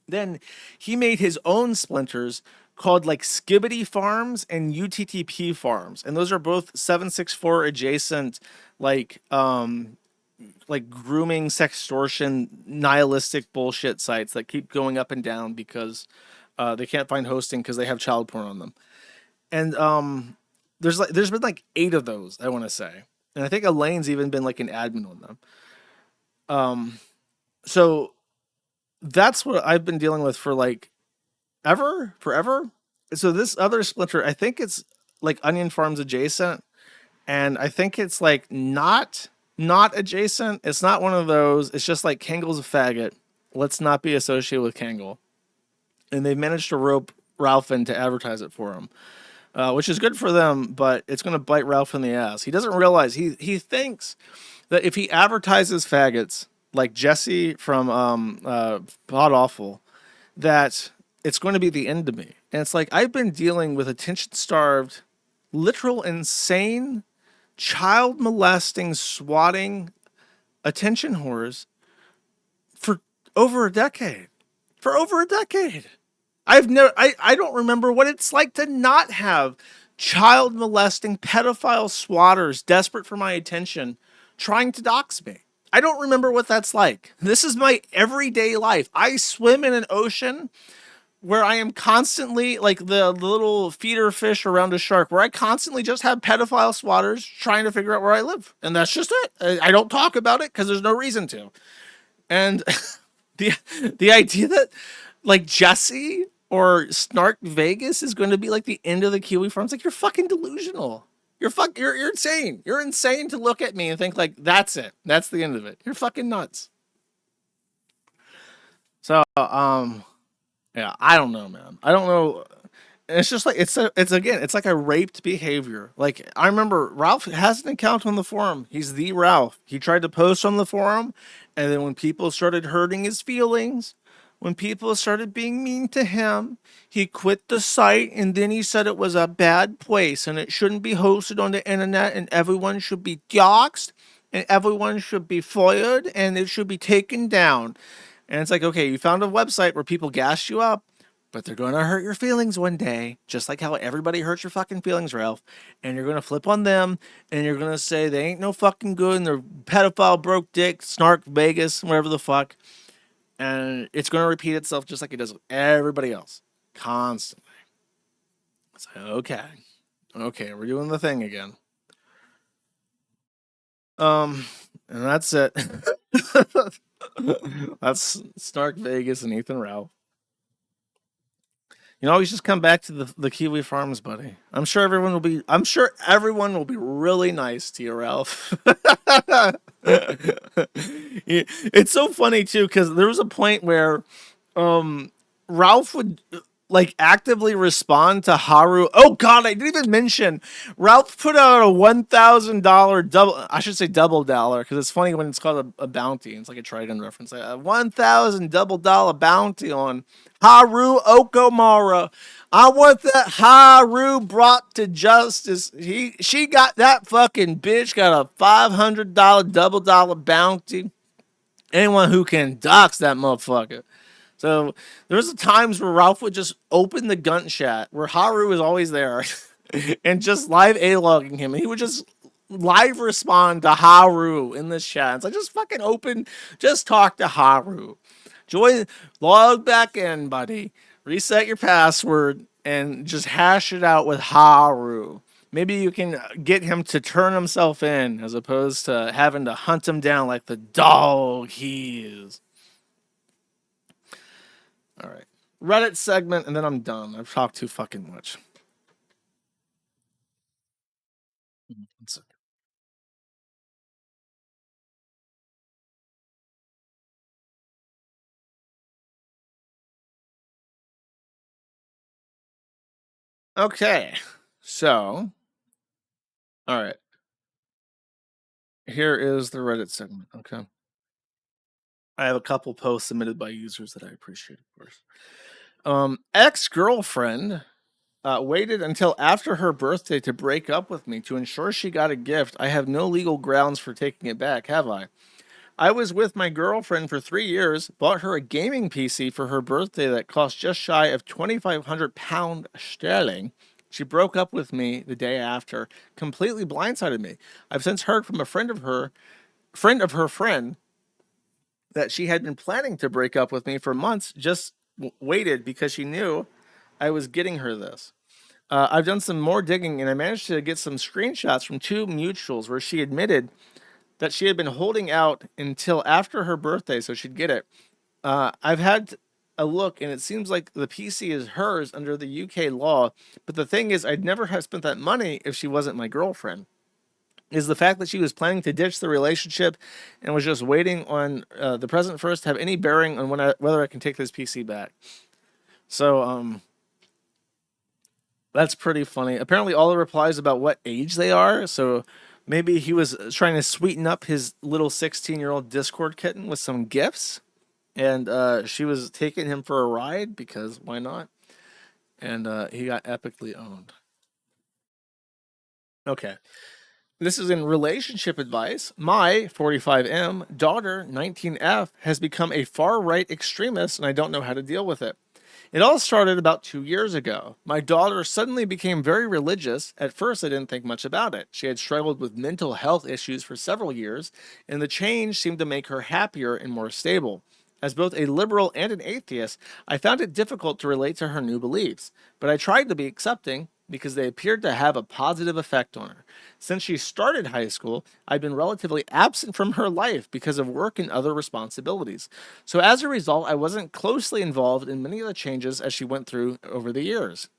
Then he made his own splinters called like Skibbity Farms and UTTP Farms. And those are both 764 adjacent, like grooming, sextortion, nihilistic bullshit sites that keep going up and down because they can't find hosting because they have child porn on them. And there's been like 8 of those, I want to say. And I think Elaine's even been like an admin on them. So that's what I've been dealing with for like forever. So this other splinter, I think it's like Onion Farms adjacent, and I think it's like not adjacent. It's not one of those. It's just like Kangol's a faggot. Let's not be associated with Kangol. And they managed to rope Ralph in to advertise it for him, which is good for them, but it's going to bite Ralph in the ass. He doesn't realize he thinks that if he advertises faggots like Jesse from Pod Awful, that it's going to be the end of me. And it's like, I've been dealing with attention-starved, literal, insane, child molesting, swatting, attention whores for over a decade. I don't remember what it's like to not have child molesting, pedophile swatters desperate for my attention trying to dox me. I don't remember what that's like. This is my everyday life. I swim in an ocean where I am constantly like the little feeder fish around a shark, where I constantly just have pedophile swatters trying to figure out where I live. And that's just it. I don't talk about it because there's no reason to. And the idea that like Jesse or Snark Vegas is going to be like the end of the Kiwifarms, like, you're fucking delusional. You're insane. You're insane to look at me and think like that's it. That's the end of it. You're fucking nuts. So yeah, I don't know, man. I don't know. It's just like it's like a raped behavior. Like, I remember Ralph has an account on the forum. He's the Ralph. He tried to post on the forum, and then when people started hurting his feelings, when people started being mean to him, he quit the site, and then he said it was a bad place and it shouldn't be hosted on the internet, and everyone should be doxxed, and everyone should be fired, and it should be taken down. And it's like, okay, you found a website where people gas you up, but they're going to hurt your feelings one day, just like how everybody hurts your fucking feelings, Ralph. And you're going to flip on them, and you're going to say they ain't no fucking good, and they're pedophile, broke dick, Snark Vegas, whatever the fuck. And it's going to repeat itself just like it does with everybody else, constantly. It's like, okay, we're doing the thing again. And that's it. That's Snark Vegas and Ethan Ralph. You know, you just come back to the Kiwifarms, buddy. I'm sure everyone will be really nice to you, Ralph. It's so funny too, because there was a point where Ralph would like actively respond to Haru. Oh God, I didn't even mention Ralph put out a $1,000 double. I should say double dollar, because it's funny when it's called a bounty. It's like a Trident reference. A $1,000 double dollar bounty on Haru Okamura. I want that Haru brought to justice. She got that fucking bitch got a $500 double dollar bounty. Anyone who can dox that motherfucker. So there's times where Ralph would just open the gun chat where Haru is always there and just live A-logging him. And he would just live respond to Haru in this chat. It's like, just fucking open, just talk to Haru. Log back in, buddy. Reset your password and just hash it out with Haru. Maybe you can get him to turn himself in as opposed to having to hunt him down like the dog he is. All right. Reddit segment, and then I'm done. I've talked too fucking much. Okay. So, all right. Here is the Reddit segment. Okay. I have a couple posts submitted by users that I appreciate, of course. Ex-girlfriend waited until after her birthday to break up with me to ensure she got a gift. I have no legal grounds for taking it back, have I? I was with my girlfriend for 3 years, bought her a gaming PC for her birthday that cost just shy of £2,500 sterling. She broke up with me the day after, completely blindsided me. I've since heard from a friend of her friend, that she had been planning to break up with me for months, just waited because she knew I was getting her this. I've done some more digging, and I managed to get some screenshots from 2 mutuals where she admitted that she had been holding out until after her birthday so she'd get it. I've had a look, and it seems like the PC is hers under the UK law, but the thing is, I'd never have spent that money if she wasn't my girlfriend. Is the fact that she was planning to ditch the relationship and was just waiting on the present first have any bearing on whether I can take this PC back? So, that's pretty funny. Apparently, all the replies about what age they are, so maybe he was trying to sweeten up his little 16-year-old Discord kitten with some gifts, and she was taking him for a ride, because why not? And he got epically owned. Okay. This is in relationship advice. My 45M daughter, 19F, has become a far-right extremist, and I don't know how to deal with it. It all started about 2 years ago. My daughter suddenly became very religious. At first, I didn't think much about it. She had struggled with mental health issues for several years, and the change seemed to make her happier and more stable. As both a liberal and an atheist, I found it difficult to relate to her new beliefs, but I tried to be accepting because they appeared to have a positive effect on her. Since she started high school, I've been relatively absent from her life because of work and other responsibilities. So as a result, I wasn't closely involved in many of the changes as she went through over the years.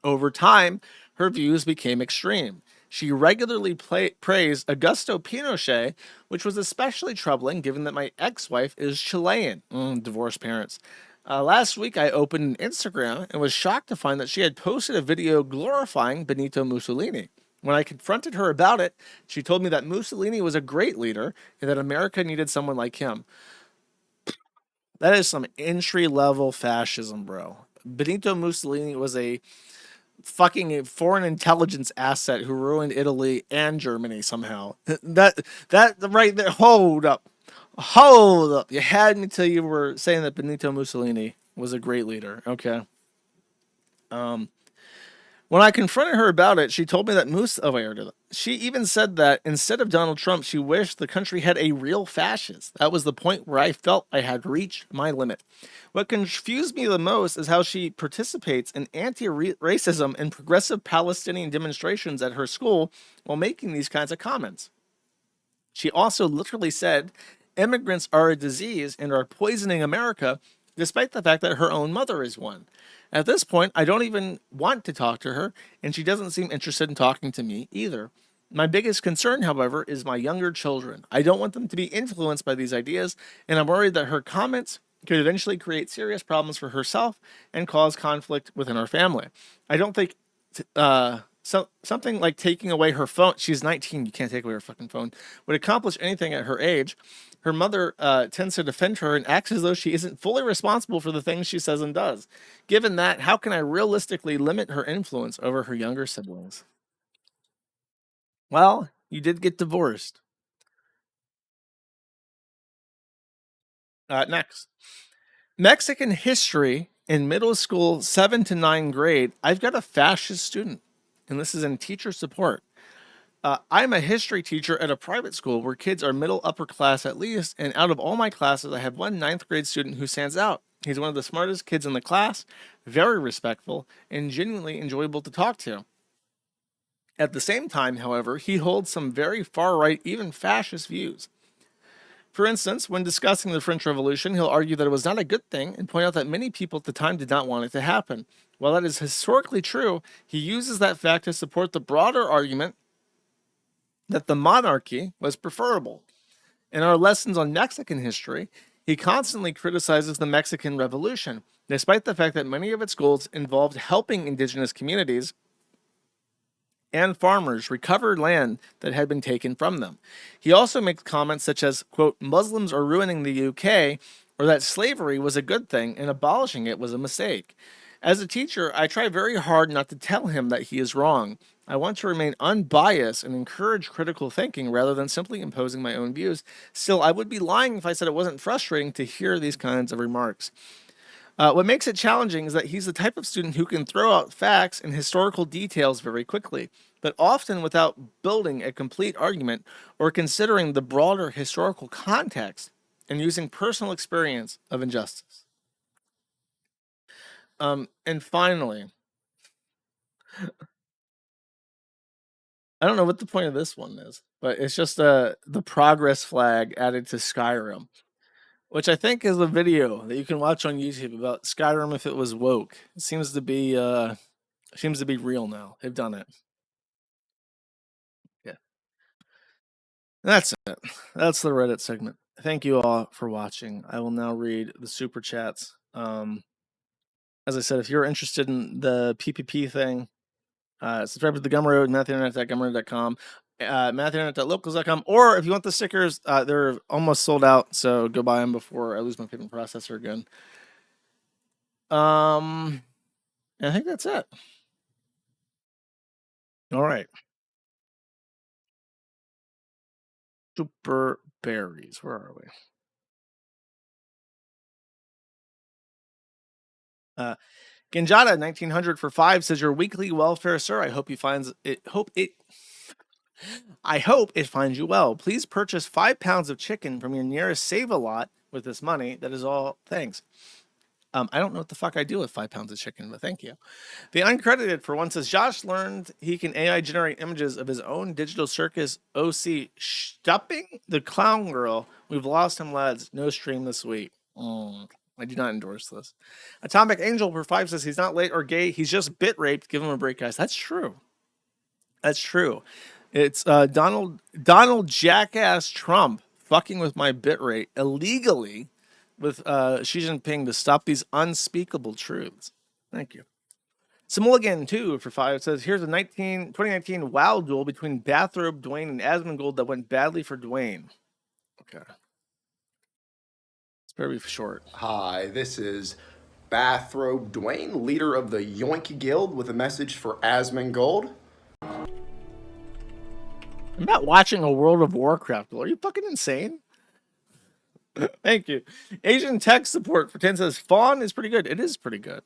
Over time, her views became extreme. She regularly praised Augusto Pinochet, which was especially troubling given that my ex-wife is Chilean. Divorced parents. Last week, I opened an Instagram and was shocked to find that she had posted a video glorifying Benito Mussolini. When I confronted her about it, she told me that Mussolini was a great leader and that America needed someone like him. That is some entry-level fascism, bro. Benito Mussolini was a fucking foreign intelligence asset who ruined Italy and Germany somehow. That right there. Hold up. You had me till you were saying that Benito Mussolini was a great leader. Okay. When I confronted her about it, she told me that she even said that instead of Donald Trump, she wished the country had a real fascist. That was the point where I felt I had reached my limit. What confused me the most is how she participates in anti-racism and progressive Palestinian demonstrations at her school while making these kinds of comments. She also literally said immigrants are a disease and are poisoning America, despite the fact that her own mother is one. At this point, I don't even want to talk to her, and she doesn't seem interested in talking to me either. My biggest concern, however, is my younger children. I don't want them to be influenced by these ideas, and I'm worried that her comments could eventually create serious problems for herself and cause conflict within our family. I don't think something like taking away her phone, she's 19, you can't take away her fucking phone, would accomplish anything at her age. Her mother tends to defend her and acts as though she isn't fully responsible for the things she says and does. Given that, how can I realistically limit her influence over her younger siblings? Well, you did get divorced. Next. Mexican history in middle school, 7 to 9 grade. I've got a fascist student, and this is in teacher support. I'm a history teacher at a private school where kids are middle upper class at least, and out of all my classes, I have one 9th grade student who stands out. He's one of the smartest kids in the class, very respectful, and genuinely enjoyable to talk to. At the same time, however, he holds some very far-right, even fascist views. For instance, when discussing the French Revolution, he'll argue that it was not a good thing and point out that many people at the time did not want it to happen. While that is historically true, he uses that fact to support the broader argument that the monarchy was preferable. In our lessons on Mexican history, he constantly criticizes the Mexican Revolution, despite the fact that many of its goals involved helping indigenous communities and farmers recover land that had been taken from them. He also makes comments such as, quote, Muslims are ruining the UK, or that slavery was a good thing and abolishing it was a mistake. As a teacher, I try very hard not to tell him that he is wrong. I want to remain unbiased and encourage critical thinking rather than simply imposing my own views. Still, I would be lying if I said it wasn't frustrating to hear these kinds of remarks. What makes it challenging is that he's the type of student who can throw out facts and historical details very quickly, but often without building a complete argument or considering the broader historical context and using personal experience of injustice. And finally, I don't know what the point of this one is, but it's just the progress flag added to Skyrim, which I think is a video that you can watch on YouTube about Skyrim if it was woke. It seems to be real now. They've done it. Yeah. That's it. That's the Reddit segment. Thank you all for watching. I will now read the super chats. As I said, if you're interested in the PPP thing, subscribe to the Gumroad, matthewinternet.gumroad.com, matthewinternet.locals.com, or if you want the stickers, they're almost sold out, so go buy them before I lose my payment processor again. I think that's it. All right. Super berries. Where are we? Genjada 1900 for 5 says, your weekly welfare, sir. I hope it finds you well. Please purchase 5 pounds of chicken from your nearest Save-A-Lot with this money. That is all. Thanks. I don't know what the fuck I do with 5 pounds of chicken, but thank you. The Uncredited for one says, Josh learned he can AI generate images of his own digital circus OC stopping the clown girl. We've lost him, lads. No stream this week. I do not endorse this. Atomic Angel for 5 says, he's not late or gay. He's just bit raped. Give him a break, guys. That's true. That's true. It's Donald Jackass Trump fucking with my bit rate illegally with Xi Jinping to stop these unspeakable truths. Thank you. Simulligan 2 for 5 says, here's a 2019 WoW duel between Bathrobe Dwayne and Asmongold that went badly for Dwayne. Okay. It's very short. Hi, this is Bathrobe Dwayne, leader of the Yoink Guild, with a message for Asmongold. I'm not watching a World of Warcraft duel. Are you fucking insane? Thank you. Asian tech support for 10 says, Fawn is pretty good. It is pretty good.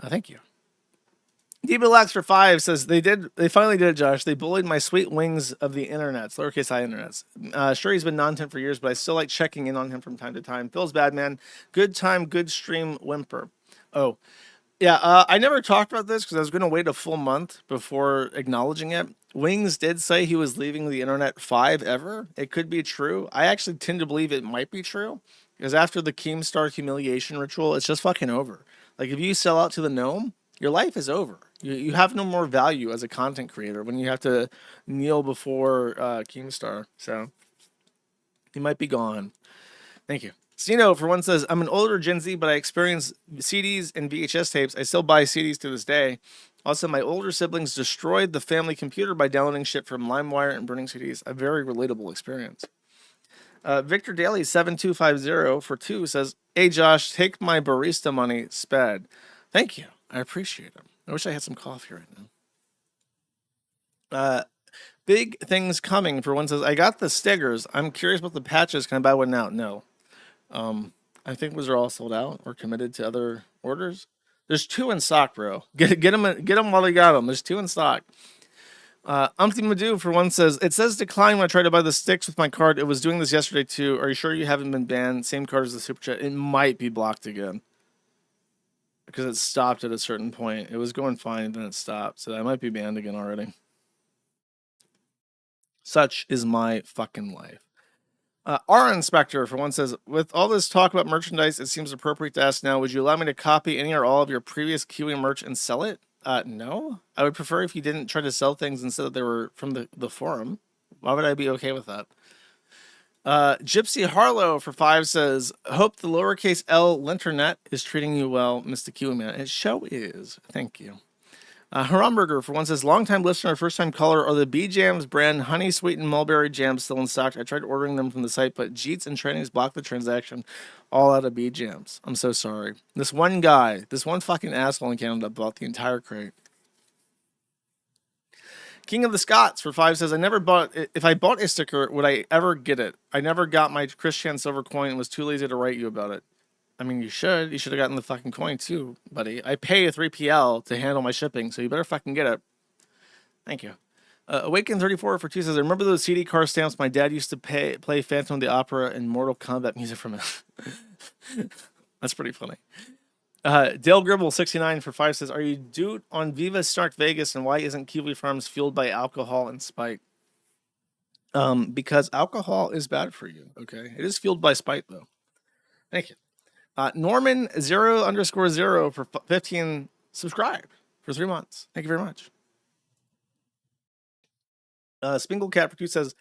Thank you. DBLX for 5 says, they finally did it, Josh. They bullied my sweet wings of the internets, lowercase I internets. Sure, he's been non-temp for years, but I still like checking in on him from time to time. Feels bad, man. Good time, good stream, whimper. Oh, Yeah, I never talked about this because I was going to wait a full month before acknowledging it. Wings did say he was leaving the internet 5 ever. It could be true. I actually tend to believe it might be true because after the Keemstar humiliation ritual, it's just fucking over. Like if you sell out to the gnome, your life is over. You have no more value as a content creator when you have to kneel before Keemstar. So he might be gone. Thank you. Sino, for one, says, I'm an older Gen Z, but I experience CDs and VHS tapes. I still buy CDs to this day. Also, my older siblings destroyed the family computer by downloading shit from LimeWire and burning CDs. A very relatable experience. Victor Daly, 7250 for 2, says, hey, Josh, take my barista money, sped. Thank you. I appreciate it. I wish I had some coffee right now. Big things coming, for one, says, I got the stickers. I'm curious about the patches. Can I buy one now? No. I think those are all sold out or committed to other orders. There's 2 in stock, bro. Get them while they got them. There's 2 in stock. Umpty Madu, for one, says, it says decline when I tried to buy the sticks with my card. It was doing this yesterday too. Are you sure you haven't been banned? Same card as the super chat. It might be blocked again because it stopped at a certain point. It was going fine and then it stopped. So I might be banned again already. Such is my fucking life. Our inspector, for one, says, with all this talk about merchandise, it seems appropriate to ask now, would you allow me to copy any or all of your previous Kiwi merch and sell it? No. I would prefer if you didn't try to sell things instead that they were from the forum. Why would I be okay with that? Gypsy Harlow, for 5, says, hope the lowercase L Linternet is treating you well, Mr. Kiwi Man. It show is. Thank you. Haramburger, for one, says, long-time listener, first-time caller, are the B-Jams brand honey sweetened mulberry jams still in stock? I tried ordering them from the site, but Jeets and Trainings blocked the transaction all out of B-Jams. I'm so sorry. This one guy, this one fucking asshole in Canada bought the entire crate. King of the Scots, for 5, says, I never bought, if I bought a sticker, would I ever get it? I never got my Christian silver coin and was too lazy to write you about it. I mean, you should. You should have gotten the fucking coin too, buddy. I pay a 3PL to handle my shipping, so you better fucking get it. Thank you. Awaken34 for 2 says, I remember those CD car stamps my dad used to play Phantom of the Opera and Mortal Kombat music from it. That's pretty funny. Dale Gribble 69 for 5 says, are you due on Viva Stark Vegas, and why isn't Kiwifarms fueled by alcohol and spite? Because alcohol is bad for you, okay? It is fueled by spite, though. Thank you. Norman 0_0 for 15 subscribed for 3 months. Thank you very much. Spinglecat for 2 says,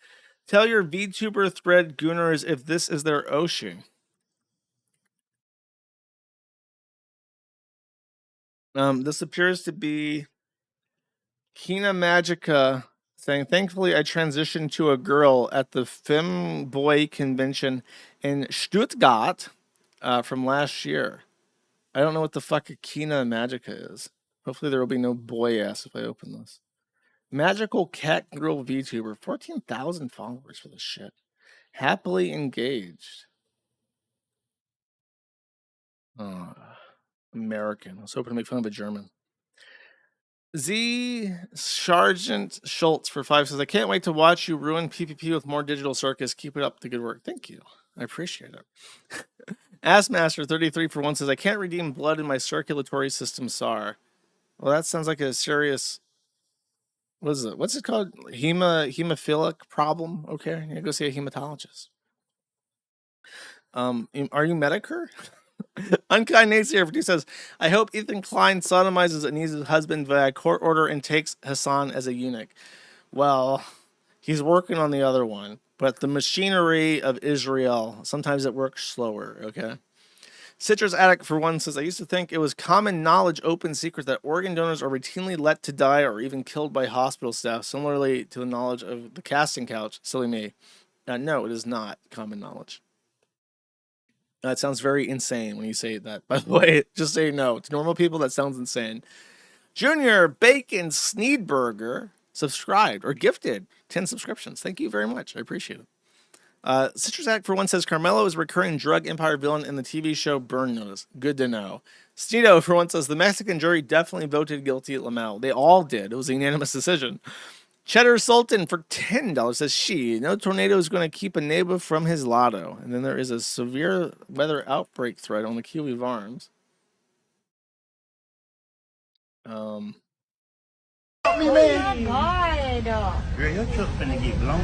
tell your VTuber thread gooners if this is their Oshi. This appears to be Kina Magica saying, thankfully I transitioned to a girl at the Femboy convention in Stuttgart from last year. I don't know what the fuck a Kina Magica is. Hopefully there will be no boy ass if I open this. Magical Cat Girl VTuber. 14,000 followers for this shit. Happily engaged. Oh, American. I was hoping to make fun of a German. Z Sergeant Schultz for 5 says, I can't wait to watch you ruin PPP with more digital circus. Keep it up. The good work. Thank you. I appreciate it. Assmaster 33 for 1 says, I can't redeem blood in my circulatory system SAR. Well, that sounds like a serious, what is it? What's it called? Hemophilic problem? Okay, you go see a hematologist. Are you Medicare? Unkind Nate's here for 2 says, I hope Ethan Klein sodomizes Anese's husband via court order and takes Hassan as a eunuch. Well, he's working on the other one, but the machinery of Israel, sometimes it works slower, okay? Citrus Addict for 1 says, I used to think it was common knowledge, open secret, that organ donors are routinely let to die or even killed by hospital staff, similarly to the knowledge of the casting couch. Silly me. No, it is not common knowledge. That sounds very insane when you say that. By the way, just so you know, to normal people, that sounds insane. Junior Bacon Sneedburger subscribed or gifted 10 subscriptions. Thank you very much. I appreciate it. Citrus Act for 1 says, Karmelo is a recurring drug empire villain in the TV show Burn Notice. Good to know. Stedo for 1 says, the Mexican jury definitely voted guilty at Lamau. They all did. It was a unanimous decision. Cheddar Sultan for $10 says, no tornado is going to keep a neighbor from his lotto. And then there is a severe weather outbreak thread on the Kiwifarms. Help me, man. God. Girl, your truck finna get blown.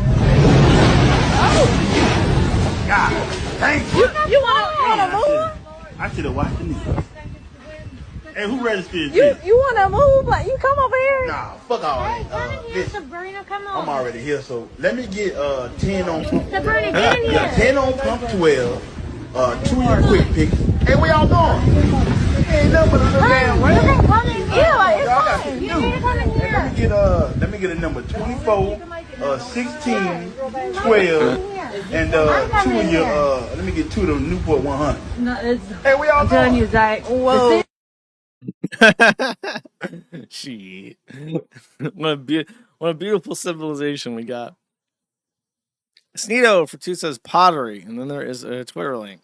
God, thank you. You wanna move? I should have watched the news. Hey, who registered You this? wanna move? But you come over here. Nah, fuck all that. Sabrina, come on. I'm already here, so let me get 10 on pump. Sabrina, get in here. Yeah, 10 on pump 12. 2 of your quick picks. Hey, where y'all going? Ain't nothing but a little damn You can come in here. Y'all It's got fine. to You do. need to come in Hey, here. let me get a number 24, 16, 12, and 2 of your let me get 2 of the Newport 100. No, it's, Hey, where y'all I'm telling going? you, Zach. Whoa. Shit. What a beautiful civilization we got. Sneedo for 2 says pottery, and then there is a Twitter link.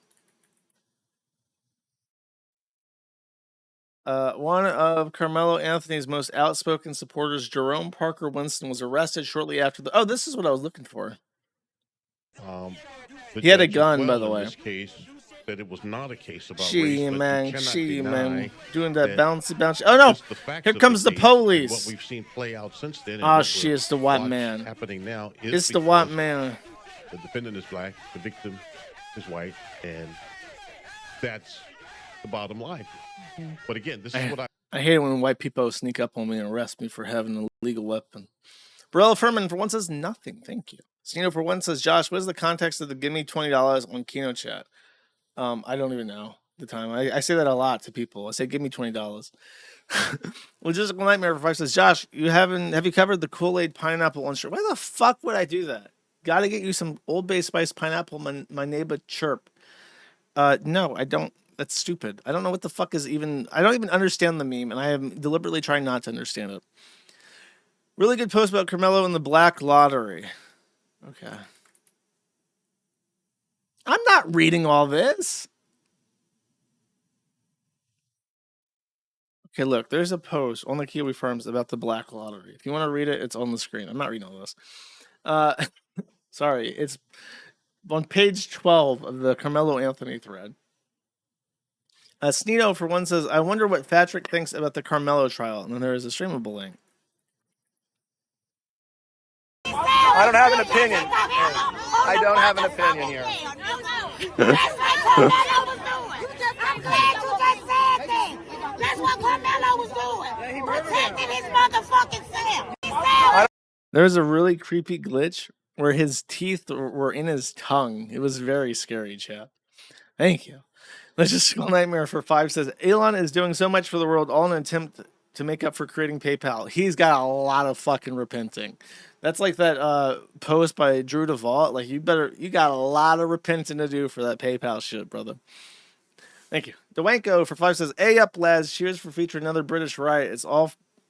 One of Karmelo Anthony's most outspoken supporters, Jerome Parker Winston, was arrested shortly after the. Oh, this is what I was looking for. He had a gun, by the way. In this case, that it was not a case about She race, man, but you she cannot man, deny doing that that bouncy. Oh no! just the facts Here of comes the case and police. What we've seen play out since then. and Oh what shit! we're It's the white watch man. happening now. Is It's the white because man. The defendant is black. The victim is white, and that's the bottom line. But again, this is what I hate it when white people sneak up on me and arrest me for having a legal weapon. Barella Furman for one says nothing. Thank you. Sino for one says, Josh, what is the context of the give me $20 on Kino chat? I don't even know the time. I say that a lot to people. I say, give me $20. Logistical Nightmare for 5 says, Josh, have you covered the Kool-Aid pineapple on shirt? Why the fuck would I do that? Gotta get you some Old Bay Spice pineapple, my neighbor chirp. No, I don't. That's stupid. I don't know what the fuck is even. I don't even understand the meme, and I am deliberately trying not to understand it. Really good post about Carmelo and the black lottery. Okay. I'm not reading all this. Okay, look, there's a post on the Kiwifarms about the black lottery. If you want to read it, it's on the screen. I'm not reading all this. Sorry, it's on page 12 of the Carmelo Anthony thread. Sneedo, for one, says, I wonder what Patrick thinks about the Carmelo trial. And then there is a streamable link. I don't have an opinion. I don't have an opinion here. That's what Karmelo was doing. I'm glad you just said that. That's what Karmelo was doing. Protecting his motherfucking self. There's a really creepy glitch where his teeth were in his tongue. It was very scary, chat. Thank you. Logistical Nightmare for 5 says, Elon is doing so much for the world, all in an attempt to make up for creating PayPal. He's got a lot of fucking repenting. That's like that post by Drew DeVault. Like, you got a lot of repenting to do for that PayPal shit, brother. Thank you. Dwanko for 5 says, A up, lads. Cheers for featuring another British riot. It's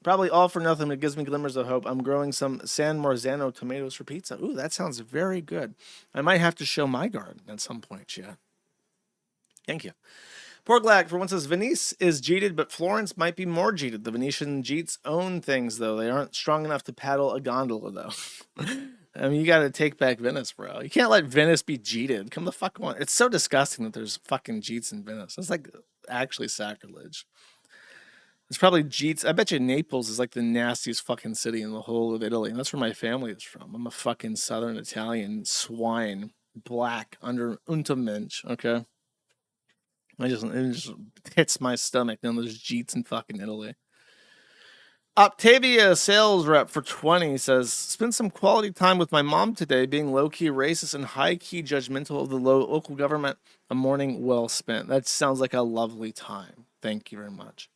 probably all for nothing, but it gives me glimmers of hope. I'm growing some San Marzano tomatoes for pizza. Ooh, that sounds very good. I might have to show my garden at some point, yeah. Thank you. Porglac for one says, Venice is jeeted, but Florence might be more jeeted. The Venetian jeets own things, though. They aren't strong enough to paddle a gondola, though. I mean, you got to take back Venice, bro. You can't let Venice be jeeted. Come the fuck on. It's so disgusting that there's fucking jeets in Venice. It's like actually sacrilege. It's probably jeets. I bet you Naples is like the nastiest fucking city in the whole of Italy. And that's where my family is from. I'm a fucking Southern Italian swine. Black under Untermensch, okay? It just hits my stomach. Then there's jeets in fucking Italy. Octavia, sales rep for 20, says, spent some quality time with my mom today, being low-key racist and high-key judgmental of the local government. A morning well spent. That sounds like a lovely time. Thank you very much.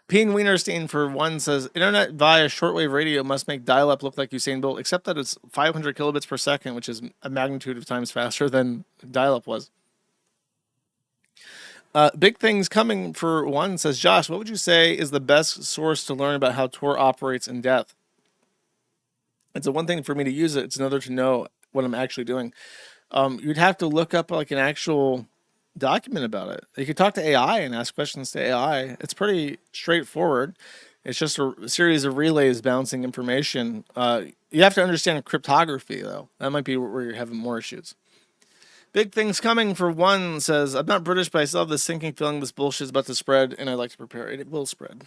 Peen Wienerstein for 1 says, internet via shortwave radio must make dial-up look like Usain Bolt, except that it's 500 kilobits per second, which is a magnitude of times faster than dial-up was. Big things coming for 1 says, Josh, what would you say is the best source to learn about how Tor operates in depth? It's a one thing for me to use it. It's another to know what I'm actually doing. You'd have to look up like an actual document about it. You could talk to AI and ask questions to AI. It's pretty straightforward. It's just a series of relays bouncing information. You have to understand cryptography, though. That might be where you're having more issues. Big things coming for 1 says, I'm not British, but I still have this sinking feeling this bullshit is about to spread, and I like to prepare it. It will spread.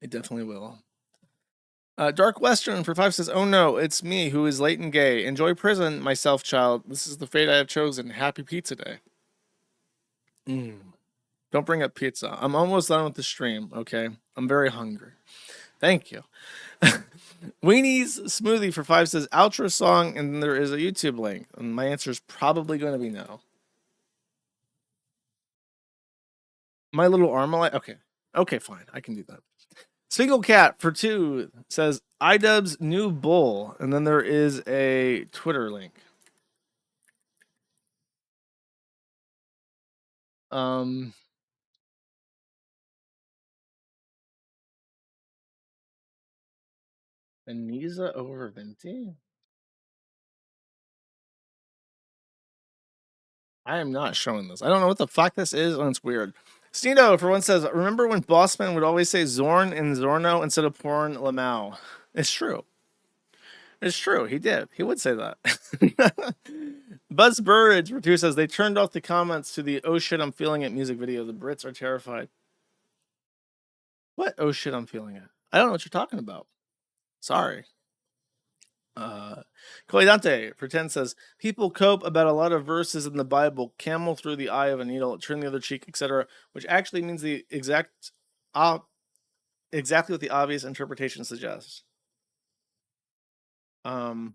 It definitely will. Dark Western for 5 says, "Oh no, it's me who is late and gay. Enjoy prison, myself, child. This is the fate I have chosen. Happy Pizza Day." Don't bring up pizza. I'm almost done with the stream, okay? I'm very hungry. Thank you. Weenie's Smoothie for 5 says, "Outro song," and then there is a YouTube link. And my answer is probably going to be no. My Little Armalite? Okay. Okay, fine. I can do that. Single Cat for 2 says, "iDubbbz new bull," and then there is a Twitter link. Anisa over Venti? I am not showing this. I don't know what the fuck this is, and it's weird. Stino for 1 says, "Remember when Bossman would always say Zorn and Zorno instead of Porn Lamau?" It's true. It's true. He did. He would say that. Buzz Burridge for 2 says, "They turned off the comments to the 'Oh shit, I'm feeling it' music video. The Brits are terrified." What? "Oh shit, I'm feeling it"? I don't know what you're talking about. Sorry. Coidante for 10 says, "People cope about a lot of verses in the Bible, camel through the eye of a needle, turn the other cheek, etc., which actually means the exactly what the obvious interpretation suggests." I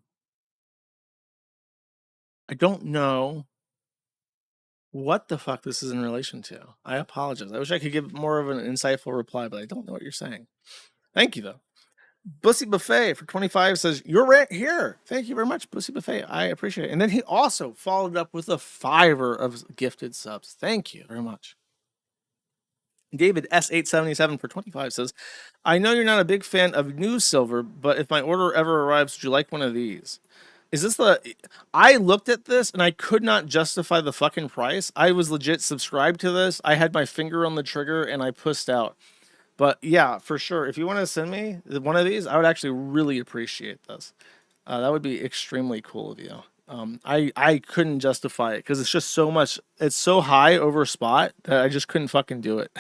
don't know what the fuck this is in relation to. I apologize. I wish I could give more of an insightful reply, but I don't know what you're saying. Thank you, though. Bussy Buffet for 25 says, "You're right here." Thank you very much, Bussy Buffet. I appreciate it. And then he also followed up with a $5 of gifted subs. Thank you very much. David S877 for 25 says, "I know you're not a big fan of new silver, but if my order ever arrives, would you like one of these?" Is this I looked at this and I could not justify the fucking price. I was legit subscribed to this. I had my finger on the trigger and I pussed out. But yeah, for sure. If you want to send me one of these, I would actually really appreciate this. That would be extremely cool of you. I couldn't justify it because it's just so much. It's so high over spot that I just couldn't fucking do it.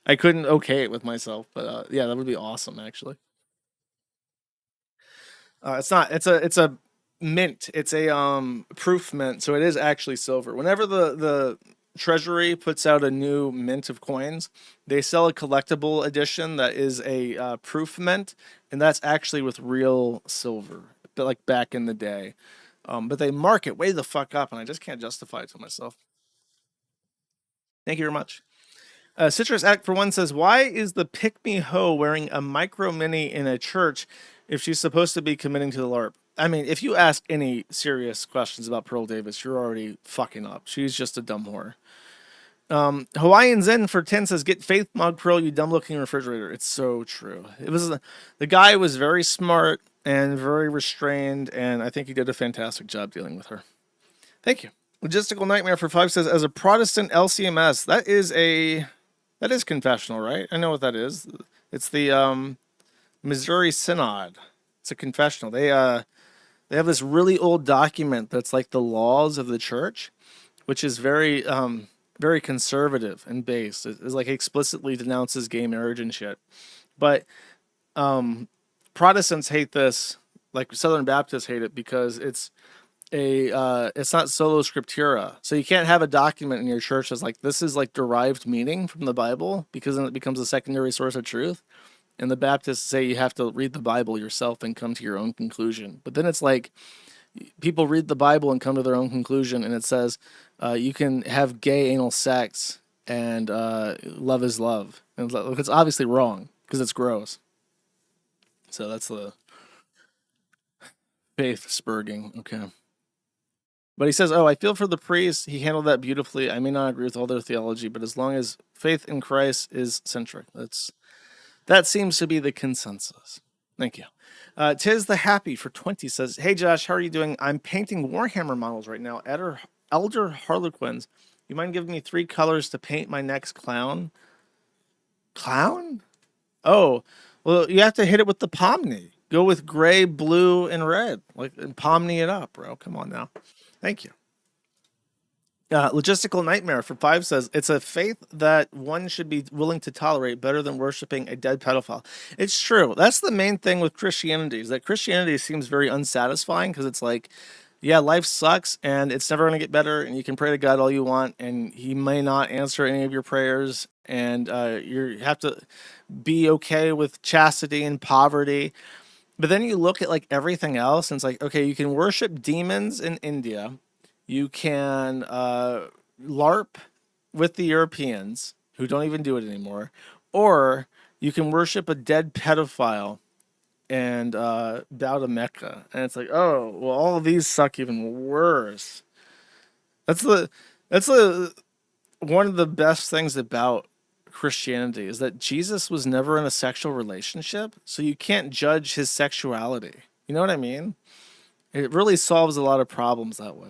I couldn't okay it with myself. But yeah, that would be awesome actually. It's not. It's a mint. It's a proof mint, so it is actually silver. Whenever the Treasury puts out a new mint of coins, they sell a collectible edition that is a proof mint, and that's actually with real silver, but like back in the day. But they mark it way the fuck up, and I just can't justify it to myself. Thank you very much. Citrus Act for 1 says, "Why is the pick me hoe wearing a micro mini in a church if she's supposed to be committing to the LARP?" I mean, if you ask any serious questions about Pearl Davis, you're already fucking up. She's just a dumb whore. Hawaiian Zen for 10 says, "Get Faith Mug Pearl, you dumb looking refrigerator." It's so true. It was the guy was very smart and very restrained, and I think he did a fantastic job dealing with her. Thank you. Logistical Nightmare for 5 says, "As a Protestant LCMS, that is confessional, right? I know what that is. It's the Missouri Synod. It's a confessional. They have this really old document that's like the laws of the church, which is very very conservative and based. It's like explicitly denounces gay marriage and shit. But Protestants hate this, like Southern Baptists hate it because it's not solo scriptura. So you can't have a document in your church that's like, this is like derived meaning from the Bible, because then it becomes a secondary source of truth. And the Baptists say you have to read the Bible yourself and come to your own conclusion. But then it's like people read the Bible and come to their own conclusion, and it says you can have gay anal sex and love is love. And it's obviously wrong because it's gross. So that's the faith spurging. Okay. But he says, "Oh, I feel for the priest. He handled that beautifully. I may not agree with all their theology, but as long as faith in Christ is centric, that seems to be the consensus." Thank you. Tis the Happy for 20 says, "Hey Josh, how are you doing? I'm painting Warhammer models right now. Elder Harlequins. You mind giving me 3 colors to paint my next clown?" Clown? Oh, well, you have to hit it with the Pomni. Go with gray, blue, and red. Like, and Pomni it up, bro. Come on now. Thank you. Logistical Nightmare for 5 says, it's a faith that one should be willing to tolerate better than worshiping a dead pedophile. It's true. That's the main thing with Christianity, is that Christianity seems very unsatisfying because it's like, yeah, life sucks and it's never going to get better, and you can pray to God all you want and he may not answer any of your prayers, and you have to be okay with chastity and poverty. But then you look at like everything else and it's like, okay, you can worship demons in India. You can LARP with the Europeans who don't even do it anymore, or you can worship a dead pedophile and bow to Mecca. And it's like, oh, well, all of these suck even worse. That's one of the best things about Christianity is that Jesus was never in a sexual relationship, so you can't judge his sexuality. You know what I mean? It really solves a lot of problems that way.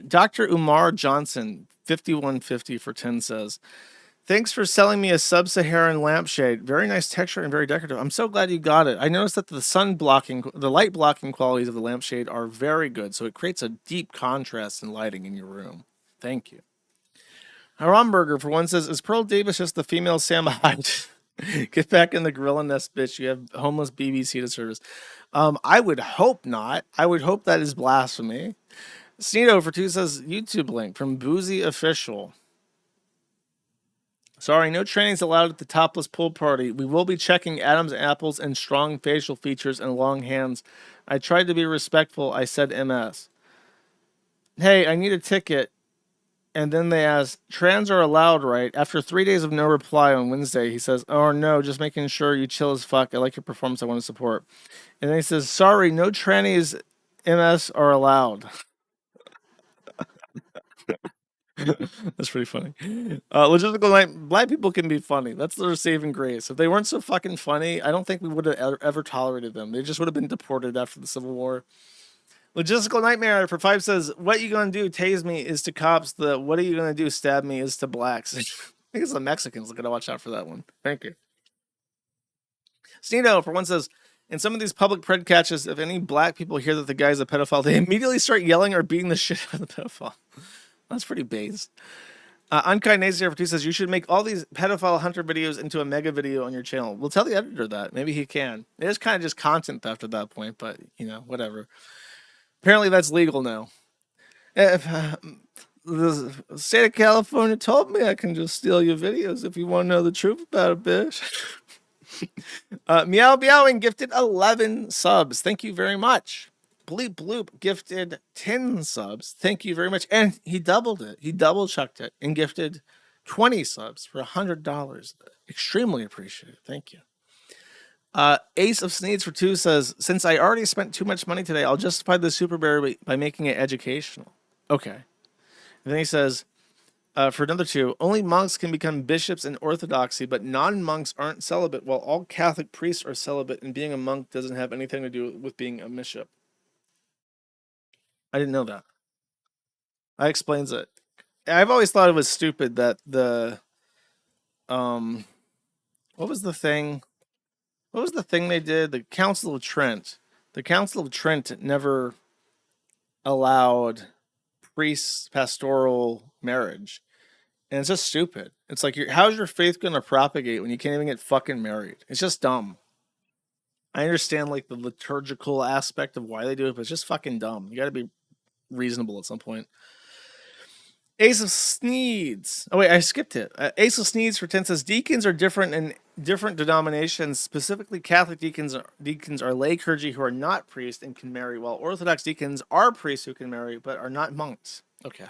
Dr. Umar Johnson, 5150 for 10 says, thanks for selling me a sub-Saharan lampshade. Very nice texture and very decorative. I'm so glad you got it. I noticed that the light blocking qualities of the lampshade are very good, so it creates a deep contrast in lighting in your room. Thank you. Haramburger for 1 says, is Pearl Davis just the female Sam Hyde? Get back in the gorilla nest, bitch. You have homeless BBC to service. I would hope not. I would hope that is blasphemy. Sneedo for 2 says, YouTube link from Boozy Official. Sorry, no trainings allowed at the topless pool party. We will be checking Adam's apples and strong facial features and long hands. I tried to be respectful. I said MS. Hey, I need a ticket. And then they asked, trans are allowed, right? After 3 days of no reply on Wednesday, he says, oh no, just making sure you chill as fuck. I like your performance. I want to support. And then he says, sorry, no trannies MS are allowed. That's pretty funny. Logistical Night, black people can be funny. That's their saving grace. If they weren't so fucking funny, I don't think we would have ever tolerated them. They just would have been deported after the Civil War. Logistical Nightmare for 5 says, what you gonna do, tase me, is to cops. The what are you gonna do, stab me, is to blacks. I think it's the Mexicans. Gotta watch out for that one. Thank you. Sneedo for 1 says, in some of these public pred catches, if any black people hear that the guy's a pedophile, they immediately start yelling or beating the shit out of the pedophile. That's pretty based. Unkind Nazier for 2 says, you should make all these pedophile hunter videos into a mega video on your channel. We'll tell the editor that. Maybe he can. It is kind of just content theft at that point, but, you know, whatever. Apparently that's legal now. If, the state of California told me I can just steal your videos if you want to know the truth about it, bitch. Meow Meowing gifted 11 subs. Thank you very much. Bleep Bloop gifted 10 subs. Thank you very much. And he doubled it. He double chucked it and gifted 20 subs for $100. Extremely appreciated. Thank you. Ace of Sneeds for 2 says, since I already spent too much money today, I'll justify the Super Bear by making it educational. Okay. And then he says, for another 2, only monks can become bishops in Orthodoxy, but non-monks aren't celibate, while all Catholic priests are celibate, and being a monk doesn't have anything to do with being a bishop. I didn't know that. That explains it. I've always thought it was stupid that the what was the thing they did? The Council of Trent. The Council of Trent never allowed priest pastoral marriage. And it's just stupid. It's like, how's your faith going to propagate when you can't even get fucking married? It's just dumb. I understand like the liturgical aspect of why they do it, but it's just fucking dumb. You got to be reasonable at some point. Ace of Sneeds. Oh wait, I skipped it. Ace of Sneeds for 10 says, deacons are different in different denominations. Specifically, Catholic deacons are lay clergy who are not priests and can marry, while Orthodox deacons are priests who can marry but are not monks. Okay,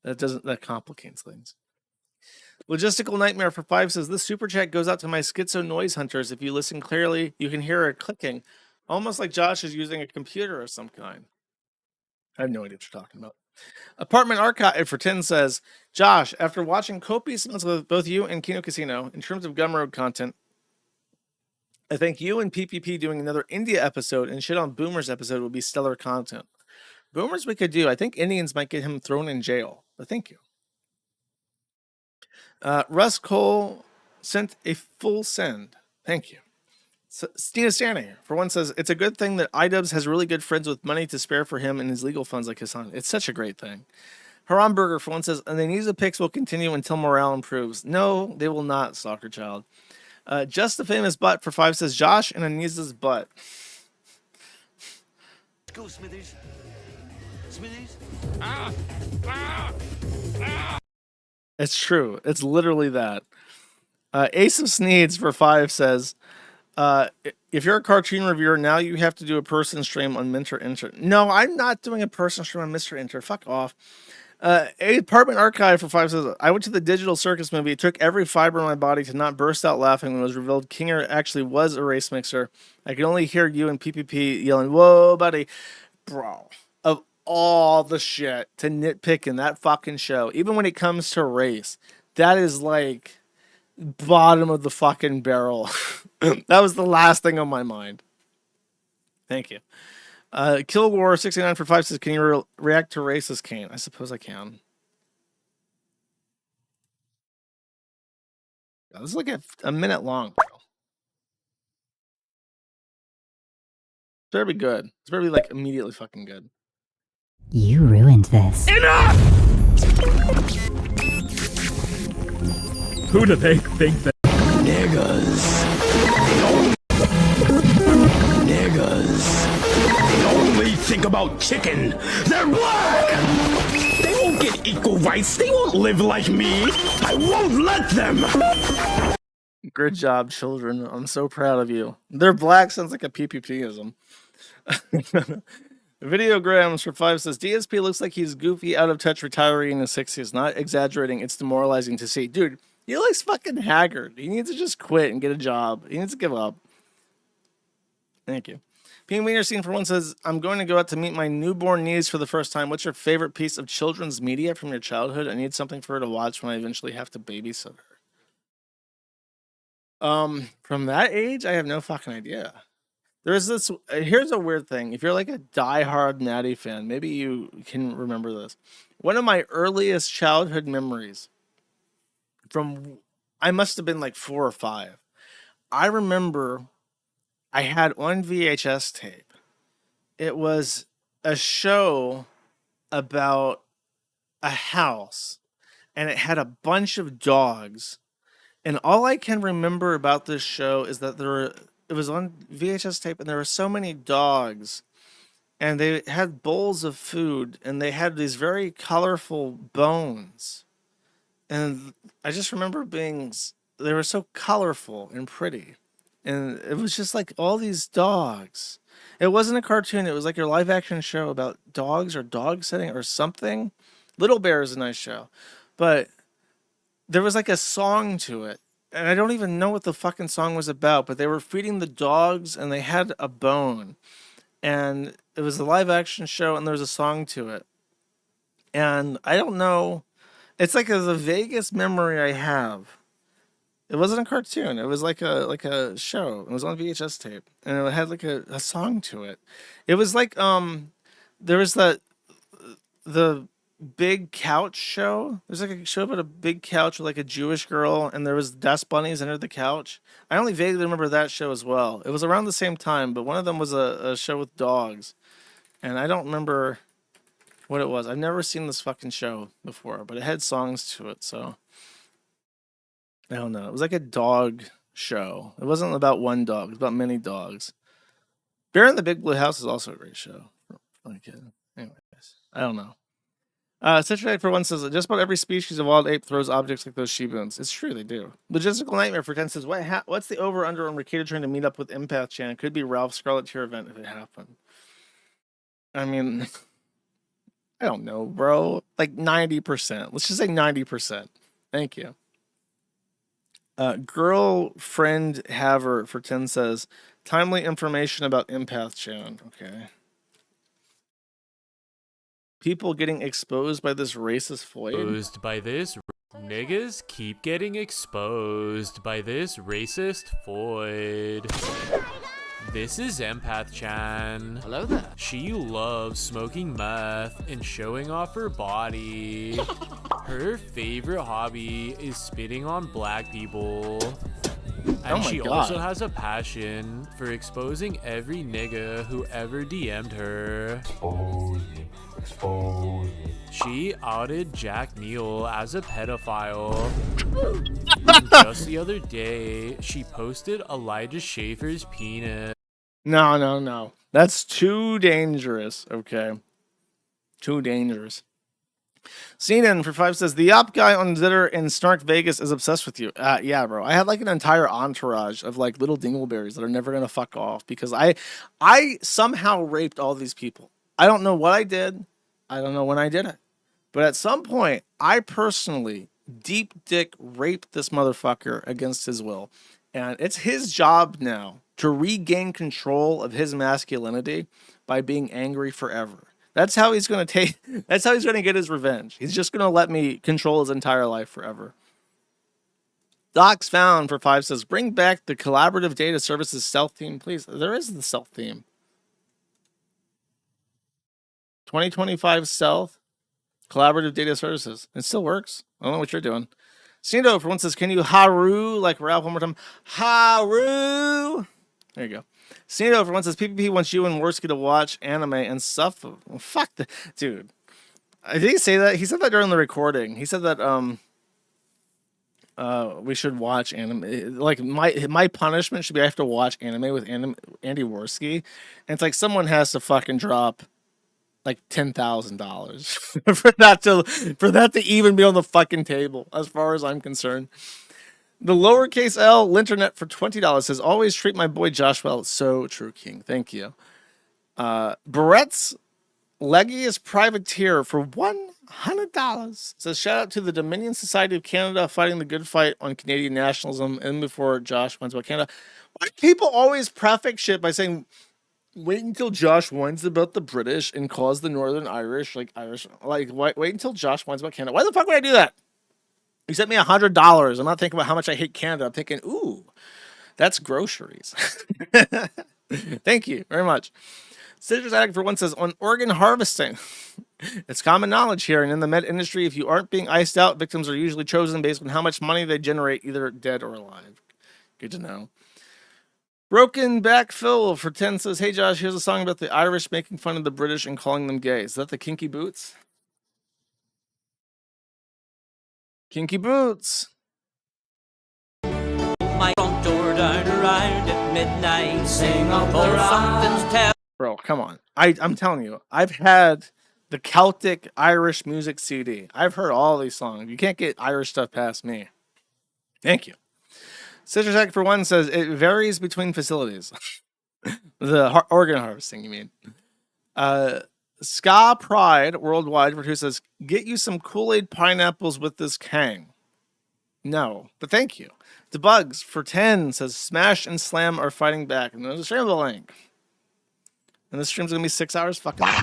that complicates things. Logistical Nightmare for 5 says, this super chat goes out to my schizo noise hunters. If you listen clearly, you can hear it clicking, almost like Josh is using a computer of some kind. I have no idea what you're talking about. Apartment Archive for 10 says, Josh, after watching copious amounts with both you and Kino Casino, in terms of Gumroad content, I think you and PPP doing another India episode and shit on Boomers episode would be stellar content. Boomers we could do. I think Indians might get him thrown in jail, but thank you. Russ Cole sent a full send. Thank you. So, Stina Stanley, for one, says, it's a good thing that iDubbbz has really good friends with money to spare for him and his legal funds like his son. It's such a great thing. Haram Burger, for one, says, and the Anisa picks will continue until morale improves. No, they will not, Soccer Child. Just the Famous Butt, for 5, says, Josh and Anisa's butt. Let's go, Smithers. Smithers? It's true. It's literally that. Ace of Sneeds, for 5, says, if you're a cartoon reviewer, now you have to do a person stream on Mr. Enter. No, I'm not doing a person stream on Mr. Enter. Fuck off. Apartment Archive, for 5, says, I went to the Digital Circus movie. It took every fiber in my body to not burst out laughing when it was revealed Kinger actually was a race mixer. I could only hear you and PPP yelling, whoa, buddy. Bro, of all the shit to nitpick in that fucking show, even when it comes to race, that is like bottom of the fucking barrel. That was the last thing on my mind. Thank you. Kill War 69 for 5 says, can you react to racist Kane? I suppose I can. God, this is like a minute long. It's better be good. It's better be like immediately fucking good. You ruined this. Enough! Who do they think that? Niggas. They only think about chicken. They're black. They won't get equal rights. They won't live like me. I won't let them. Good job, children. I'm so proud of you. They're black sounds like a PPP-ism. Videograms for 5 says, DSP looks like he's goofy, out of touch retiree in his 60s. Not exaggerating. It's demoralizing to see. Dude, he looks fucking haggard. He needs to just quit and get a job. He needs to give up. Thank you. Peen Wiener Scene for 1 says, I'm going to go out to meet my newborn niece for the first time. What's your favorite piece of children's media from your childhood? I need something for her to watch when I eventually have to babysit her. From that age, I have no fucking idea. There's this, here's a weird thing. If you're like a diehard Natty fan, maybe you can remember this. One of my earliest childhood memories from, I must have been like 4 or 5. I remember I had on VHS tape. It was a show about a house, and it had a bunch of dogs. And all I can remember about this show is that it was on VHS tape, and there were so many dogs, and they had bowls of food, and they had these very colorful bones. And I just remember they were so colorful and pretty. And it was just like all these dogs. It wasn't a cartoon. It was like your live action show about dogs or dog sitting or something. Little Bear is a nice show. But there was like a song to it. And I don't even know what the fucking song was about. But they were feeding the dogs and they had a bone. And it was a live action show and there was a song to it. And I don't know. It's like the vaguest memory I have. It wasn't a cartoon. It was like a show. It was on VHS tape, and it had like a song to it. It was like there was the Big Couch show. There's like a show about a big couch with like a Jewish girl, and there was dust bunnies under the couch. I only vaguely remember that show as well. It was around the same time, but one of them was a show with dogs, and I don't remember what it was. I've never seen this fucking show before, but it had songs to it, so. I don't know. It was like a dog show. It wasn't about one dog. It was about many dogs. Bear in the Big Blue House is also a great show. Anyways, I don't know. Citrate for 1 says, just about every species of wild ape throws objects like those she-boons. It's true, they do. Logistical Nightmare for 10 says, what's the over-under on Ricada trying to meet up with Empath Chan? It could be Ralph Scarlet Tier event if it happened. I mean, I don't know, bro. Like 90%. Let's just say 90%. Thank you. Girlfriend Haver for 10 says, timely information about Empath Chan. Okay. People getting exposed by this racist Floyd. Exposed by this. Niggas keep getting exposed by this racist Floyd. This is Empath Chan. Hello there. She loves smoking meth and showing off her body. Her favorite hobby is spitting on black people. And my she God. also has a passion for exposing every nigga who ever DM'd her. Expose me. She outed Jack Neal as a pedophile. And just the other day, she posted Elijah Schaffer's penis. No. That's too dangerous. Okay. Too dangerous. CNN for 5 says, the op guy on Zitter in Snark Vegas is obsessed with you. Yeah, bro. I had like an entire entourage of like little dingleberries that are never going to fuck off because I somehow raped all these people. I don't know what I did. I don't know when I did it. But at some point, I personally deep dick raped this motherfucker against his will. And it's his job now to regain control of his masculinity by being angry forever. That's how he's going to that's how he's going to get his revenge. He's just going to let me control his entire life forever. Docs Found for 5 says, bring back the collaborative data services stealth theme, please. There is the stealth theme. 2025 stealth, collaborative data services. It still works. I don't know what you're doing. Cino for 1 says, can you haru like Ralph one more time? Haru. There you go. Cino for 1 says, PPP wants you and Worski to watch anime and stuff. Well, fuck the dude. Did he say that? He said that during the recording. He said that we should watch anime. Like my punishment should be I have to watch anime with Andy Worski. And it's like someone has to fucking drop like $10,000 for that to even be on the fucking table, as far as I'm concerned. The lowercase L Linternet for $20 says, always treat my boy Josh well. So true, King. Thank you. Barrett's Leggiest Privateer for $100 says, shout out to the Dominion Society of Canada fighting the good fight on Canadian nationalism. And before Josh whines about Canada, why do people always prefix shit by saying, wait until Josh whines about the British and calls the Northern Irish wait until Josh whines about Canada. Why the fuck would I do that? You sent me $100. I'm not thinking about how much I hate Canada. I'm thinking, ooh, that's groceries. Thank you very much. Citrus Addict for 1 says, on organ harvesting, it's common knowledge here, and in the med industry, if you aren't being iced out, victims are usually chosen based on how much money they generate, either dead or alive. Good to know. Broken Back Phil for 10 says, hey Josh, here's a song about the Irish making fun of the British and calling them gay. Is that the Kinky Boots? Kinky Boots. My front door down around at midnight, sing of the something's tell. Bro, come on. I'm telling you, I've had the Celtic Irish music CD. I've heard all these songs. You can't get Irish stuff past me. Thank you. Citrus Act for 1 says, it varies between facilities. The organ harvesting, you mean. Ska Pride Worldwide for 2 says, get you some Kool-Aid pineapples with this Kang. No, but thank you. Debugs for 10 says, Smash and Slam are fighting back. And there's a stream link. And this stream's going to be 6 hours fucking long.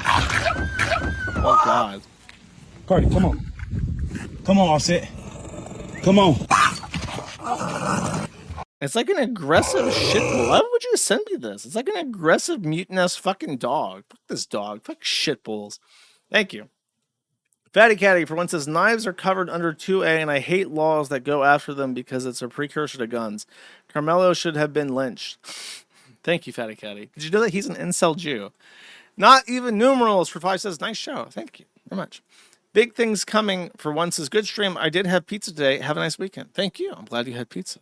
Oh, God. Cardi, come on. Come on, Offset. Come on. It's like an aggressive shit. Why would you send me this? It's like an aggressive mutinous fucking dog. Fuck this dog. Fuck shit bulls. Thank you. Fatty Caddy for 1 says, knives are covered under 2A and I hate laws that go after them because it's a precursor to guns. Carmelo should have been lynched. Thank you, Fatty Caddy. Did you know that he's an incel Jew? Not even numerals for 5 says, nice show. Thank you very much. Big things coming for 1 says, good stream. I did have pizza today. Have a nice weekend. Thank you. I'm glad you had pizza.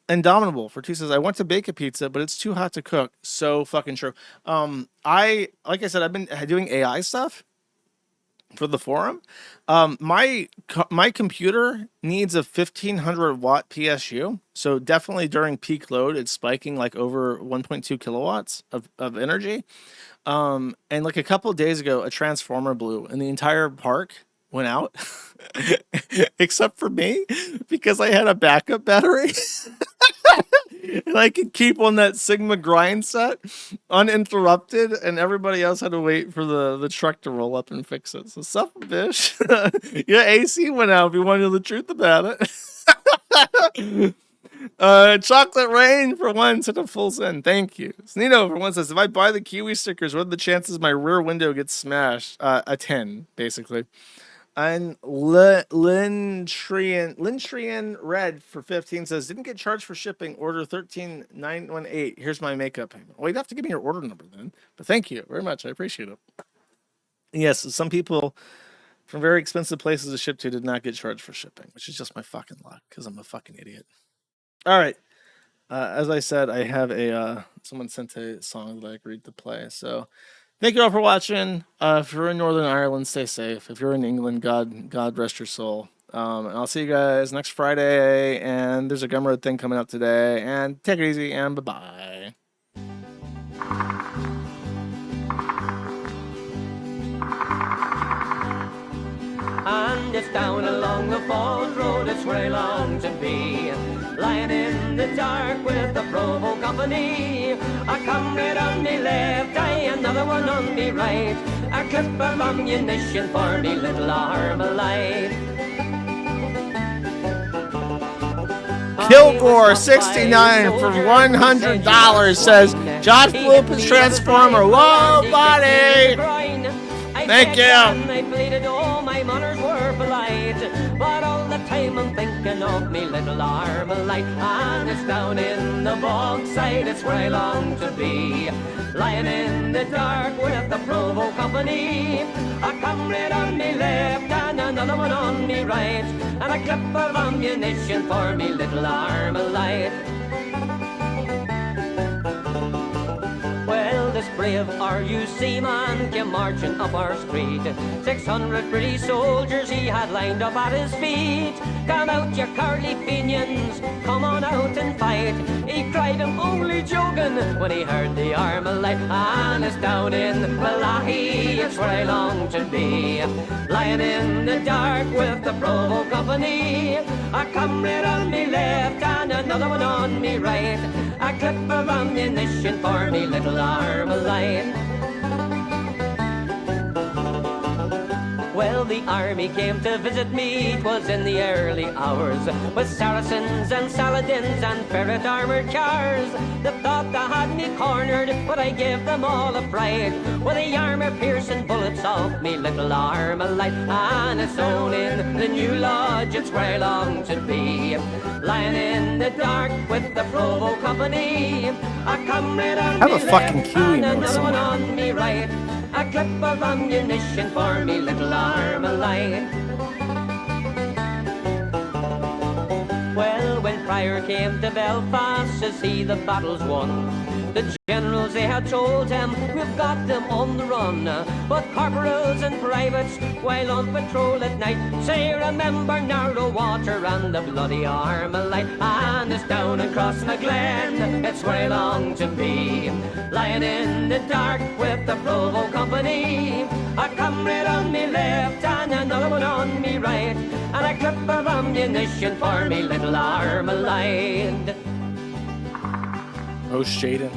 Indomitable for 2 says, I want to bake a pizza, but it's too hot to cook. So fucking true. Like I said, I've been doing AI stuff for the forum. My computer needs a 1500 watt PSU. So definitely during peak load, it's spiking like over 1.2 kilowatts of energy. And like a couple of days ago, a transformer blew and the entire park went out except for me because I had a backup battery. And I could keep on that Sigma grind set uninterrupted, and everybody else had to wait for the truck to roll up and fix it. So, sup, bitch. Yeah, AC went out if you wanted the truth about it. Chocolate Rain for 1 sent a full send. Thank you. Snito for 1 says, if I buy the Kiwi stickers, what are the chances my rear window gets smashed? A 10, basically. And Lintrian Red for 15 says, didn't get charged for shipping. Order 13918. Here's my makeup payment. Well, you'd have to give me your order number then. But thank you very much. I appreciate it. Yes, some people from very expensive places to ship to did not get charged for shipping, which is just my fucking luck because I'm a fucking idiot. All right. As I said, I have a someone sent a song that I agreed to play. So thank you all for watching. If you're in Northern Ireland, stay safe. If you're in England, God rest your soul. And I'll see you guys next Friday. And there's a Gumroad thing coming up today. And take it easy and bye-bye. And it's down along the Falls Road, it's where I long to be. Lying in the dark with the Provo Company. A comrade on me left, another one on me right. A clip of ammunition for me little Armalite. Kilgore 69 for $100 says Josh Floop is Transformer. Whoa, buddy! Thank you. I pleaded, all my manners were polite, but all the time I'm thinking of me little Armalite. And it's down in the bog side, it's where I long to be. Lying in the dark with the Provo Company. A comrade on me left and another one on me right. And a clip of ammunition for me little Armalite. Well, this brave RUC man came marching up our street. 600 British soldiers he had lined up at his feet. Come out, you curly pinions, come on out and fight. He cried, I'm only joking, when he heard the Armalite. And it's down in Wallahi, it's where I long to be. Lying in the dark with the Provo Company. A comrade on me left and another one on me right. A clip of ammunition for me little Armalite. Well, the army came to visit me, 'twas in the early hours, with Saracens and Saladins and ferret armoured cars. They thought they had me cornered, but I gave them all a fright, with the armour-piercing bullets of me little Armalite. And it's down in the New Lodge, it's where I long to be. Lying in the dark with the Provo Company. A comrade on Have me a fucking left Kiwi and note another one somewhere. on me right. A clip of ammunition for me little Armalite. Well, when Pryor came to Belfast to see the battles won, the generals they had told him, we've got them on the run. But corporals and privates, while on patrol at night, say remember narrow water and the bloody Armalite. And it's down across McGlen, it's where I long to be. Lying in the dark with the Provo Company. A comrade on me left and another one on me right. And a clip of ammunition for me little Armalite. Oh, Shaden.